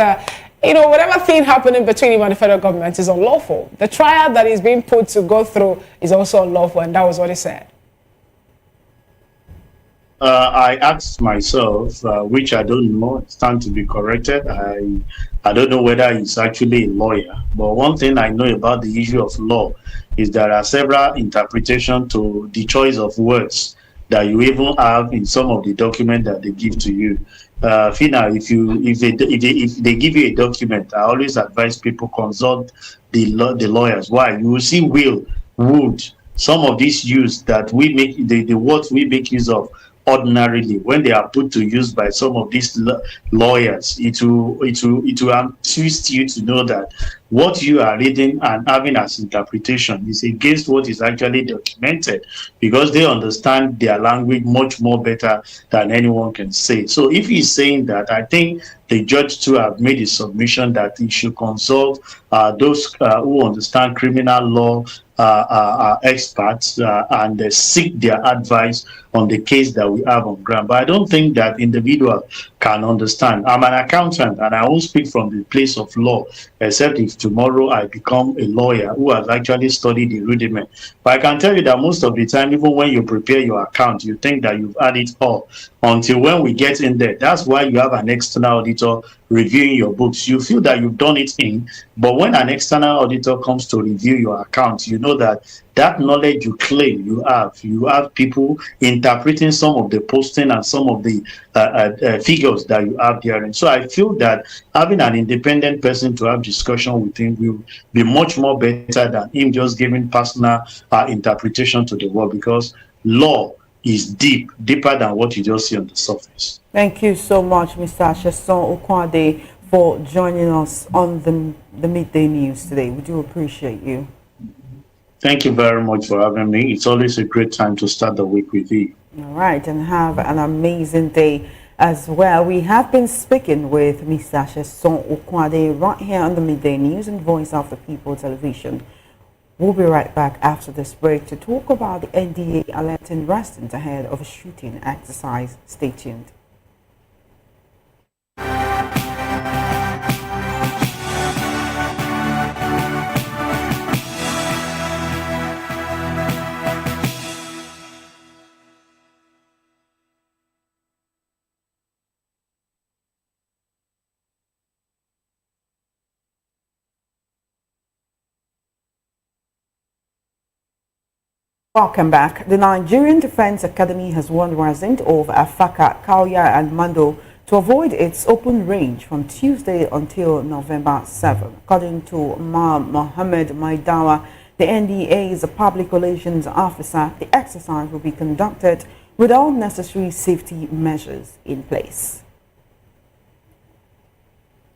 whatever thing happening between him and the federal government is unlawful. The trial that is being put to go through is also unlawful, and that was what he said. I asked myself, which I don't know, stand to be corrected. I don't know whether he's actually a lawyer, but one thing I know about the issue of law is there are several interpretations to the choice of words that you even have in some of the documents that they give to you. Fina, if they give you a document, I always advise people consult the lawyers. Why? You will see will, would, some of these use that we make, the words we make use of ordinarily, when they are put to use by some of these lawyers, it will twist you to know that what you are reading and having as interpretation is against what is actually documented, because they understand their language much more better than anyone can say. So if he's saying that, I think the judge too have made a submission that he should consult those who understand criminal law experts and seek their advice on the case that we have on ground. But I don't think that individual can understand. I'm an accountant and I won't speak from the place of law, except if tomorrow I become a lawyer who has actually studied the rudiment. But I can tell you that most of the time, even when you prepare your account, you think that you've had it all, until when we get in there. That's why you have an external auditor reviewing your books. You feel that you've done it in, but when an external auditor comes to review your account, you know that that knowledge you claim you have people interpreting some of the posting and some of the figures that you have there. And so I feel that having an independent person to have discussion with him will be much more better than him just giving personal interpretation to the world, because law is deeper than what you just see on the surface. Thank you so much, Mr. Sheson Okwade, for joining us on the Midday News today. We do appreciate you. Thank you very much for having me. It's always a great time to start the week with you. All right, and have an amazing day as well. We have been speaking with Mr. Sheson Okwade right here on the Midday News and Voice of the People television. We'll be right back after this break to talk about the NDA alerting residents ahead of a shooting exercise. Stay tuned. Welcome back. The Nigerian Defense Academy has warned residents of Afaka, Kauya and Mando to avoid its open range from Tuesday until November 7. According to Mohammed Maidawa, the NDA is a public relations officer. The exercise will be conducted with all necessary safety measures in place.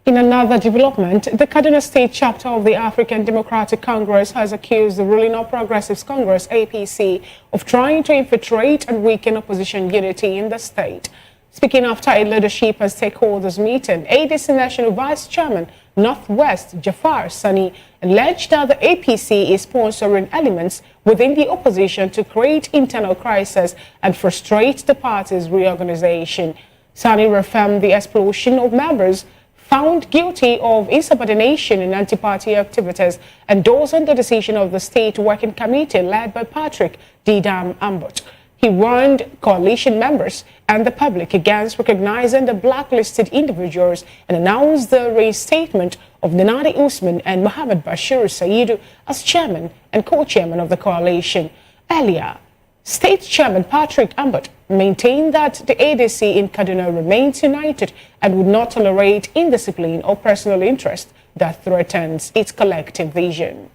In another development, the Kaduna State chapter of the African Democratic Congress has accused the ruling All Progressives Congress, APC, of trying to infiltrate and weaken opposition unity in the state. Speaking after a leadership and stakeholders meeting, ADC National Vice Chairman Northwest Jafar Sani alleged that the APC is sponsoring elements within the opposition to create internal crisis and frustrate the party's reorganization. Sani reaffirmed the expulsion of members found guilty of insubordination in anti-party activities, endorsing the decision of the State Working Committee led by Patrick Didam Ambot. He warned coalition members and the public against recognizing the blacklisted individuals and announced the reinstatement of Nanadi Usman and Mohammed Bashir Saidu as chairman and co-chairman of the coalition. Earlier, State Chairman Patrick Ambot maintained that the ADC in Kaduna remains united and would not tolerate indiscipline or personal interest that threatens its collective vision.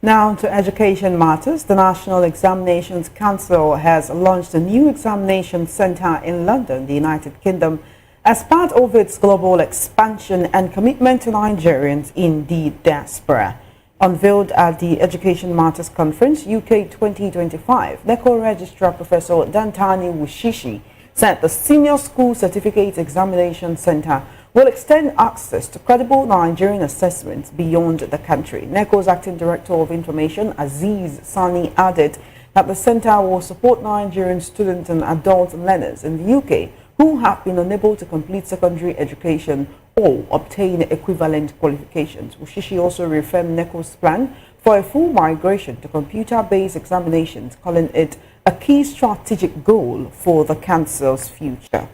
Now to education matters. The National Examinations Council has launched a new examination center in London, the United Kingdom, as part of its global expansion and commitment to Nigerians in the diaspora. Unveiled at the Education Matters Conference UK 2025, NECO Registrar Professor Dantani Wushishi said the Senior School Certificate Examination Center will extend access to credible Nigerian assessments beyond the country. NECO's Acting Director of Information, Aziz Sani, added that the center will support Nigerian students and adult learners in the UK who have been unable to complete secondary education or obtain equivalent qualifications. Wushishi also reaffirmed NECO's plan for a full migration to computer-based examinations, calling it a key strategic goal for the Council's future.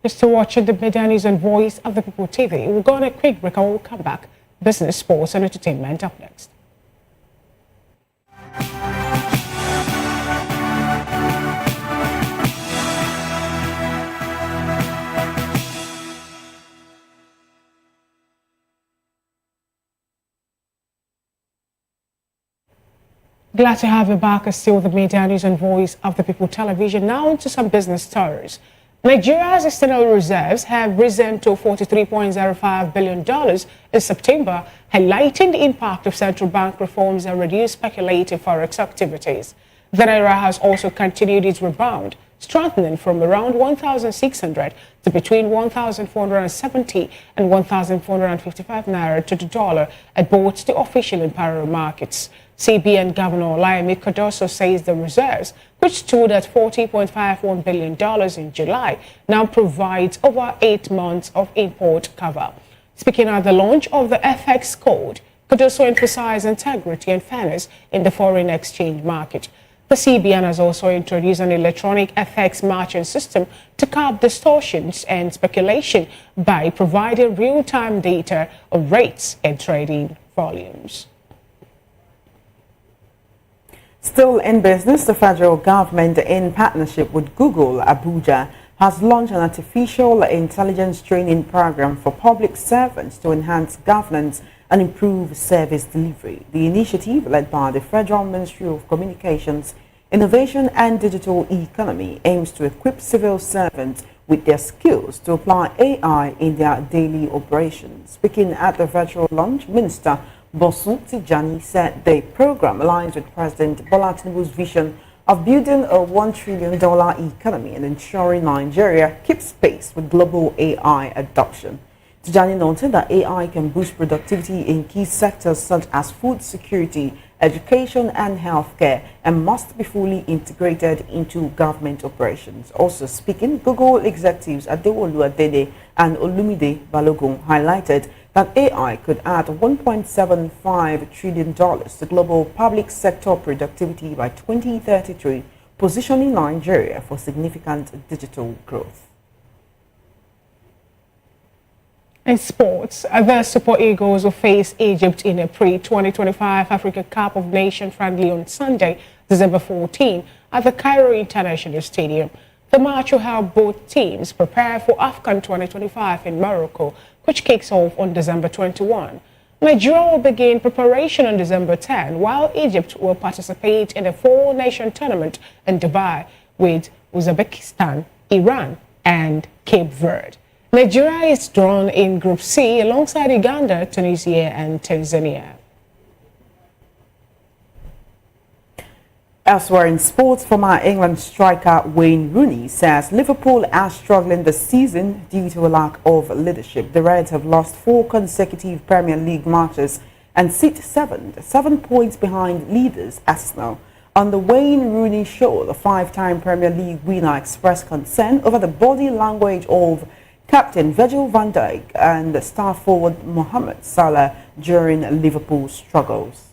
Just to watch the media news and Voice of the People TV. We'll go on a quick break and we'll come back. Business, sports and entertainment up next. Glad to have you back. Still the media news and Voice of the People television. Now into some business stories. Nigeria's external reserves have risen to $43.05 billion in September, highlighting the impact of central bank reforms and reduced speculative forex activities. The naira has also continued its rebound, strengthening from around 1,600 to between 1,470 and 1,455 naira to the dollar at both the official and parallel markets. CBN Governor Laimi Cardoso says the reserves, which stood at $40.51 billion in July, now provides over 8 months of import cover. Speaking at the launch of the FX code, Cardoso emphasized integrity and fairness in the foreign exchange market. The CBN has also introduced an electronic FX matching system to curb distortions and speculation by providing real-time data on rates and trading volumes. Still in business, the federal government, in partnership with Google Abuja, has launched an artificial intelligence training program for public servants to enhance governance and improve service delivery. The initiative, led by the Federal Ministry of Communications, Innovation and Digital Economy, aims to equip civil servants with their skills to apply AI in their daily operations. Speaking at the virtual launch, Minister Bosun Tijani said the program aligns with President Bola Tinubu's vision of building a $1 trillion economy and ensuring Nigeria keeps pace with global AI adoption. Tijani noted that AI can boost productivity in key sectors such as food security, education and healthcare, and must be fully integrated into government operations. Also speaking, Google executives Adewolu Adede and Olumide Balogun highlighted that AI could add $1.75 trillion to global public sector productivity by 2033, positioning Nigeria for significant digital growth. In sports, the Super Eagles will face Egypt in a pre-2025 Africa Cup of Nations friendly on Sunday, December 14, at the Cairo International Stadium. The match will help both teams prepare for AFCON 2025 in Morocco, which kicks off on December 21. Nigeria will begin preparation on December 10, while Egypt will participate in a four-nation tournament in Dubai with Uzbekistan, Iran, and Cape Verde. Nigeria is drawn in Group C alongside Uganda, Tunisia, and Tanzania. Elsewhere in sports, former England striker Wayne Rooney says Liverpool are struggling this season due to a lack of leadership. The Reds have lost 4 consecutive Premier League matches and sit 7 points behind leaders Arsenal. On the Wayne Rooney show, the 5-time Premier League winner expressed concern over the body language of Captain Virgil van Dijk and star forward Mohamed Salah during Liverpool's struggles.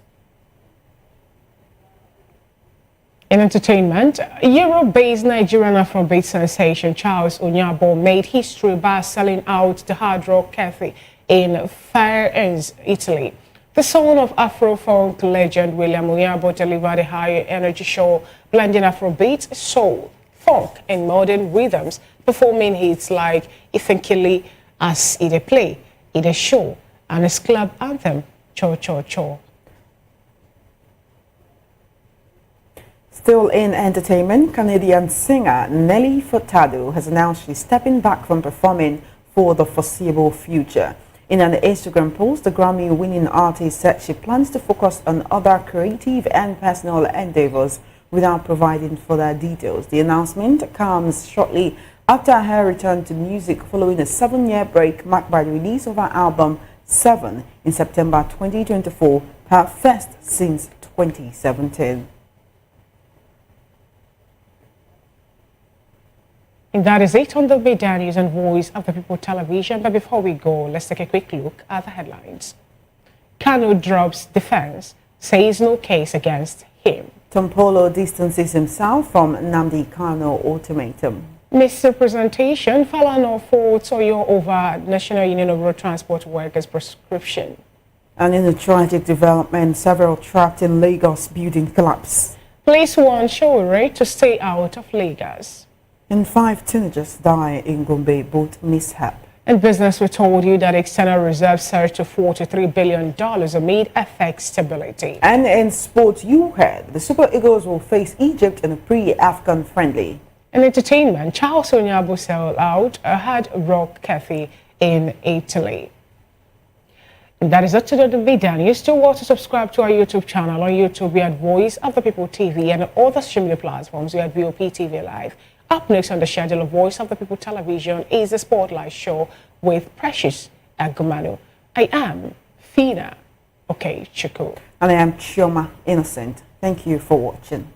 In entertainment, Europe-based Nigerian Afrobeat sensation Charles Onyabo made history by selling out the Hard Rock Cafe in Florence, Italy. The son of Afro-folk legend William Onyabo delivered a high-energy show blending Afrobeat, soul, funk, and modern rhythms, performing hits like Ifinkili as Ide Play, Ide Show, and his club anthem, Cho Cho Cho. Still in entertainment, Canadian singer Nelly Furtado has announced she's stepping back from performing for the foreseeable future. In an Instagram post, the Grammy-winning artist said she plans to focus on other creative and personal endeavors without providing further details. The announcement comes shortly after her return to music following a 7-year break marked by the release of her album 7 in September 2024, her first since 2017. And that is it on the Media News and Voice of the People television. But before we go, let's take a quick look at the headlines. Kanu drops defense, says no case against him. Tompolo distances himself from Nnamdi Kanu ultimatum. Misrepresentation, Falana for Toyo over National Union of Road Transport Workers prescription. And in a tragic development, several trapped in Lagos building collapse. Police warn Showore to stay out of Lagos. And 5 teenagers die in Gombe boat mishap. In business, we told you that external reserves surged to $43 billion amid FX stability. And in sports, you heard the Super Eagles will face Egypt in a pre-AFCON friendly. In entertainment, Charles Onyabo sold out a Hard Rock Cafe in Italy. And that is up to the Media. You still want to subscribe to our YouTube channel. On YouTube, we are Voice of the People TV, and on other streaming platforms, we are VOP TV Live. Up next on the schedule of Voice of the People television is the Spotlight Show with Precious Agumanu. I am Fina Okechukwu. And I am Chioma Innocent. Thank you for watching.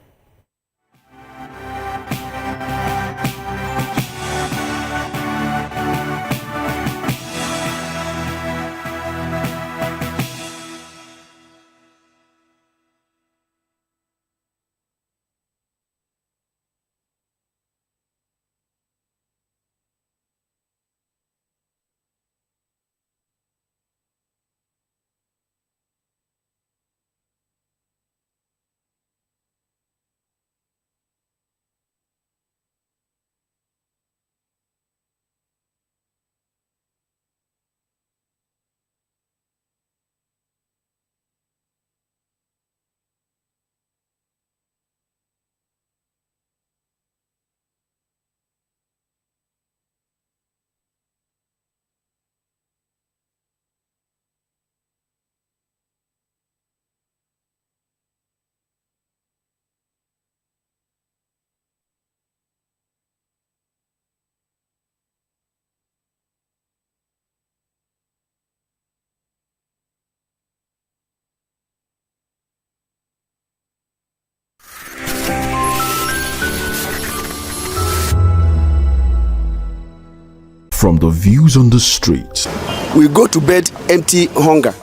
From the views on the street, we go to bed empty hunger,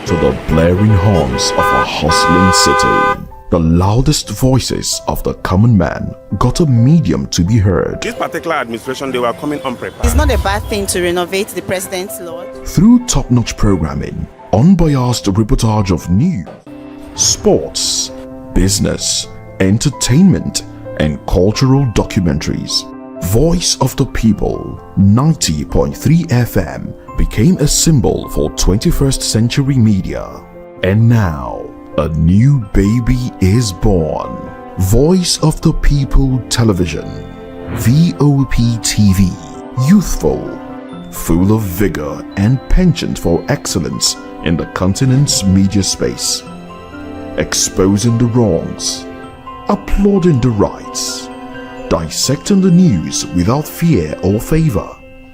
to the blaring horns of a hustling city. The loudest voices of the common man got a medium to be heard. This particular administration, they were coming unprepared. It's not a bad thing to renovate the president's lawn. Through top-notch programming, unbiased reportage of news, sports, business, entertainment, and cultural documentaries, Voice of the People 90.3 FM became a symbol for 21st century media. And now, a new baby is born. Voice of the People Television, VOP TV, youthful, full of vigor and penchant for excellence in the continent's media space, exposing the wrongs, applauding the rights, dissecting the news without fear or favor,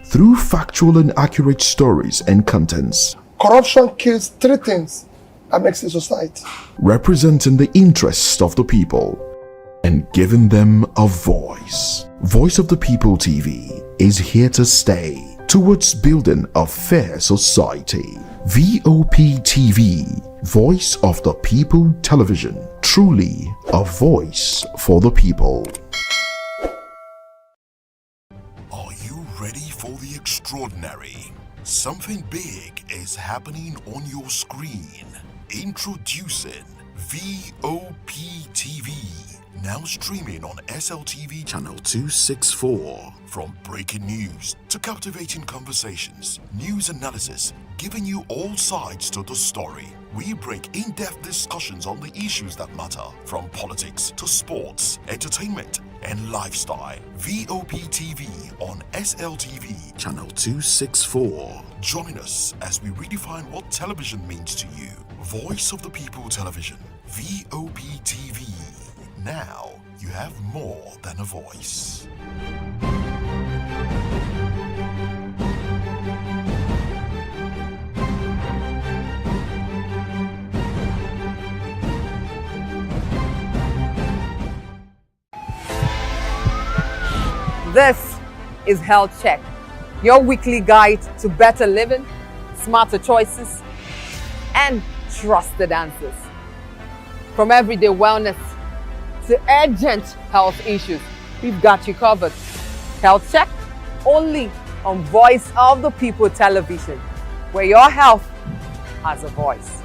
through factual and accurate stories and contents. Corruption kills three things that makes a society. Representing the interests of the people and giving them a voice. Voice of the People TV is here to stay towards building a fair society. VOP TV, Voice of the People Television, truly a voice for the people. Are you ready for the extraordinary? Something big is happening on your screen. Introducing VOP TV, now streaming on SLTV channel 264. From breaking news to captivating conversations, news analysis, giving you all sides to the story. We bring in-depth discussions on the issues that matter, from politics to sports, entertainment, and lifestyle. VOP TV on SLTV channel 264. Join us as we redefine what television means to you. Voice of the People Television, VOP TV. Now you have more than a voice. This is Health Check, your weekly guide to better living, smarter choices, and trusted answers. From everyday wellness to urgent health issues, we've got you covered. Health Check, only on Voice of the People Television, where your health has a voice.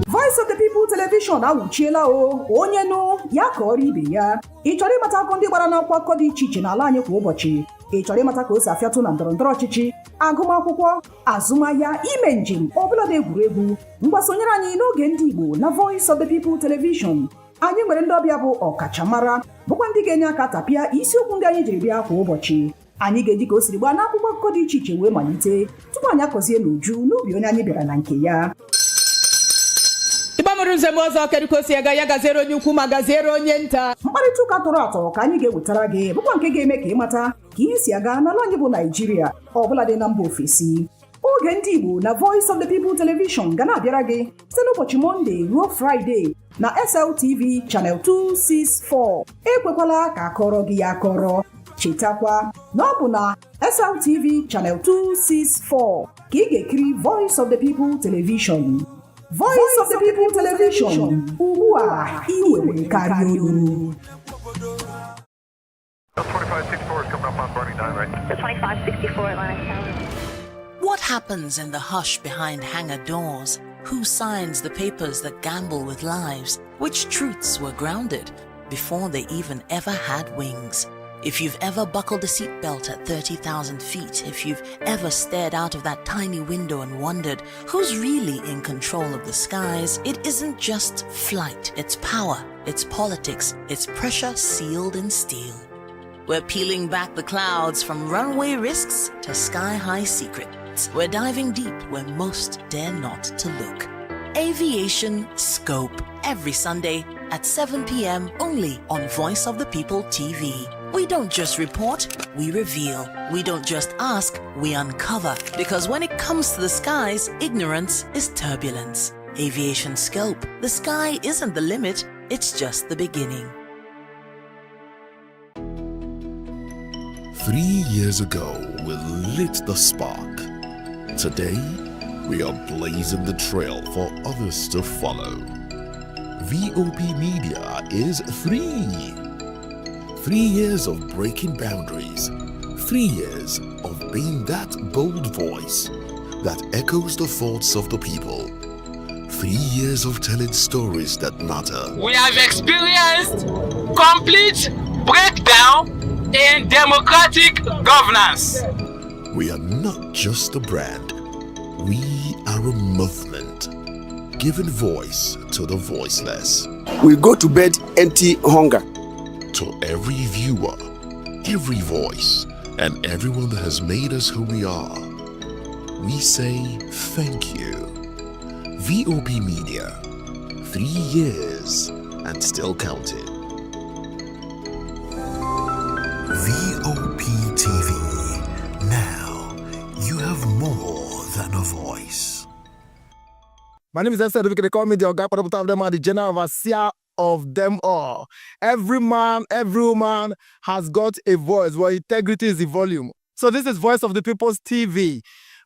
Voice of the People Television awuchiela o onye nụ ya ka ọrụ ibe ya. Ị chọrọ ịmata akụkọ ndị gbara n'akwụkwọ akụkọ dị iche iche n'ala anyị kwa ụbọchị. Ị chọrọ ịmata ka o si afịatụ na ndọrọndọrọ ọchịchị, agụmakwụkwọ, azụmahịa, ime njem, ọbụla dị egwuregwu. Mgbasonyere anyị n'oge ndị Igbo na Voice of the People Television. Anyị nwere ndị ọbịa bụ ọkachamara, bụkwa ndị ga-enye aka tapịa isiokwu ndị anyị jiri bịa kwa ụbọchị. Anyị ga-eji ka o siri gbaa n'akwụkwọ akụkọ dị iche iche wee malite tupu anyị akọzie n'uju n'ubi onye anyị bịara na nke ya. Ịgbamụrụ nzem ọzọ kedu ka o si aga ya gaziere onye ukwu ma gaziere onye nta. Mkparịta ụka tọrọ atọ ka anyị ga-ewetara gị bụkwa nke ga-eme ka ịmata ka ihe si aga n'ala anyị bụ Naịjirịa ọbụla dị na mba ofesi. Oge ndị Igbo na Voice of the People Television ga na-abịara gị site n'ụbọchị Mọnde ruo Fraịde na SLTV channel 264. Ekwekwala ka akọrọ gị ya akọrọ. Chetakwa na ọ bụ na SLTV channel 264 ka ị ga-ekiri Voice of the People Television. Voice of the People Television, ugbu a ị nwere karịa olu. 2564 is coming up on 49 right. 2564 Atlantic Tower. What happens in the hush behind hangar doors? Who signs the papers that gamble with lives? Which truths were grounded before they even ever had wings? If you've ever buckled a seatbelt at 30,000 feet, if you've ever stared out of that tiny window and wondered who's really in control of the skies, it isn't just flight, it's power, it's politics, it's pressure sealed in steel. We're peeling back the clouds from runway risks to sky-high secrets. We're diving deep where most dare not to look. Aviation Scope, every Sunday at 7 p.m. only on Voice of the People TV. We don't just report, we reveal. We don't just ask, we uncover. Because when it comes to the skies, ignorance is turbulence. Aviation Scope, the sky isn't the limit, it's just the beginning. 3 years ago, we lit the spark. Today, we are blazing the trail for others to follow. VOP Media is 3 years of breaking boundaries. 3 years of being that bold voice that echoes the thoughts of the people. 3 years of telling stories that matter. We have experienced complete breakdown in democratic governance. We are not just a brand. We are a movement, giving voice to the voiceless. We go to bed empty hunger. To every viewer, every voice, and everyone that has made us who we are, we say thank you. VOP Media, 3 years and still counting. VOP TV, now you have more than a voice. My name is Esther. They call me the Oga Padaputa of them are the general overseer of them all. Every man, every woman has got a voice where integrity is the volume. So this is Voice of the People's TV.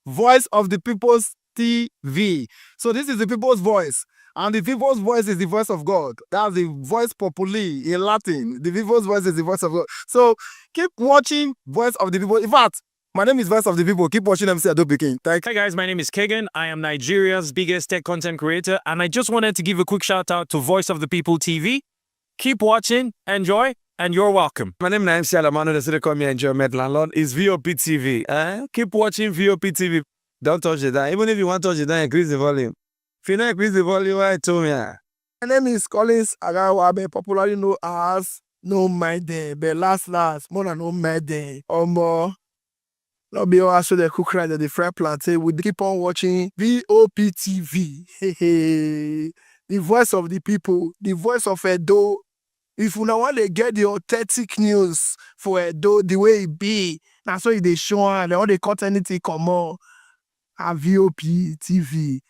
Voice of the People's TV. So this is the people's voice. And the people's voice is the voice of God. That's the voice populi in Latin. The people's voice is the voice of God. So keep watching Voice of the People. In fact, my name is Voice of the People. Keep watching MC Ado Pikin. Hi guys, my name is Kagan. I am Nigeria's biggest tech content creator, and I just wanted to give a quick shout out to Voice of the People TV. Keep watching, enjoy, and you're welcome. My name is MC Alamano. They say call me Enjoy Med Landlord. It's VOP TV. Keep watching VOP TV. Don't touch it down. Even if you want to touch it down, increase the volume. If you don't increase the volume, I told me. My name is Collins Agawabe, popularly known as No My Day, but last, more than No My Day. Or more. Not be also the cook right at the fry plantain. We keep on watching VOP TV. The voice of the people, the voice of Edo. If you don't want to get the authentic news for Edo, the way it be, that's why they show and all they cut anything come on. At VOP TV.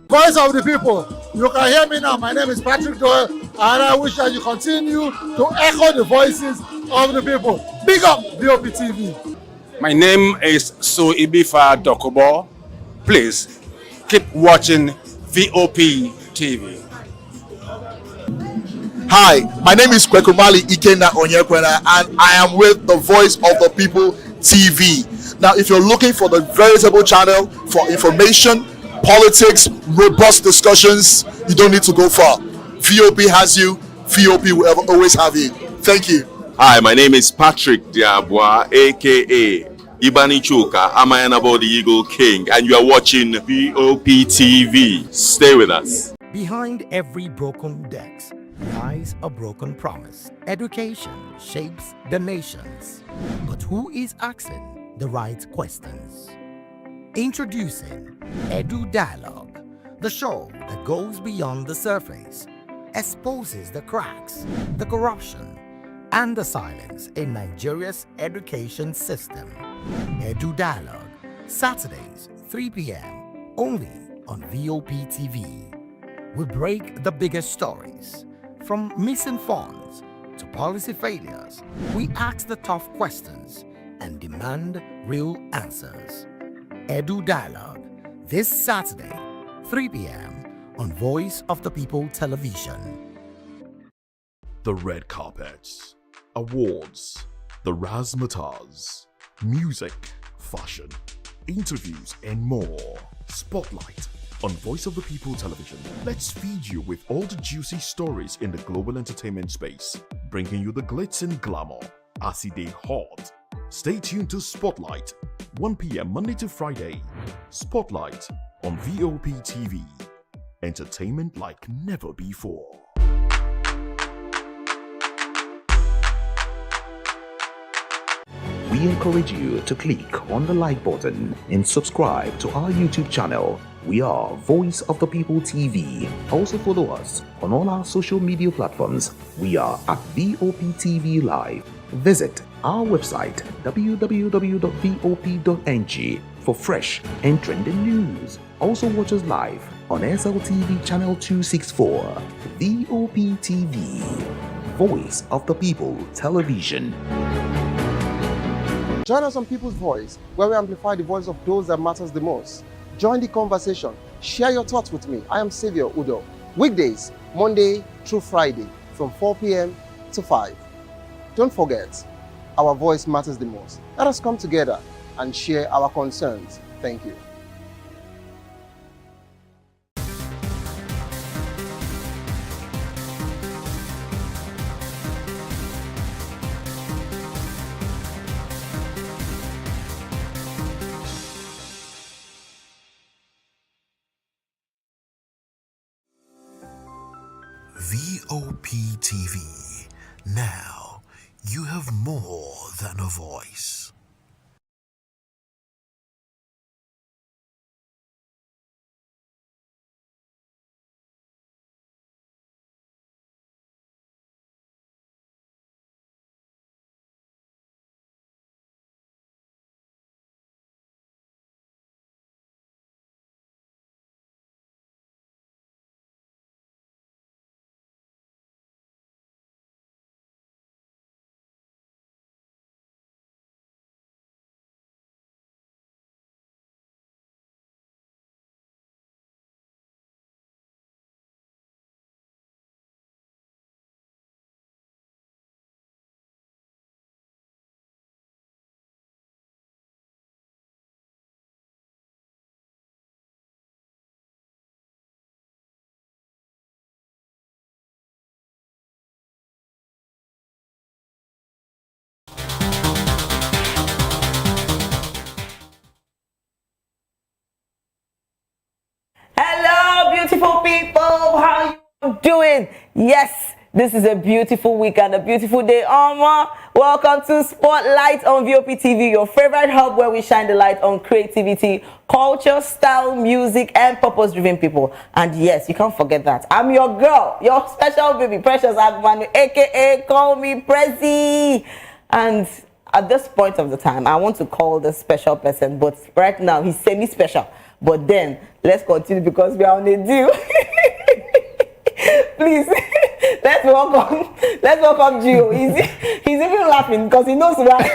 Voice of the people. You can hear me now. My name is Patrick Doyle, and I wish that you continue to echo the voices of the people. Big up VOP TV. My name is Ibifa Dokobo. Please keep watching VOP TV. Hi, my name is Kwekumali Ikenna Onyekwena, and I am with the Voice of the People TV. Now, if you're looking for the veritable channel for information, politics, robust discussions, you don't need to go far. VOP has you. VOP will always have you. Thank you. Hi, my name is Patrick Diabwa, aka Ibani Chuka, Amayana the Eagle King, and you are watching VOP TV. Stay with us. Behind every broken deck lies a broken promise. Education shapes the nations. But who is asking the right questions? Introducing Edu Dialogue, the show that goes beyond the surface, exposes the cracks, the corruption, and the silence in Nigeria's education system. Edu Dialogue, Saturdays, 3 p.m., only on VOP TV. We break the biggest stories, from missing funds to policy failures. We ask the tough questions and demand real answers. Edu Dialogue, this Saturday, 3 p.m. on Voice of the People Television. The red carpets, awards, the razzmatazz, music, fashion, interviews, and more. Spotlight on Voice of the People Television. Let's feed you with all the juicy stories in the global entertainment space, bringing you the glitz and glamour as they hot. Stay tuned to Spotlight, 1 p.m. Monday to Friday. Spotlight on VOP TV. Entertainment like never before. We encourage you to click on the like button and subscribe to our YouTube channel. We are Voice of the People TV. Also follow us on all our social media platforms. We are at VOP TV Live. Visit our website www.vop.ng for fresh and trending news. Also watch us live on SLTV channel 264. VOP TV, Voice of the People Television. Join us on People's Voice, where we amplify the voice of those that matters the most. Join the conversation. Share your thoughts with me. I am Savior Udo. Weekdays, Monday through Friday, from 4 p.m. to 5. Don't forget, our voice matters the most. Let us come together and share our concerns. Thank you. VOP TV. Now, you have more than a voice. Hello, beautiful people. How you doing? Yes, this is a beautiful week and a beautiful day. Welcome to Spotlight on VOP TV, your favorite hub where we shine the light on creativity, culture, style, music, and purpose-driven people. And yes, you can't forget that. I'm your girl, your special baby, Precious Agmanu, aka call me Prezi. And at this point of the time, I want to call this special person, but right now he's semi-special. But then, let's continue because we are on a deal. Please, let's welcome Gio. He's even laughing because he knows why.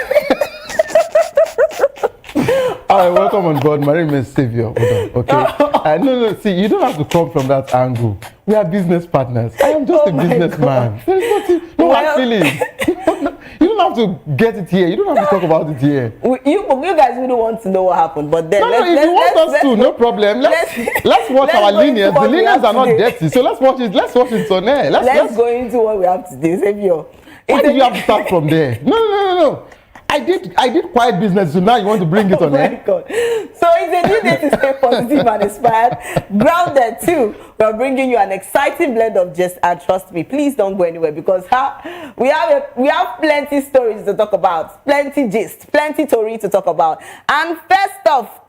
All right, welcome on board. My name is Savior. Okay. No, see, you don't have to come from that angle. We are business partners. I am just a businessman. There is nothing, no hard feelings. You don't have to get it here. You don't have to talk about it here. You guys really want to know what happened, but then if you want us to, no problem. Let's watch our linears. The linears are not dirty, so let's watch it. Let's watch it on air. Let's go into what we have today, Savior. Why did you have to start from there? No. I did quiet business, so now you want to bring it on air? God. So it's a new day to stay positive and inspired. Grounded too. We're bringing you an exciting blend of jest, and trust me, please don't go anywhere because we have plenty stories to talk about, plenty gist, plenty story to talk about. And first off,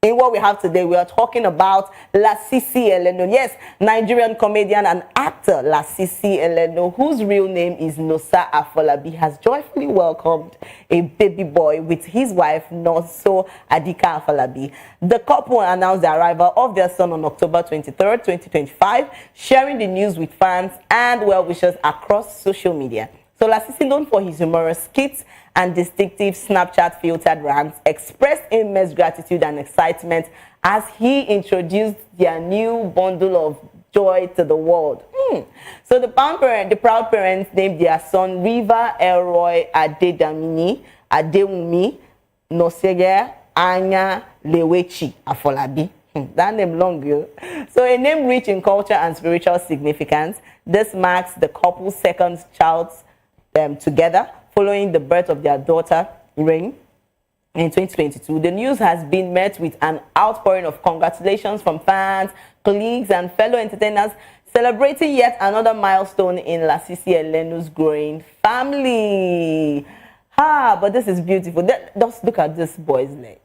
in what we have today, we are talking about Lasisi Eleno. Yes, Nigerian comedian and actor Lasisi Eleno, whose real name is Nosa Afolabi, has joyfully welcomed a baby boy with his wife, Noso Adika Afolabi. The couple announced the arrival of their son on October 23rd, 2025, sharing the news with fans and well-wishers across social media. So Lasisi, known for his humorous skits and distinctive Snapchat filtered rants, expressed immense gratitude and excitement as he introduced their new bundle of joy to the world. So the proud parents named their son River Elroy Adedamini Adewumi Nosege Anya Lewechi Afolabi. That name long, yo. So a name rich in culture and spiritual significance. This marks the couple's second child together following the birth of their daughter, Rain, in 2022. The news has been met with an outpouring of congratulations from fans, colleagues, and fellow entertainers celebrating yet another milestone in Lasisi Elenu's growing family. But this is beautiful. Just look at this boy's legs.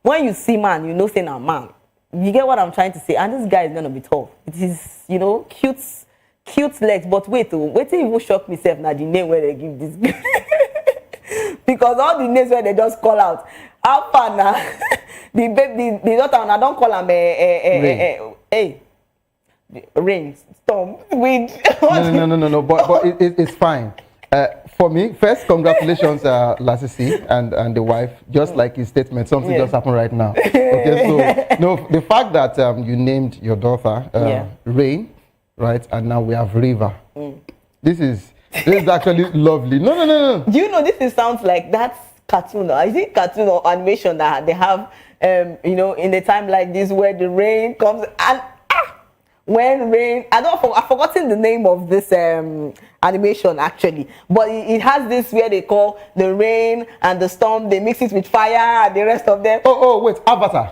When you see man, you know say now man. You get what I'm trying to say? And this guy is gonna be tall. It is, you know, cute legs. But wait till you shock myself now the name where they give this guy. Because all the names where they just call out. How far now? the daughter, I don't call him rain, storm, wind. No. But it's fine. For me, first, congratulations, Lasisi and the wife. Just like his statement, something just happened right now. Okay, so no, the fact that you named your daughter Rain, right, and now we have River. This is actually lovely. No. Do you know this sounds like that cartoon? Is it cartoon or animation that they have? You know, in a time like this where the rain comes and. When rain, I've forgotten the name of this animation actually, but it has this where they call the rain and the storm, they mix it with fire and the rest of them. Oh, wait, Avatar.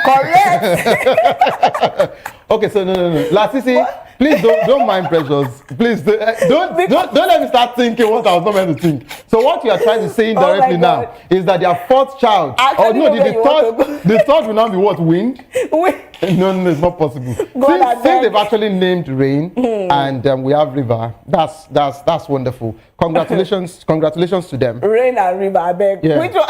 Correct. Okay, so no. Lasisi, please don't mind pressures. Please don't let me start thinking what I was not meant to think. So what you are trying to say indirectly now is that their fourth child, the third will now be what, wind? No, it's not possible. Since they've actually named Rain and we have River, that's wonderful. Congratulations to them. Rain and River, I beg. Yeah. Which one?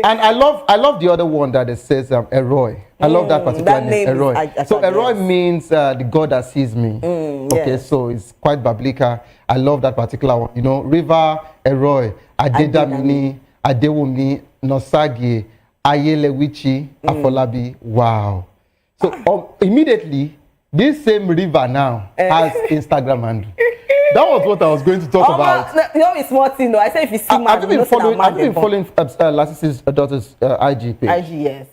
And I love the other one that it says Elroy. I love that particular name, Elroy. So Elroy means the God that sees me. Okay, so it's quite biblical. I love that particular one. You know, River, Elroy, Adedamini, Adewumi, Nosage, Ayelewichi, Afolabi. Wow. So immediately, this same River now has Instagram handle. That was what I was going to talk about. You know, it's small thing though. I said if you see man, I've been following Lasisi's daughter's IG page. IG, yes.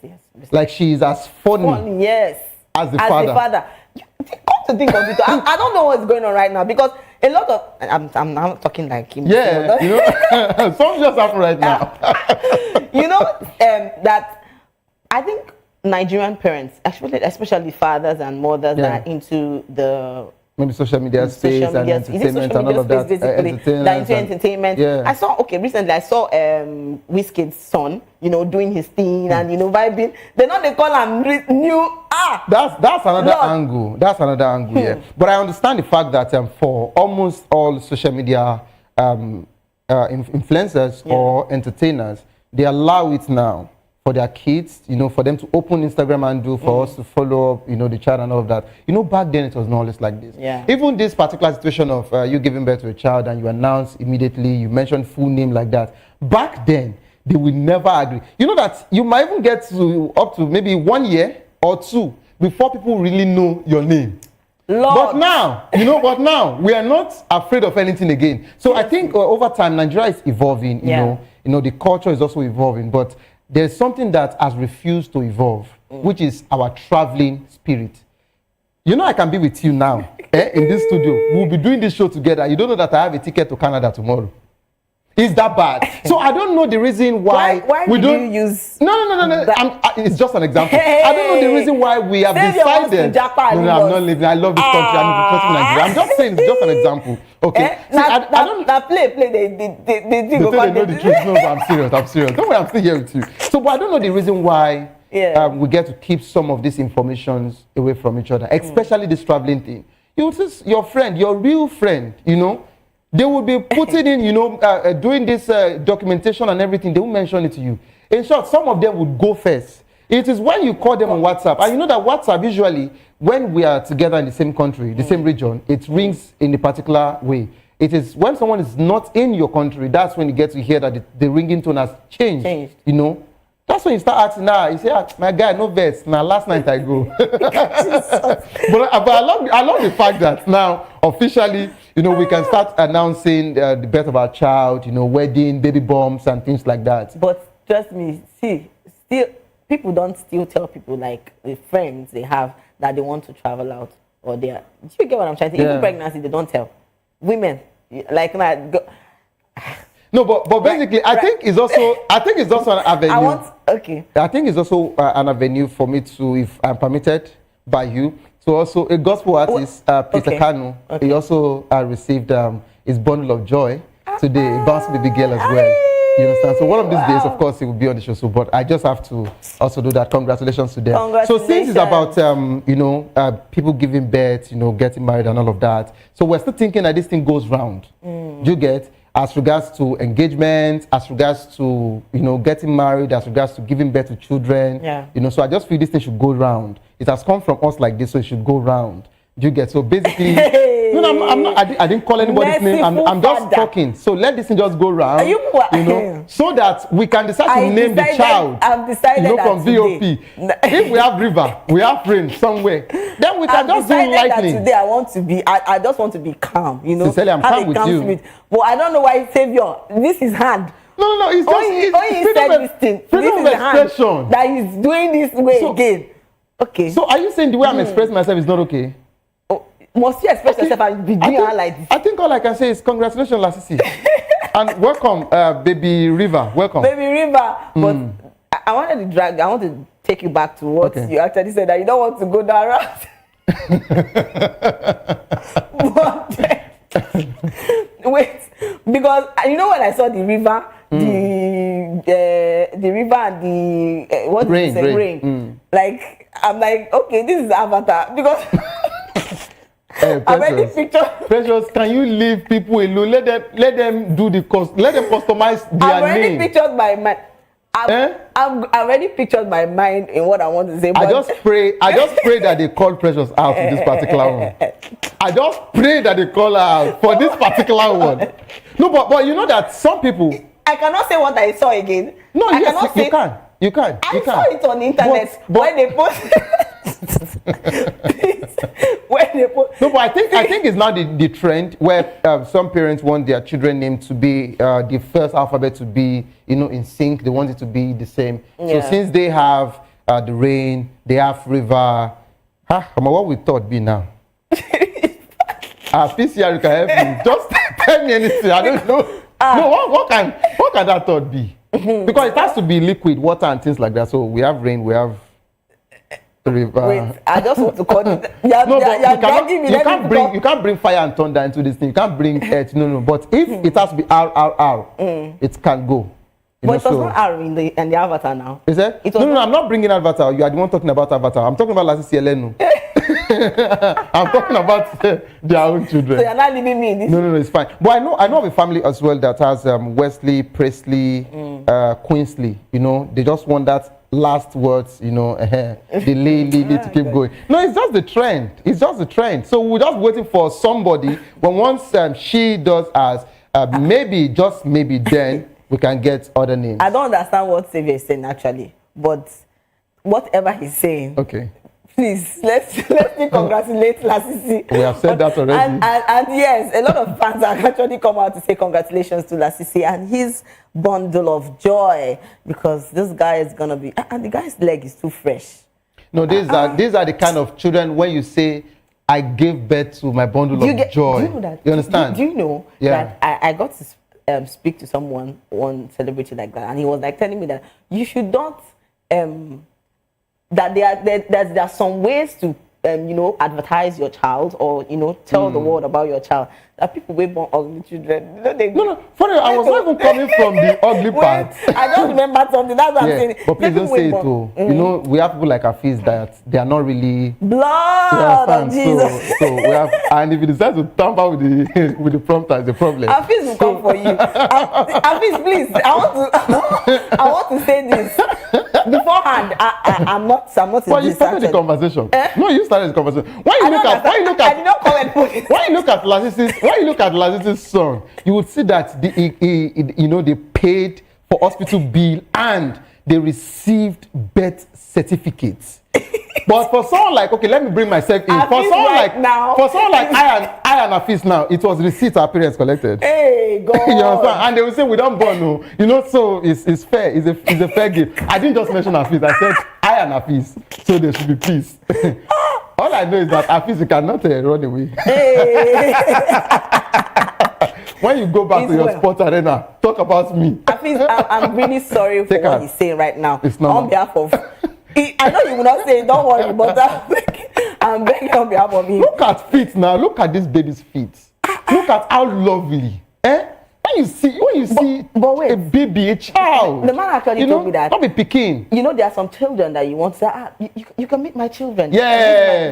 Like she is as funny as the father. Come to think of it, I don't know what's going on right now because a lot of I'm not talking like him. Yeah, you know, something just happened right now. You know, that I think Nigerian parents, especially fathers and mothers, are into the maybe social media space and entertainment and all of that. Entertainment. Yeah. Recently I saw Wizkid's son, you know, doing his thing and, you know, vibing. They call him new. That's another angle. That's another angle, yeah. But I understand the fact that for almost all social media influencers or entertainers, they allow it now for their kids, you know, for them to open Instagram and do for us to follow up, you know, the child and all of that. You know, back then it was not always like this. Yeah. Even this particular situation of you giving birth to a child and you announce immediately, you mention full name like that. Back then, they would never agree. You know that you might even get to up to maybe 1 year or 2 before people really know your name. Lord. But now, we are not afraid of anything again. So I think over time, Nigeria is evolving, you know, the culture is also evolving, but there's something that has refused to evolve, which is our traveling spirit. You know, I can be with you now in this studio. We'll be doing this show together. You don't know that I have a ticket to Canada tomorrow. Is that bad? So I don't know the reason why we don't use. No. It's just an example. I don't know the reason why we have decided. No, I'm not living. I love this country. I'm Nigeria. I'm just saying it's just an example. Okay. I don't play. They know the truth. No, I'm serious. Don't worry, I'm still here with you. So, but I don't know the reason why we get to keep some of these informations away from each other, especially this traveling thing. You just your friend, your real friend, you know. They will be putting in, you know, doing this documentation and everything. They will mention it to you. In short, some of them would go first. It is when you call them on WhatsApp. And you know that WhatsApp, usually, when we are together in the same country, the same region, it rings in a particular way. It is when someone is not in your country, that's when you get to hear that the ringing tone has changed. You know, That's when you start acting now. You say, my guy, no vest. Now, last night I go. but I love the fact that now, officially, we can start announcing the birth of our child, wedding, baby bumps, and things like that. But trust me, still, people don't still tell people, like, the friends they have that they want to travel out. Or they are. Do you get what I'm trying to say? Even pregnancy, they don't tell. Women, like, no, but basically, I think it's also an avenue. I think it's also an avenue for me to, if I'm permitted by you. So also a gospel artist, Peter Kanu, he also received his bundle of joy today, Bounce Baby Girl as well. You understand? So one of these days, of course, he will be on the show. So, but I just have to also do that. Congratulations to them. So since it's about people giving birth, getting married and all of that, so we're still thinking that this thing goes round. Do you get? As regards to engagement, as regards to getting married, as regards to giving birth to children. So I just feel this thing should go round. It has come from us like this, so it should go round. Do you get? So basically, I didn't call anybody's name. I'm just talking. So let this thing just go round. So that we can decide to name the child. I've decided from VOP. If we have river, we have rain somewhere. Then we can just do lightning. Today I just want to be calm. Sincerely, I'm calm with you. Spirit. But I don't know why Savior. This is hand. No. It's just freedom of expression. That he's doing this way again. Okay. So are you saying the way I'm expressing myself is not okay? Must you express yourself and be doing her like this? I think all I can say is congratulations, Lasisi. And welcome, Baby River. Welcome. Baby River. But I wanted to take you back to what you actually said, that you don't want to go that route. Wait, because when I saw the river, the river and the what did you say? Rain. Like, I'm like, okay, this is Avatar. Because Precious, can you leave people alone? Let them do the cost. Let them customize their name. I've already pictured my mind. I've already pictured my mind in what I want to say. But I just pray that they call Precious out for this particular one. I just pray that they call her out for this particular one. No, but you know that some people. I cannot say what I saw again. No, yes, you can. I saw it on the internet when they post. No, but I think it's now the trend where some parents want their children name to be the first alphabet to be in sync. They want it to be the same. So since they have the rain, they have river. What we thought be now? PCR, you can help me. Just tell me anything. I don't know. No, what can that thought be? Because it has to be liquid, water, and things like that. So we have rain, we have river. Wait, I just want to call it. You can't bring fire and thunder into this thing. You can't bring earth. No. But if it has to be R, it can go. But it was not R in the Avatar now. Is it? No, I'm not bringing Avatar. You are the one talking about Avatar. I'm talking about Lasisi Elenu. I'm talking about their own children. So you're not leaving me in this. No, it's fine. But I know of a family as well that has Wesley, Presley, Queensley. They just want that last words, the Lee to keep going. No, it's just the trend. It's just the trend. So we're just waiting for somebody. When once she does as maybe, just maybe, then we can get other names. I don't understand what Xavier is saying actually, but whatever he's saying. Okay. Please, let's congratulate Lasisi. We have said that already. And yes, a lot of fans have actually come out to say congratulations to Lasisi and his bundle of joy, because this guy is gonna be, and the guy's leg is too fresh. No, these are the kind of children when you say, I gave birth to my bundle of joy. Do you know that? You understand? Do you know that I got to speak to one celebrity like that, and he was like telling me that you should not that there are some ways to advertise your child or tell the world about your child. That people way born ugly children. No. Funny, I was not even coming from the ugly part. I just remember something. That's what I'm saying. But please don't say it too. We have people like Hafiz that they are not really blood of Jesus. So we have, and if you decide to tamper with the prompter, it's a problem. Hafiz will come for you. Hafiz, please. I want to say this beforehand. I'm not. Well, you started the conversation. No, you started the conversation. Why you look at Lasisi's son, you would see that they paid for hospital bill and they received birth certificates. But for someone like, okay, let me bring myself in. For someone like I and Afis now, it was receipts our parents collected. Hey, God. You understand? And they will say we don't born, no. You know, so it's fair. It's a fair gift. I didn't just mention Afis. I said I and Afis, so there should be peace. All I know is that Afis, you cannot run away. Hey. When you go back to your sports arena, talk about me. Afis, I'm really sorry for what he's saying right now. It's not on behalf of. I know you will not say, don't worry, but I'm begging on behalf of him. Look at feet now. Look at this baby's feet. Look at how lovely. When you see a baby, a child. The man actually told me that. Not be picking. You know, there are some children that you want to say, you can meet my children. Yeah.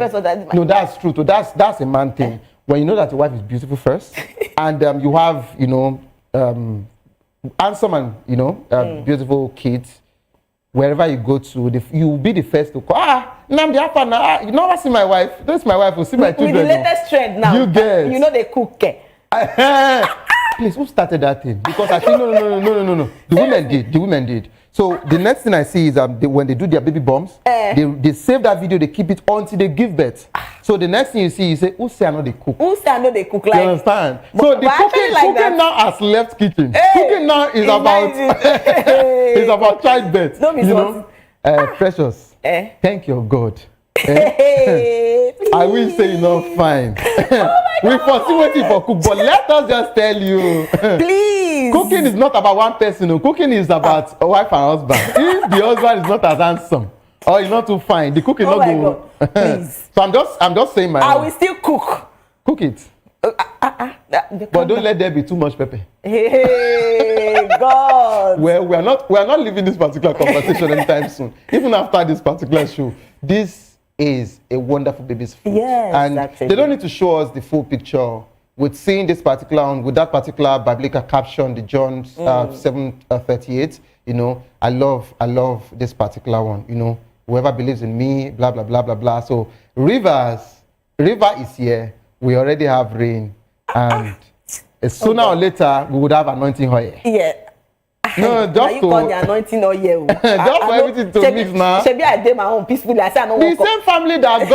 No, that's true. So that's a man thing. When you know that your wife is beautiful first, and you have, handsome and, beautiful kids, wherever you go to, you will be the first to call. Namdi, you never see my wife. That's my wife. Will see my children. With the latest trend now. You get. You know they cook. Please, who started that thing? Because I think no. The women did. So the next thing I see is when they do their baby bombs, they save that video, they keep it until they give birth. So the next thing you see, you say, who say I know they cook? Who say I know they cook? You understand? So the cooking now has left kitchen. Cooking now is about it's about childbirth. Precious. Thank your God. I will say you're not fine. We foresee waiting for cook, but let us just tell you. Please. Cooking is not about one person. Cooking is about a wife and husband. If the husband is not as handsome or he's not too fine, the cooking not go. Please. So I'm just saying my. I will still cook. Cook it. But don't let there be too much pepper. Hey God. Well, we are not leaving this particular conversation anytime soon. Even after this particular show, this is a wonderful baby's food. Yes, and actually. They don't need to show us the full picture. With seeing this particular one, with that particular biblical caption, the John 7:38. I love this particular one. Whoever believes in me, blah blah blah blah blah. So river is here. We already have rain, and sooner or later we would have anointing oil. Yeah. No, just you call the anointing oil. Just for everything to mix now. Should be I did my own peacefully. I say I don't the same family that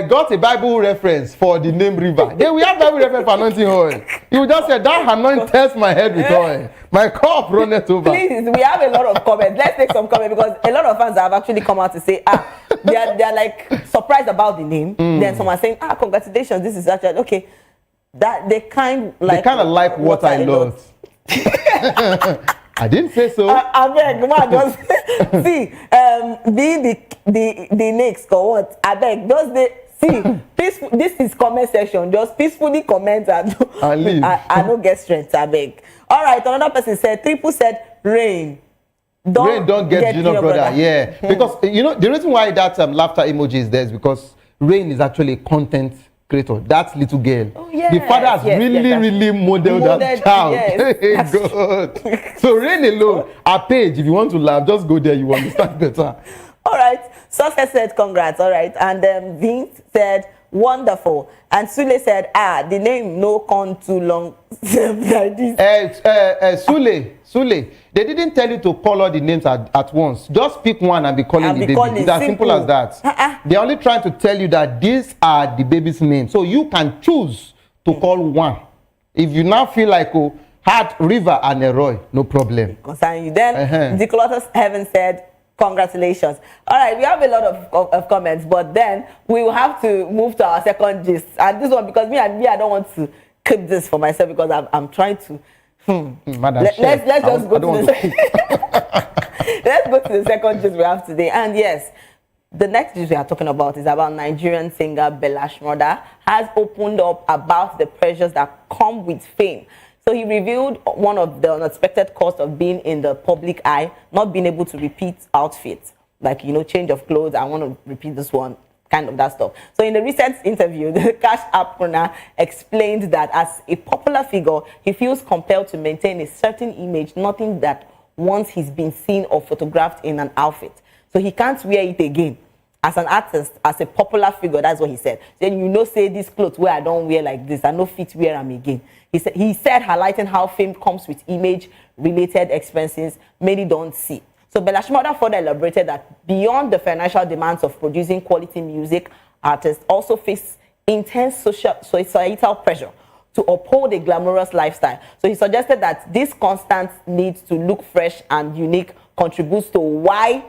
got a Bible reference for the name river. Then we have Bible reference for anointing oil. You just said that anoints my head with oil. My cup runneth over. Please, we have a lot of comments. Let's take some comments because a lot of fans have actually come out to say, they are like surprised about the name. Then someone saying, congratulations, this is actually okay. That they kind of like what I love. I didn't say so. I beg, man, just see, the next or what? I beg, just see, this is comment section. Just peacefully comment and leave. I don't get strength. I beg. All right, another person said, Triple said, rain. Don't get junior brother. Yeah, because the reason why that laughter emoji is there is because Rain is actually a content creator. That little girl. Oh, yes, the father has really modeled that child. Yes, hey, God. So Rain alone, a page, if you want to laugh, just go there, you understand better. All right. Success said congrats. All right. And Vince said wonderful. And Sule said, the name no con too long. Like this. Sule, they didn't tell you to call all the names at once. Just pick one and be calling the baby. It's as simple as that. They're only trying to tell you that these are the baby's names. So you can choose to call one. If you now feel like, Heart, River, and Eroy, no problem. Concerning you. Then, the Clotus Heaven said, congratulations. All right, we have a lot of comments, but then we will have to move to our second gist. And this one, because me, I don't want to keep this for myself because I'm trying to. Let's just go to let's go to the second gist we have today. And yes, the next gist we are talking about is about Nigerian singer Daleshawn has opened up about the pressures that come with fame. So he revealed one of the unexpected costs of being in the public eye, not being able to repeat outfits, like, change of clothes. I want to repeat this one, kind of that stuff. So in the recent interview, the Cash App owner explained that as a popular figure, he feels compelled to maintain a certain image, nothing that once he's been seen or photographed in an outfit. So he can't wear it again. As an artist, as a popular figure, that's what he said. Then say these clothes where I don't wear like this, I no fit wear them again. He said highlighting how fame comes with image-related expenses many don't see. So Daleshawn further elaborated that beyond the financial demands of producing quality music, artists also face intense societal pressure to uphold a glamorous lifestyle. So he suggested that this constant need to look fresh and unique contributes to why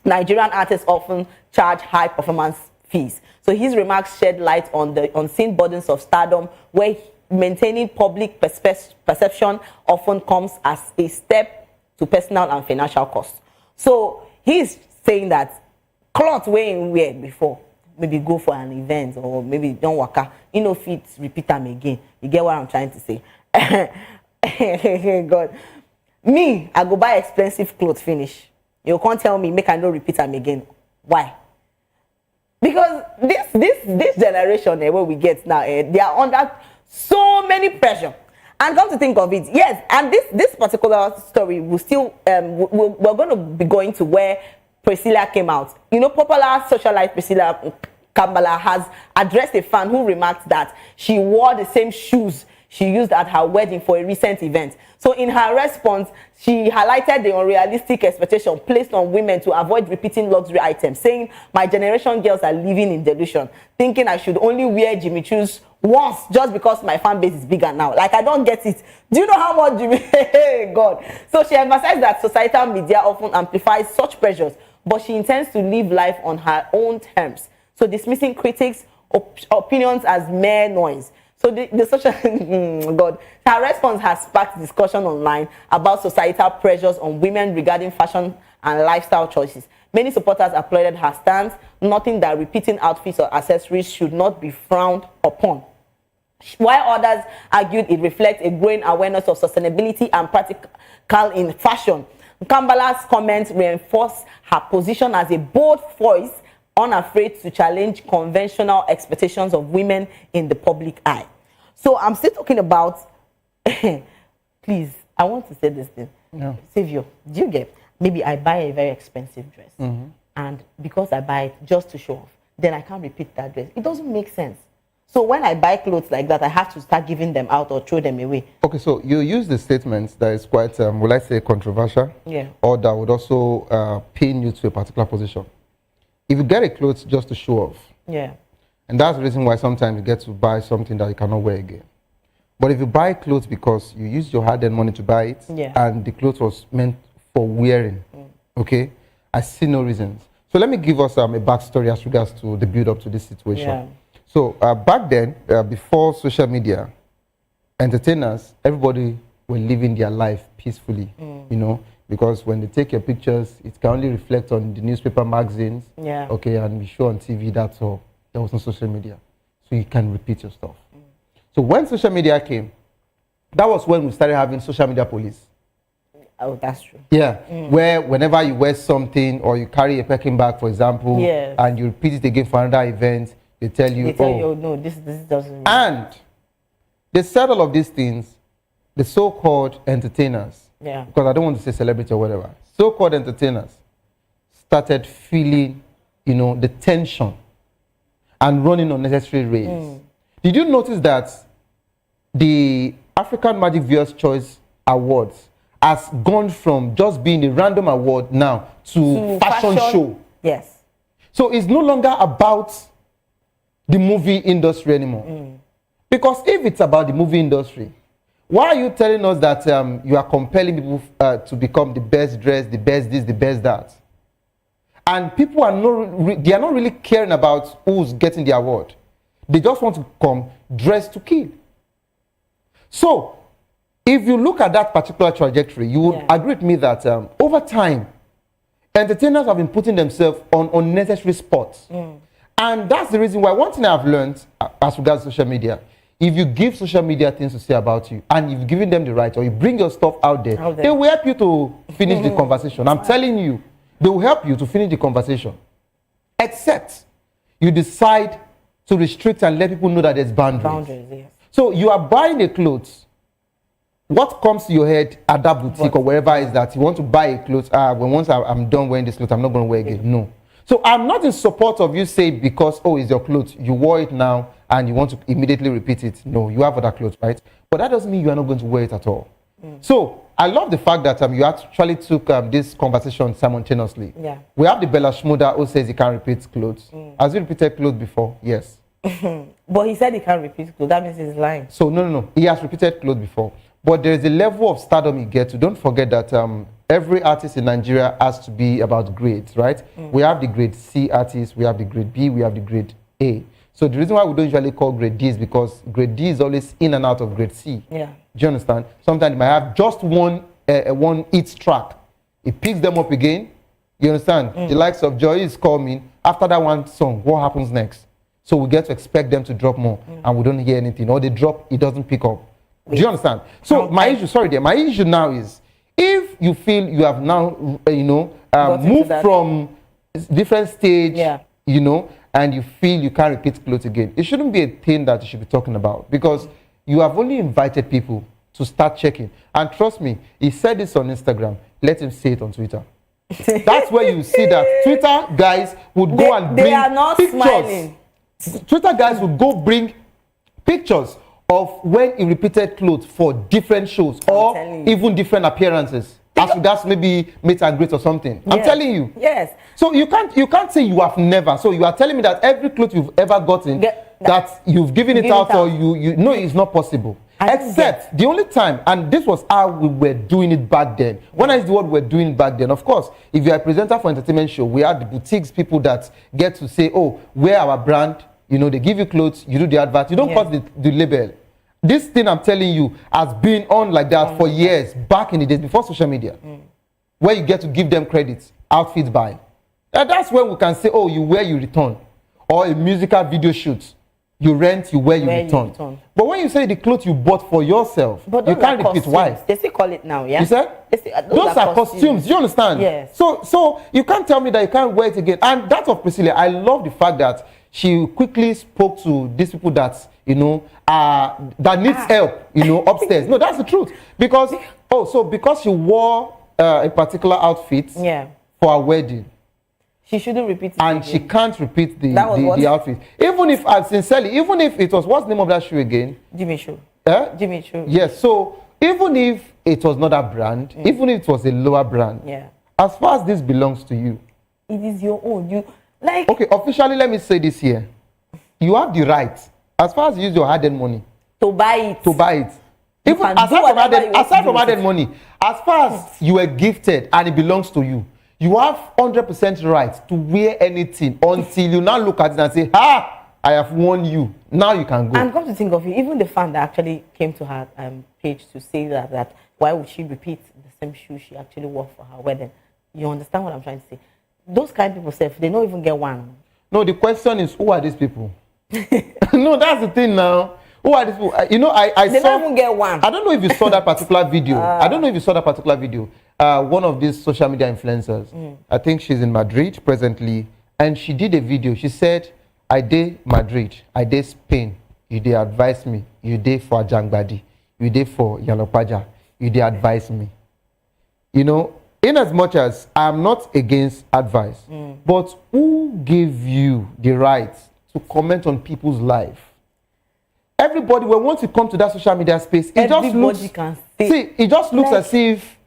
Nigerian artists often charge high performance fees. So his remarks shed light on the unseen burdens of stardom, where maintaining public perception often comes as a step to personal and financial costs. So he's saying that cloth wearing wear before, maybe go for an event or maybe don't work out, you know, fit repeat them again. You get what I'm trying to say? God. Me, I go buy expensive clothes finish. You can't tell me make I no repeat them again. Why? Because this generation where we get now, they are under so many pressure. And come to think of it, yes, and this particular story will still we're going to be going to where Priscilla came out. You know, popular socialite Priscilla Kambala has addressed a fan who remarked that she wore the same shoes she used at her wedding for a recent event. So in her response, she highlighted the unrealistic expectation placed on women to avoid repeating luxury items, saying, "My generation girls are living in delusion, thinking I should only wear Jimmy Choo's once just because my fan base is bigger now." Like, I don't get it. Do you know how much Jimmy? Hey, God. So she emphasized that societal media often amplifies such pressures, but she intends to live life on her own terms. So dismissing critics' opinions as mere noise. So the social God, her response has sparked discussion online about societal pressures on women regarding fashion and lifestyle choices. Many supporters applauded her stance, noting that repeating outfits or accessories should not be frowned upon, while others argued it reflects a growing awareness of sustainability and practical in fashion. Kambala's comments reinforce her position as a bold voice, unafraid to challenge conventional expectations of women in the public eye. So I'm still talking about, please, I want to say this thing. Yeah. Savio, do you get, maybe I buy a very expensive dress, and because I buy it just to show off, then I can't repeat that dress. It doesn't make sense. So when I buy clothes like that, I have to start giving them out or throw them away. Okay, so you use the statement that is quite, will I say, controversial? Yeah. Or that would also pin you to a particular position. If you get a clothes just to show off, yeah, and that's the reason why sometimes you get to buy something that you cannot wear again. But if you buy clothes because you used your hard-earned money to buy it, yeah, and the clothes was meant for wearing, okay, I see no reasons. So let me give us a backstory as regards to the build-up to this situation. Yeah. So back then, before social media, entertainers, everybody were living their life peacefully, you know, because when they take your pictures, it can only reflect on the newspaper magazines, yeah, okay, and we show on TV, that's all. There was no social media. So you can repeat your stuff. So when social media came, that was when we started having social media police. Oh, that's true. Yeah, where whenever you wear something or you carry a packing bag, for example, yes, and you repeat it again for another event, they tell you, oh, no, this doesn't. And they said all of these things, the so-called entertainers, yeah, because I don't want to say celebrity or whatever, so-called entertainers started feeling, you know, the tension and running unnecessary raids. Did you notice that the African Magic Viewers Choice Awards has gone from just being a random award now to fashion show? Yes. So it's no longer about the movie industry anymore. Because if it's about the movie industry, why are you telling us that you are compelling people to become the best dressed, the best this, the best that? And people are they are not really caring about who's getting the award. They just want to come dressed to kill. So, if you look at that particular trajectory, you would agree with me that over time, entertainers have been putting themselves on unnecessary spots. And that's the reason why one thing I've learned as regards social media, if you give social media things to say about you, and you've given them the right, or you bring your stuff out there, they will help you to finish the conversation. I'm telling you, they will help you to finish the conversation. Except you decide to restrict and let people know that there's boundaries. Yes. So you are buying the clothes. What comes to your head at that boutique or wherever is that you want to buy a clothes? Once I'm done wearing this clothes, I'm not going to wear it again. No. So I'm not in support of you saying because, oh, it's your clothes, you wore it now and you want to immediately repeat it. No, you have other clothes, right? But that doesn't mean you are not going to wear it at all. So I love the fact that you actually took this conversation simultaneously. Yeah. We have the Bella Shmuda who says he can't repeat clothes. Has he repeated clothes before? Yes. But he said he can't repeat clothes. That means he's lying. So no. He has repeated clothes before. But there is a level of stardom you get to. Don't forget that every artist in Nigeria has to be about grades, right? We have the grade C artists, we have the grade B, we have the grade A. So the reason why we don't usually call grade D is because grade D is always in and out of grade C. Yeah. Do you understand? Sometimes you might have just one hit track. It picks them up again. You understand? The likes of Joy is coming. After that one song, what happens next? So we get to expect them to drop more, and we don't hear anything. Or they drop, it doesn't pick up. Do you understand? So my issue now is, if you feel you have now, moved from different stage, and you feel you can't repeat clothes again, it shouldn't be a thing that you should be talking about, because you have only invited people to start checking. And trust me, he said this on Instagram. Let him say it on Twitter. That's where you see that Twitter guys would go and bring they are not pictures. Smiling. Twitter guys would go bring pictures of when he repeated clothes for different shows or even different appearances. As regards maybe meet and greet or something. I'm telling you. Yes. So you can't say you have never. So you are telling me that every clothes you've ever gotten, that you've given it out, or you know it's not possible. Except the only time, and this was how we were doing it back then. When I use the word we're doing it back then, of course, if you're a presenter for entertainment show, we had the boutiques people that get to say, oh, we're our brand. They give you clothes, you do the advert, you don't cut the label. This thing I'm telling you has been on like that for years, back in the days before social media, where you get to give them credits, outfit buy. And that's when we can say, oh, you wear, you return. Or a musical video shoot, you rent, you wear, you return. But when you say the clothes you bought for yourself, you can't repeat. Why? They still call it now, yeah? You said? Those are costumes. You understand? Yes. So you can't tell me that you can't wear it again. And that of Priscilla, I love the fact that she quickly spoke to these people that, that needs help, upstairs. No, that's the truth. Because, because she wore a particular outfit for a wedding, she shouldn't repeat it. And she can't repeat the outfit. Even if, sincerely, even if it was, what's the name of that shoe again? Jimmy Choo. Jimmy Choo. Yes, so even if it was not a brand, even if it was a lower brand, as far as this belongs to you, it is your own. Okay, officially, let me say this here. You have the right, as far as you use your hard-earned money, to buy it. Even aside from hard-earned money, as far as you were gifted and it belongs to you, you have 100% right to wear anything until you now look at it and say, I have won you. Now you can go. And come to think of it, even the fan that actually came to her page to say that why would she repeat the same shoe she actually wore for her wedding? You understand what I'm trying to say? Those kind of people, they don't even get one. No, the question is, who are these people? No, that's the thing now. Who are these people? They don't even get one. I don't know if you saw that particular video. One of these social media influencers, I think she's in Madrid presently, and she did a video. She said, I did Madrid, I did Spain, you did advise me, you did for Jangbadi, you did for Yanopaja, you did advise me. In as much as I'm not against advice, but who gave you the right to comment on people's life? Everybody, when once you come to that social media space, it just looks as if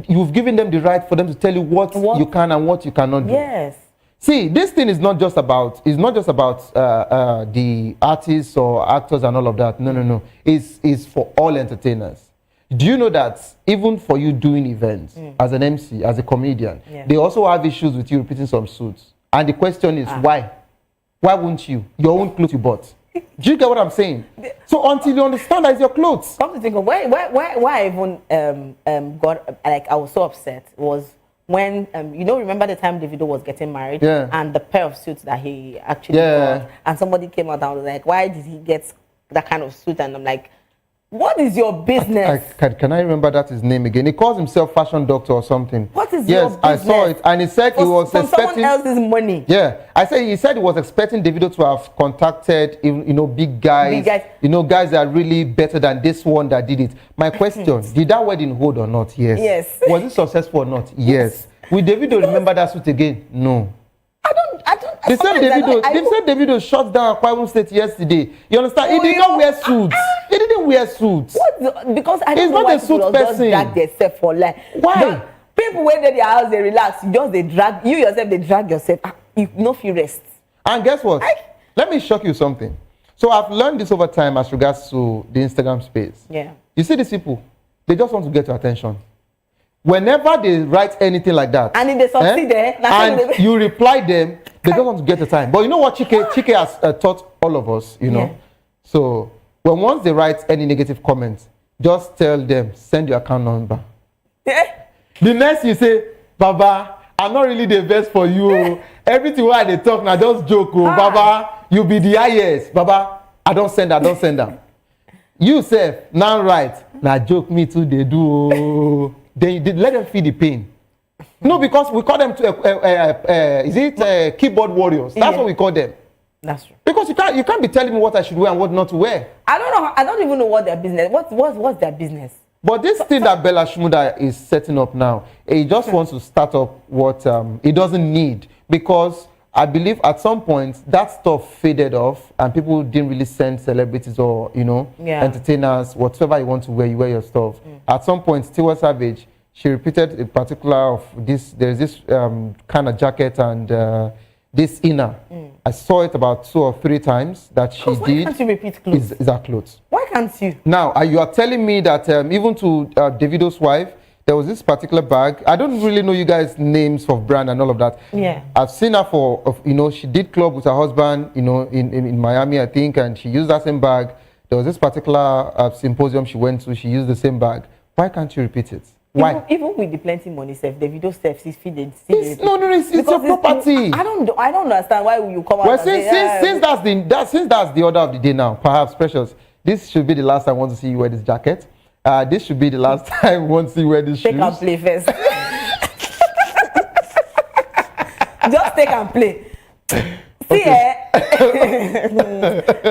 you've given them the right for them to tell you what you can and what you cannot do. Yes. See, this thing is not just about the artists or actors and all of that. No. It's for all entertainers. Do you know that even for you doing events as an MC, as a comedian, they also have issues with you repeating some suits? And the question is, why? Why won't you? Your own clothes you bought. Do you get what I'm saying? So until you understand that it's your clothes. Come to think of why I even got, I was so upset was when, remember the time Davido was getting married and the pair of suits that he actually got, and somebody came out and was like, why did he get that kind of suit? And I'm like, what is your business? Can I remember that his name again? He calls himself fashion doctor or something. What is your business? Yes, I saw it. And he said he was expecting someone else's money. Yeah. He said he was expecting Davido to have contacted, big guys. Guys that are really better than this one that did it. My question, did that wedding hold or not? Yes. Yes. Was it successful or not? Yes. Will Davido remember that suit again? No. They said Davido shut down Akwa State yesterday. You understand? He did not wear suits. He didn't wear suits. Because I don't know why people just drag themselves for life. Why? People when they their house, they relax. They drag yourself. You no feel rest. And guess what? Let me shock you something. So I've learned this over time as regards to the Instagram space. Yeah. You see these people, they just want to get your attention. Whenever they write anything like that, and if they succeed and you reply them, they don't want to get the time. But you know what Chike has taught all of us, you know? Yeah. So once they write any negative comments, just tell them, send your account number. Yeah. The next you say, Baba, I'm not really the best for you. Everything why they talk now, just joke. Baba, you be the highest. Baba, I don't send them. You say, now right. Now joke me too, they do. They let them feel the pain. No, because we call them keyboard warriors. That's what we call them. That's true. Because you can't be telling me what I should wear and what not to wear. I don't know. I don't even know what their business. What's their business? But this thing that Bella Shmurda is setting up now, he just wants to start up what he doesn't need, because I believe at some point that stuff faded off and people didn't really send celebrities or entertainers, whatever you want to wear, you wear your stuff. At some point, Tiwa Savage, she repeated a particular of this. There's this kind of jacket and this inner. I saw it about 2 or 3 times that she did. Why can't you repeat clothes? Is her clothes. Why can't you? Now, you are telling me that even to Davido's wife, there was this particular bag. I don't really know you guys' names of brand and all of that. Yeah. I've seen her she did club with her husband, in Miami, I think, and she used that same bag. There was this particular symposium she went to, she used the same bag. Why can't you repeat it? Why? Even with the plenty money, Davido self is feeded. It's your property. I don't understand why you come out. Well, since that's the order of the day now, perhaps, Precious, this should be the last time I want to see you wear this jacket. This should be the last time I want to see you wear this shoes. Take and play first. Just take and play. See,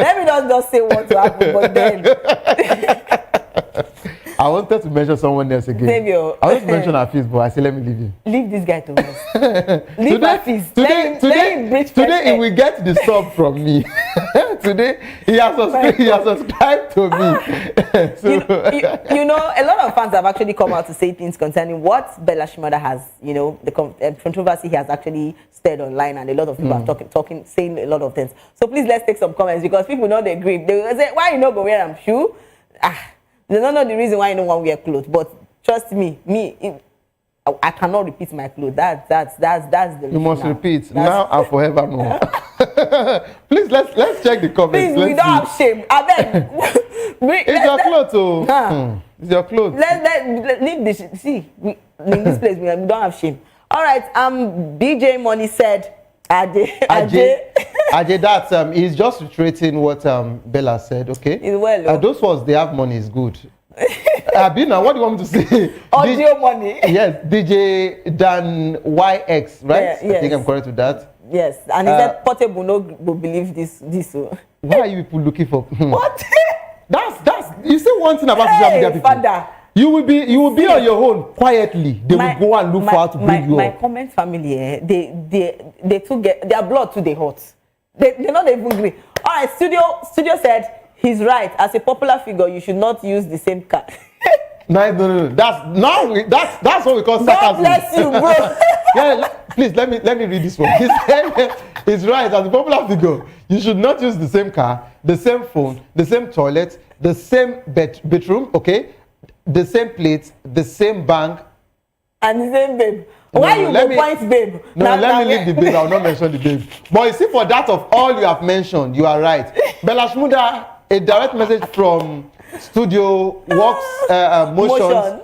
let me not just say what to happen, but then. I wanted to mention someone else again. Savior. I wanted to mention Hafiz, but I said, let me leave you. Leave this guy to us. Leave Hafiz. Today he will get the sub from me. Today, he has subscribed to me. A lot of fans have actually come out to say things concerning what Bella Shmurda has, the controversy he has actually stirred online, and a lot of people are saying a lot of things. So please, let's take some comments, because people know they agree. They will say, why you not go wear them shoe? They don't know the reason why you don't want to wear clothes, but trust me, I cannot repeat my clothes. That's the. You must repeat now and forevermore. Please let's check the comments. Please, we don't have shame. I beg. It's your clothes, oh. It's your clothes. Let's leave this. See, in this place we don't have shame. All right. BJ Money said. Ajay, that he's just reiterating what Bella said. Okay. It's well. Those ones, they have money is good. Abina, what do you want me to say? Audio money. Yes, DJ Dan YX, right? Yes. I think I'm correct with that. Yes, and he said Portable no will believe this. Why are you people looking for? What? That's you say one thing about social media people. Father. You will be on your own quietly. They will go and look for how to bring you up. My comment family, they took their blood to the hot. They're not even agree. All right, studio said he's right. As a popular figure, you should not use the same car. No. That's what we call sarcasm. God bless you, bro. Yeah, please let me read this one. He said he's right. As a popular figure, you should not use the same car, the same phone, the same toilet, the same bedroom. Okay. The same plate, the same bank, and the same babe. Why you go point babe? No, let me leave the babe. I will not mention the babe. But you see, for that of all you have mentioned, you are right. Bella Shmurda, a direct message from Studio Works Motions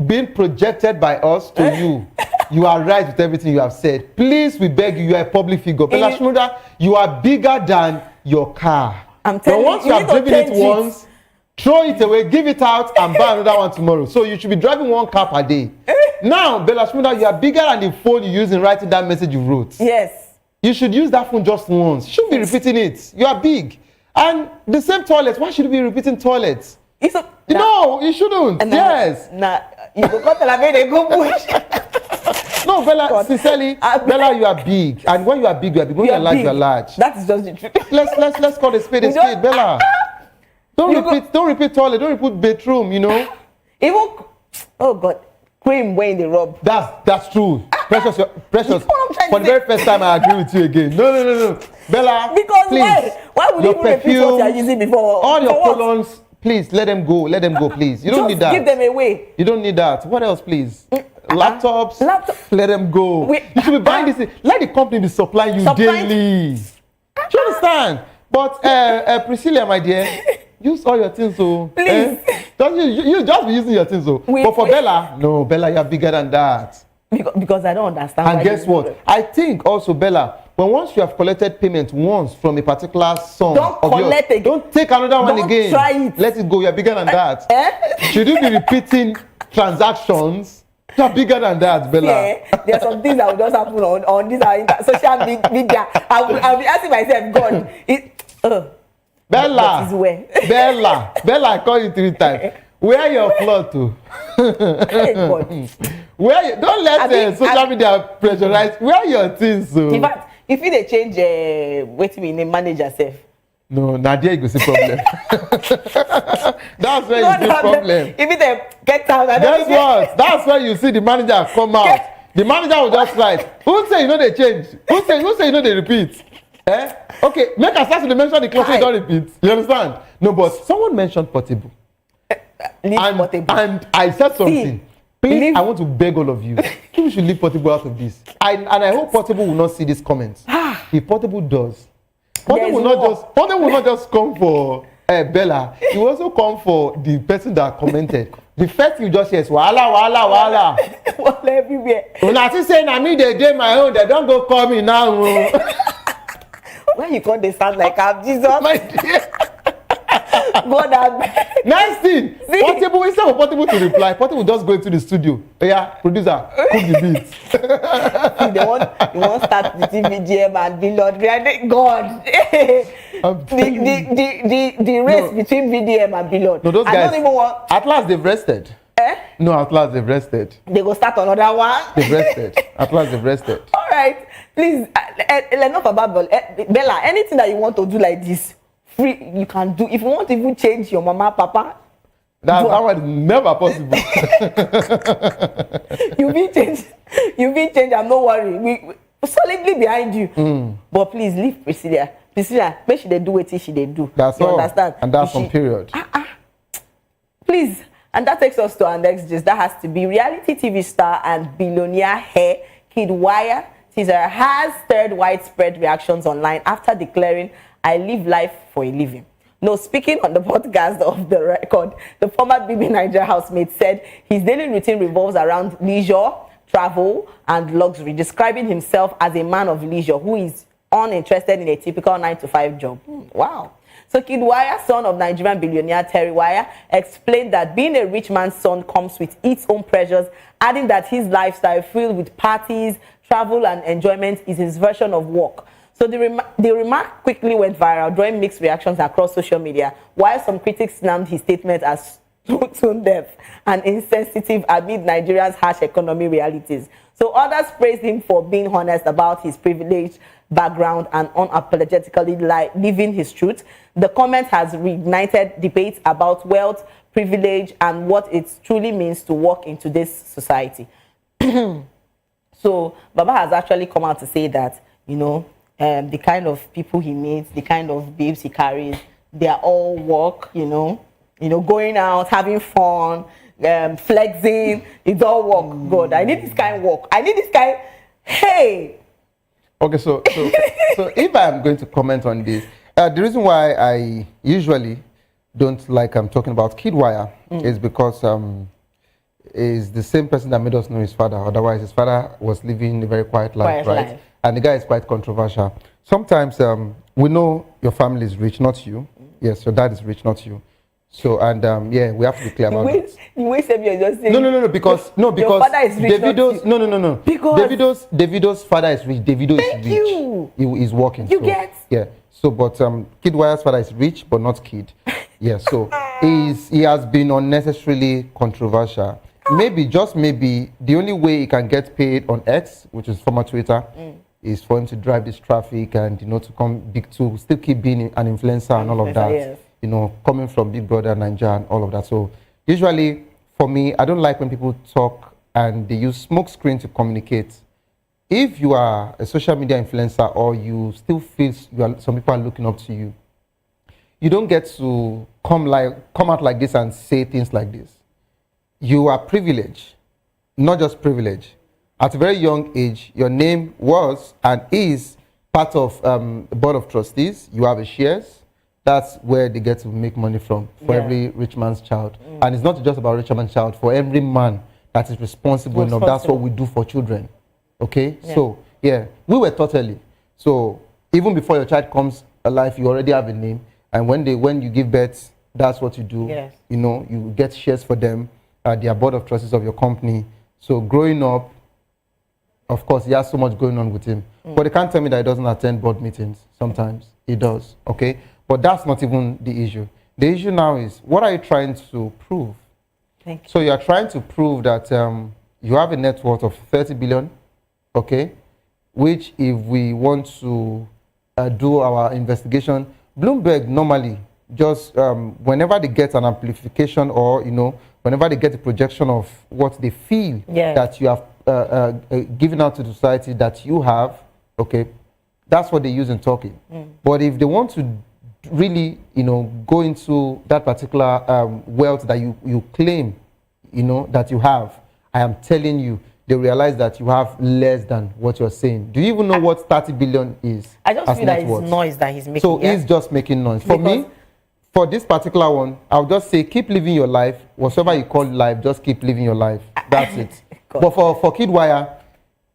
being projected by us to you. You are right with everything you have said. Please, we beg you. You are a public figure. Bella Shmurda, you are bigger than your car. I'm telling you. Once you have driven it once. Throw it away, give it out, and buy another one tomorrow. So you should be driving 1 car per day. Now, Bella Shmurda, you are bigger than the phone you use in writing that message you wrote. Yes. You should use that phone just once. You shouldn't be repeating it. You are big. And the same toilet, why should you be repeating toilets? No, you shouldn't. Yes. You go tell me they go bush. No, Bella, sincerely, Bella, you are big. And when you are big, you are big. When you are large, you are large. That is just the truth. Let's call a spade, Bella. Don't repeat toilet, don't repeat bedroom, you know. Even, oh God, cream when they rub. That's true. Precious. For the very first time, I agree with you again. No. Bella, because please. Why would you even repeat what you are using before? All your colognes, please, let them go, please. You don't need that. Give them away. You don't need that. What else, please? Laptops, let them go. You should be buying this. Let the company be supplying you daily. Do you understand? But Priscilla, my dear, use all your things, so please. You just be using your things, so. But for Bella, no, Bella, you are bigger than that. Because I don't understand. And guess what? I think also, Bella, when once you have collected payment once from a particular song, don't take another one again. Try it. Let it go. You are bigger than that. Should you be repeating transactions? You are bigger than that, Bella. Yeah, there are some things that will just happen on this social media. I'll be asking myself, God, Bella, I call you 3 times. Where your plot to? Don't let social media pressurize. Where your things? So? In fact, if they change, wait me, name manager self. No, Nadia, you go see problem. That's where you see problem. If they get out, guess what? That's where you see the manager come out. The manager will just write. Who say you know they change? Who say you know they repeat? Okay, make us start to mention the clause you don't repeat. You understand? No, but someone mentioned Portable. And I said something. Please, I want to beg all of you. You should leave Portable out of this. And I hope Portable will not see these comments. If Portable does, Portable will not just come for Bella. He will also come for the person that commented. The first thing you just hear is wahala. Well, everywhere. When I see saying I mean they did my own, they don't go call me now. When you call they sound like I'm Jesus. My dear. God, nice thing. Portable, instead of Portable to reply, Portable just go into the studio. Yeah, producer, cook the beats. They want start the TVGM and Billard. God, the race between VDM and Billard. No, those guys. I don't even want. At last they've rested. No, at last they've rested. They go start another one. They've rested. At last they've rested. All right, please. Enough about Bella. Anything that you want to do like this. Free, you can do. If you want to even change your mama, papa, that one is never possible. you be changed. I'm no worry. We solidly behind you. But please leave Priscilla. Make sure they do what she they do. That's you all. Understand? And that's on period. Please. And that takes us to our next gist. That has to be reality TV star and billionaire hair Kid Wire teaser has stirred widespread reactions online after declaring, "I live life for a living." No, speaking on the podcast of The Record, the former BB Nigeria housemate said his daily routine revolves around leisure, travel, and luxury, describing himself as a man of leisure who is uninterested in a typical 9-to-5 job. Wow. So Kid Wire, son of Nigerian billionaire Terry Wire, explained that being a rich man's son comes with its own pressures, adding that his lifestyle filled with parties, travel, and enjoyment is his version of work. So the remark quickly went viral, drawing mixed reactions across social media, while some critics slammed his statement as tone-deaf and insensitive amid Nigeria's harsh economy realities. So others praised him for being honest about his privileged background and unapologetically living his truth. The comment has reignited debates about wealth, privilege, and what it truly means to work in today's society. So Baba has actually come out to say that, you know, the kind of people he meets, the kind of babes he carries, they are all work, you know, going out, having fun, flexing, it's all work. God, I need this kind of work. I need this kind, hey. Okay, so if I'm going to comment on this, the reason why I usually don't like talking about Kid Wire is because is the same person that made us know his father. Otherwise, his father was living a very quiet life, right? And the guy is quite controversial. Sometimes we know your family is rich, not you. Yes, your dad is rich, not you. So, and yeah, we have to be clear about it. You wait you're just saying. No, because your father is rich, Davido's, no. Because Davido's father is rich. Davido is rich. He is working. You get? Yeah. So, but Kid Wire's father is rich, but not Kid. Yeah. So he has been unnecessarily controversial. maybe, just maybe, the only way he can get paid on X, which is former Twitter, is for him to drive this traffic and, you know, to come big, to still keep being an influencer and all of that. Yes. You know, coming from Big Brother, Nigeria and all of that. So usually, for me, I don't like when people talk and they use smoke screen to communicate. If you are a social media influencer or you still feel some people are looking up to you, you don't get to come out like this and say things like this. You are privileged, not just privilege. At a very young age, your name was and is part of the board of trustees. You have a shares. That's where they get to make money from for every rich man's child. And it's not just about rich man's child. For every man that is responsible enough, that's what we do for children. Okay? Yeah. So, yeah, we were totally. So, even before your child comes alive, you already have a name. And when you give birth, that's what you do. Yes. You know, you get shares for them. They are board of trustees of your company. So, growing up, of course, he has so much going on with him. But they can't tell me that he doesn't attend board meetings. Sometimes he does. Okay? But that's not even the issue. The issue now is, what are you trying to prove? Thank you. So you are trying to prove that you have a net worth of 30 billion, okay? Which, if we want to do our investigation, Bloomberg normally just, whenever they get an amplification or, you know, whenever they get a projection of what they feel that you have given out to the society that you have, okay, that's what they use in talking. But if they want to really, you know, go into that particular wealth that you claim, you know, that you have, I am telling you, they realize that you have less than what you're saying. Do you even know what 30 billion is? I just feel that it's noise that he's making. So he's just making noise. For me, for this particular one, I'll just say, keep living your life. Whatever you call life, just keep living your life. That's it. But for Kidwire,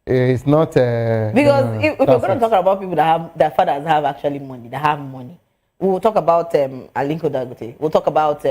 it's not... because if we're going to talk about people that have, their fathers have actually money, that have money, we'll talk about Aliko Dangote. We'll talk about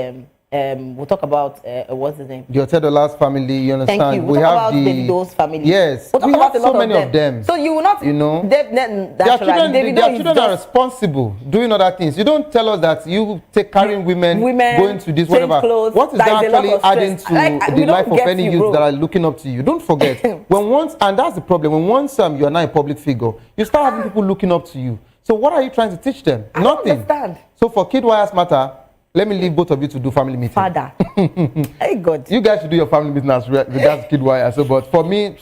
what's his name? The Otedolas family. You understand? Thank you. We'll talk about Davido's family. Yes, we'll talk we about have so many of them. So you will not, you know, their children are responsible doing other things. You don't tell us that you take carrying women going to this whatever. Clothes, what is that actually adding to the life of any youth that are looking up to you? Don't forget when once, and that's the problem. When once you are not a public figure, you start having people looking up to you. So what are you trying to teach them? I Nothing. Don't understand. So for Kidwire's matter, let me leave both of you to do family meeting. Father. Hey God. You guys should do your family meeting as regards Kidwire. So, but for me,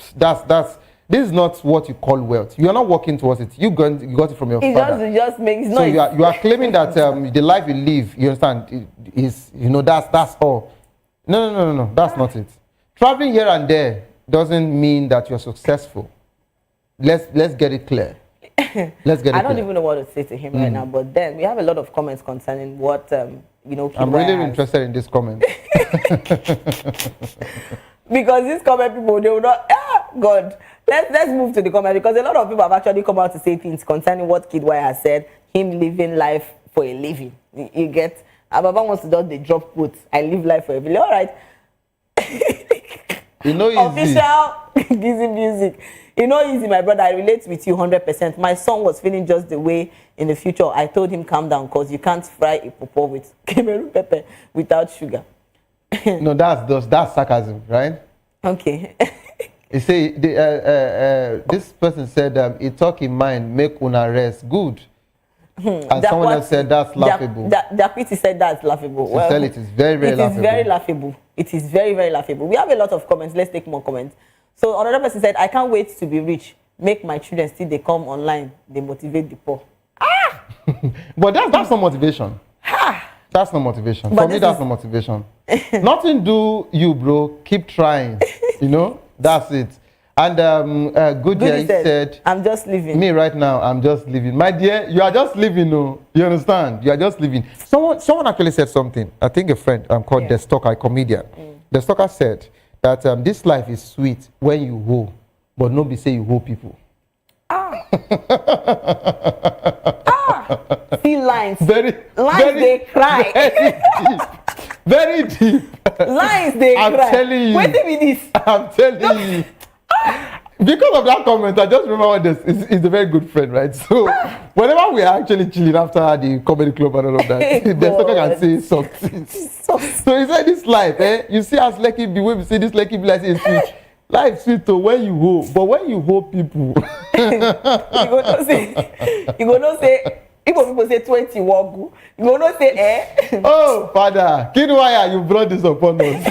this is not what you call wealth. You are not working towards it. You got it from your father. It just makes noise. So you are claiming that the life you live, you understand, is, you know, that's all. No. That's not it. Traveling here and there doesn't mean that you're successful. Let's get it clear. I don't even know what to say to him right now, but then we have a lot of comments concerning what you know. I'm really interested in this comment. Because these comment people, they will not. God, let's move to the comment, because a lot of people have actually come out to say things concerning what Kidwire has said. Him living life for a living. You get. Ababa wants to do the drop quote. I live life for a living. All right. You know, official Gizzy music. You know, easy, my brother. I relate with you 100%. My son was feeling just the way in the future. I told him, calm down, because you can't fry a popo with Cameroon pepper without sugar. No, that's sarcasm, right? Okay. You say this person said, "He talk in mind, make una rest." Good. And someone else said that's laughable. Dakwiti said that's laughable. Well, it is very, very laughable. It is very laughable. It is very, very laughable. We have a lot of comments. Let's take more comments. So another person said, I can't wait to be rich. Make my children still they come online. They motivate the poor. But that's not motivation. That's not motivation. For me, that's not motivation. Nothing do you, bro. Keep trying. You know, that's it. And Goodyear said, I'm just living. Me right now, I'm just living. My dear, you are just living, no? You understand? You are just living. Someone actually said something. I think a friend called Destocker, a comedian. Destocker said that this life is sweet when you hoe, but nobody say you hoe people. See lines. Very they cry. Very deep. Lines they cry. I'm telling you. Wait a minute. I'm telling you. Because of that comment, I just remember this. He's a very good friend, right? So whenever we are actually chilling after the comedy club and all of that, there's something I can say something. So he said, "This life, you see as lucky be when we say this lucky be like it's sweet. Life sweet to when you hope, but when you hope people, you go not say. If people say 20 walk, you go not say Oh, Father, Kidwire, you brought this upon us.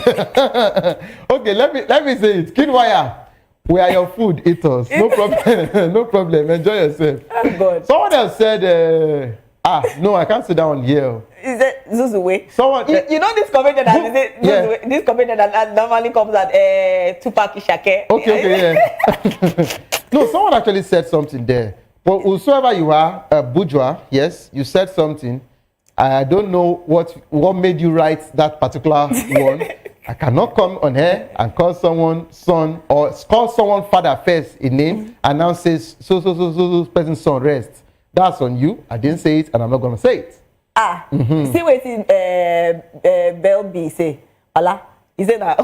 Okay, let me say it. Kidwire, we are your food eaters. No problem. No problem. Enjoy yourself. Oh God. Someone else said, no, I can't sit down here. Is that Zuzuwe? Someone, you know this comedian that this comedian that normally comes at Tupac Ishake. Okay, yeah. No, someone actually said something there. But whosoever you are, bourgeois, yes, you said something. I don't know what made you write that particular one. I cannot come on here and call someone son or call someone father first in name and now says so person's son rest. That's on you. I didn't say it and I'm not gonna say it. See what Bell B say. Allah, is it that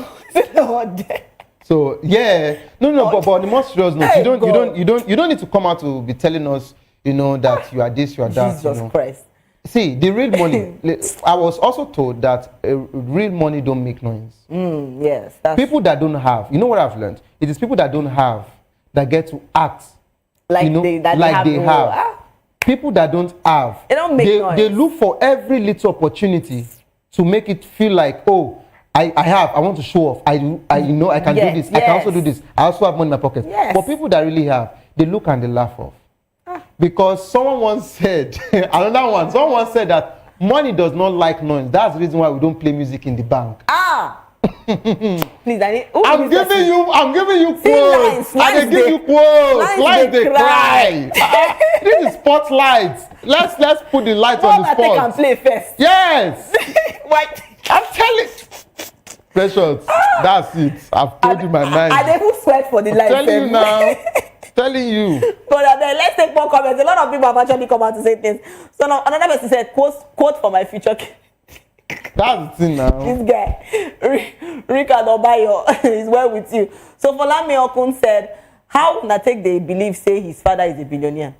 what there? So yeah, no, but on the most serious note, you don't need to come out to be telling us, that you are this, you are that. Jesus Christ. See, the real money. I was also told that real money don't make noise. Yes. People that don't have, you know what I've learned? It is people that don't have that get to act like they have. People that don't have, they don't make noise. They look for every little opportunity to make it feel like, oh, I want to show off. I can do this. I can also do this. I also have money in my pocket. Yes. But people that really have, they look and they laugh off. Because someone once said, someone once said that money does not like noise. That's the reason why we don't play music in the bank. Please, I'm giving you quotes. I give you quotes. Lights they cry. This is spotlights. Let's put the lights on the spot. They can play first. Yes. What? I'm telling. Precious, that's it. I've told you my mind. I never sweat for the light. Telling you now. Telling you. But let's take more comments. A lot of people have actually come out to say things. So now another person said, quote for my future kid. That's the thing now. This guy, Ricardo Obayo, is well with you. So Folami Okun said, how Natek they believe say his father is a billionaire?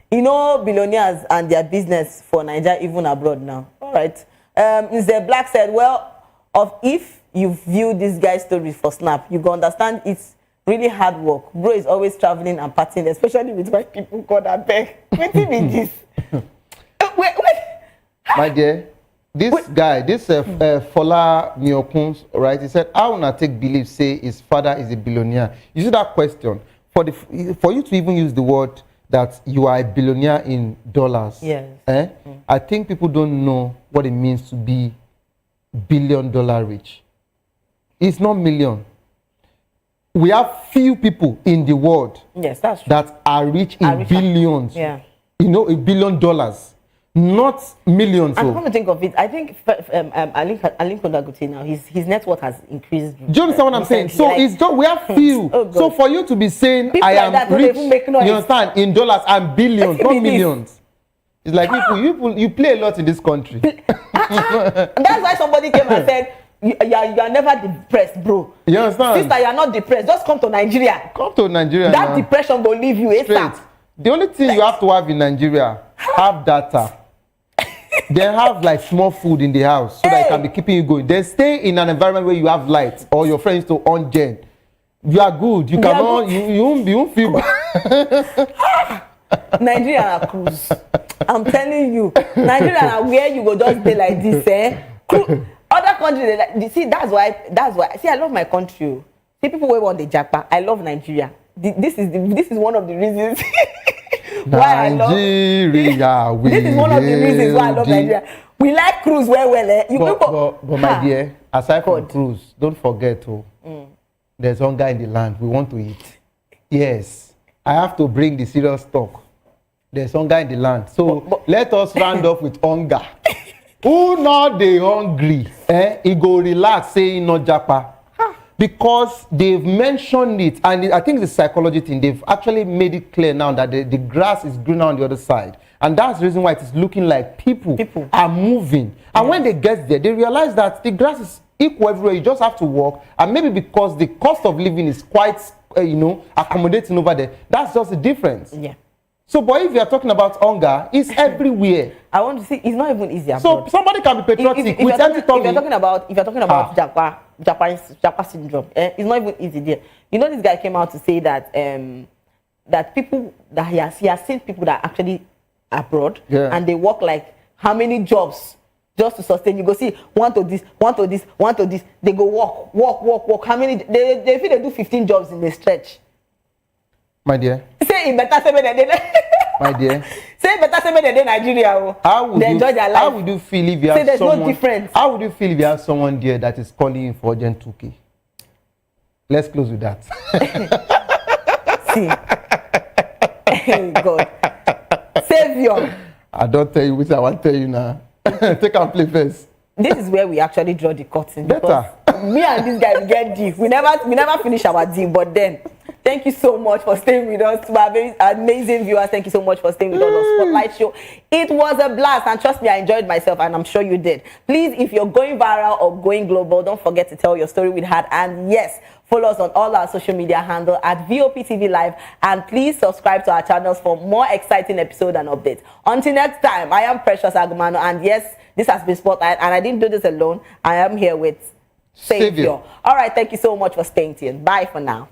Billionaires and their business for Nigeria, even abroad now. All right. Mr. Black said, if you view this guy's story for Snap, you can understand it's really hard work. Bro is always traveling and partying, especially with white people called Abeg. What is this? Wait. My dear, this guy, Fola Miokun, right? He said, how Natek believe say his father is a billionaire? You see that question? For you to even use the word that you are a billionaire in dollars. Yes. I think people don't know what it means to be $1 billion rich. It's not million. We have few people in the world that's true. that are rich in billions. Yeah. $1 billion, not millions. I'm going to think of it. I think Alin Kondaguti now, his net worth has increased. Do you understand what I'm saying? So it's just we have few. So for you to be saying people I am like rich, you understand, in dollars and billions, not millions. It's like you play a lot in this country. That's why somebody came and said, you are never depressed, bro. You understand? Sister, you are not depressed. Just come to Nigeria. Come to Nigeria. That now. depression will leave you ASAP. The only thing you have to have in Nigeria, have data. Then have like small food in the house so that it can be keeping you going. Then stay in an environment where you have light or your friends to on gen. You are good. You cannot. You won't feel bad. Nigeria are cruise. I'm telling you, Nigeria are where you go just be like this, Other countries, see, that's why. See, I love my country. See, people who want the Japa. I love Nigeria. This is one of the reasons why I love Nigeria. This is one of the reasons why I love Nigeria. We like cruise well. But my dear, aside from cruise, don't forget, there's hunger in the land. We want to eat. Yes, I have to bring the serious talk. There's hunger in the land. So let us round off with hunger. Who not they hungry? He go relax, saying no japa. Because they've mentioned it, and I think it's a psychology thing. They've actually made it clear now that the grass is greener on the other side. And that's the reason why it is looking like people are moving. And when they get there, they realize that the grass is equal everywhere. You just have to walk. And maybe because the cost of living is quite accommodating over there. That's just the difference. Yeah. So, but if you are talking about hunger, it's everywhere. I want to see. It's not even easy. So somebody can be patriotic if with empty tummy. If you're talking about Japa syndrome, it's not even easy there. You know, this guy came out to say that that people that he has seen people that are actually abroad and they work like how many jobs just to sustain. You go see one to this. They go work. How many? They feel they do 15 jobs in a stretch. My dear. Say it better say than my dear. Say it better say than Nigeria. How would enjoy their life? How would you feel if you have there's someone? No difference. How would you feel if you have someone there that is calling you for urgent 2K? Let's close with that. See. Hey God. Savior. I don't tell you which I want to tell you now. Take and play first. This is where we actually draw the curtain. Better. Me and this guy we get deep. We never finish our deal, but then thank you so much for staying with us. To our very amazing viewers, thank you so much for staying with us on Spotlight Show. It was a blast, and trust me, I enjoyed myself, and I'm sure you did. Please, if you're going viral or going global, don't forget to tell your story with heart. And yes, follow us on all our social media handle at VOPTV Live, and please subscribe to our channels for more exciting episodes and updates. Until next time, I am Precious Agumano, and yes, this has been Spotlight, and I didn't do this alone. I am here with Savior. All right, thank you so much for staying tuned. Bye for now.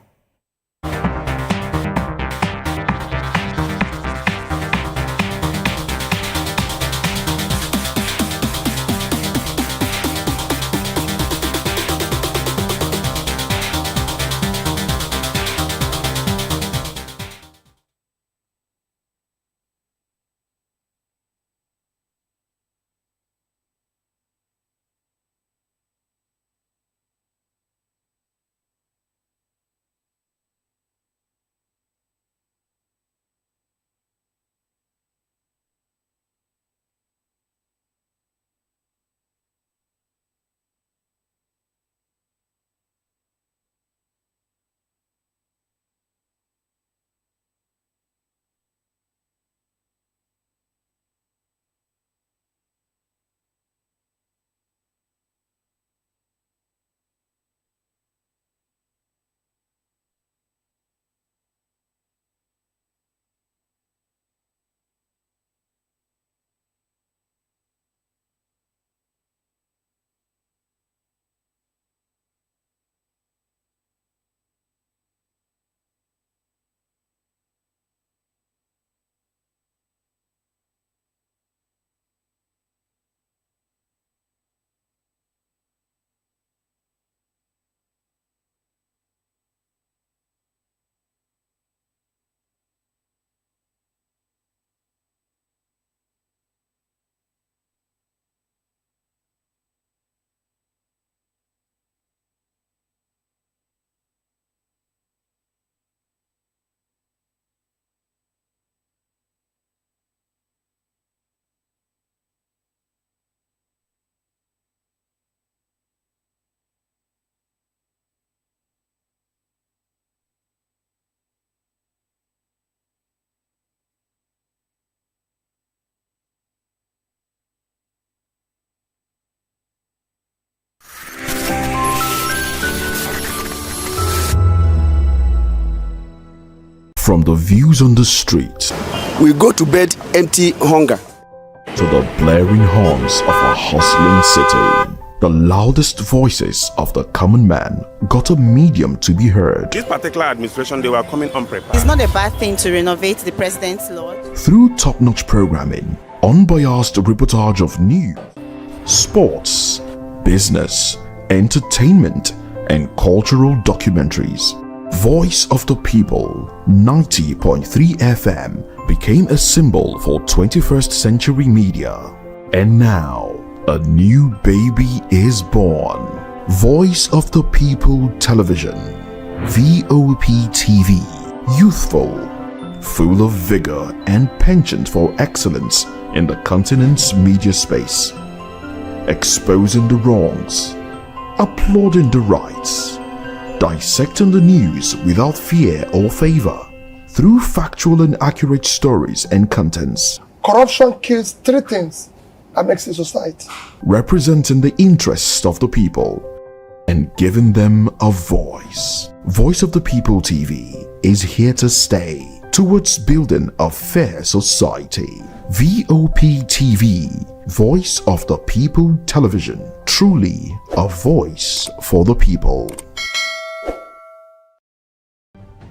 From the views on the street, we go to bed empty hunger, to the blaring horns of a hustling city, the loudest voices of the common man got a medium to be heard. This particular administration, they were coming unprepared. It's not a bad thing to renovate the president's lodge. Through top-notch programming, unbiased reportage of news, sports, business, entertainment, and cultural documentaries, Voice of the People 90.3 FM became a symbol for 21st century media. And now, a new baby is born. Voice of the People Television, VOP TV, youthful, full of vigor and penchant for excellence in the continent's media space, exposing the wrongs, applauding the rights, dissecting the news without fear or favor, through factual and accurate stories and contents. Corruption kills three things that makes a society. Representing the interests of the people, and giving them a voice. Voice of the People TV is here to stay towards building a fair society. VOP TV, Voice of the People Television, truly a voice for the people.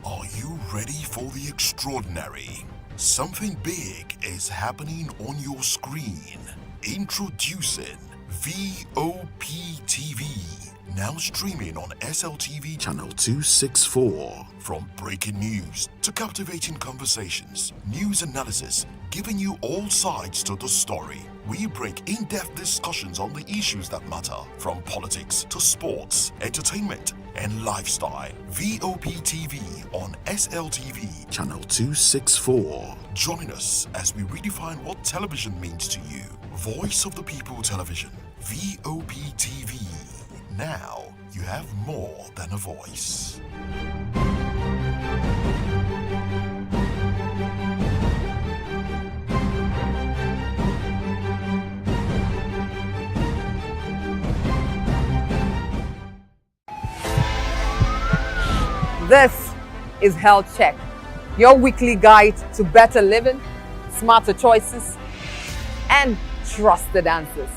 Are you ready for the extraordinary? Something big is happening on your screen. Introducing VOP TV. Now streaming on SLTV channel 264. From breaking news to captivating conversations, news analysis, giving you all sides to the story. We break in-depth discussions on the issues that matter, from politics to sports, entertainment, and lifestyle. VOP TV on SLTV channel 264. Join us as we redefine what television means to you. Voice of the People Television, VOP TV. Now you have more than a voice. This is Health Check, your weekly guide to better living, smarter choices, and trusted answers.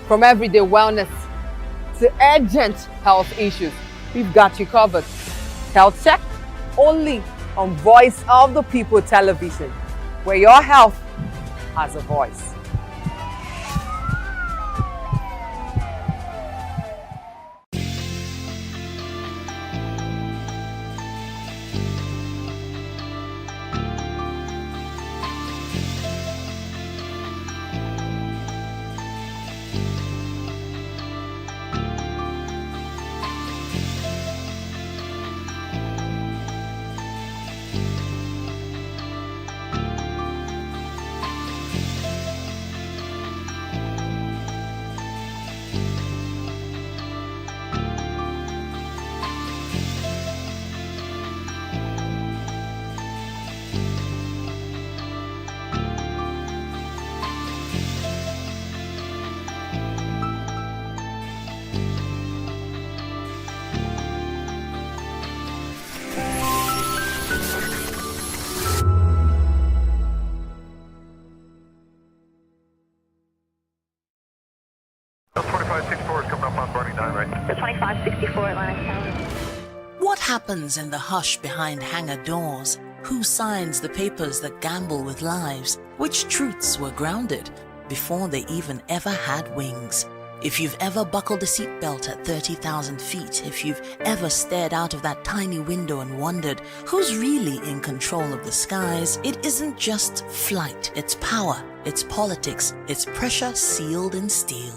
From everyday wellness to urgent health issues, we've got you covered. Health Check, only on Voice of the People Television, where your health has a voice. What happens in the hush behind hangar doors? Who signs the papers that gamble with lives? Which truths were grounded before they even ever had wings? If you've ever buckled a seatbelt at 30,000 feet, if you've ever stared out of that tiny window and wondered who's really in control of the skies, it isn't just flight, it's power, it's politics, it's pressure sealed in steel.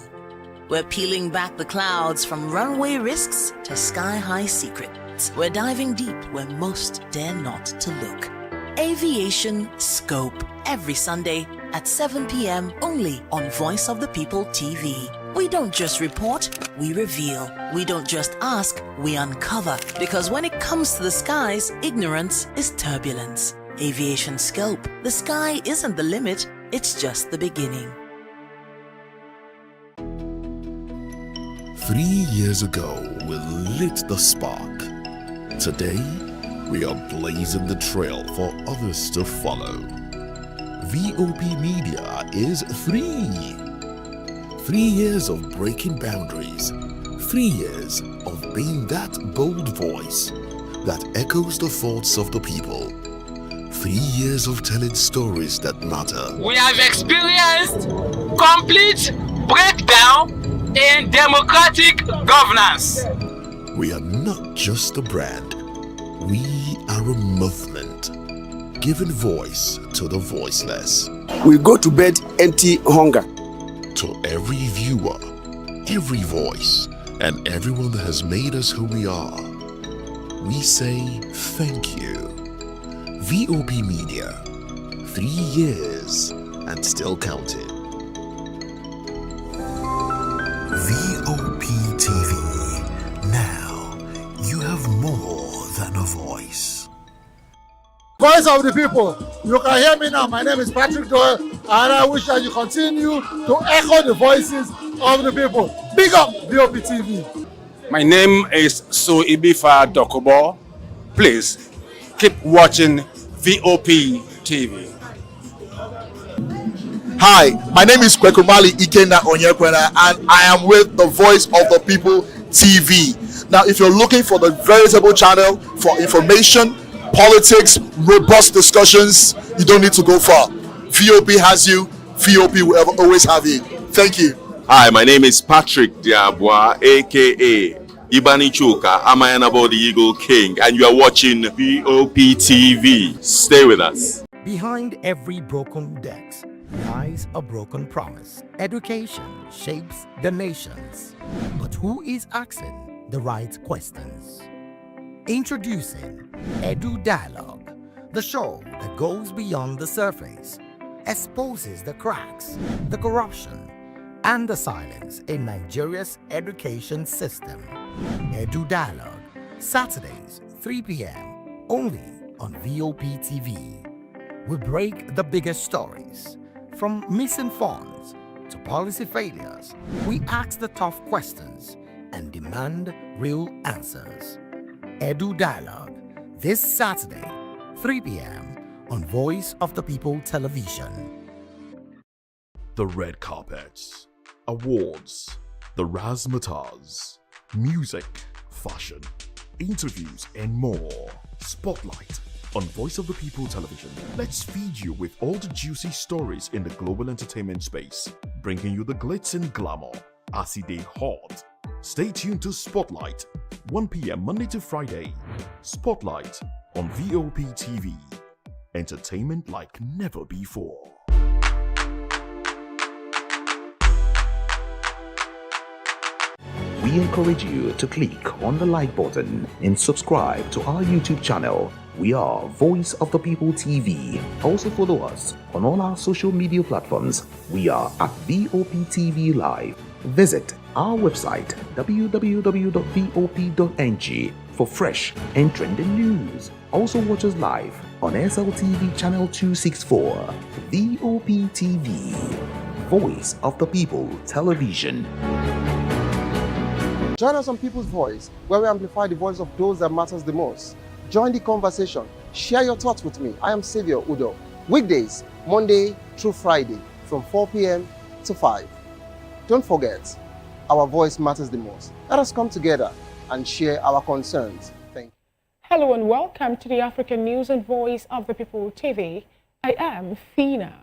We're peeling back the clouds from runway risks to sky-high secrets. We're diving deep where most dare not to look. Aviation Scope, every Sunday at 7 p.m. only on Voice of the People TV. We don't just report, we reveal. We don't just ask, we uncover. Because when it comes to the skies, ignorance is turbulence. Aviation Scope, the sky isn't the limit, it's just the beginning. 3 years ago, we lit the spark. Today, we are blazing the trail for others to follow. VOP Media is 3 years of breaking boundaries. 3 years of being that bold voice that echoes the thoughts of the people. 3 years of telling stories that matter. We have experienced complete breakdown in democratic governance. We are not just a brand, we are a movement, giving voice to the voiceless. We go to bed empty hunger. To every viewer, every voice, and everyone that has made us who we are, we say thank you. VOP Media, 3 years and still counting. VOP TV. Now you have more than a voice. Voice of the people. You can hear me now. My name is Patrick Doyle, and I wish that you continue to echo the voices of the people. Big up VOP TV. My name is Ibifa Dokobo. Please keep watching VOP TV. Hi, my name is Kwekumali Ikenna Onyekwena, and I am with the Voice of the People TV. Now, if you're looking for the veritable channel for information, politics, robust discussions, you don't need to go far. VOP has you. VOP will always have you. Thank you. Hi, my name is Patrick Diabwa, aka Ibani Chuka, Amayana the Eagle King, and you are watching VOP TV. Stay with us. Behind every broken desk lies a broken promise. Education shapes the nations. But who is asking the right questions? Introducing Edu Dialogue, the show that goes beyond the surface, exposes the cracks, the corruption, and the silence in Nigeria's education system. Edu Dialogue, Saturdays, 3 p.m., only on VOP TV. We break the biggest stories, from missing funds to policy failures. We ask the tough questions and demand real answers. Edu Dialogue, this Saturday, 3 p.m. on Voice of the People Television. The red carpets, awards, the razzmatazz, music, fashion, interviews, and more. Spotlight on Voice of the People Television. Let's feed you with all the juicy stories in the global entertainment space, bringing you the glitz and glamour as it is hot. Stay tuned to Spotlight, 1 p.m. Monday to Friday. Spotlight on VOP TV. Entertainment like never before. We encourage you to click on the like button and subscribe to our YouTube channel. We are Voice of the People TV. Also follow us on all our social media platforms. We are at VOP TV Live. Visit our website www.vop.ng for fresh and trending news. Also watch us live on SLTV channel 264. VOP TV, Voice of the People Television. Join us on People's Voice, where we amplify the voice of those that matters the most. Join the conversation. Share your thoughts with me. I am Xavier Udo. Weekdays, Monday through Friday, from 4 p.m. to 5. Don't forget, our voice matters the most. Let us come together and share our concerns. Thank you. Hello and welcome to the African News and Voice of the People TV. I am Fina.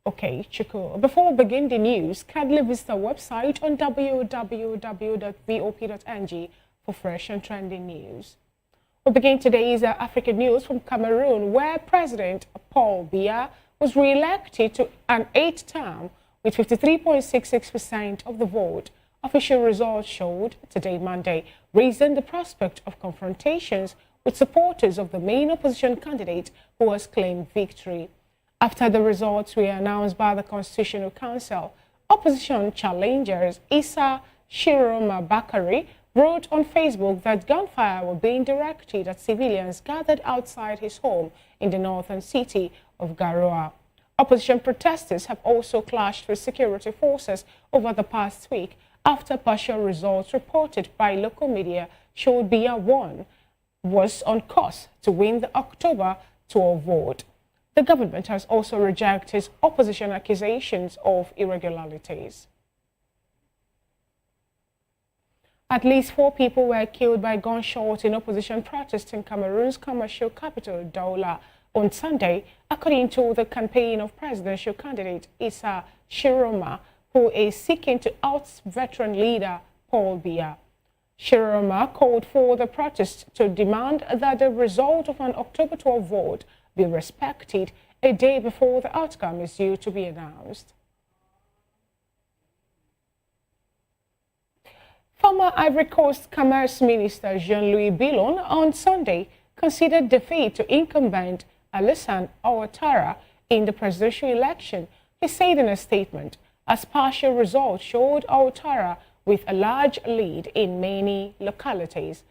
Okay, Chico. Before we begin the news, kindly visit our website on www.vop.ng for fresh and trending news. We begin today's African news from Cameroon, where President Paul Biya was re-elected to an 8th term with 53.66% of the vote. Official results showed today, Monday, raising the prospect of confrontations with supporters of the main opposition candidate who has claimed victory. After the results were announced by the Constitutional Council, opposition challengers Issa Shiroma Bakari wrote on Facebook that gunfire were being directed at civilians gathered outside his home in the northern city of Garoua. Opposition protesters have also clashed with security forces over the past week after partial results reported by local media showed Biya was on course to win the October 12 vote. The government has also rejected opposition accusations of irregularities. At least 4 people were killed by gunshots in opposition protests in Cameroon's commercial capital, Douala, on Sunday, according to the campaign of presidential candidate Issa Shiroma, who is seeking to oust veteran leader Paul Biya. Shiroma called for the protests to demand that the result of an October 12 vote be respected a day before the outcome is due to be announced. Former Ivory Coast Commerce Minister Jean-Louis Billon on Sunday considered defeat to incumbent Alassane Ouattara in the presidential election. He said in a statement, as partial results showed Ouattara with a large lead in many localities.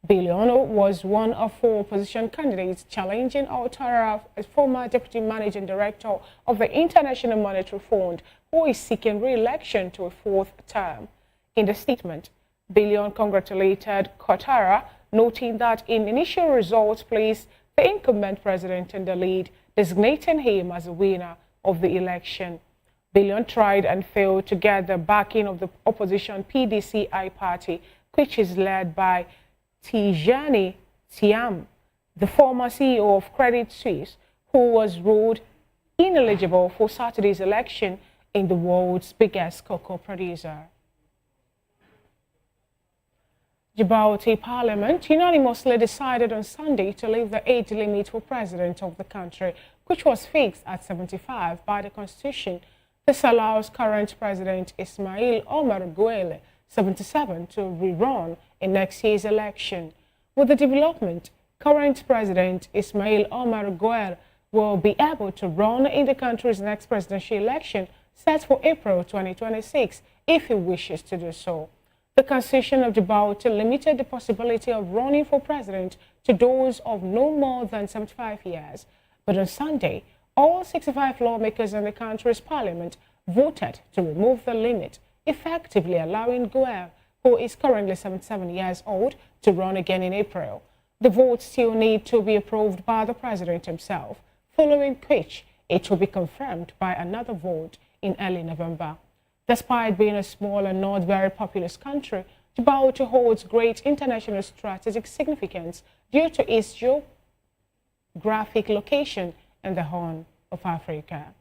Billon was one of 4 opposition candidates challenging Ouattara, a former deputy managing director of the International Monetary Fund, who is seeking re-election to a 4th term. In the statement, Billion congratulated Ouattara, noting that in initial results placed the incumbent president in the lead, designating him as the winner of the election. Billion tried and failed to get the backing of the opposition PDCI party, which is led by Tijani Thiam, the former CEO of Credit Suisse, who was ruled ineligible for Saturday's election in the world's biggest cocoa producer. Djibouti Parliament unanimously decided on Sunday to lift the age limit for president of the country, which was fixed at 75 by the Constitution. This allows current President Ismail Omar Guelleh, 77, to rerun in next year's election. With the development, current President Ismail Omar Guelleh will be able to run in the country's next presidential election set for April 2026 if he wishes to do so. The Constitution of Djibouti limited the possibility of running for president to those of no more than 75 years. But on Sunday, all 65 lawmakers in the country's parliament voted to remove the limit, effectively allowing Guelleh, who is currently 77 years old, to run again in April. The votes still need to be approved by the president himself, following which it will be confirmed by another vote in early November. Despite being a small and not very populous country, Djibouti holds great international strategic significance due to its geographic location in the Horn of Africa.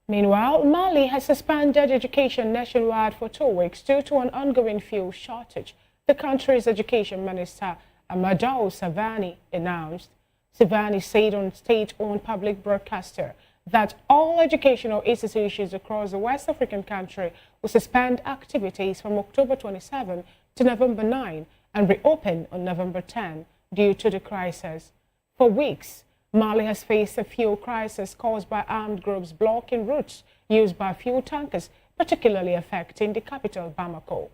Meanwhile, Mali has suspended education nationwide for 2 weeks due to an ongoing fuel shortage, the country's education minister, Amadou Savani, announced. Savani said on state-owned public broadcaster that all educational institutions across the West African country will suspend activities from October 27 to November 9 and reopen on November 10 due to the crisis. For weeks, Mali has faced a fuel crisis caused by armed groups blocking routes used by fuel tankers, particularly affecting the capital, Bamako.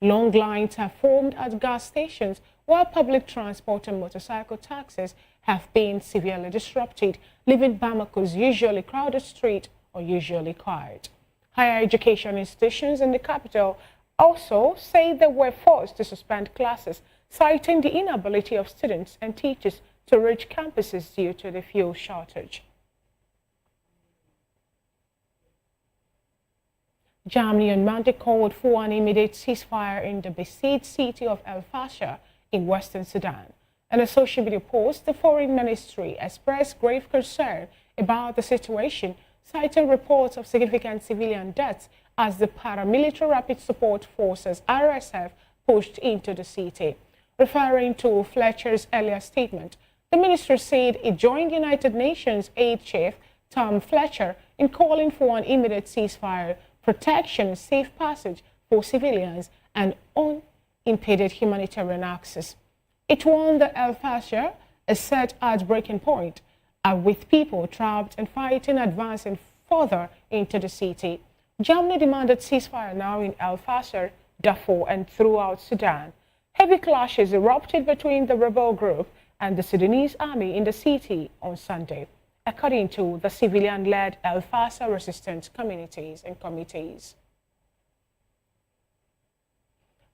Long lines have formed at gas stations, while public transport and motorcycle taxis have been severely disrupted, leaving Bamako's usually crowded street unusually quiet. Higher education institutions in the capital also say they were forced to suspend classes, citing the inability of students and teachers to reach campuses due to the fuel shortage. Germany on Monday called for an immediate ceasefire in the besieged city of El Fasher in western Sudan. In a social media post, the foreign ministry expressed grave concern about the situation, citing reports of significant civilian deaths as the paramilitary rapid support forces RSF pushed into the city. Referring to Fletcher's earlier statement, the ministry said it joined United Nations aid chief Tom Fletcher in calling for an immediate ceasefire, protection and safe passage for civilians, and unimpeded humanitarian access. It warned that El Fasher is set at breaking point, with people trapped and fighting advancing further into the city. Germany demanded ceasefire now in El Fasher, Darfur, and throughout Sudan. Heavy clashes erupted between the rebel group and the Sudanese army in the city on Sunday, according to the civilian-led El Fasher resistance communities and committees.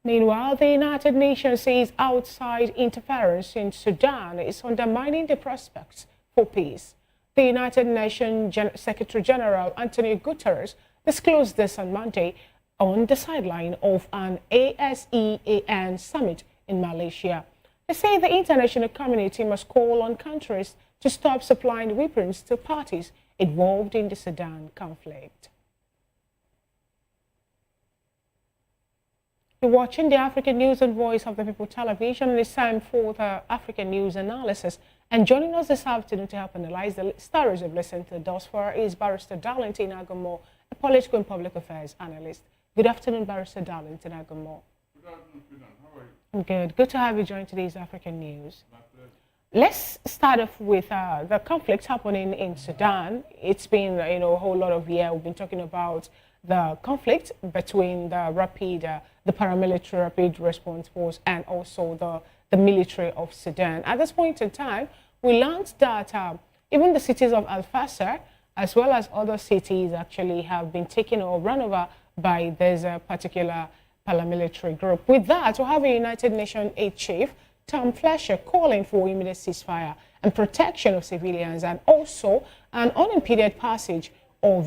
Meanwhile, the United Nations says outside interference in Sudan is undermining the prospects for peace. The United Nations Secretary General Antonio Guterres disclosed this on Monday on the sideline of an ASEAN summit in Malaysia. They say the international community must call on countries to stop supplying weapons to parties involved in the Sudan conflict. You're watching the African News on Voice of the People television, and it's time for the African News analysis. And joining us this afternoon to help analyze the stories we've listened to thus far is Barrister Darlington Agomo, a political and public affairs analyst. Good afternoon, Barrister Darlington Agomo. Good afternoon, Finan. How are you? I'm good. Good to have you join today's African News. Let's start off with the conflict happening in Sudan. It's been, a whole lot of years. We've been talking about the conflict between the paramilitary rapid response force and also the military of Sudan. At this point in time, we learned that even the cities of Al Fasser as well as other cities actually have been taken or run over by this particular paramilitary group. With that, we have a United Nations aid chief, Tom Fletcher, calling for immediate ceasefire and protection of civilians, and also an unimpeded passage of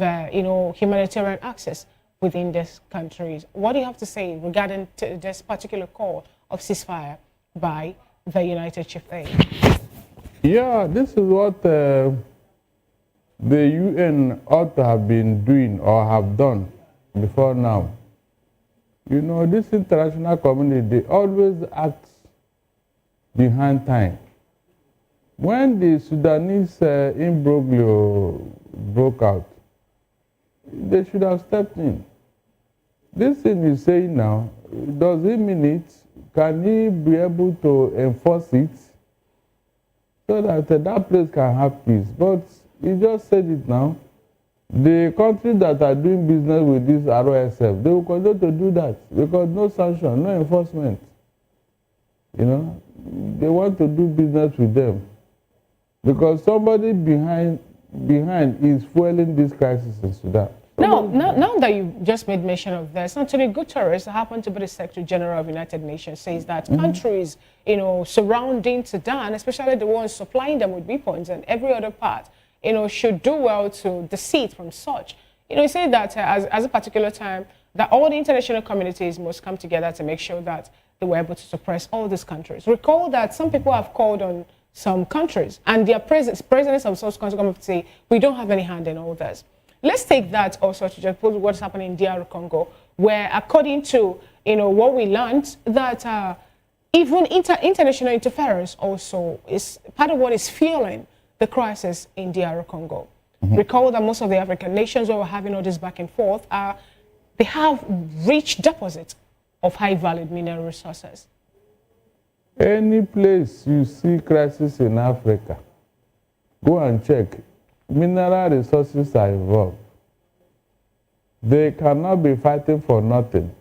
humanitarian access within these countries. What do you have to say regarding this particular call of ceasefire by the United Chief Aid? Yeah, this is what the UN ought to have been doing or have done before now. You know, this international community, they always act behind time. When the Sudanese imbroglio broke out, they should have stepped in. This thing he's saying now, does he mean it? Can he be able to enforce it so that that place can have peace? But he just said it now. The countries that are doing business with this ROSF, they will continue to do that because no sanction, no enforcement. You know, they want to do business with them because somebody behind is fueling this crisis in Sudan. Now that you just made mention of this, Antonio Guterres, happened to be the Secretary General of the United Nations, says that countries, surrounding Sudan, especially the ones supplying them with weapons and every other part, should do well to desist from such. He said that as a particular time, that all the international communities must come together to make sure that they were able to suppress all these countries. Recall that some people have called on some countries, and their presidents of such countries come up to say, we don't have any hand in all this. Let's take that also to just put what's happening in DR Congo, where according to what we learned, that even international interference also is part of what is fueling the crisis in DR Congo. Recall that most of the African nations where we're having all this back and forth, they have rich deposits of high-valued mineral resources. Any place you see crisis in Africa, go and check. Mineral resources are involved. They cannot be fighting for nothing.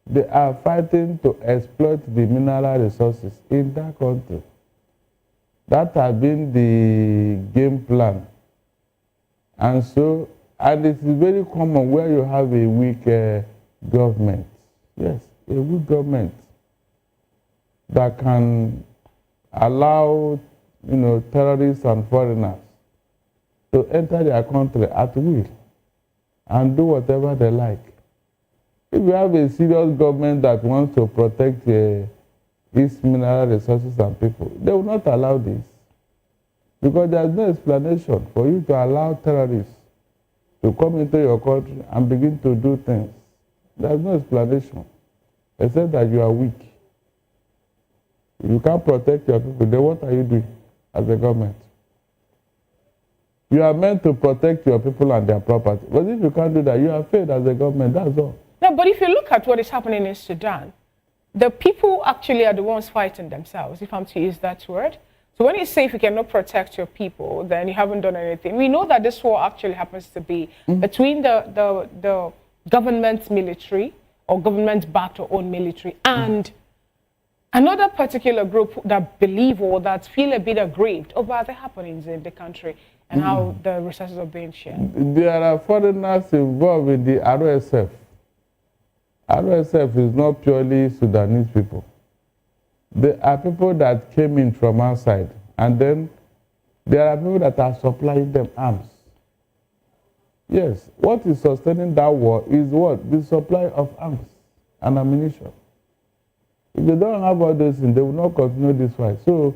They are fighting to exploit the mineral resources in that country. That has been the game plan. And it is very common where you have a weak government. Yes, a weak government that can allow, terrorists and foreigners to enter their country at will and do whatever they like. If you have a serious government that wants to protect its mineral resources and people, they will not allow this. Because there is no explanation for you to allow terrorists to come into your country and begin to do things. There is no explanation, except that you are weak. If you can't protect your people, then what are you doing as a government? You are meant to protect your people and their property. But if you can't do that, you are failed as a government, that's all. No, but if you look at what is happening in Sudan, the people actually are the ones fighting themselves, if I'm to use that word. So when you say if you cannot protect your people, then you haven't done anything. We know that this war actually happens to be between the government military or government-backed or own military and another particular group that believe or that feel a bit aggrieved over the happenings in the country and how the resources are being shared. There are foreigners involved in the RSF. RSF is not purely Sudanese people. There are people that came in from outside, and then there are people that are supplying them arms. Yes, what is sustaining that war is what? The supply of arms and ammunition. If they don't have all those things, they will not continue this fight. So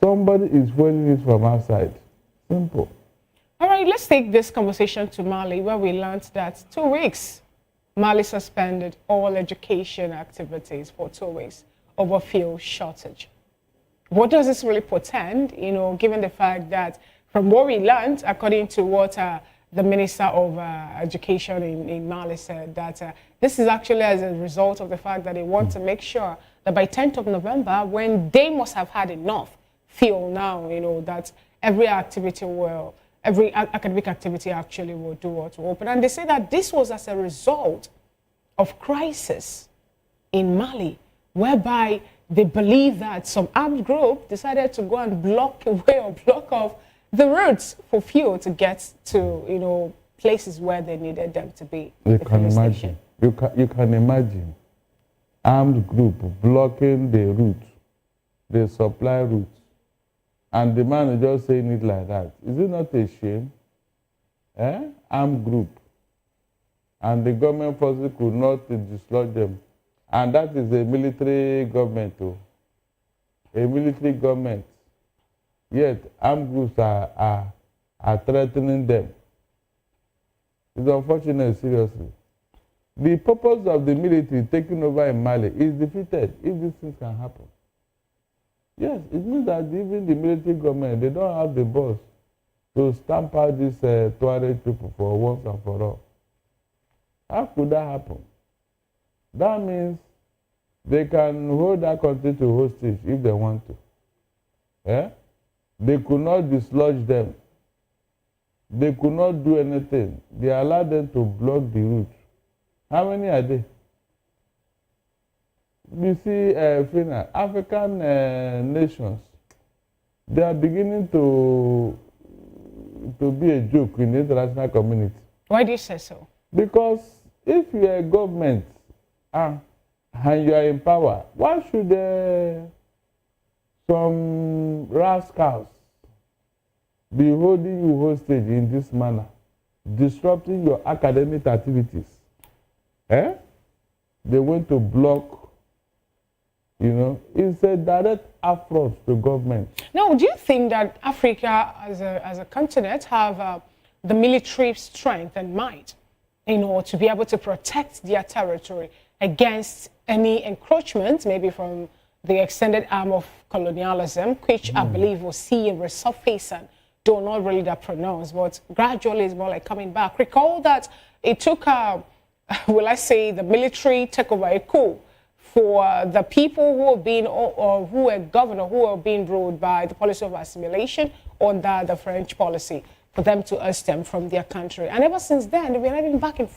somebody is fueling it from outside. Simple. All right, let's take this conversation to Mali, where we learned that 2 weeks, Mali suspended all education activities for 2 weeks over fuel shortage. What does this really portend, given the fact that from what we learned, according to what the Minister of Education in Mali said, that this is actually as a result of the fact that they want to make sure that by 10th of November, when they must have had enough fuel now, that every academic activity actually will do or to open. And they say that this was as a result of crisis in Mali, whereby they believe that some armed group decided to go and block away or block off the routes for fuel to get to, places where they needed them to be. You can imagine. You can imagine armed group blocking the route, the supply route, and the man is just saying it like that. Is it not a shame? Armed group, and the government forces could not dislodge them, and that is a military government, too. A military government. Yet armed groups are threatening them. It's unfortunate, seriously. The purpose of the military taking over in Mali is defeated if these things can happen. Yes, it means that even the military government, they don't have the balls to stamp out these Tuareg people for once and for all. How could that happen? That means they can hold that country to hostage if they want to. They could not dislodge them. They could not do anything. They allowed them to block the route. How many are they? You see, African nations, they are beginning to be a joke in the international community. Why do you say so? Because if you are a government and you are in power, why should some rascals be holding you hostage in this manner, disrupting your academic activities? They went to block, it's a direct affront to government. Now, do you think that Africa as a continent have the military strength and might, to be able to protect their territory against any encroachment, maybe from the extended arm of colonialism, which I believe will see a resurfacing, though not really that pronounced, but gradually it's more like coming back. Recall that it took, will I say, the military took over a coup for the people who have been, or who were governor, who are being ruled by the policy of assimilation under the French policy, for them to oust them from their country. And ever since then, they've been having back and forth.